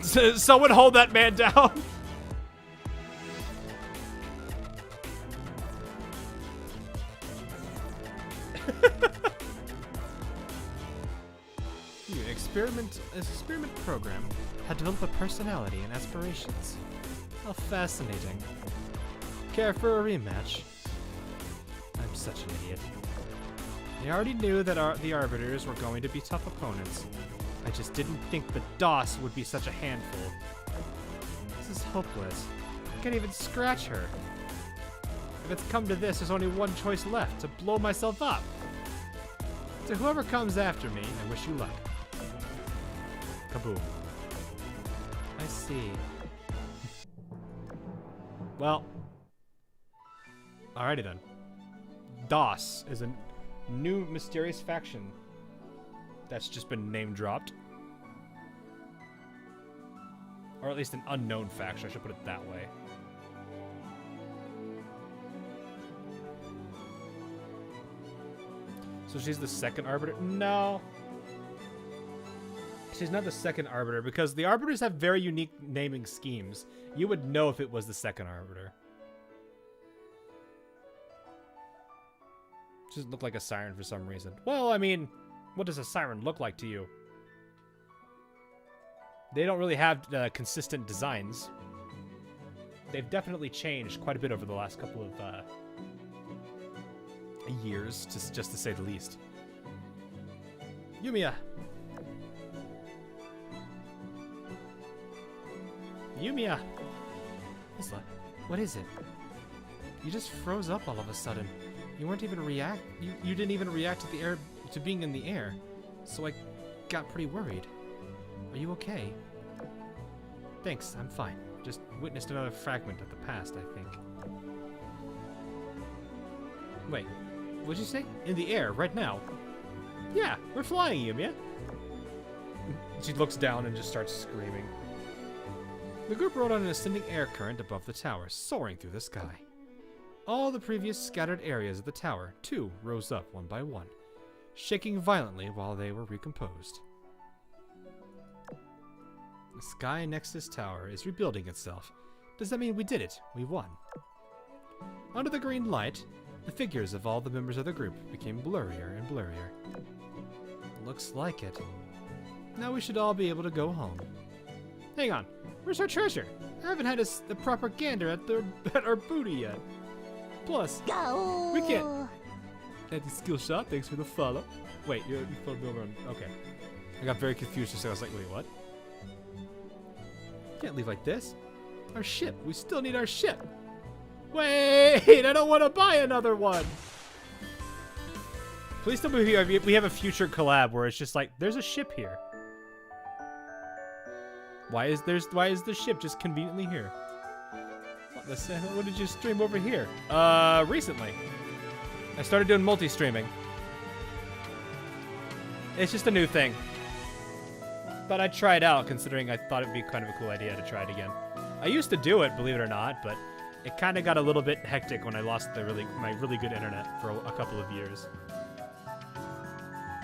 Someone hold that man down. An experiment program had developed a personality and aspirations. How fascinating. Care for a rematch? I'm such an idiot. I already knew that the Arbiters were going to be tough opponents. I just didn't think the DOS would be such a handful. This is hopeless. I can't even scratch her. If it's come to this, there's only one choice left, to blow myself up. To whoever comes after me, I wish you luck. Kaboom. I see. Well. Alrighty then. DOS is a new mysterious faction that's just been name dropped. Or at least an unknown faction, I should put it that way. So she's the second Arbiter? No. She's not the second Arbiter, because the Arbiters have very unique naming schemes. You would know if it was the second Arbiter. She doesn't look like a siren for some reason. Well, I mean, what does a siren look like to you? They don't really have consistent designs. They've definitely changed quite a bit over the last couple of years, just to say the least. Yumia! Yumia! Isla, what is it? You just froze up all of a sudden. You weren't even you didn't even react to being in the air. So I got pretty worried. Are you okay? Thanks, I'm fine. Just witnessed another fragment of the past, I think. Wait, what'd you say? In the air, right now? Yeah, we're flying, Yumia. She looks down and just starts screaming. The group rode on an ascending air current above the tower, soaring through the sky. All the previous scattered areas of the tower, too, rose up one by one, shaking violently while they were recomposed. The sky next to this tower is rebuilding itself. Does that mean we did it? We won. Under the green light, the figures of all the members of the group became blurrier and blurrier. Looks like it. Now we should all be able to go home. Hang on, where's our treasure? I haven't had a proper gander at our booty yet. Plus, we can't. That's a skill shot, thanks for the follow. Wait, you followed me over on, okay. I got very confused just I was like, wait, what? Can't leave like this. Our ship. We still need our ship. Wait, I don't want to buy another one. Please tell me we have a future collab where it's just like, there's a ship here. Why is the ship just conveniently here? What did you stream over here? Recently. I started doing multi-streaming. It's just a new thing. But I tried it out considering I thought it'd be kind of a cool idea to try it again. I used to do it, believe it or not, but it kind of got a little bit hectic when I lost my really good internet for a couple of years.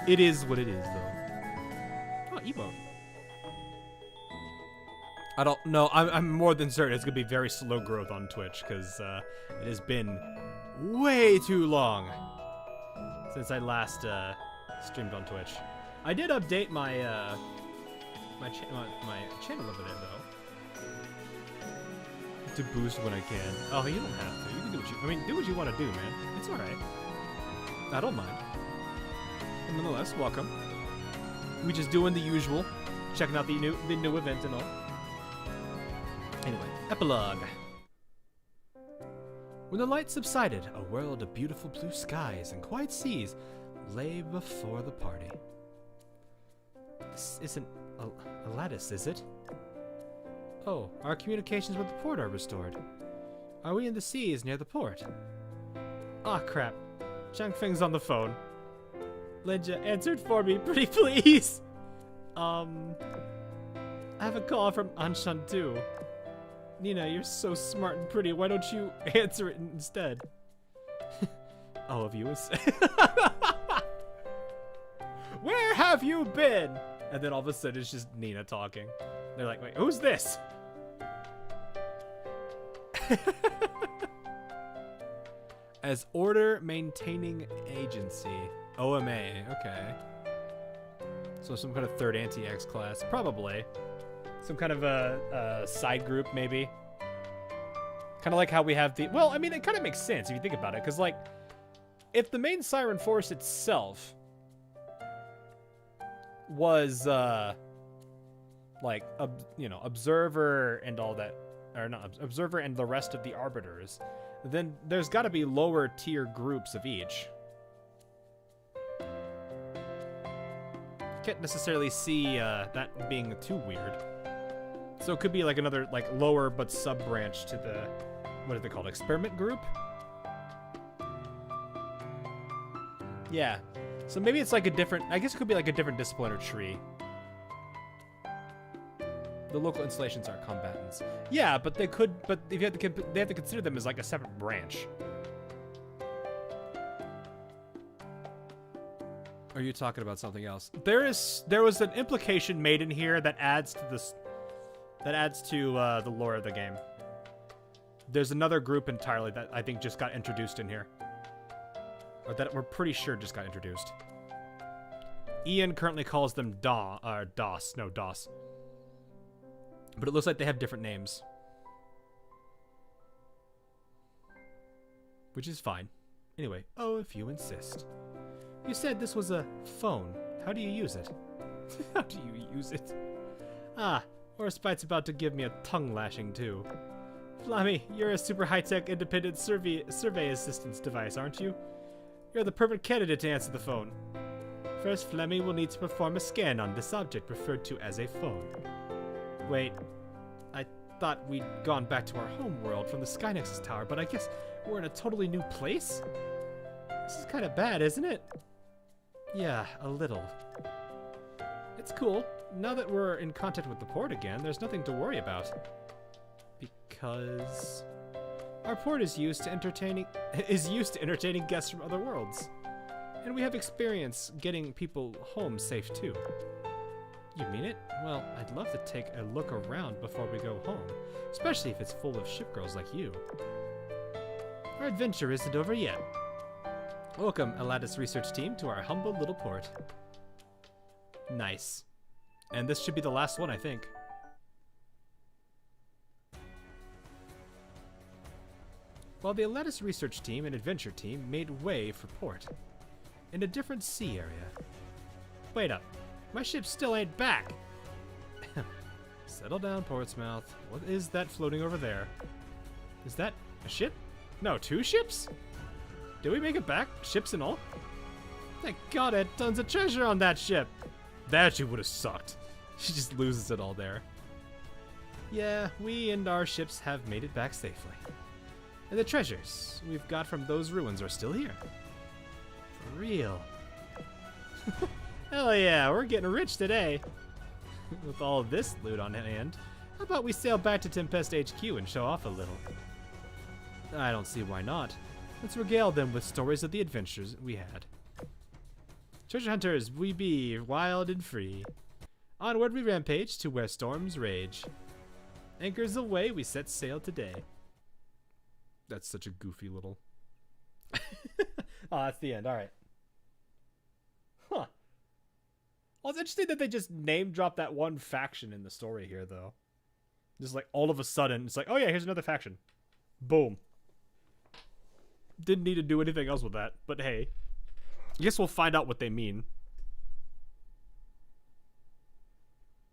It is what it is, though. Oh, emote. I don't know. I'm more than certain it's going to be very slow growth on Twitch because it has been way too long since I last streamed on Twitch. I did update my my channel a bit, though. To boost when I can. Oh, you don't have to. You can do what you... do what you want to do, man. It's alright. I don't mind. And nonetheless, welcome. We just doing the usual. Checking out the new event and all. Anyway, epilogue. When the light subsided, a world of beautiful blue skies and quiet seas lay before the party. This isn't a lattice, is it? Oh, our communications with the port are restored. Are we in the seas near the port? Ah, crap. Changfeng's on the phone. Lenja, answered for me, pretty please. I have a call from Anshan too. Nina, you're so smart and pretty. Why don't you answer it instead? All of you is. Where have you been? And then all of a sudden it's just Nina talking. They're like, wait, who's this? As Order Maintaining Agency. OMA, okay. So some kind of third anti-X class, probably. Some kind of a side group, maybe. Kind of like how we have the... Well, I mean, it kind of makes sense if you think about it, because, like, if the main Siren Force itself was, like, Observer and all that, or not, Observer and the rest of the Arbiters, then there's got to be lower tier groups of each. Can't necessarily see that being too weird. So it could be like another like lower but sub branch to the, what are they called, experiment group? Yeah. So maybe it's like a different, I guess it could be like a different discipline or tree. The local installations are combatants. Yeah, but they could, but if you have to, they have to consider them as like a separate branch. Are you talking about something else? There was an implication made in here that adds to this, the lore of the game. There's another group entirely that I think just got introduced in here, or that we're pretty sure just got introduced. Ian currently calls them DOS. But it looks like they have different names, which is fine. Anyway, oh, if you insist. You said this was a phone. How do you use it? How do you use it? Ah, Orspite's about to give me a tongue lashing too. Flammy, you're a super high-tech independent survey assistance device, aren't you? You're the perfect candidate to answer the phone. First, Flemmy will need to perform a scan on this object referred to as a phone. Wait, I thought we'd gone back to our home world from the Skynexus Tower, but I guess we're in a totally new place? This is kind of bad, isn't it? Yeah, a little. It's cool. Now that we're in contact with the port again, there's nothing to worry about. Because our port is used to entertaining guests from other worlds. And we have experience getting people home safe too. You mean it? Well, I'd love to take a look around before we go home, especially if it's full of shipgirls like you. Our adventure isn't over yet. Welcome, Aladdis research team, to our humble little port. Nice. And this should be the last one, I think. While the Aladdis research team and adventure team made way for port, in a different sea area. Wait up. My ship still ain't back. Settle down, Portsmouth. What is that floating over there? Is that a ship? No, 2 ships? Did we make it back? Ships and all? Thank God I had tons of treasure on that ship. That actually would have sucked. She just loses it all there. Yeah, we and our ships have made it back safely. And the treasures we've got from those ruins are still here. For real. Hell yeah, we're getting rich today. With all of this loot on hand, how about we sail back to Tempest HQ and show off a little? I don't see why not. Let's regale them with stories of the adventures we had. Treasure hunters, we be wild and free. Onward we rampage to where storms rage. Anchors away, we set sail today. That's such a goofy little... Oh, that's the end. All right. Huh. Well, it's interesting that they just name drop that one faction in the story here, though. Just like all of a sudden, it's like, oh yeah, here's another faction. Boom. Didn't need to do anything else with that, but hey. I guess we'll find out what they mean.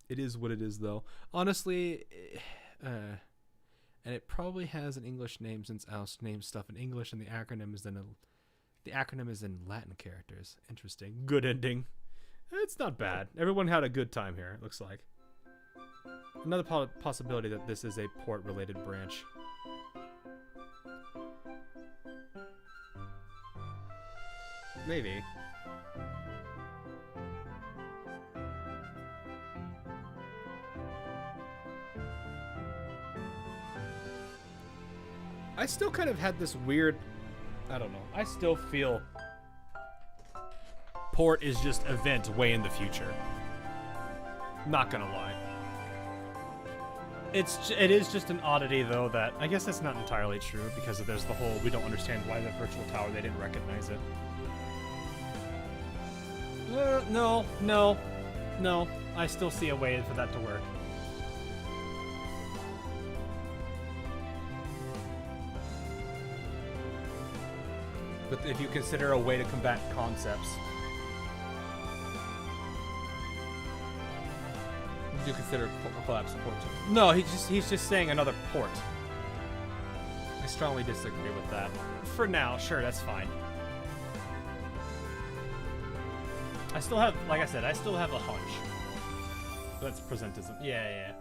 It is what it is, though. Honestly, and it probably has an English name since Oust names stuff in English, and the acronym is in Latin characters. Interesting. Good ending. It's not bad. Everyone had a good time here, it looks like. Another possibility that this is a port-related branch. Maybe. I still kind of had this weird... I don't know. I still feel... Port is just event way in the future. Not gonna lie. It is just an oddity, though, that... I guess that's not entirely true, because there's the whole... We don't understand why that virtual tower, they didn't recognize it. No. I still see a way for that to work. But if you consider a way to combat concepts, do you consider collapse a port? No, he's just saying another port. I strongly disagree with that. For now, sure, that's fine. I still have, like I said, I still have a hunch. Let's present as yeah.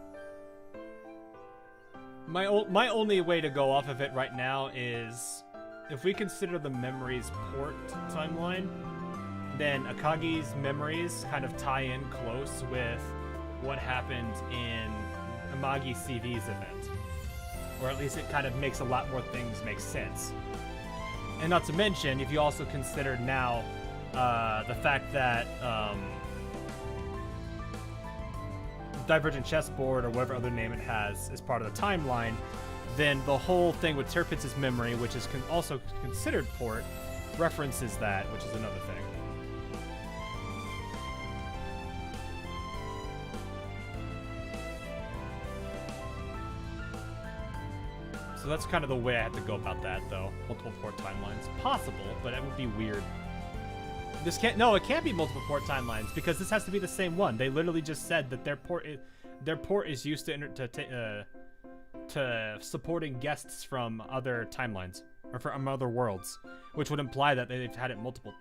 My only way to go off of it right now is, if we consider the memories port timeline, then Akagi's memories kind of tie in close with what happened in Amagi CV's event. Or at least it kind of makes a lot more things make sense. And not to mention, if you also consider now the fact that Divergent Chessboard, or whatever other name it has, is part of the timeline, then the whole thing with Tirpitz's memory, which is also considered port, references that, which is another thing. So that's kind of the way I have to go about that, though. Multiple port timelines. Possible, but that would be weird. This can't... No, it can't be multiple port timelines, because this has to be the same one. They literally just said that their port is used to supporting guests from other timelines, or from other worlds, which would imply that they've had it multiple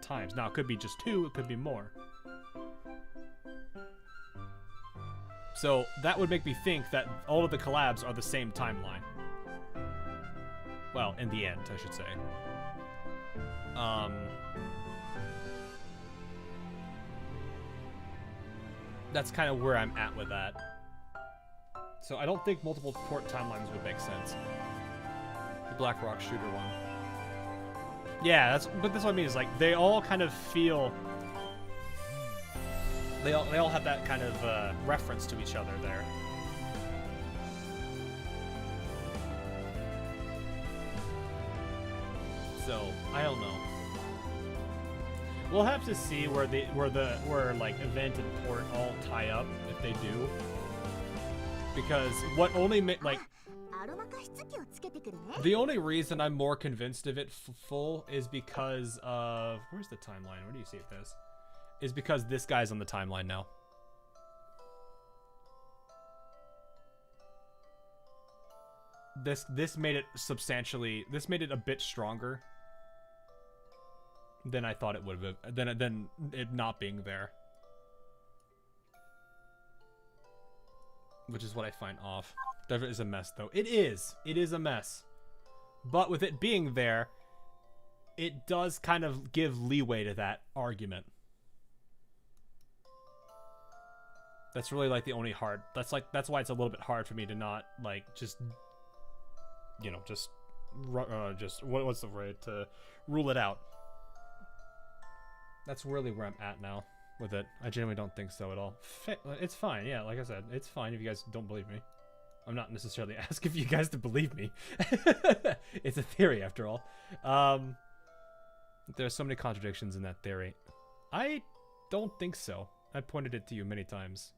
times. Now, it could be just 2, it could be more. So that would make me think that all of the collabs are the same timeline. Well, in the end, I should say. That's kind of where I'm at with that. So I don't think multiple port timelines would make sense. The Black Rock shooter one. Yeah, but that's what I mean, is like, they all kind of feel... They all have that kind of reference to each other there. So, I don't know. We'll have to see where like event and port all tie up, if they do. Because what only like the only reason I'm more convinced of it full is because of, where's the timeline? Where do you see it this? is because this guy's on the timeline now. This made it substantially, this made it a bit stronger than I thought it would have, than it not being there. Which is what I find off. That is a mess, though. It is. It is a mess. But with it being there, it does kind of give leeway to that argument. That's really like the only hard. That's why it's a little bit hard for me to not like just, you know, just what's the word, to rule it out. That's really where I'm at now with it. I genuinely don't think so at all. It's fine. Yeah, like I said, it's fine if you guys don't believe me. I'm not necessarily asking you guys to believe me. It's a theory after all. There's so many contradictions in that theory. I don't think so. I pointed it to you many times.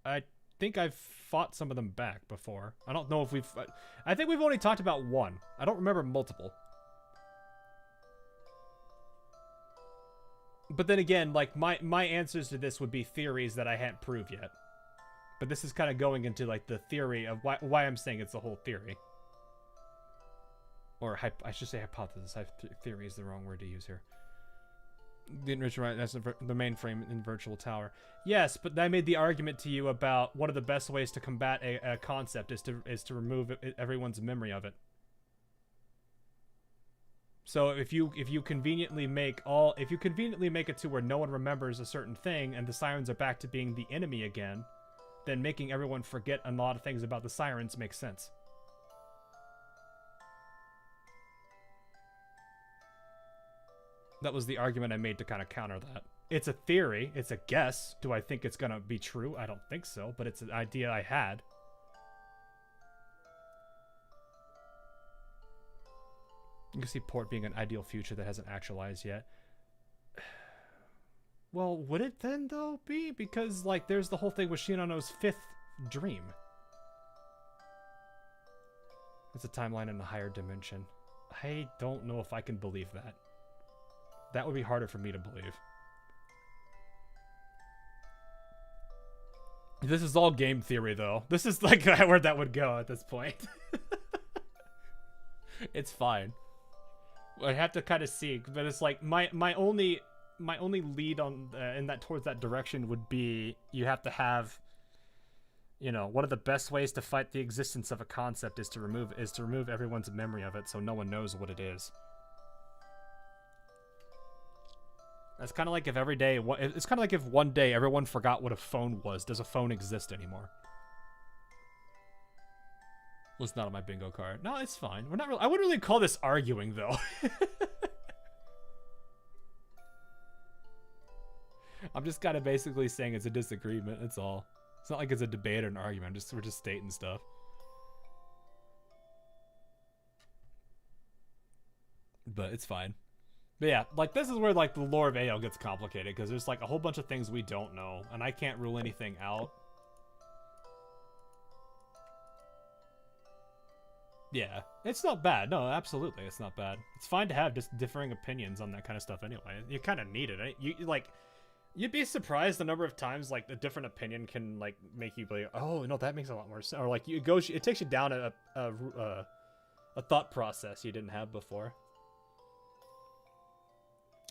I think I've fought some of them back before. I don't know if we've... I think we've only talked about one. I don't remember multiple. But then again, like, my answers to this would be theories that I hadn't proved yet. But this is kind of going into, like, the theory of why I'm saying it's a whole theory. Or, I should say hypothesis. Theory is the wrong word to use here. The enrichment, that's the mainframe in Virtual Tower. Yes, but I made the argument to you about one of the best ways to combat a concept is to remove everyone's memory of it. So if you conveniently make it to where no one remembers a certain thing and the sirens are back to being the enemy again, then making everyone forget a lot of things about the sirens makes sense. That was the argument I made to kind of counter that. It's a theory. It's a guess. Do I think it's going to be true? I don't think so, but it's an idea I had. You can see port being an ideal future that hasn't actualized yet. Well, would it then, though, be? Because, like, there's the whole thing with Shinano's 5th dream. It's a timeline in a higher dimension. I don't know if I can believe that. That would be harder for me to believe. This is all game theory, though. This is, like, where that would go at this point. It's fine. I have to kind of see, but it's like my only lead on in that towards that direction would be you have to have, you know, one of the best ways to fight the existence of a concept is to remove everyone's memory of it, so no one knows what it is. That's kind of like if every day, it's kind of like if one day everyone forgot what a phone was. Does a phone exist anymore? Was not on my bingo card. No, it's fine. We're not really. I wouldn't really call this arguing, though. I'm just kind of basically saying it's a disagreement. That's all. It's not like it's a debate or an argument. We're just stating stuff. But it's fine. But yeah, like this is where like the lore of AO gets complicated because there's like a whole bunch of things we don't know, and I can't rule anything out. Yeah, it's not bad. No, absolutely, it's not bad. It's fine to have just differing opinions on that kind of stuff anyway. You kind of need it. Right? You'd be surprised the number of times like a different opinion can like make you be like, oh no, that makes a lot more sense. Or like it takes you down a thought process you didn't have before.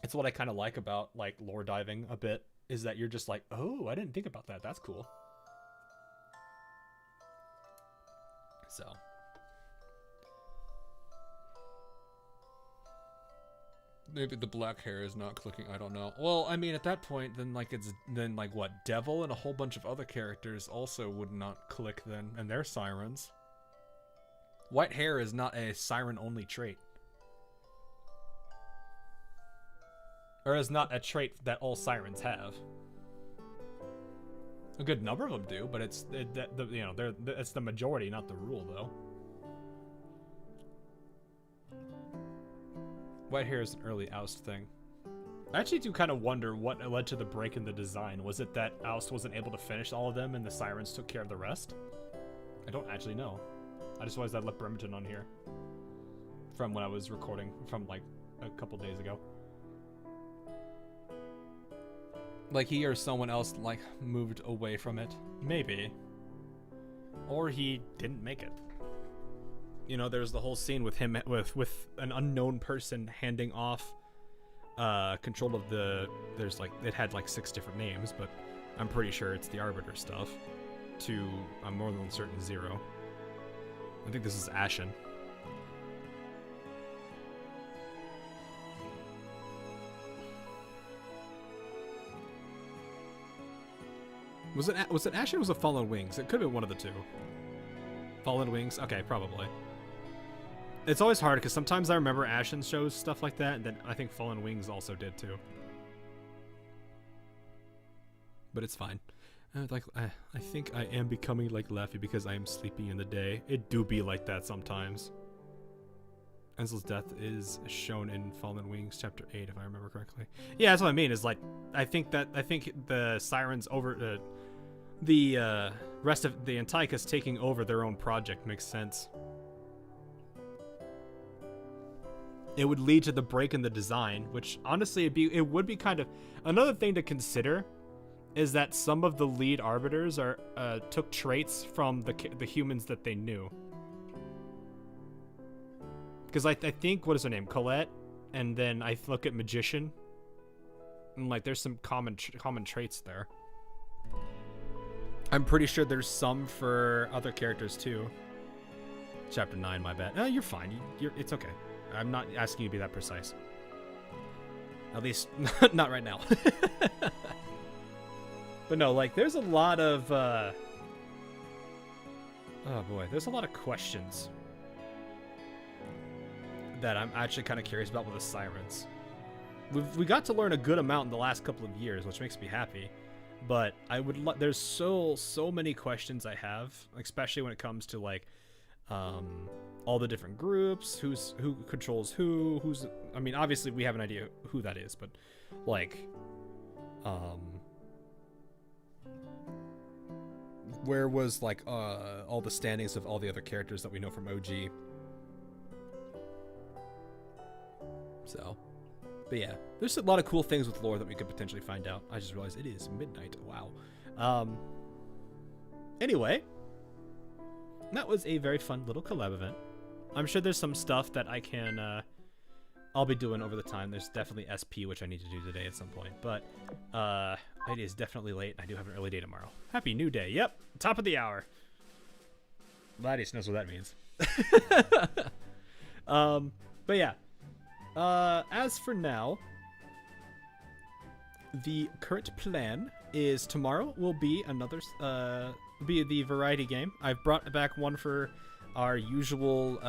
It's what I kind of like about like lore diving a bit is that you're just like, oh, I didn't think about that. That's cool. So. Maybe the black hair is not clicking. I don't know. Well, I mean, at that point, then like what? Devil and a whole bunch of other characters also would not click then, and they're sirens. White hair is not a siren-only trait. Or is not a trait that all sirens have. A good number of them do, but it's the majority, not the rule, though. White hair is an early Oust thing. I actually do kind of wonder what led to the break in the design. Was it that Oust wasn't able to finish all of them and the sirens took care of the rest? I don't actually know. I just realized I left Bremerton on here from when I was recording from like a couple days ago. Like he or someone else like moved away from it. Maybe. Or he didn't make it. You know, there's the whole scene with him with an unknown person handing off control of the, there's like, it had like 6 different names, but I'm pretty sure it's the Arbiter stuff, to, I'm more than certain, 0. I think this is Ashen. Was it Ashen or was it Fallen Wings? It could have been one of the two. Fallen Wings? Okay, probably. It's always hard because sometimes I remember Ashen shows stuff like that, and then I think Fallen Wings also did too. But it's fine. I think I am becoming like Laffy because I am sleepy in the day. It do be like that sometimes. Enzel's death is shown in Fallen Wings chapter 8, if I remember correctly. Yeah, that's what I mean. Is like I think the Sirens over the rest of the Antiochus taking over their own project makes sense. It would lead to the break in the design, which honestly it would be kind of another thing to consider. Is that some of the lead arbiters are took traits from the humans that they knew. Because I think, what is her name, Colette, and then I look at Magician, and like there's some common traits there. I'm pretty sure there's some for other characters too. Chapter 9, my bad. No, you're fine. It's okay. I'm not asking you to be that precise. At least, not right now. But no, like, there's a lot of, oh boy, there's a lot of questions that I'm actually kind of curious about with the Sirens. We got to learn a good amount in the last couple of years, which makes me happy. But I would there's so many questions I have, especially when it comes to like all the different groups, who controls who's. I mean, obviously we have an idea who that is, but like, where was like all the standings of all the other characters that we know from OG? So, but yeah, there's a lot of cool things with lore that we could potentially find out. I just realized it is midnight. Wow. Anyway, that was a very fun little collab event. I'm sure there's some stuff that I can, I'll be doing over the time. There's definitely SP, which I need to do today at some point. But it is definitely late, and I do have an early day tomorrow. Happy new day. Yep, top of the hour. Gladius knows what that means. But yeah. As for now, the current plan is tomorrow will be another, be the variety game. I've brought back one for our usual,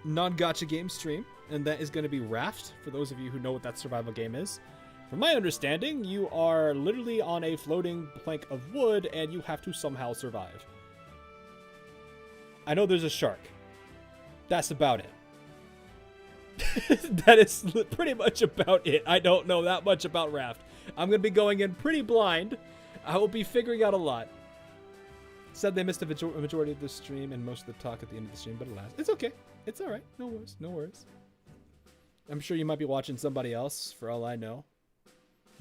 non-gacha game stream, and that is going to be Raft, for those of you who know what that survival game is. From my understanding, you are literally on a floating plank of wood, and you have to somehow survive. I know there's a shark. That's about it. That is pretty much about it. I don't know that much about Raft. I'm going to be going in pretty blind. I will be figuring out a lot. Said they missed a majority of the stream and most of the talk at the end of the stream, but alas, it's okay. It's all right. No worries. No worries. I'm sure you might be watching somebody else, for all I know,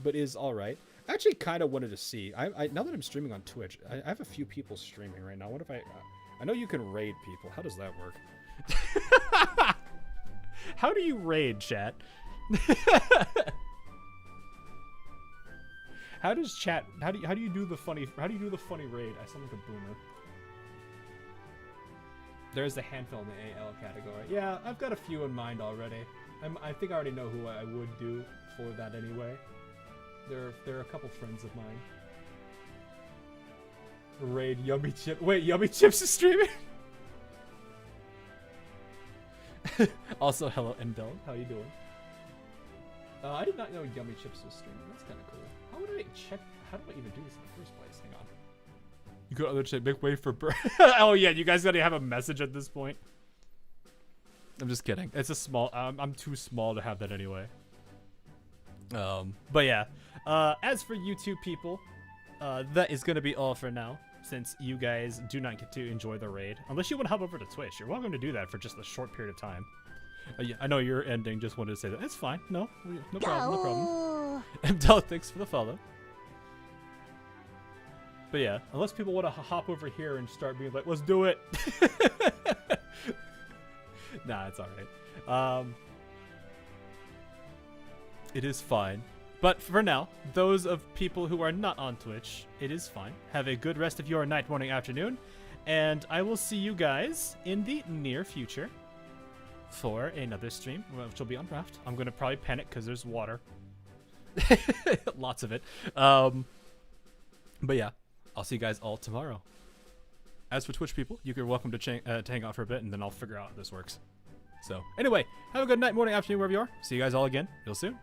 but is all right. I actually kind of wanted to see. I now that I'm streaming on Twitch, I have a few people streaming right now. What if I know you can raid people. How does that work? How do you raid, chat? How do you do the funny raid? I sound like a boomer. There's the handful in the AL category. Yeah, I've got a few in mind already. I think I already know who I would do for that anyway. There are a couple friends of mine. Raid Yummy Chip. Wait, Yummy Chips is streaming? Also, hello, Endel. How you doing? I did not know Yummy Chips was streaming. That's kind of cool. How would I check? How do I even do this in the first place? Hang on. You got other chat. Make way for Oh yeah, you guys gotta have a message at this point. I'm just kidding. It's a small. I'm too small to have that anyway. But yeah. As for YouTube people, that is gonna be all for now. Since you guys do not get to enjoy the raid. Unless you want to hop over to Twitch. You're welcome to do that for just a short period of time. Yeah, I know you're ending. Just wanted to say that. It's fine. No problem. No problem. Thanks for the follow. But yeah, unless people want to hop over here and start being like, let's do it. Nah, it's all right. It is fine. But for now, those of people who are not on Twitch, it is fine. Have a good rest of your night, morning, afternoon. And I will see you guys in the near future for another stream, which will be on Raft. I'm going to probably panic because there's water. Lots of it. But yeah, I'll see you guys all tomorrow. As for Twitch people, you're welcome to hang out for a bit, and then I'll figure out how this works. So anyway, have a good night, morning, afternoon, wherever you are. See you guys all again real soon.